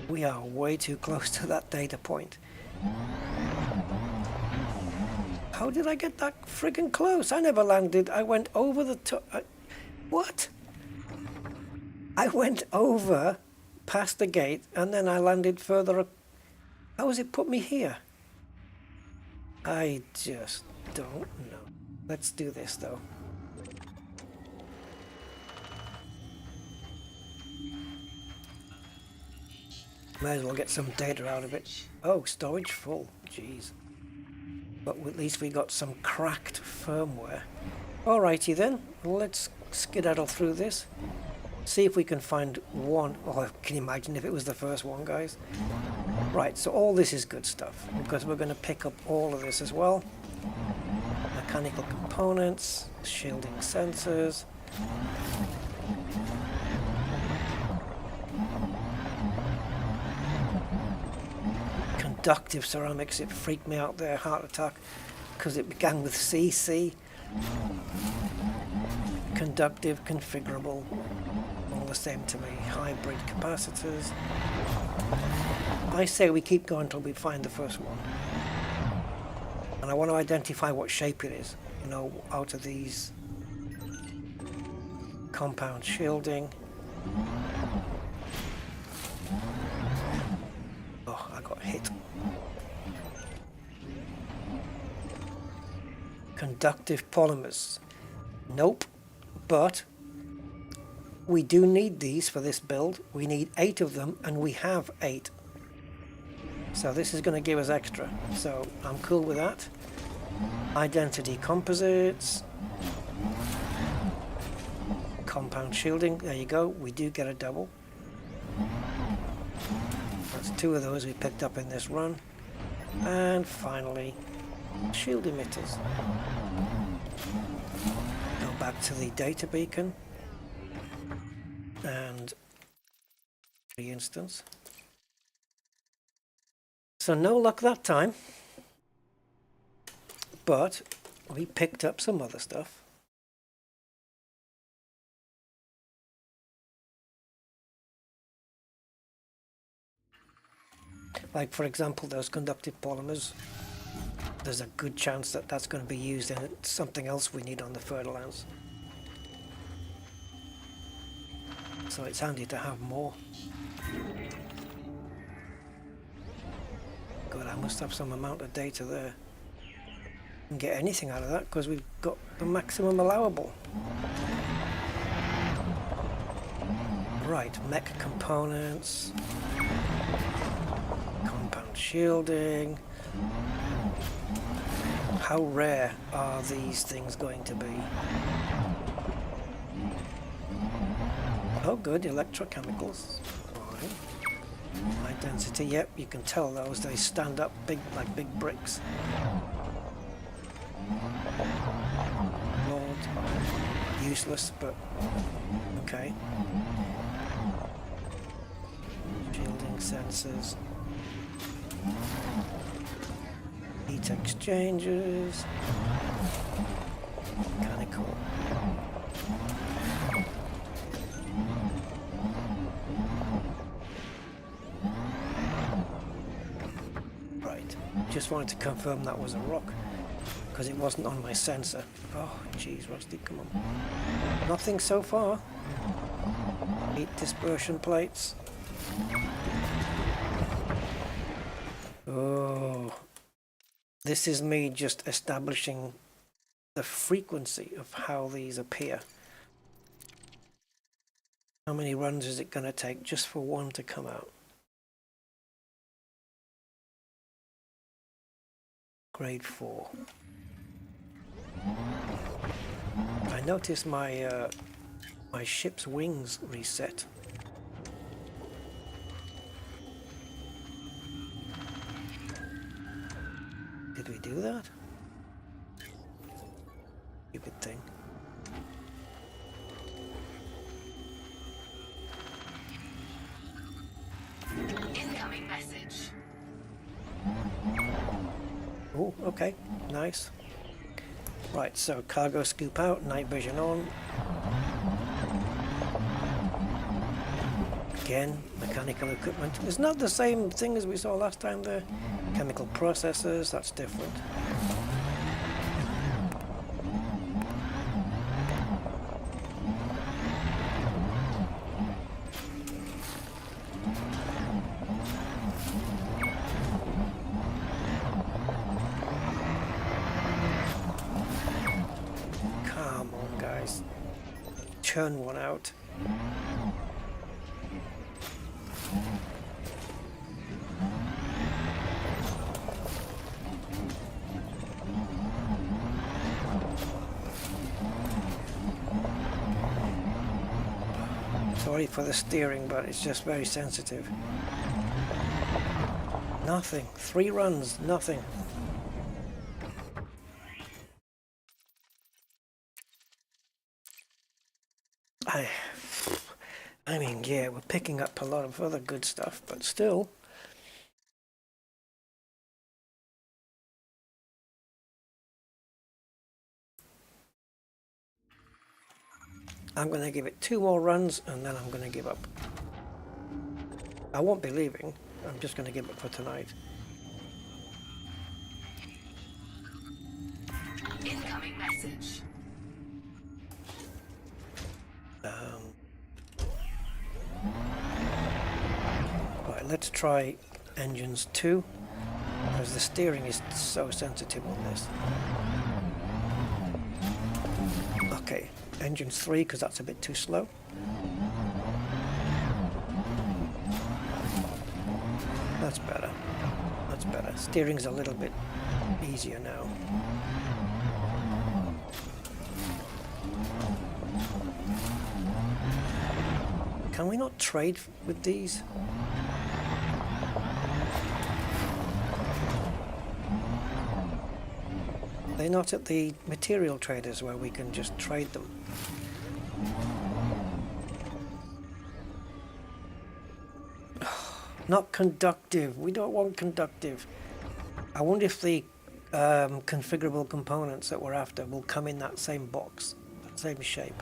We are way too close to that data point. How did I get that friggin' close? I never landed. I went over the top. What? I went over past the gate and then I landed further up. How has it put me here? I just don't know. Let's do this though. Might as well get some data out of it. Oh, storage full. Jeez. But at least we got some cracked firmware. Alrighty then, let's skedaddle through this. See if we can find one. Oh, can you imagine if it was the first one, guys? Right, so all this is good stuff because we're going to pick up all of this as well. Mechanical components, shielding sensors, conductive ceramics. It freaked me out there, heart attack, because it began with CC. Conductive, configurable, all the same to me. Hybrid capacitors. I say we keep going until we find the first one. And I want to identify what shape it is, you know, out of these. Compound shielding. Oh, I got hit. Conductive polymers. Nope. But we do need these for this build. We need 8 of them, and we have 8. So this is going to give us extra. So I'm cool with that. Identity composites. Compound shielding. There you go. We do get a double. That's 2 of those we picked up in this run. And finally, shield emitters. Go back to the data beacon and the instance. So no luck that time, but we picked up some other stuff. Like, for example, those conductive polymers. There's a good chance that that's going to be used in something else we need on the Fer-De-Lance. So it's handy to have more. God, I must have some amount of data there. Can get anything out of that because we've got the maximum allowable. Right, mech components. Compound shielding. How rare are these things going to be? Oh good, electrochemicals. Fine. High density, yep, you can tell those, they stand up big like big bricks. Lord, useless, but okay. Shielding sensors. Heat exchangers. Mechanical. Right. Just wanted to confirm that was a rock because it wasn't on my sensor. Oh, jeez, Rusty, come on. Nothing so far. Heat dispersion plates. Oh. This is me just establishing the frequency of how these appear. How many runs is it going to take just for one to come out? Grade 4. I noticed my my ship's wings reset. Did we do that? Stupid thing. Incoming message. Oh, okay, nice. Right, so cargo scoop out, night vision on. Again, mechanical equipment. It's not the same thing as we saw last time there. Chemical processors, that's different. Come on, guys. Churn one out. Sorry for the steering, but it's just very sensitive. Nothing. 3 runs, nothing. I mean, yeah, we're picking up a lot of other good stuff, but still, I'm going to give it 2 more runs and then I'm going to give up. I won't be leaving. I'm just going to give it for tonight. Incoming message. Right, let's try engines 2, because the steering is so sensitive on this. Okay, engines 3, because that's a bit too slow. That's better. That's better. Steering's a little bit easier now. Can we not trade with these? They're not at the material traders where we can just trade them. Not conductive. We don't want conductive. I wonder if the configurable components that we're after will come in that same box, that same shape.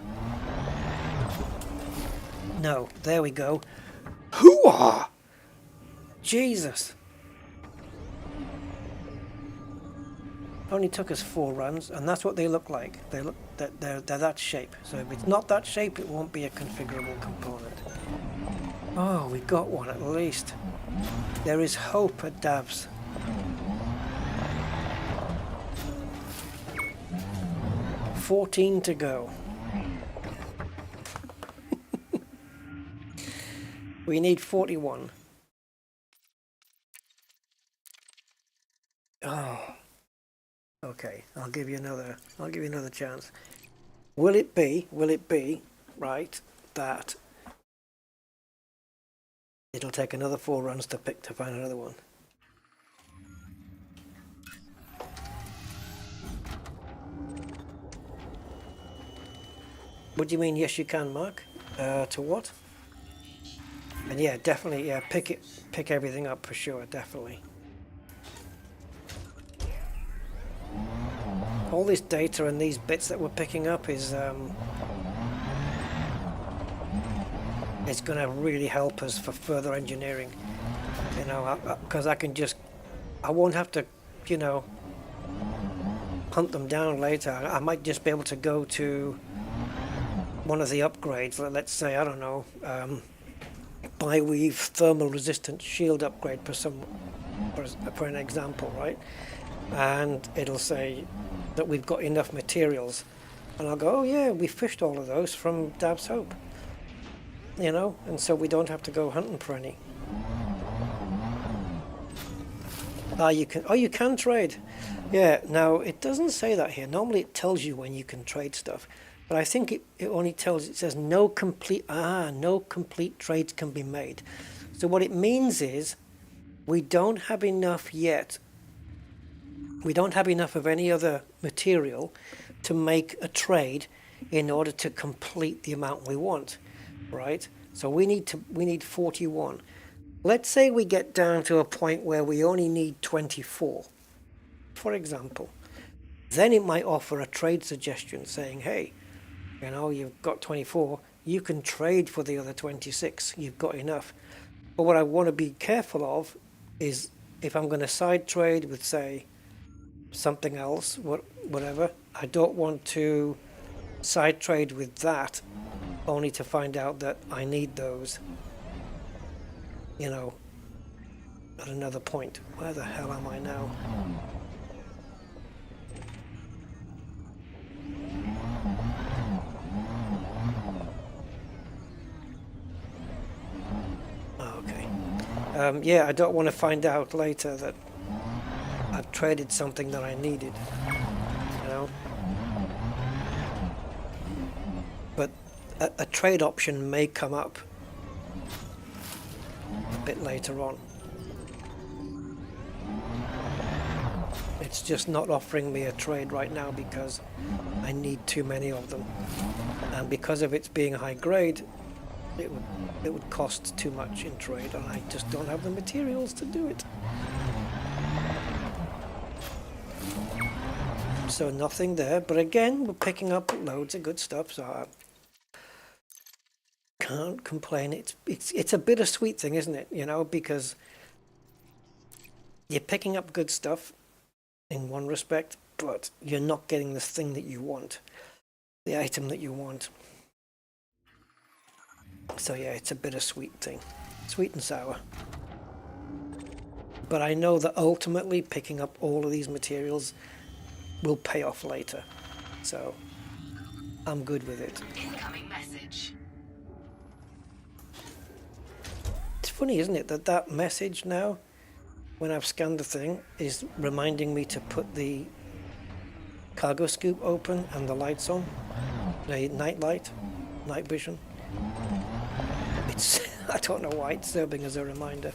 No, there we go. Hoo-ah! Jesus! Only took us 4 runs, and that's what they look like. They're that shape. So if it's not that shape, it won't be a configurable component. Oh, we got one at least. There is hope at Davs. $14 to go. We need 41. Oh. Okay, I'll give you another chance. Will it be right that it'll take another 4 runs to find another one? What do you mean, yes you can, Mark? To what? And yeah, definitely, yeah, pick everything up for sure, definitely. All this data and these bits that we're picking up is it's going to really help us for further engineering, you know, because I won't have to, you know, hunt them down later. I might just be able to go to one of the upgrades, let's say, I don't know, bi-weave thermal resistant shield upgrade for an example, right? And it'll say that we've got enough materials, and I'll go, oh yeah, we fished all of those from Dav's Hope, you know, and so we don't have to go hunting for any. You can trade. Yeah, now it doesn't say that here. Normally it tells you when you can trade stuff, but I think it only it says no complete trades can be made. So what it means is we don't have enough yet. We don't have enough of any other material to make a trade in order to complete the amount we want, right? So we need 41. Let's say we get down to a point where we only need 24, for example. Then it might offer a trade suggestion saying, hey, you know, you've got 24, you can trade for the other 26, you've got enough. But what I want to be careful of is if I'm going to side trade with, say, something else, whatever, I don't want to side trade with that only to find out that I need those, you know, at another point. Where the hell am I now? Okay. Yeah, I don't want to find out later that I've traded something that I needed, you know. But a trade option may come up a bit later on. It's just not offering me a trade right now because I need too many of them, and because of its being high grade, it would cost too much in trade, and I just don't have the materials to do it. So nothing there, but again, we're picking up loads of good stuff, so can't complain. It's a bittersweet thing, isn't it? You know, because you're picking up good stuff in one respect, but you're not getting the thing that you want, the item that you want. So yeah, it's a bittersweet thing, sweet and sour. But I know that ultimately picking up all of these materials will pay off later. So I'm good with it. Incoming message. It's funny, isn't it, that that message now, when I've scanned the thing, is reminding me to put the cargo scoop open and the lights on, the night light, night vision. It's, I don't know why it's serving as a reminder.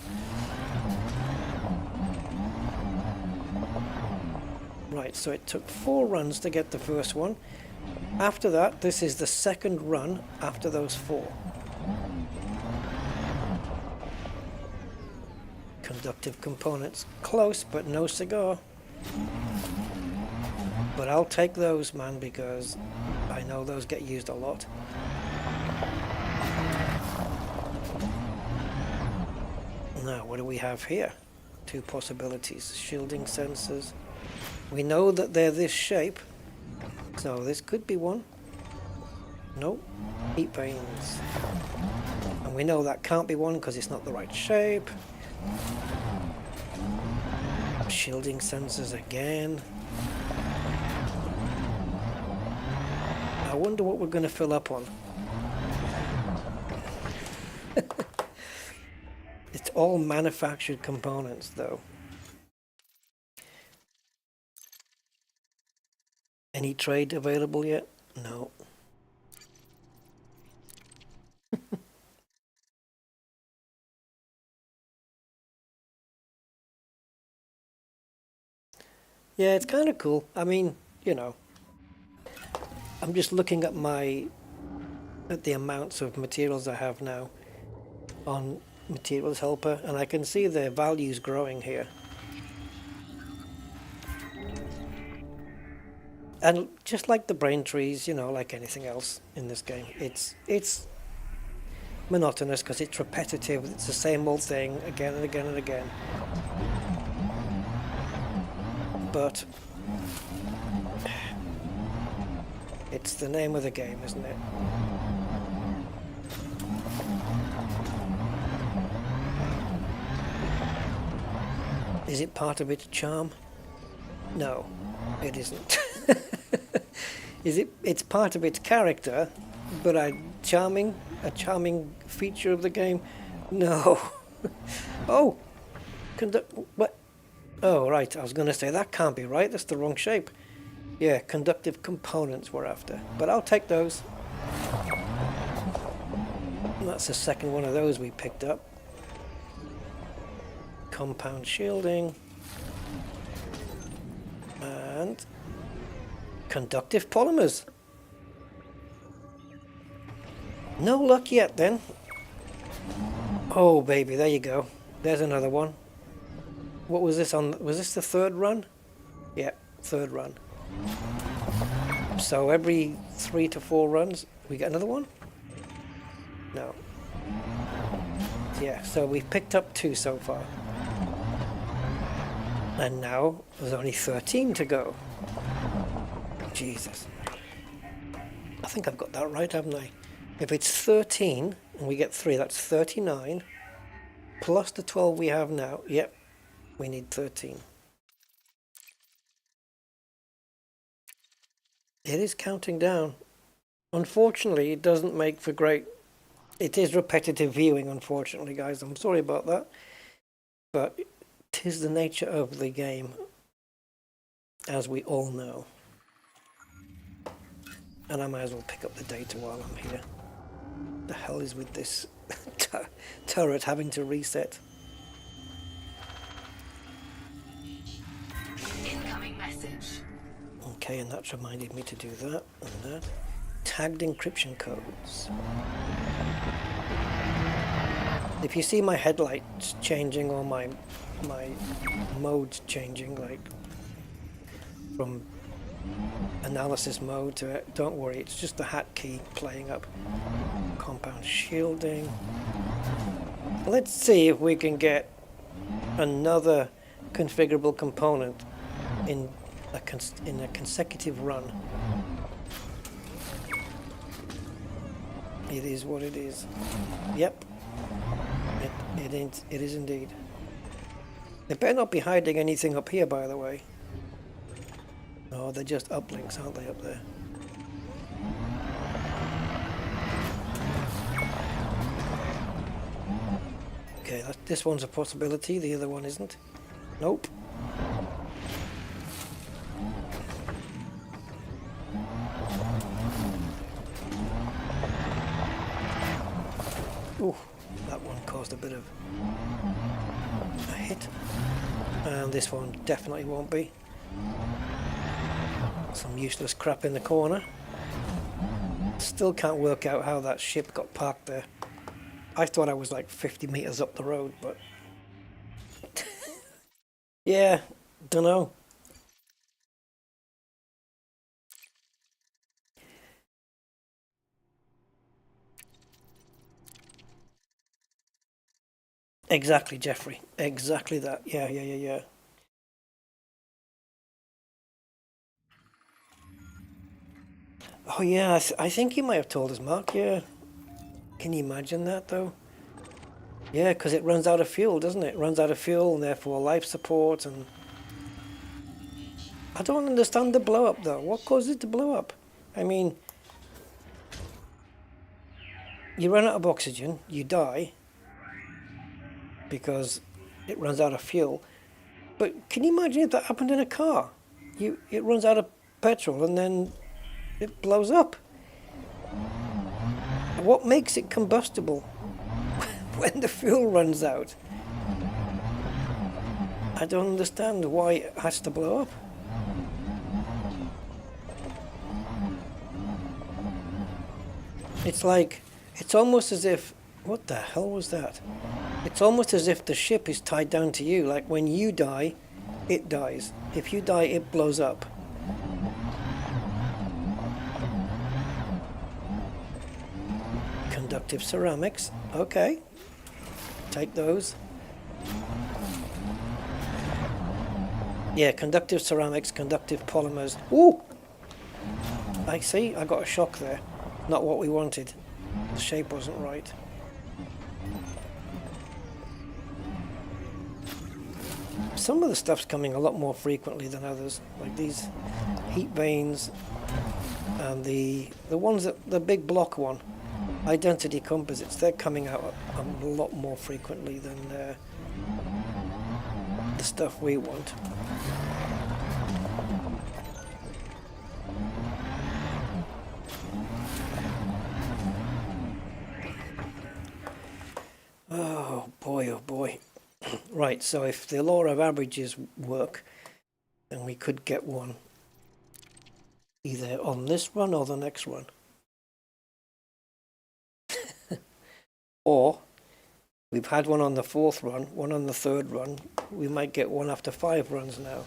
Right, so it took 4 runs to get the first one. After that, this is the second run after those 4. Conductive components, close but no cigar. But I'll take those, man, because I know those get used a lot. Now, what do we have here? 2 possibilities. Shielding sensors. We know that they're this shape, so this could be one. Nope. Heat vanes. And we know that can't be one because it's not the right shape. Shielding sensors again. I wonder what we're going to fill up on. It's all manufactured components, though. Any trade available yet? No. Yeah, it's kind of cool. I mean, you know, I'm just looking at the amounts of materials I have now on Materials Helper, and I can see their values growing here. And just like the brain trees, you know, like anything else in this game, it's monotonous because it's repetitive. It's the same old thing again and again and again. But it's the name of the game, isn't it? Is it part of its charm? No, it isn't. It's part of its character, but a charming feature of the game? No. Oh, what? Oh, right, I was going to say, that can't be right, that's the wrong shape. Yeah, conductive components we're after, but I'll take those. And that's the second one of those we picked up. Compound shielding. And conductive polymers. No luck yet then. Oh baby, there you go. There's another one. What was this on? Was this the 3rd run? Yeah, 3rd run. So every 3 to 4 runs, we get another one? No. Yeah, so we've picked up 2 so far. And now there's only 13 to go. Jesus. I think I've got that right, haven't I? If it's 13 and we get 3, that's 39. Plus the 12 we have now. Yep, we need 13. It is counting down. Unfortunately, it doesn't make for great... It is repetitive viewing, unfortunately, guys. I'm sorry about that. But 'tis the nature of the game, as we all know. And I might as well pick up the data while I'm here. The hell is with this turret having to reset? Incoming message. Okay, and that's reminded me to do that and that. Tagged encryption codes. If you see my headlights changing or my modes changing, like from analysis mode to it, don't worry, it's just the hat key playing up. compound shielding. Let's see if we can get another configurable component in a consecutive run. It is what it is. Yep. It is indeed. They better not be hiding anything up here, by the way. Oh, they're just uplinks, aren't they, up there? Okay, this one's a possibility, the other one isn't. Nope. Ooh, that one caused a bit of a hit. And this one definitely won't be. Some useless crap in the corner. Still can't work out how that ship got parked there. I thought I was like 50 meters up the road, but yeah, dunno. Exactly, Jeffrey. Exactly that. Yeah. Oh yeah, I think you might have told us, Mark. Yeah. Can you imagine that though? Yeah, because it runs out of fuel, doesn't it? It runs out of fuel and therefore life support, and I don't understand the blow up though. What causes it to blow up? I mean, you run out of oxygen, you die because it runs out of fuel. But can you imagine if that happened in a car? It runs out of petrol and then it blows up. What makes it combustible when the fuel runs out? I don't understand why it has to blow up. It's like, it's almost as if, what the hell was that? It's almost as if the ship is tied down to you, like when you die, it dies. If you die, it blows up. Conductive ceramics, okay. Take those. Yeah, conductive ceramics, conductive polymers. Ooh! I see, I got a shock there. Not what we wanted. The shape wasn't right. Some of the stuff's coming a lot more frequently than others, like these heat vanes and the ones that the big block one, identity composites. They're coming out a lot more frequently than the stuff we want. Oh boy. Right, so if the law of averages work, then we could get one either on this run or the next run. Or we've had one on the 4th run, one on the 3rd run. We might get one after 5 runs now,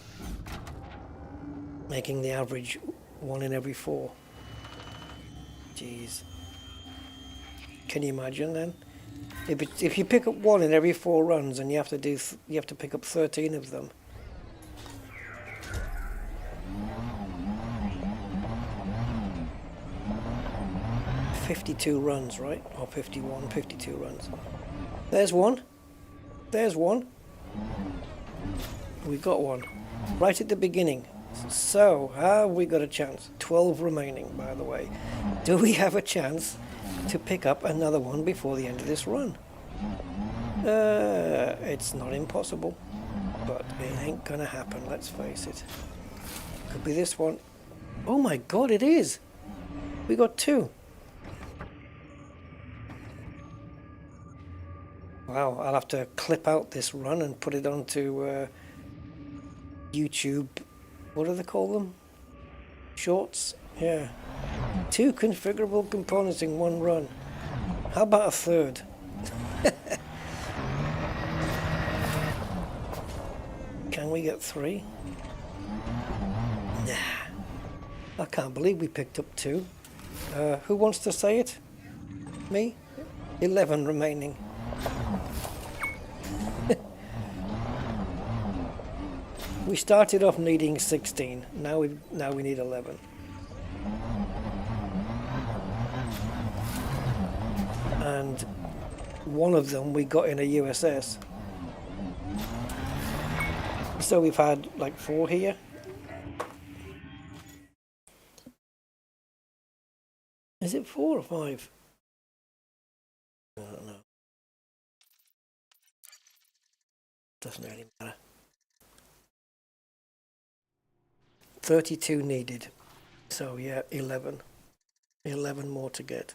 making the average 1 in every 4. Jeez. Can you imagine then? If you pick up 1 in every 4 runs, and you have to pick up 13 of them. $52 runs, right? Or 51, 52 runs. There's one. There's one. We got one right at the beginning. So, have we got a chance? 12 remaining, by the way. Do we have a chance to pick up another one before the end of this run? It's not impossible, but it ain't gonna happen, let's face it. Could be this one. Oh my god, it is! We got 2. Wow, I'll have to clip out this run and put it onto YouTube. What do they call them? Shorts? Yeah. 2 configurable components in 1 run. How about a 3rd? Can we get 3? Nah. I can't believe we picked up 2. Who wants to say it? Me? 11 remaining. We started off needing 16. Now we need 11. And one of them we got in a USS. So we've had like 4 here. Is it 4 or 5? I don't know. Doesn't really matter. 32 needed. So yeah, 11. 11 more to get.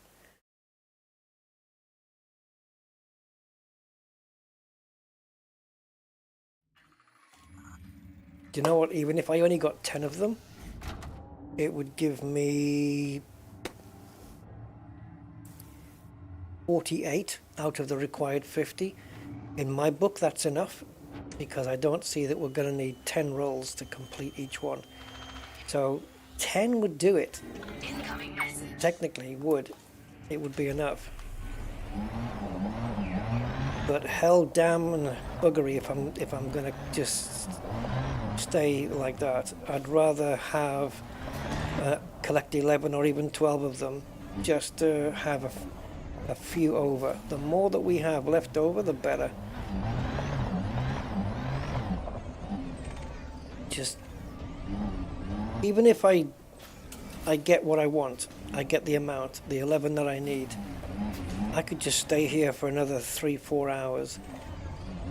Do you know what? Even if I only got 10 of them, it would give me 48 out of the required 50. In my book, that's enough, because I don't see that we're going to need 10 rolls to complete each one. So 10 would do it. Technically would. It would be enough. But hell damn and buggery if I'm going to just stay like that. I'd rather have collect 11 or even 12 of them, just to have a few over. The more that we have left over, the better. Just even if I get what I want, I get the amount, the 11 that I need, I could just stay here for another 3-4 hours,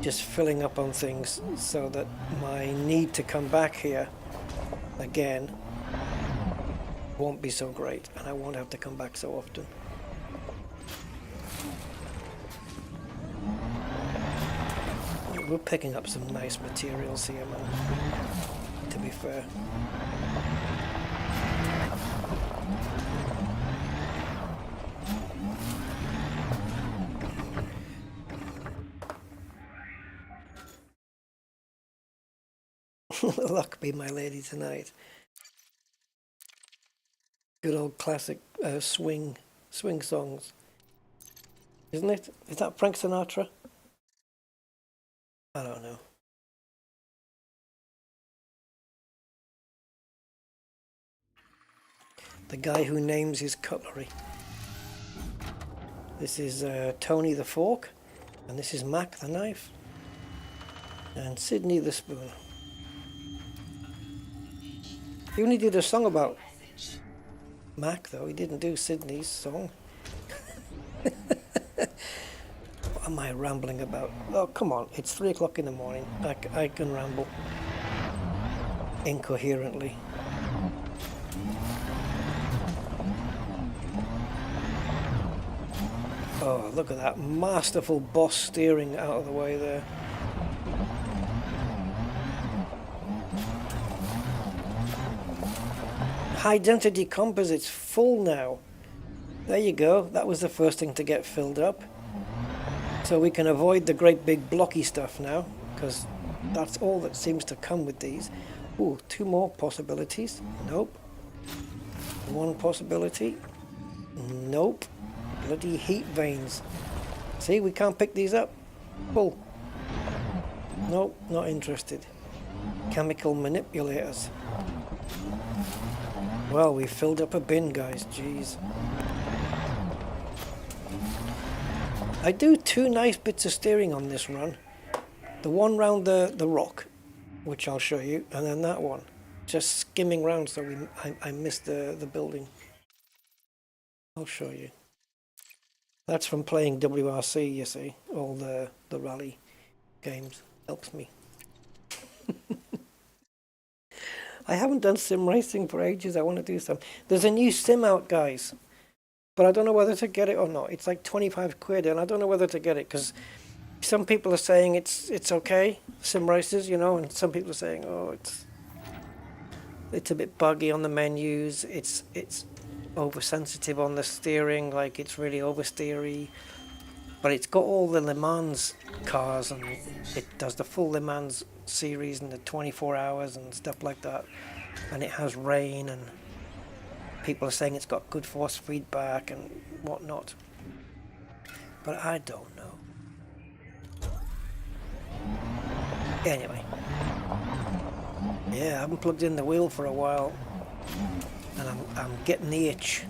just filling up on things, so that my need to come back here again won't be so great, and I won't have to come back so often. We're picking up some nice materials here, man, to be fair. Luck be my lady tonight. Good old classic swing songs, isn't it? Is that Frank Sinatra? I don't know. The guy who names his cutlery. This is Tony the fork, and this is Mac the knife, and Sydney the spoon. He only did a song about Mac, though. He didn't do Sydney's song. What am I rambling about? Oh, come on. It's 3 o'clock in the morning. I can ramble incoherently. Oh, look at that masterful boss steering out of the way there. High density composites full now. There you go. That was the first thing to get filled up. So we can avoid the great big blocky stuff now, because that's all that seems to come with these. Ooh, 2 more possibilities. Nope. 1 possibility. Nope. Bloody heat vanes. See, we can't pick these up. Pull. Nope, not interested. Chemical manipulators. Well, we filled up a bin, guys. Jeez. I do 2 nice bits of steering on this run. The one round the rock, which I'll show you, and then that one. Just skimming round so I missed the building. I'll show you. That's from playing WRC, you see. All the rally games. Helps me. I haven't done sim racing for ages. I want to do some. There's a new sim out, guys. But I don't know whether to get it or not. It's like 25 quid, and I don't know whether to get it, because some people are saying it's okay, sim races, you know, and some people are saying, oh, it's a bit buggy on the menus, it's oversensitive on the steering, like it's really oversteery. But it's got all the Le Mans cars, and it does the full Le Mans series and the 24 hours and stuff like that. And it has rain, and people are saying it's got good force feedback and whatnot. but I don't know. Anyway. Yeah, I haven't plugged in the wheel for a while, and I'm getting the itch.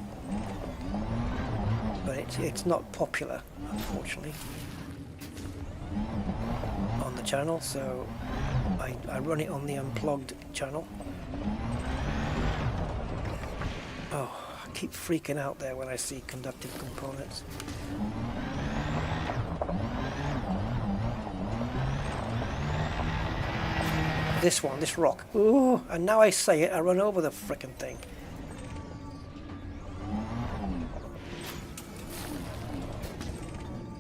But it's not popular, unfortunately, on the channel, so I run it on the unplugged channel. Oh, I keep freaking out there when I see conductive components. This one, this rock. Ooh, and now I say it, I run over the frickin' thing.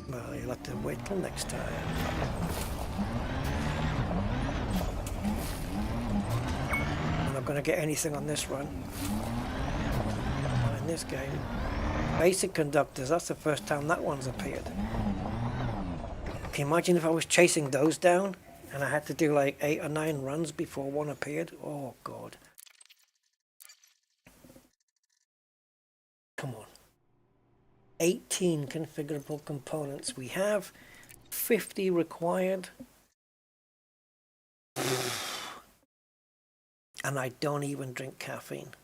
Well, you'll have to wait till next time. I'm not going to get anything on this run. Not in this game. Basic conductors, that's the first time that one's appeared. Can you imagine if I was chasing those down? And I had to do like 8 or 9 runs before one appeared. Oh, God. Come on. 18 configurable components. We have 50 required. And I don't even drink caffeine.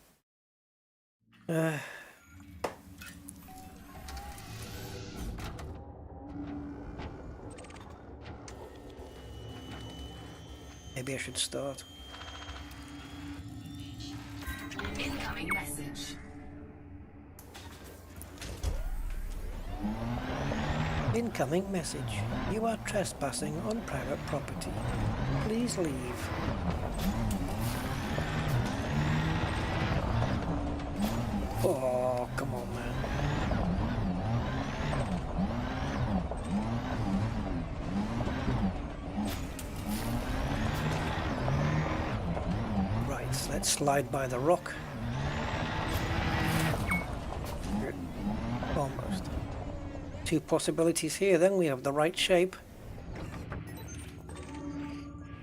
Maybe I should start. Incoming message. Incoming message. You are trespassing on private property. Please leave. Oh, come on, man. Let's slide by the rock. Almost. 2 possibilities here, then we have the right shape.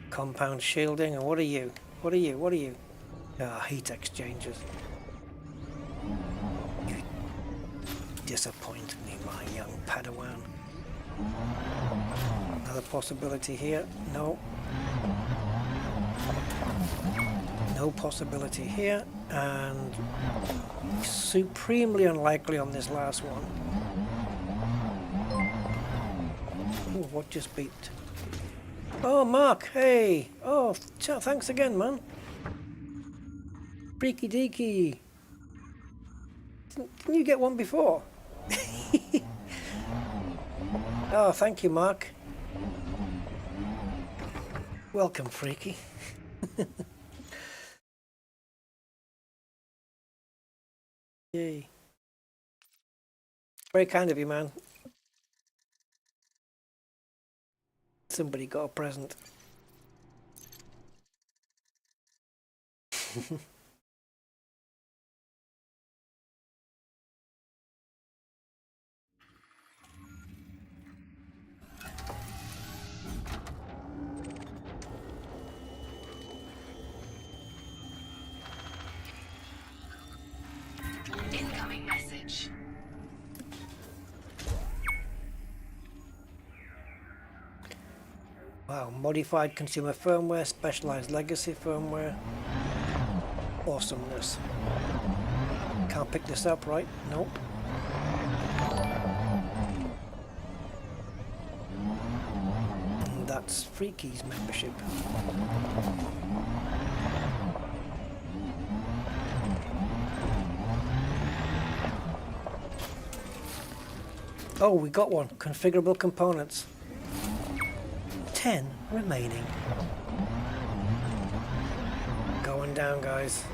Compound shielding, and what are you? What are you? What are you? Ah, heat exchangers. You disappoint me, my young Padawan. Another possibility here. No. No possibility here, and supremely unlikely on this last one. Ooh, what just beeped? Oh, Mark, hey! Oh, thanks again, man. Freaky deaky. Didn't you get one before? Oh, thank you, Mark. Welcome, Freaky. Yay. Very kind of you, man. Somebody got a present. Incoming message. Wow, modified consumer firmware, specialized legacy firmware. Awesomeness. Can't pick this up, right? Nope. And that's Freaky's membership. Oh, we got one. Configurable components. 10 remaining. Going down, guys.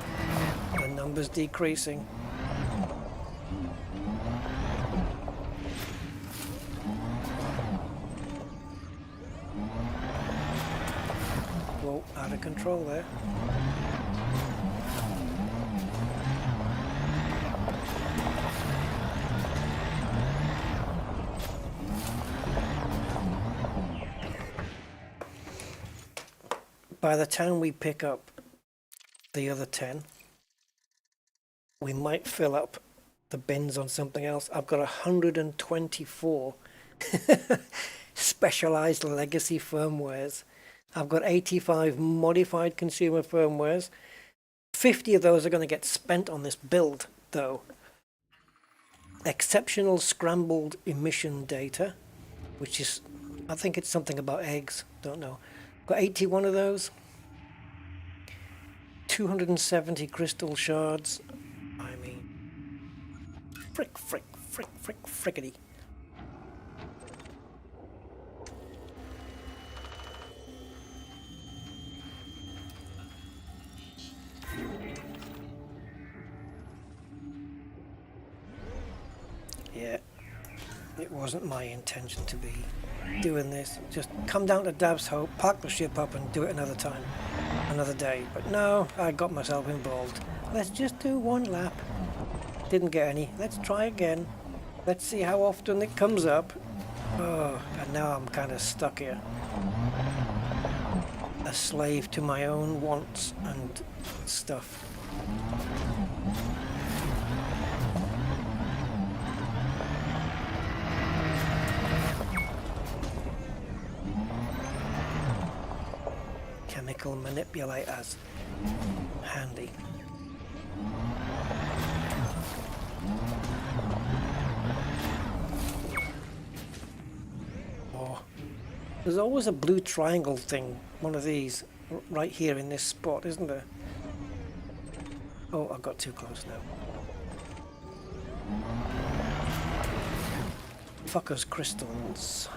The number's decreasing. Whoa, out of control there. By the time we pick up the other 10, we might fill up the bins on something else. I've got 124 Specialized legacy firmwares. I've got 85 modified consumer firmwares. 50 of those are going to get spent on this build, though. Exceptional scrambled emission data, which is, I think it's something about eggs, don't know. Got 81 of those. 270 crystal shards. I mean, frickety. Yeah, it wasn't my intention to be doing this. Just come down to Dab's Hope, park the ship up and do it another time, another day. But no, I got myself involved. Let's just do one lap. Didn't get any. Let's try again. Let's see how often it comes up. Oh, and now I'm kind of stuck here. A slave to my own wants and stuff. Chemical manipulators. Handy. Oh, there's always a blue triangle thing, one of these, right here in this spot, isn't there? Oh, I got too close now. Fuckers crystals.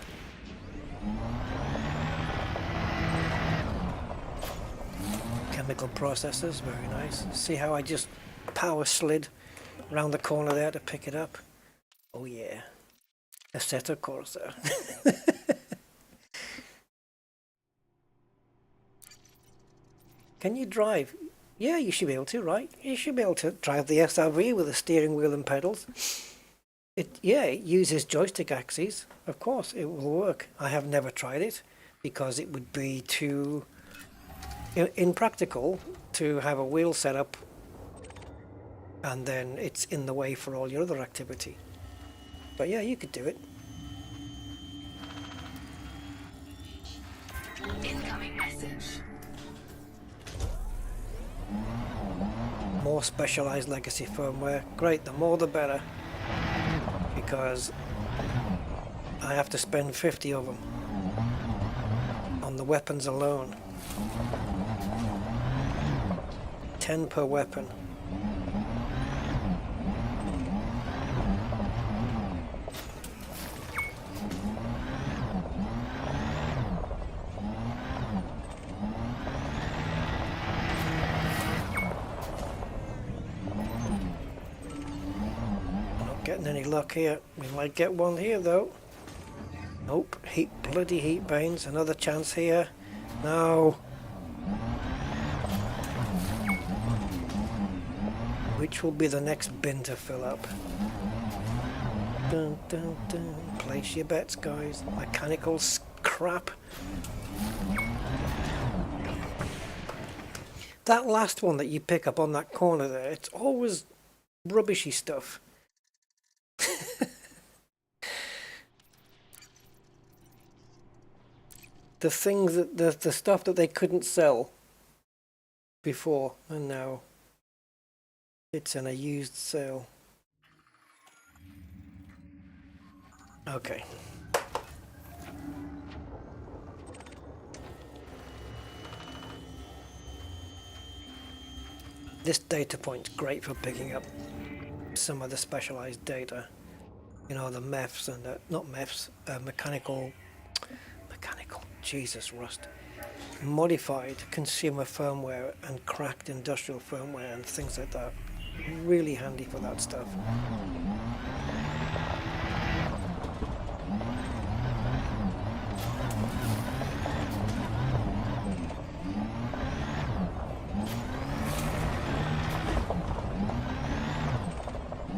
Chemical processors, very nice. See how I just power slid around the corner there to pick it up? Oh yeah. Assetto Corsair. Can you drive? Yeah, you should be able to, right? You should be able to drive the SRV with a steering wheel and pedals. It uses joystick axes. Of course, it will work. I have never tried it because it would be too impractical to have a wheel set up and then it's in the way for all your other activity. But yeah, you could do it. Incoming message. More specialized legacy firmware. Great, the more the better. Because I have to spend 50 of them on the weapons alone. 10 per weapon. Not getting any luck here. We might get one here though. Nope, bloody heat veins. Another chance here. No. Which will be the next bin to fill up? Dun, dun, dun. Place your bets, guys. Mechanical crap. That last one that you pick up on that corner there, it's always rubbishy stuff. The things that the stuff that they couldn't sell before and now it's in a used sale. Okay. This data point's great for picking up some of the specialized data. You know, the MEFs and not MEFs, mechanical, Jesus Rust. Modified consumer firmware and cracked industrial firmware and things like that. Really handy for that stuff.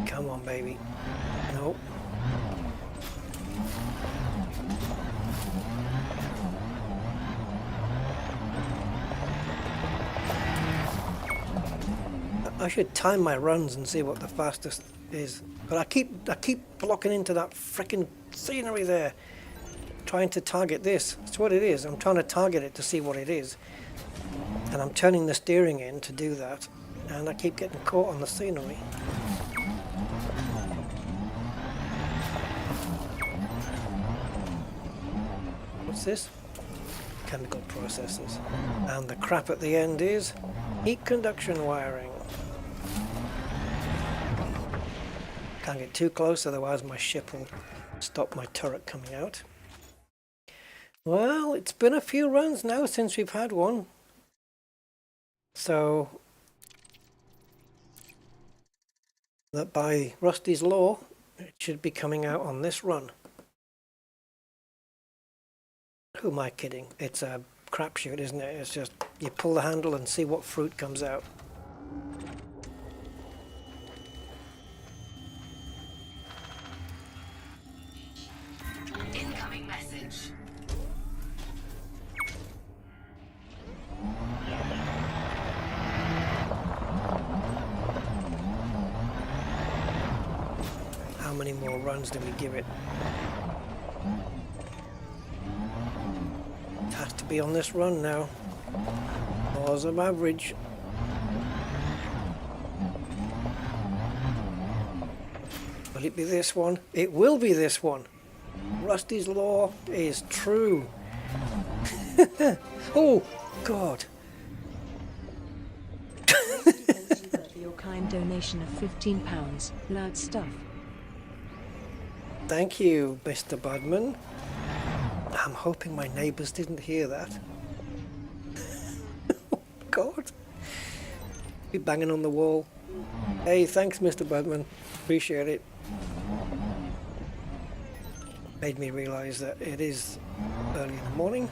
Come on, baby. Nope. I should time my runs and see what the fastest is, but I keep blocking into that frickin' scenery there. Trying to target this. That's what it is. I'm trying to target it to see what it is. And I'm turning the steering in to do that. And I keep getting caught on the scenery. What's this? Chemical processes. And the crap at the end is heat conduction wiring. Can't get too close, otherwise my ship will stop my turret coming out. Well, it's been a few runs now since we've had one. So, that by Rusty's law, it should be coming out on this run. Who am I kidding? It's a crapshoot, isn't it? It's just, you pull the handle and see what fruit comes out. Incoming message. How many more runs do we give it? It has to be on this run now. Laws of average. Will it be this one? It will be this one. Rusty's law is true. Oh, God. Thank you for your kind donation of £15. Loud stuff. Thank you, Mr. Budman. I'm hoping my neighbours didn't hear that. Oh, God. Be banging on the wall. Hey, thanks, Mr. Budman. Appreciate it. Made me realise that it is early in the morning.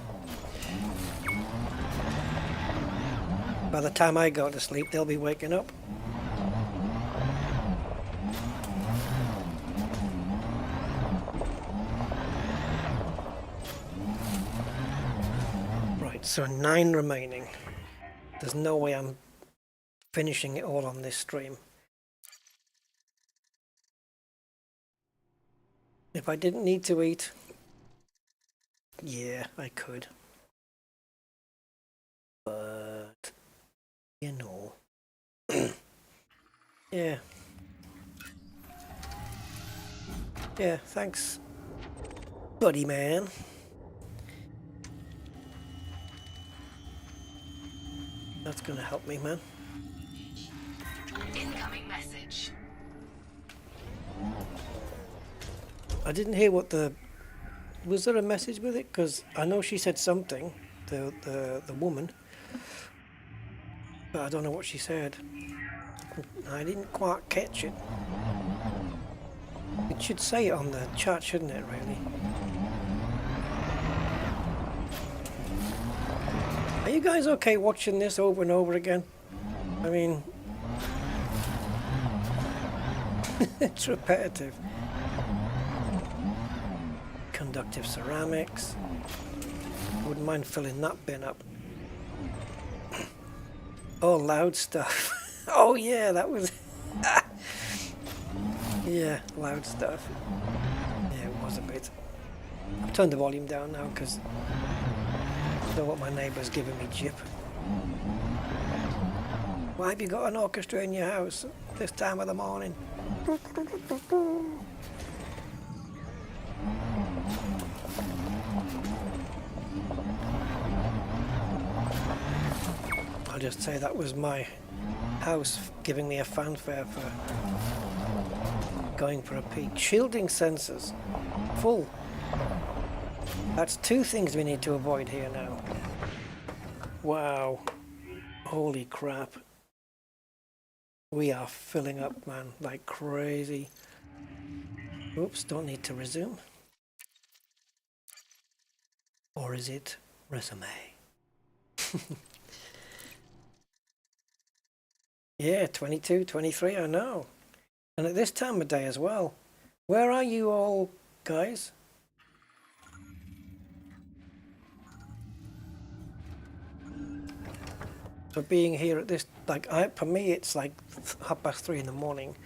By the time I go to sleep, they'll be waking up. Right, so 9 remaining. There's no way I'm finishing it all on this stream. If I didn't need to eat, yeah, I could. But, you know, yeah. Yeah, thanks, buddy man. That's gonna help me, man. Incoming message. I didn't hear what the... Was there a message with it? Because I know she said something, the woman. But I don't know what she said. I didn't quite catch it. It should say it on the chat, shouldn't it, really? Are you guys okay watching this over and over again? I mean... it's repetitive. Conductive ceramics. Wouldn't mind filling that bin up. Oh, loud stuff. Oh yeah, that was... yeah, loud stuff. Yeah, it was a bit. I've turned the volume down now because I don't want my neighbours giving me jip. Why have you got an orchestra in your house this time of the morning? I'll just say that was my house giving me a fanfare for going for a peek. Shielding sensors. Full. That's 2 things we need to avoid here now. Wow. Holy crap. We are filling up, man, like crazy. Oops, don't need to resume. Or is it resume? Yeah, 22, 23, I know. And at this time of day as well. Where are you all, guys? For being here at this, like, for me it's like 3:30 in the morning.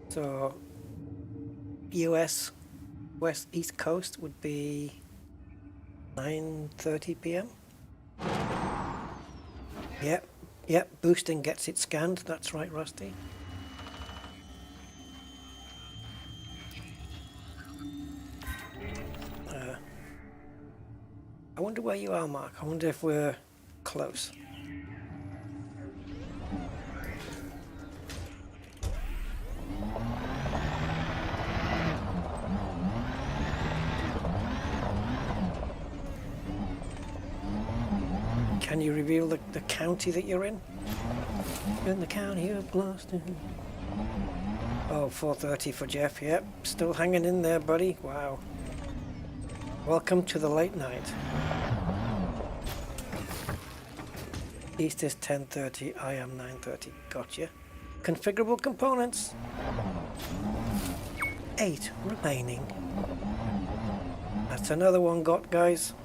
So, US, East Coast would be 9:30 p.m. Yep, boosting gets it scanned. That's right, Rusty. I wonder where you are, Mark. I wonder if we're close. Can you reveal the county that you're in? You're in the county of Gloucester. Oh, 4:30 for Jeff. Yep, still hanging in there, buddy. Wow. Welcome to the late night. East is 10:30. I am 9:30. Gotcha. Configurable components. 8 remaining. That's another one got, guys.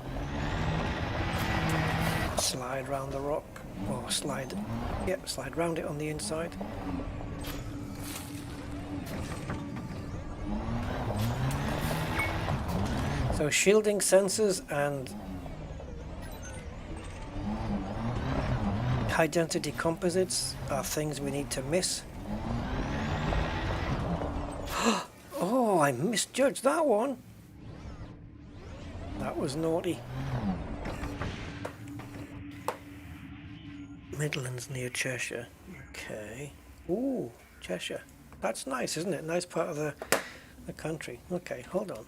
Slide round the rock, or slide round it on the inside. So shielding sensors and high density composites are things we need to miss. Oh, I misjudged that one. That was naughty. Midlands near Cheshire. Okay. Ooh, Cheshire. That's nice, isn't it? Nice part of the country. Okay, hold on.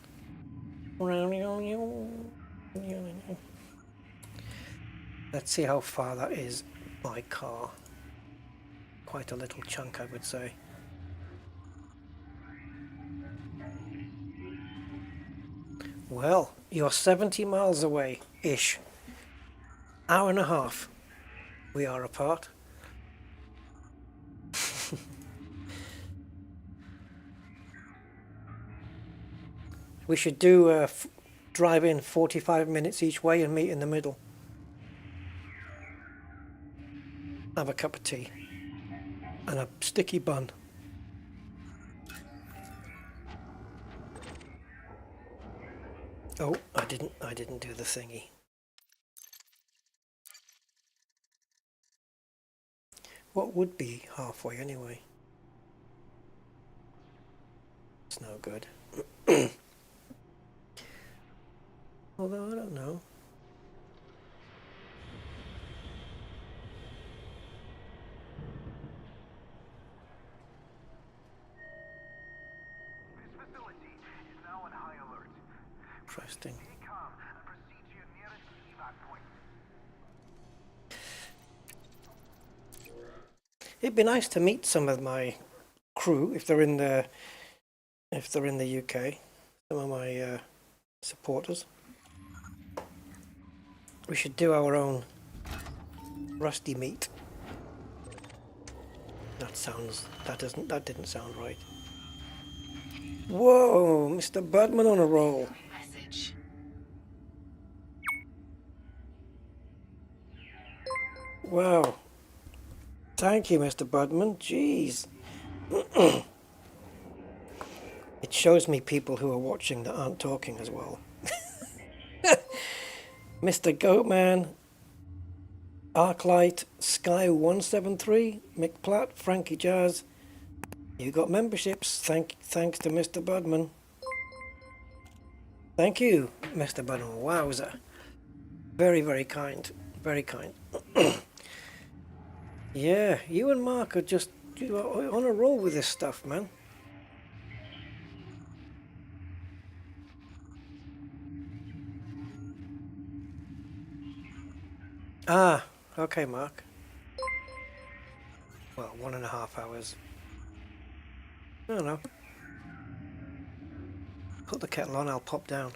Let's see how far that is by car. Quite a little chunk, I would say. Well, you're 70 miles away-ish. Hour and a half. We are apart. We should do drive in 45 minutes each way and meet in the middle. Have a cup of tea and a sticky bun. Oh, I didn't do the thingy. What would be halfway anyway? It's no good. Although I don't know. This facility is now on high alert. Interesting. Stay calm and proceed to your nearest evac point. It'd be nice to meet some of my crew if they're in the UK. Some of my supporters. We should do our own Rusty meet. That didn't sound right. Whoa, Mr. Budman on a roll. Message. Wow. Thank you, Mr. Budman. Jeez. It shows me people who are watching that aren't talking as well. Mr. Goatman, Arclight, Sky173, Mick Platt, Frankie Jazz. You got memberships. Thanks to Mr. Budman. Thank you, Mr. Budman. Wowza. Very, very kind. Very kind. Yeah, you and Mark are just on a roll with this stuff, man. Ah, okay, Mark. Well, 1.5 hours. I don't know. Put the kettle on, I'll pop down.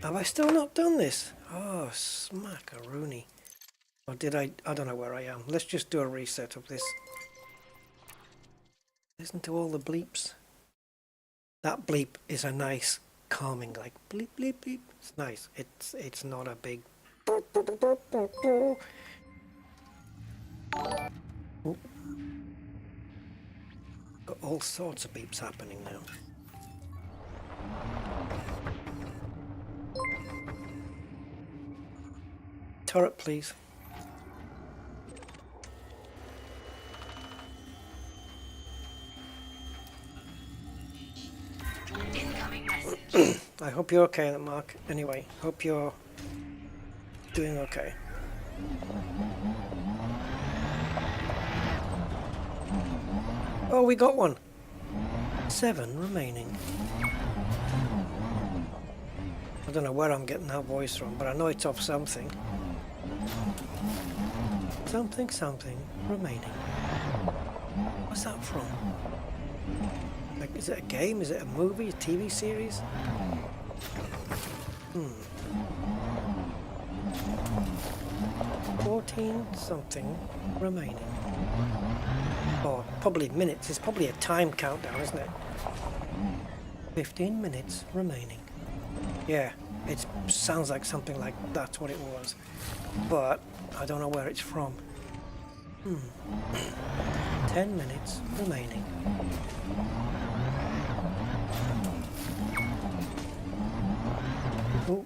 Have I still not done this? Oh, smackaroony. Or did I? I don't know where I am. Let's just do a reset of this. Listen to all the bleeps. That bleep is a nice calming, like bleep bleep bleep. It's nice. It's not a big. Oh. Got all sorts of beeps happening now. Turret, please. Incoming message. I hope you're okay, Mark. Anyway, hope you're doing okay. Oh, we got one. 7 remaining. I don't know where I'm getting that voice from, but I know it's off something. Something remaining. What's that from? Like, is it a game? Is it a movie? A TV series? 14 something remaining. Or probably minutes. It's probably a time countdown, isn't it? 15 minutes remaining. Yeah, it sounds like something like that's what it was. But I don't know where it's from. 10 minutes remaining. Ooh.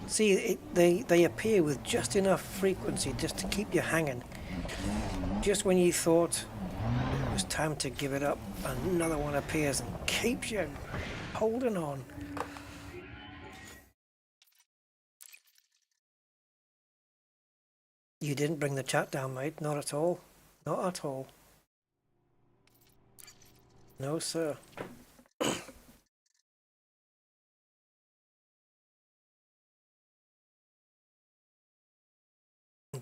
See, they appear with just enough frequency just to keep you hanging. Just when you thought it was time to give it up, another one appears and keeps you holding on. You didn't bring the chat down, mate. Not at all. Not at all. No, sir.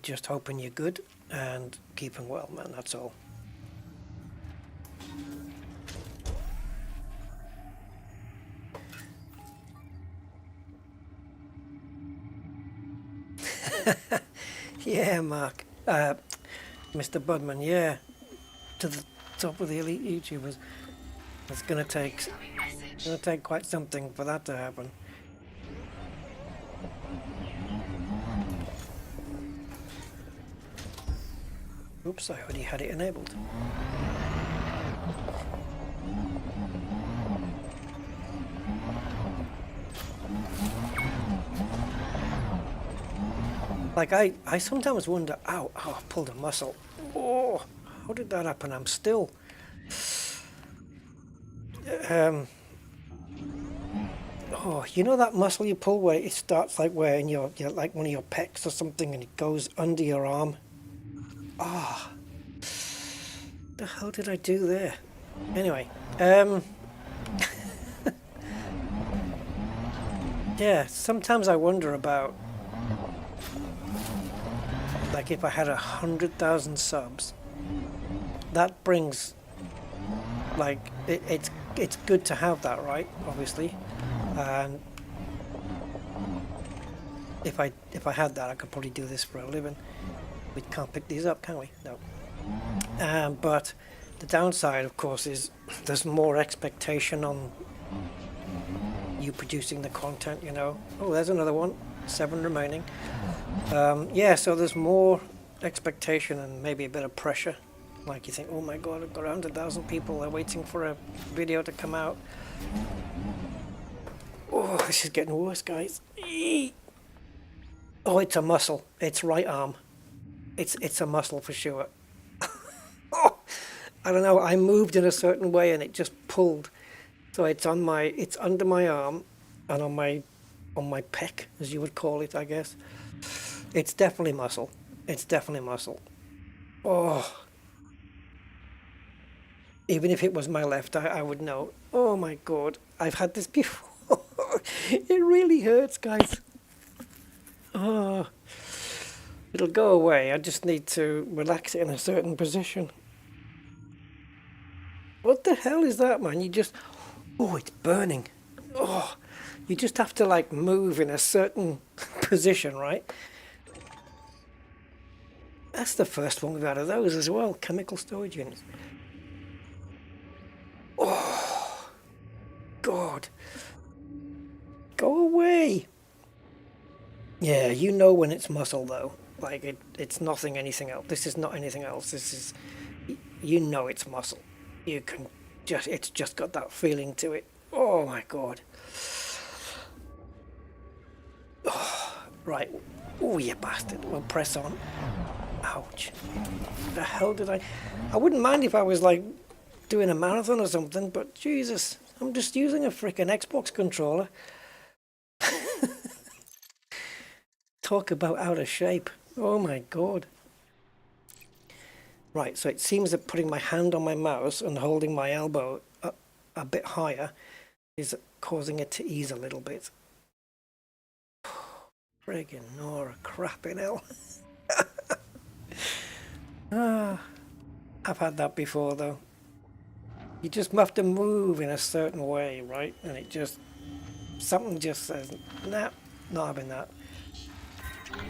Just hoping you're good and keeping well, man. That's all. Yeah, Mark. Mr. Budman, yeah. To the top of the elite YouTubers. It's gonna take quite something for that to happen. Oops, I already had it enabled. Like, I sometimes wonder, ow, I pulled a muscle. Oh, how did that happen? I'm still... oh, you know that muscle you pull where it starts like where in your like one of your pecs or something and it goes under your arm? Ah, the hell did I do there? Anyway, yeah, sometimes I wonder about, like, if I had 100,000 subs, that brings, like, it's good to have that, right? Obviously, and if I had that, I could probably do this for a living. We can't pick these up, can we? No. But the downside, of course, is there's more expectation on you producing the content, you know. Oh, there's another one. 7 remaining. Yeah, so there's more expectation and maybe a bit of pressure. Like you think, oh my god, I've got 100,000 people, they're waiting for a video to come out. Oh, this is getting worse, guys. Eee! Oh, it's a muscle. It's right arm. It's a muscle for sure. Oh, I don't know. I moved in a certain way and it just pulled. So it's under my arm and on my pec, as you would call it, I guess. It's definitely muscle. It's definitely muscle. Oh. Even if it was my left, I would know. Oh my god. I've had this before. It really hurts, guys. Oh. It'll go away. I just need to relax it in a certain position. What the hell is that, man? You just... oh, it's burning. Oh, you just have to, like, move in a certain position, right? That's the first one we've had of those as well. Chemical storage units. Oh, God. Go away. Yeah, you know when it's muscle, though. Like it's nothing anything else. This is not anything else. This is, you know, it's muscle. You can just, it's just got that feeling to it. Oh my God. Oh, right. Oh, you bastard. We'll press on. Ouch. The hell did I wouldn't mind if I was like doing a marathon or something, but Jesus, I'm just using a freaking Xbox controller. Talk about out of shape. Oh my God. Right, so it seems that putting my hand on my mouse and holding my elbow a bit higher is causing it to ease a little bit. Friggin' Nora, crapping hell. I've had that before though. You just have to move in a certain way, right? And it just, something just says, nah, not having that.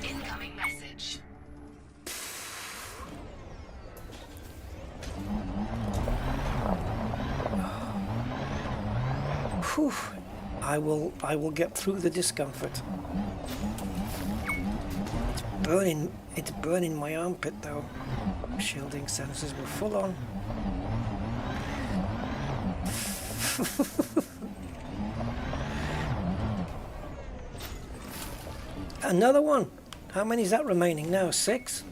Incoming message. Whew. I will get through the discomfort. It's burning my armpit though. Shielding sensors were full on. Another one. How many is that remaining now? 6?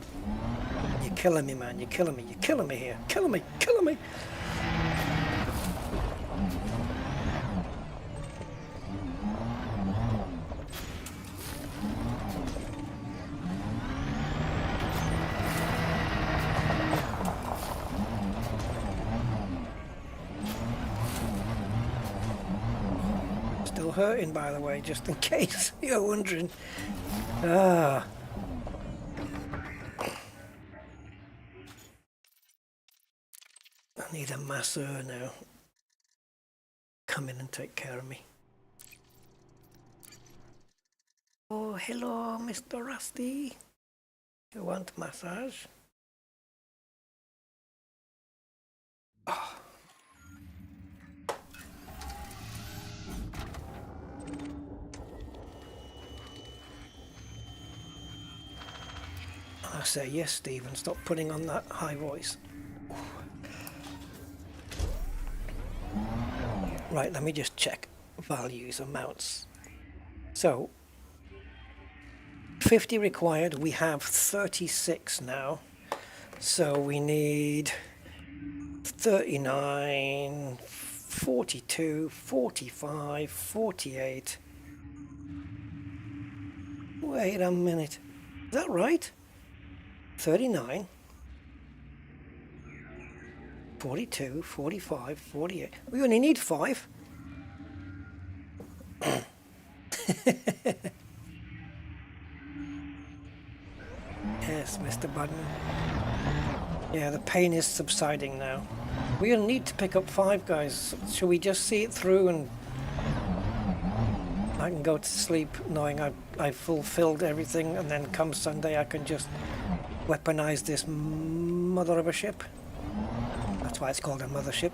You're killing me, man. You're killing me. You're killing me here. Killing me. Killing me. Still hurting, by the way, just in case you're wondering. I need a masseur now. Come in and take care of me. Oh, hello, Mr. Rusty. You want massage? Oh. I say yes, Stephen. Stop putting on that high voice. Right, let me just check values, amounts. So, 50 required. We have 36 now. So we need 39, 42, 45, 48. Wait a minute. Is that right? 39, 42, 45, 48. We only need 5. Yes, Mr. Button. Yeah, the pain is subsiding now. We only need to pick up 5, guys. Shall we just see it through and I can go to sleep knowing I've fulfilled everything, and then come Sunday I can just weaponize this mother of a ship. That's why it's called a mothership.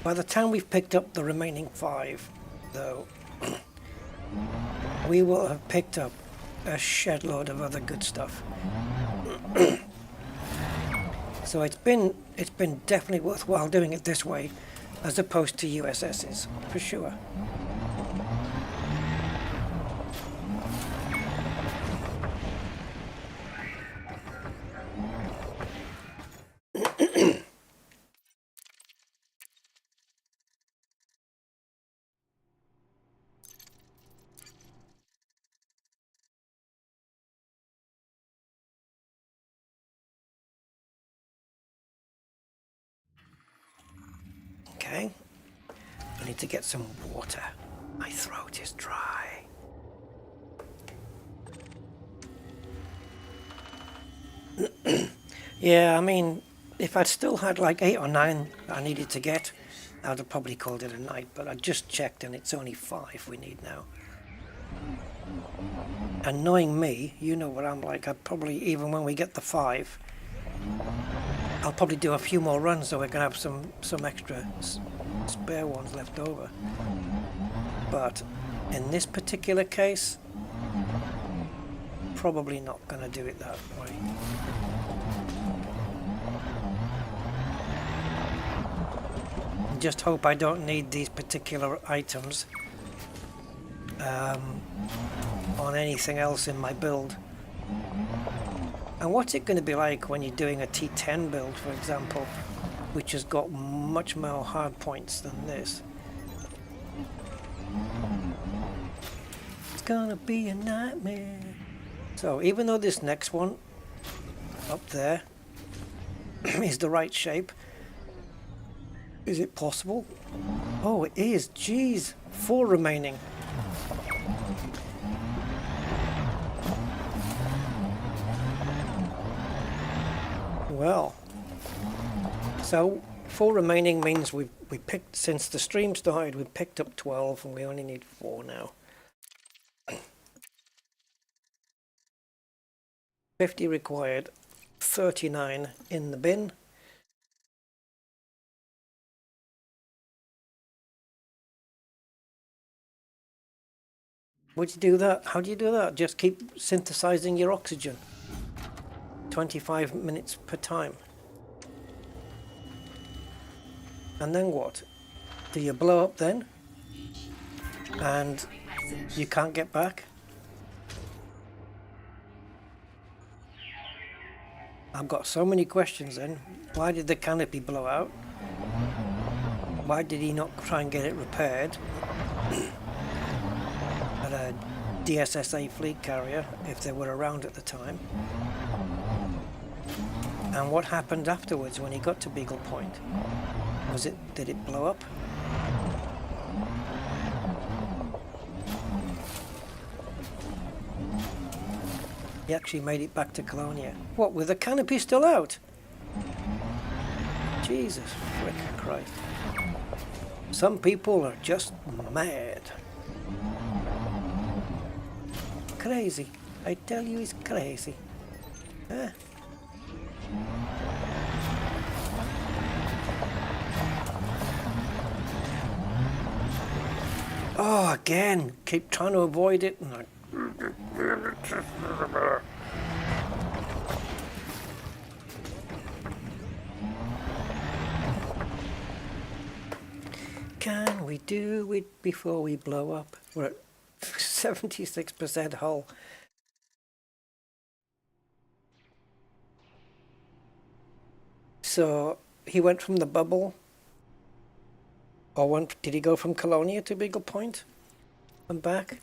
By the time we've picked up the remaining 5, though, we will have picked up a shed load of other good stuff. So it's been definitely worthwhile doing it this way, as opposed to USS's, for sure. Okay, I need to get some water. My throat is dry. Yeah, I mean, if I'd still had like 8 or 9 I needed to get, I'd have probably called it a night, but I just checked and it's only 5 we need now. And knowing me, you know what I'm like, I'd probably, even when we get the 5, I'll probably do a few more runs so I can have some extra spare ones left over. But in this particular case, probably not going to do it that way. Just hope I don't need these particular items on anything else in my build. And what's it going to be like when you're doing a T10 build, for example, which has got much more hard points than this? It's gonna be a nightmare. So even though this next one up there is the right shape, is it possible? Oh, it is. Jeez, 4 remaining. Well, so 4 remaining means we picked, since the stream started, we picked up 12 and we only need 4 now. 50 required, 39 in the bin. Would you do that? How do you do that? Just keep synthesizing your oxygen. 25 minutes per time. And then what? Do you blow up then? And you can't get back? I've got so many questions then. Why did the canopy blow out? Why did he not try and get it repaired at a DSSA fleet carrier, if they were around at the time? And what happened afterwards when he got to Beagle Point? Did it blow up? He actually made it back to Colonia. What, with the canopy still out? Jesus frickin' Christ. Some people are just mad. Crazy. I tell you, he's crazy. Huh? Oh, again. Keep trying to avoid it. And can we do it before we blow up? We're at 76% hull. So he went from the bubble, or did he go from Colonia to Beagle Point and back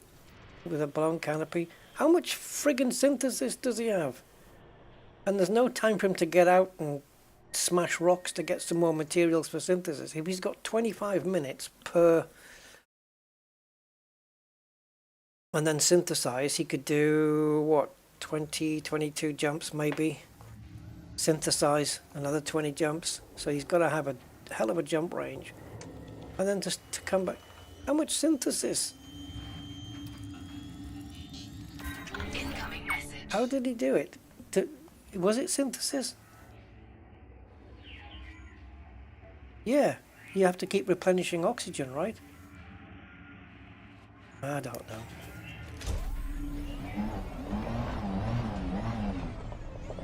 with a blown canopy? How much friggin' synthesis does he have? And there's no time for him to get out and smash rocks to get some more materials for synthesis. If he's got 25 minutes per and then synthesize, he could do what, 22 jumps maybe, synthesize another 20 jumps, so he's got to have a hell of a jump range. And then just to come back, how much synthesis? Incoming message. How did he do it? Was it synthesis? Yeah, you have to keep replenishing oxygen, right? I don't know.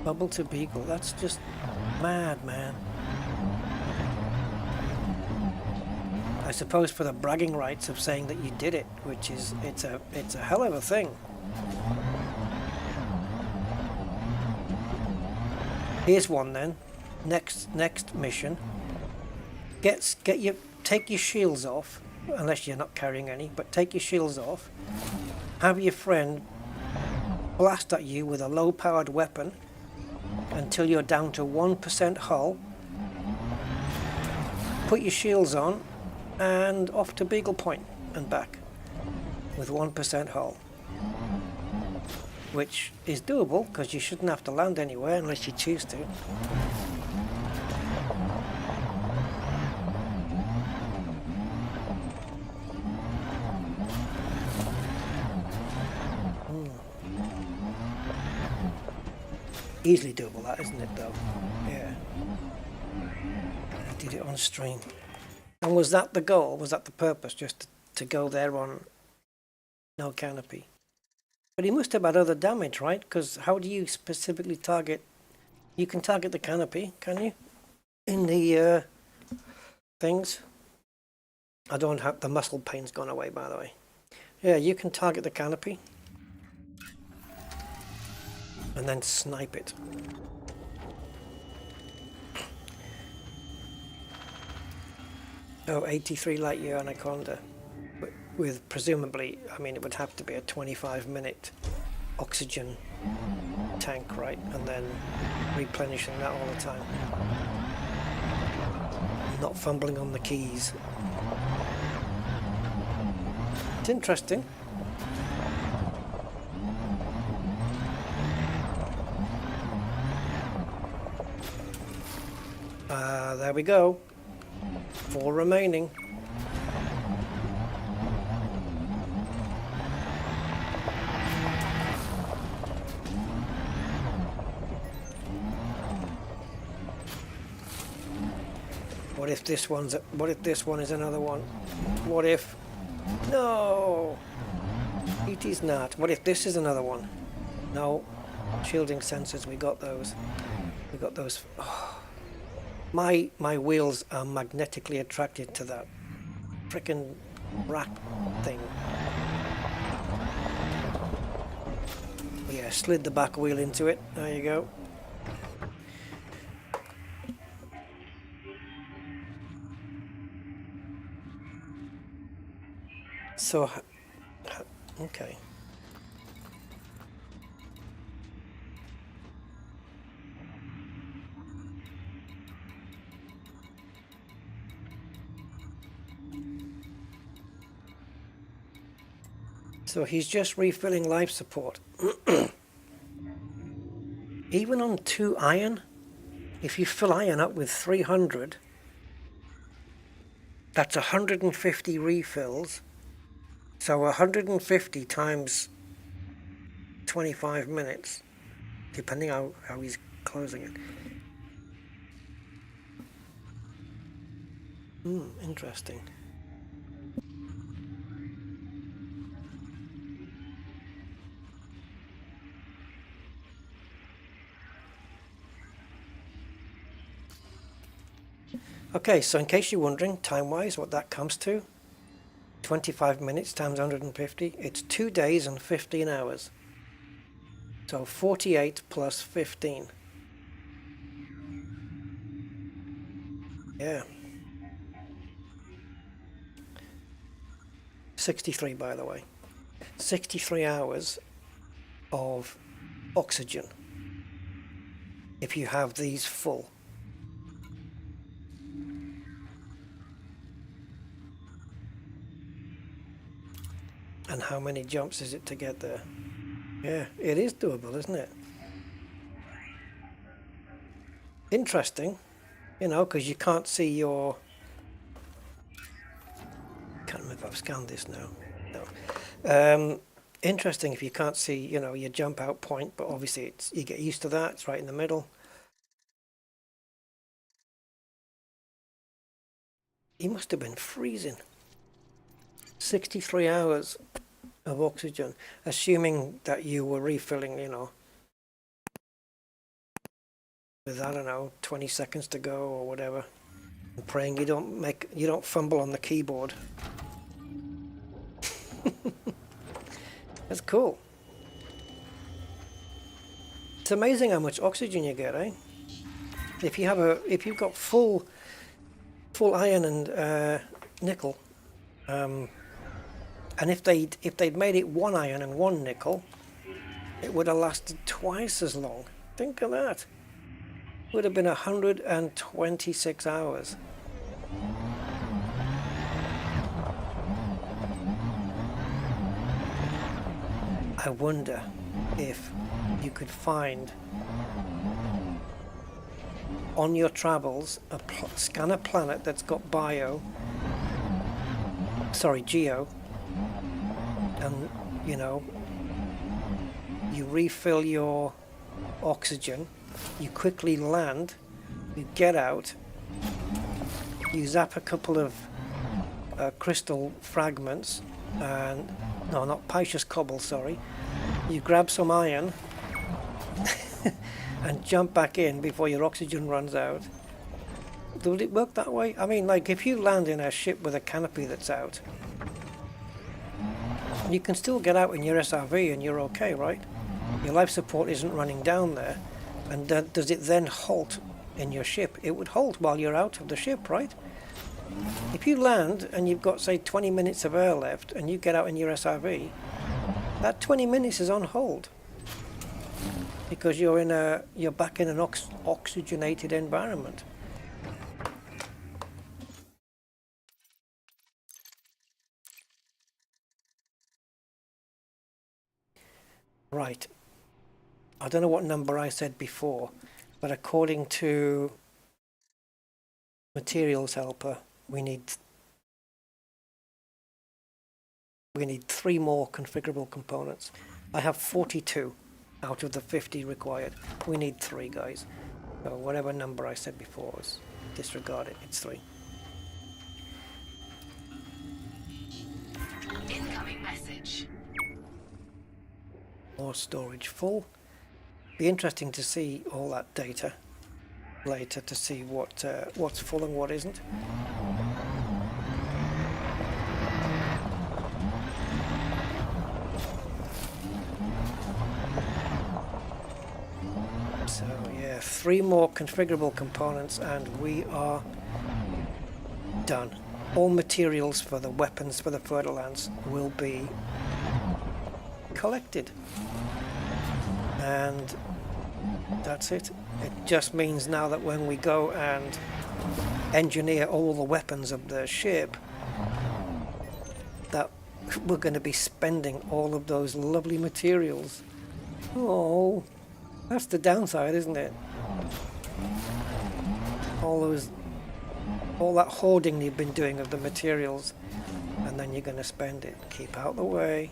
Bubble to Beagle, that's just mad, man. I suppose for the bragging rights of saying that you did it, which is, it's a hell of a thing. Here's one then. Next mission. Take your shields off, unless you're not carrying any, but take your shields off. Have your friend blast at you with a low-powered weapon until you're down to 1% hull. Put your shields on and off to Beagle Point and back with 1% hull. Which is doable, because you shouldn't have to land anywhere unless you choose to. Easily doable, that, isn't it, though? Yeah. I did it on stream. And was that the goal? Was that the purpose? Just to go there on no canopy? But he must have had other damage, right? Because how do you specifically target? You can target the canopy, can you? In the things. I don't have the muscle pain's gone away, by the way. Yeah, you can target the canopy and then snipe it. Oh, 83 light year Anaconda. With presumably, I mean, it would have to be a 25-minute oxygen tank, right? And then replenishing that all the time. Not fumbling on the keys. It's interesting. There we go. 4 remaining. What if this one is another one? What if? No! It is not. What if this is another one? No. Shielding sensors, we got those. We got those. Oh. My wheels are magnetically attracted to that frickin' rack thing. Yeah, slid the back wheel into it. There you go. So, okay. So he's just refilling life support. Even on 2 iron, if you fill iron up with 300, that's 150 refills. So 150 times 25 minutes, depending how he's closing it. Interesting. Okay, so in case you're wondering, time-wise, what that comes to, 25 minutes times 150, it's 2 days and 15 hours. So 48 plus 15. Yeah. 63, by the way. 63 hours of oxygen if you have these full. And how many jumps is it to get there? Yeah, it is doable, isn't it? Interesting, you know, because you can't see your... Can't remember if I've scanned this now. No. Interesting if you can't see, you know, your jump out point, but obviously it's, you get used to that. It's right in the middle. He must have been freezing. 63 hours of oxygen, assuming that you were refilling, you know, with, I don't know, 20 seconds to go or whatever, and praying you don't fumble on the keyboard. That's cool. It's amazing how much oxygen you get, eh? If you've got full iron and nickel, and if they'd made it 1 iron and 1 nickel, it would have lasted twice as long. Think of that. It would have been 126 hours. I wonder if you could find on your travels scan a planet that's got geo, and you know, you refill your oxygen you quickly land, you get out, you zap a couple of crystal fragments, and no, not Pisces cobble, sorry. You grab some iron and jump back in before your oxygen runs out. Does it work that way? I mean, like, if you land in a ship with a canopy that's out, you can still get out in your SRV and you're okay, right? Your life support isn't running down there. And does it then halt in your ship? It would halt while you're out of the ship, right? If you land and you've got, say, 20 minutes of air left and you get out in your SRV, that 20 minutes is on hold. Because you're back in an oxygenated environment. Right. I don't know what number I said before, but according to Materials Helper, we need 3 more configurable components. I have 42 out of the 50 required. We need 3, guys. So whatever number I said before was disregard it. It's 3. Incoming message. More storage full. Be interesting to see all that data later to see what's full and what isn't. So yeah, 3 more configurable components and we are done. All materials for the weapons for the Fer-De-Lance will be collected. And that's it. It just means now that when we go and engineer all the weapons of the ship, that we're going to be spending all of those lovely materials. Oh, that's the downside, isn't it? All that hoarding you've been doing of the materials, and then you're going to spend it. Keep out the way.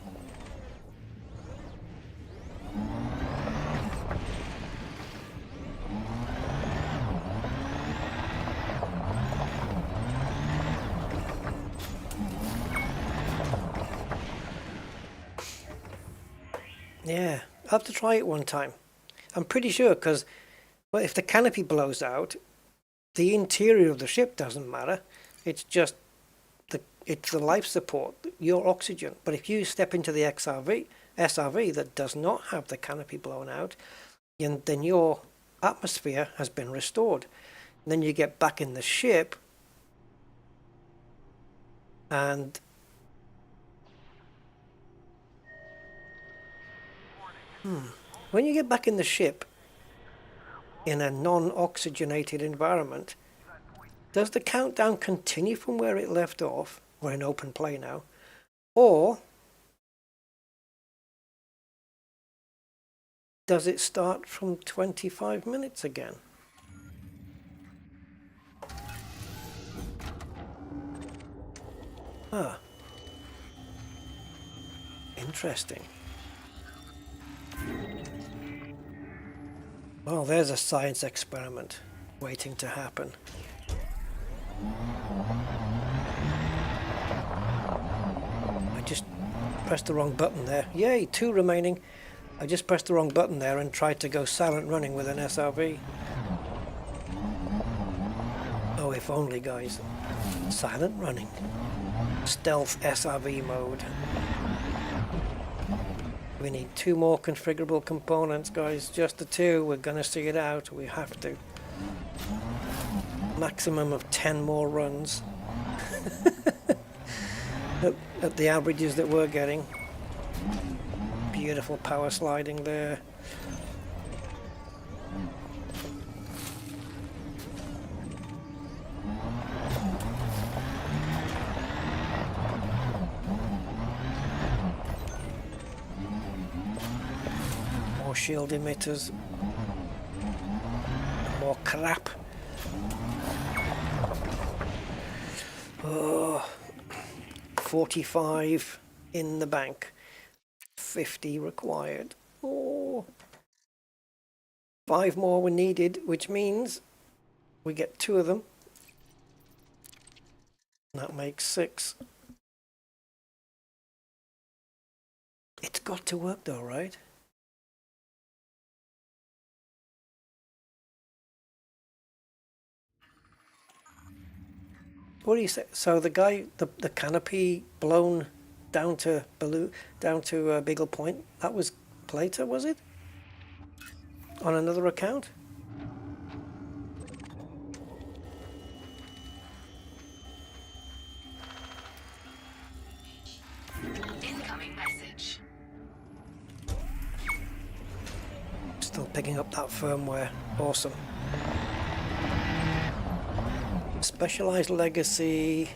Yeah, I'll have to try it one time. I'm pretty sure, because well, if the canopy blows out, the interior of the ship doesn't matter. It's just it's the life support, your oxygen. But if you step into the SRV that does not have the canopy blown out, then your atmosphere has been restored. And then you get back in the ship and when you get back in the ship in a non-oxygenated environment, does the countdown continue from where it left off? We're in open play now. Or does it start from 25 minutes again? Ah. Interesting. Well, there's a science experiment waiting to happen. I just pressed the wrong button there. Yay, 2 remaining. I just pressed the wrong button there and tried to go silent running with an SRV. Oh, if only, guys. Silent running. Stealth SRV mode. We need 2 more configurable components, guys. Just the 2. We're going to see it out. We have to. Maximum of 10 more runs. at the averages that we're getting. Beautiful power sliding there. More shield emitters. More crap. Oh, 45 in the bank. 50 required. Oh. 5 more were needed, which means we get 2 of them. That makes 6. It's got to work though, right? What do you say? So the guy, the canopy blown down to Beagle Point, that was Plater, was it? On another account? Incoming message. Still picking up that firmware. Awesome. Specialized legacy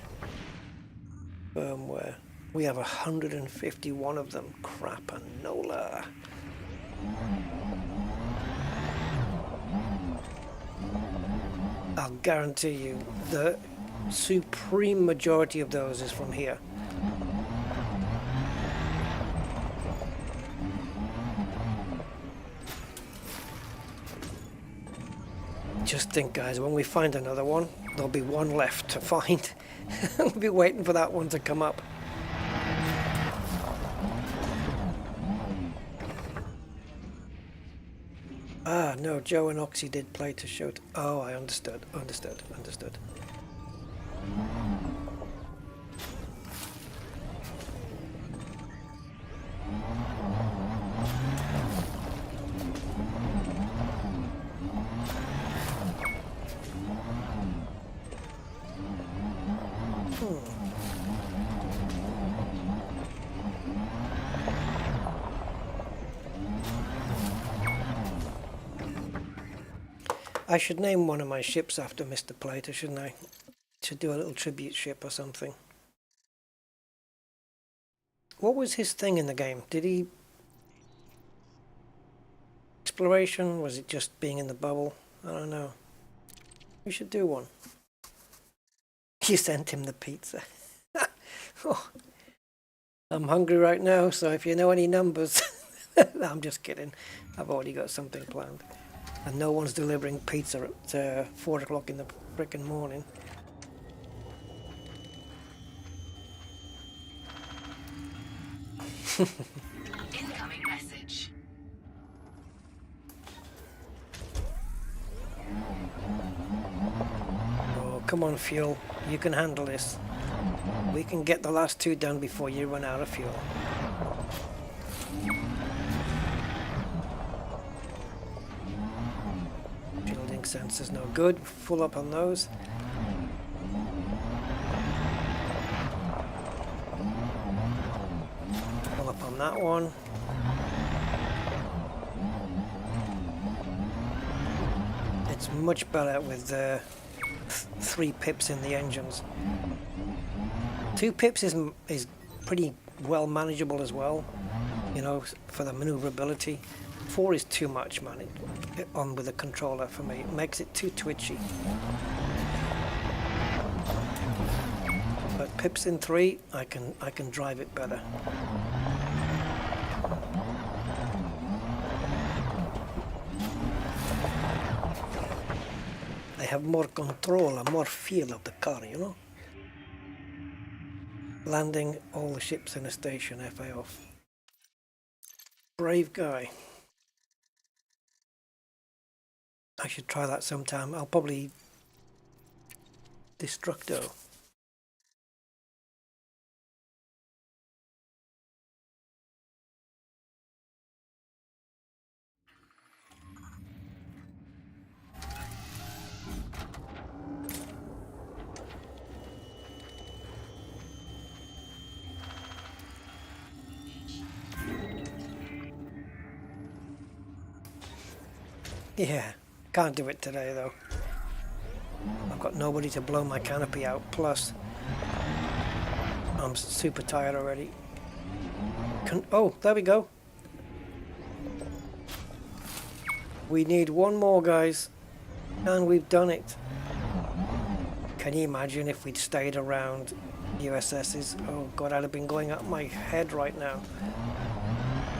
firmware. We have 151 of them. Crapanola. I'll guarantee you the supreme majority of those is from here. Just think, guys, when we find another one, there'll be one left to find. We'll be waiting for that one to come up. Ah, no, Joe and Oxy did play to show. Oh, I understood. I should name one of my ships after Mr. Plater, shouldn't I? Should do a little tribute ship or something. What was his thing in the game? Did he... Exploration? Was it just being in the bubble? I don't know. We should do one. You sent him the pizza. Oh, I'm hungry right now, so if you know any numbers... No, I'm just kidding. I've already got something planned. And no one's delivering pizza at 4 o'clock in the frickin' morning. Incoming message. Oh, come on, fuel. You can handle this. We can get the last 2 done before you run out of fuel. Shielding sensors no good. Full up on those. Full up on that one. It's much better with 3 pips in the engines. 2 pips is pretty well manageable as well, you know, for the maneuverability. 4 is too much, man, on with the controller for me. It makes it too twitchy. But pips in 3, I can drive it better. I have more control and more feel of the car, you know. Landing all the ships in a station, FA off. Brave guy. I should try that sometime. I'll probably Destructo. Yeah, can't do it today though. I've got nobody to blow my canopy out, plus I'm super tired already. Oh, there we go. We need 1 more, guys, and we've done it. Can you imagine if we'd stayed around USS's? Oh god, I'd have been going up my head right now.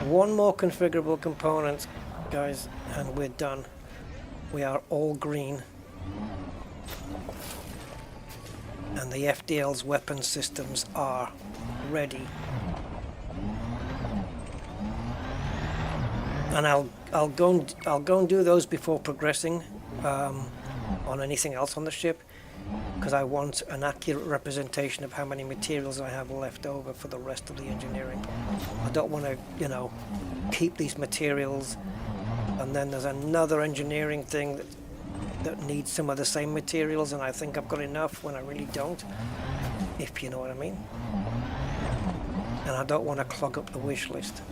1 more configurable component, guys, and we're done. We are all green. And the FDL's weapon systems are ready. And I'll go and do those before progressing on anything else on the ship, because I want an accurate representation of how many materials I have left over for the rest of the engineering. I don't want to, you know, keep these materials and then there's another engineering thing that needs some of the same materials and I think I've got enough when I really don't, if you know what I mean. And I don't want to clog up the wish list.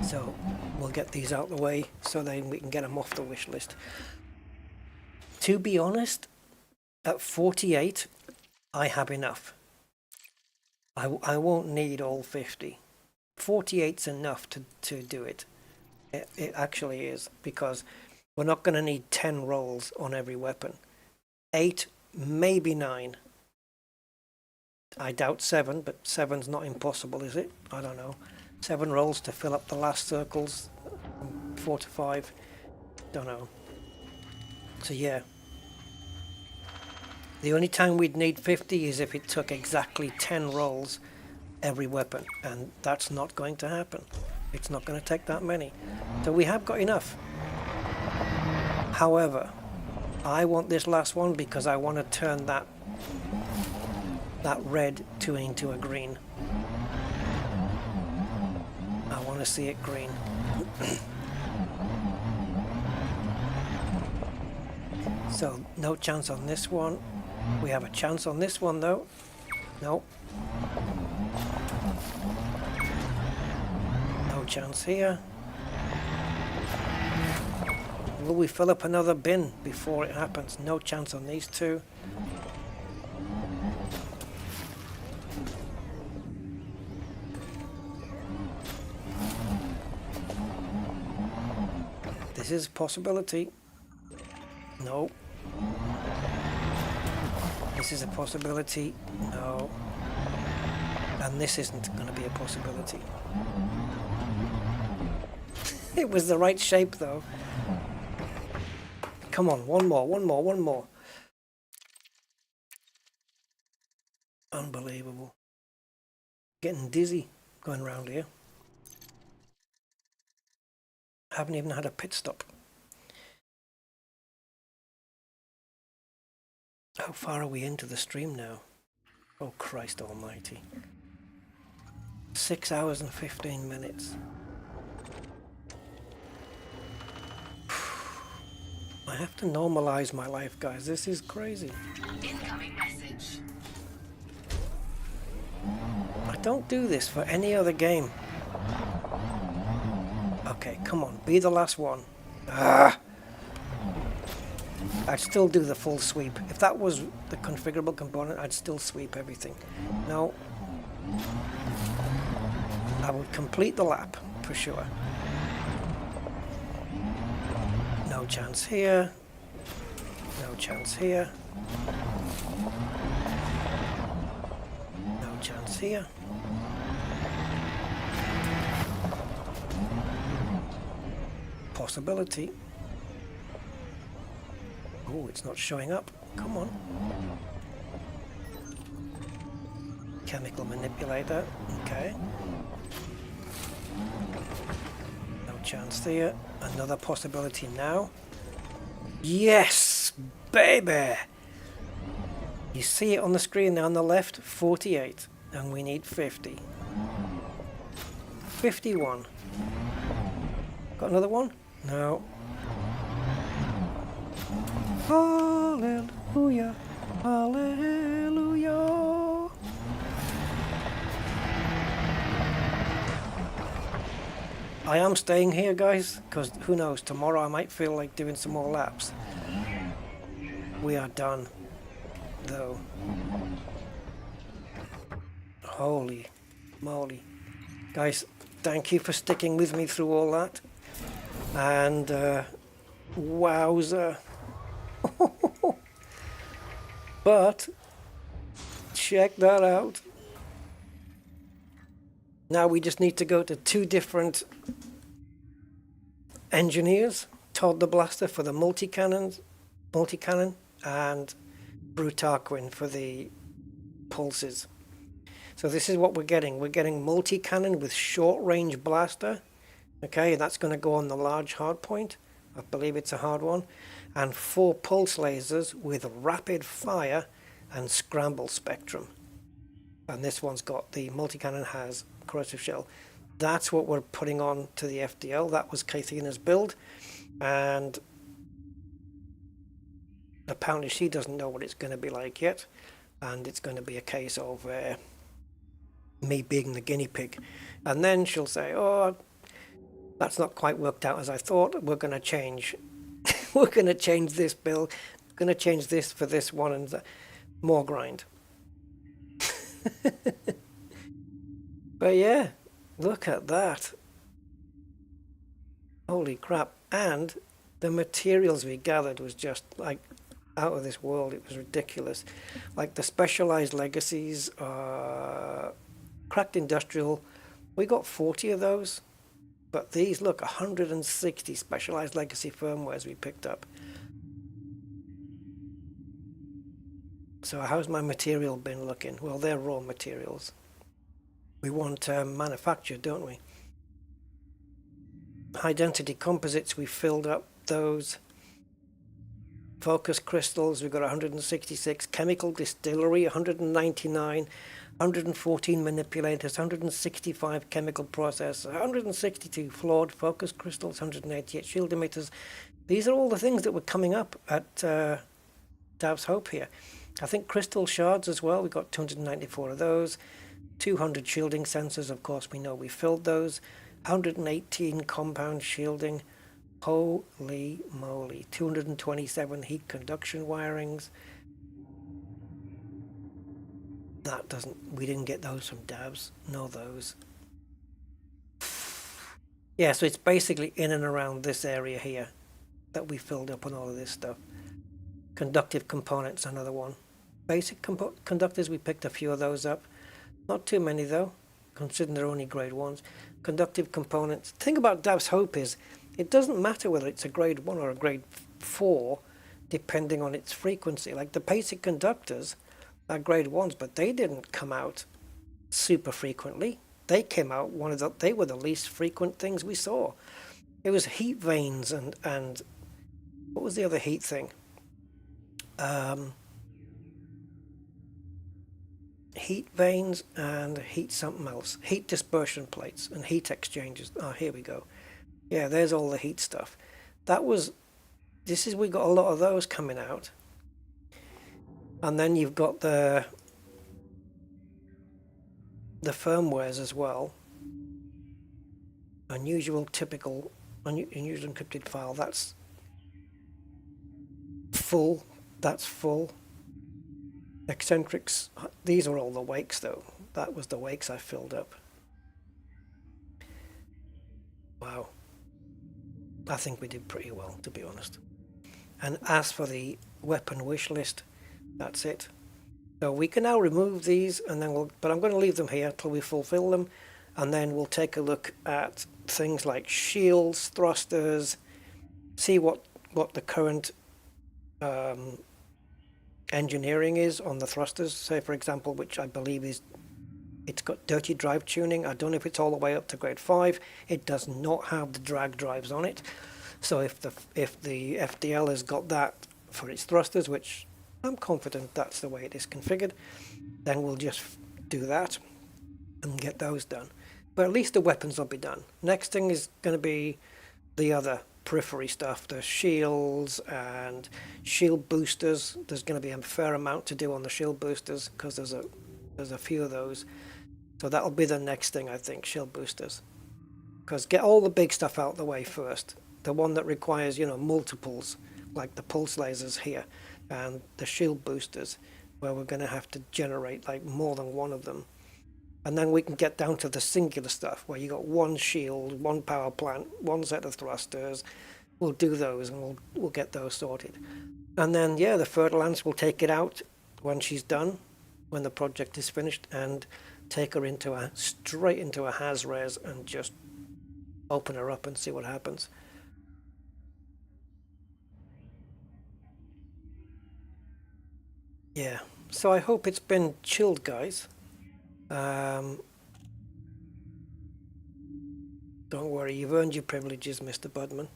So we'll get these out of the way so then we can get them off the wish list. To be honest, at 48, I have enough. I won't need all 50. 48's enough to do it. It actually is, because we're not going to need 10 rolls on every weapon. 8, maybe 9. I doubt 7, but 7's not impossible, is it? I don't know. 7 rolls to fill up the last circles, from 4 to 5. Don't know. So yeah. The only time we'd need 50 is if it took exactly 10 rolls every weapon, and that's not going to happen. It's not going to take that many. So we have got enough. However, I want this last one because I want to turn that red into a green. I want to see it green. So no chance on this one. We have a chance on this one though. No. No chance here. Will we fill up another bin before it happens? No chance on these two. This is a possibility. No. This is a possibility. No. And this isn't going to be a possibility. It was the right shape though. Come on, one more. Unbelievable. Getting dizzy going around here. Haven't even had a pit stop. How far are we into the stream now? Oh Christ almighty. 6 hours and 15 minutes. I have to normalize my life, guys. This is crazy. Incoming message. I don't do this for any other game. Okay, come on. Be the last one. Ah! I'd still do the full sweep. If that was the configurable component, I'd still sweep everything. No. I would complete the lap, for sure. No chance here. No chance here. No chance here. Possibility. Oh, it's not showing up. Come on. Chemical manipulator. Okay. No chance there. Another possibility now. Yes, baby! You see it on the screen there on the left? 48. And we need 50. 51. Got another one? No. Hallelujah. Hallelujah. I am staying here, guys, because who knows, tomorrow I might feel like doing some more laps. We are done, though. Holy moly. Guys, thank you for sticking with me through all that. And, wowza. But, check that out. Now we just need to go to 2 different engineers Toddler Blaster for the multi-cannon, and Brutarquin for the pulses. So this is what we're getting. We're getting multi-cannon with short-range blaster. Okay, that's going to go on the large hard point. I believe it's a hard one. And 4 pulse lasers with rapid fire and scramble spectrum. And this one's got the multi-cannon has corrosive shell. That's what we're putting on to the FDL. That was Kathina's build. And apparently she doesn't know what it's going to be like yet. And it's going to be a case of me being the guinea pig. And then she'll say, oh, that's not quite worked out as I thought. We're going to change. We're going to change this build. We're going to change this for this one, and more grind. But yeah, look at that. Holy crap. And the materials we gathered was just like out of this world. It was ridiculous. Like the specialized legacies, cracked industrial, we got 40 of those. But these, look, 160 specialized legacy firmwares we picked up. So how's my material bin looking? Well, they're raw materials. We want manufactured, don't we? High density composites, we filled up those. Focus crystals, we've got 166. Chemical distillery, 199. 114 manipulators, 165 chemical process, 162 flawed focus crystals, 188 shield emitters. These are all the things that were coming up at Dav's Hope here. I think crystal shards as well. We got 294 of those. 200 shielding sensors, of course, we know we filled those. 118 compound shielding. Holy moly. 227 heat conduction wirings. That doesn't, we didn't get those from Davs. No, those. Yeah, so it's basically in and around this area here that we filled up on all of this stuff. Conductive components, another one. Basic conductors, we picked a few of those up. Not too many though, considering they're only grade 1s. Conductive components. The thing about Dav's Hope is, it doesn't matter whether it's a grade 1 or a grade 4, depending on its frequency. Like the basic conductors are grade 1s, but they didn't come out super frequently. They came out, they were the least frequent things we saw. It was heat vanes and what was the other heat thing? Heat vanes and heat something else. Heat dispersion plates and heat exchangers. Oh, here we go. Yeah, there's all the heat stuff. We got a lot of those coming out. And then you've got the firmwares as well. Unusual encrypted file. That's full. That's full. Eccentrics. These are all the wakes though. That was the wakes I filled up. Wow. I think we did pretty well, to be honest. And as for the weapon wish list, that's it. So we can now remove these, and then but I'm going to leave them here till we fulfill them, and then we'll take a look at things like shields, thrusters, see what the current engineering is on the thrusters. Say for example, which I believe it's got dirty drive tuning. I don't know if it's all the way up to grade 5. It does not have the drag drives on it. So if the FDL has got that for its thrusters, which I'm confident that's the way it is configured, then we'll just do that and get those done. But at least the weapons will be done. Next thing is going to be the other periphery stuff, the shields and shield boosters. There's going to be a fair amount to do on the shield boosters because there's a few of those. So that'll be the next thing, I think, shield boosters. Because get all the big stuff out the way first. The one that requires, multiples, like the pulse lasers here, and the shield boosters, where we're going to have to generate like more than one of them. And then we can get down to the singular stuff, where you got one shield, one power plant, one set of thrusters. We'll do those, and we'll get those sorted. And then, yeah, the Fer-De-Lance will take it out when she's done, when the project is finished, and take her straight into a HAS-Res and just open her up and see what happens. Yeah, so I hope it's been chilled, guys. Don't worry, you've earned your privileges, Mr. Budman.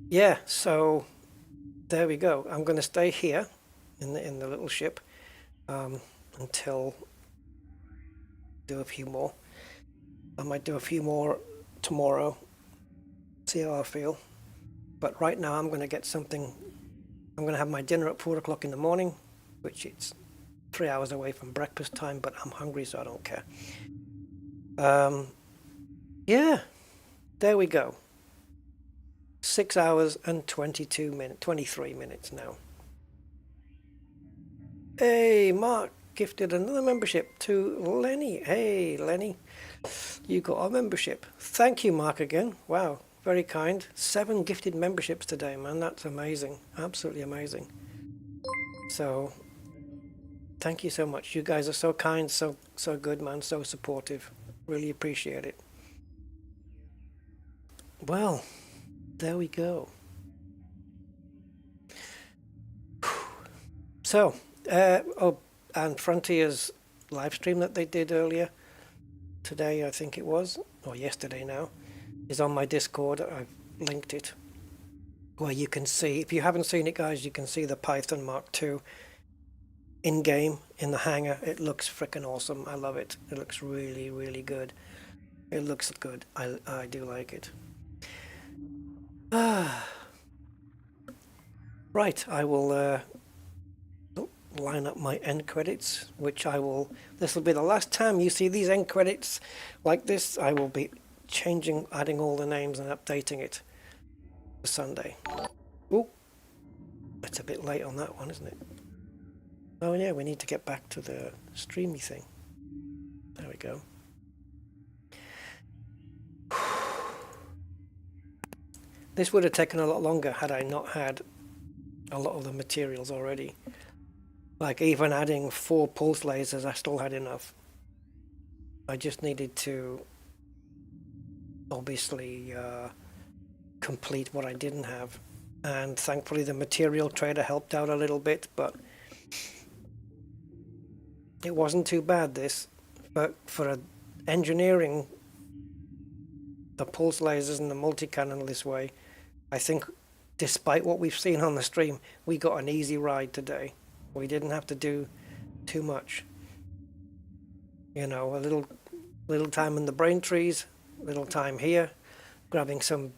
Yeah, so there we go. I'm going to stay here in the little ship until do a few more. I might do a few more tomorrow. See how I feel. But right now, I'm going to get something. I'm going to have my dinner at 4 o'clock in the morning, which it's 3 hours away from breakfast time, but I'm hungry, so I don't care. Yeah, there we go. 6 hours and 23 minutes now. Hey, Mark gifted another membership to Lenny. Hey, Lenny, you got a membership. Thank you, Mark, again. Wow, very kind. 7 gifted memberships today, man. That's amazing. Absolutely amazing. So, thank you so much. You guys are so kind, so good, man. So supportive. Really appreciate it. Well, there we go. So, oh, and Frontier's live stream that they did earlier today, I think it was, or yesterday now, is on my Discord. I've linked it, where you can see, if you haven't seen it, guys, you can see the Python Mark II in game in the hangar. It looks freaking awesome. I love it. It looks really, really good. It looks good. I do like it. Right, I will line up my end credits, which this will be the last time you see these end credits like this. I will be adding all the names and updating it for Sunday. Oh, it's a bit late on that one, isn't it? Oh yeah, we need to get back to the streamy thing. There we go. This would have taken a lot longer had I not had a lot of the materials already. Like even adding 4 pulse lasers, I still had enough. I just needed to obviously complete what I didn't have. And thankfully the material trader helped out a little bit, but it wasn't too bad this. But for engineering the pulse lasers and the multi-cannon this way, I think despite what we've seen on the stream, we got an easy ride today. We didn't have to do too much. You know, a little time in the brain trees, little time here, grabbing some,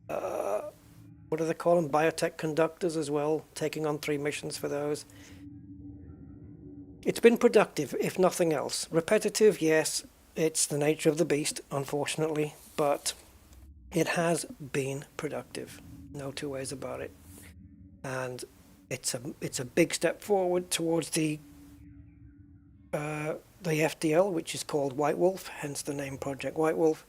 what do they call them, biotech conductors as well, taking on 3 missions for those. It's been productive, if nothing else. Repetitive, yes, it's the nature of the beast, unfortunately, but it has been productive. No 2 ways about it. And it's a big step forward towards the FDL, which is called White Wolf, hence the name Project White Wolf.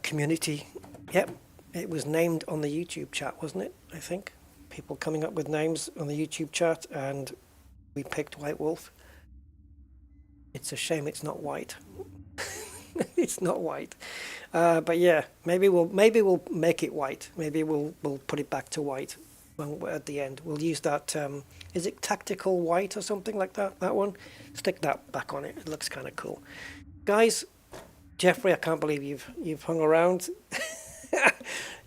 Community, yep, it was named on the YouTube chat, wasn't it? I think people coming up with names on the YouTube chat, and we picked White Wolf. It's a shame it's not white. It's not white, but yeah, maybe we'll make it white. Maybe we'll put it back to white when we're at the end. We'll use that. Is it tactical white or something like that? That one. Stick that back on it. It looks kind of cool, guys. Jeffrey, I can't believe you've hung around.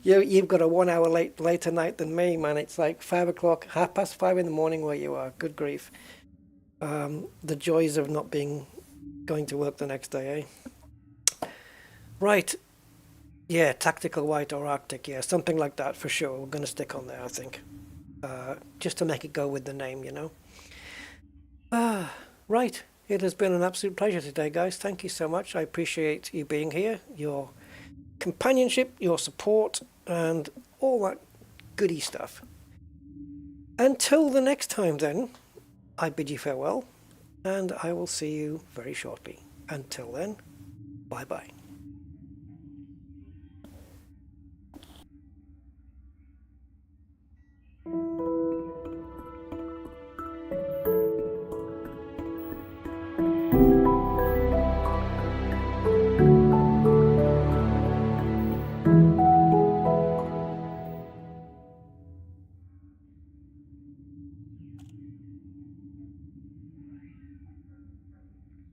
You've got a 1 hour later night than me, man. It's like 5 o'clock, 5:30 in the morning where you are. Good grief. The joys of not going to work the next day, eh? Right, yeah, tactical white or Arctic, yeah, something like that for sure. We're going to stick on there, I think, just to make it go with the name, you know. Right, it has been an absolute pleasure today, guys. Thank you so much. I appreciate you being here, your companionship, your support, and all that goody stuff. Until the next time, then, I bid you farewell, and I will see you very shortly. Until then, bye-bye.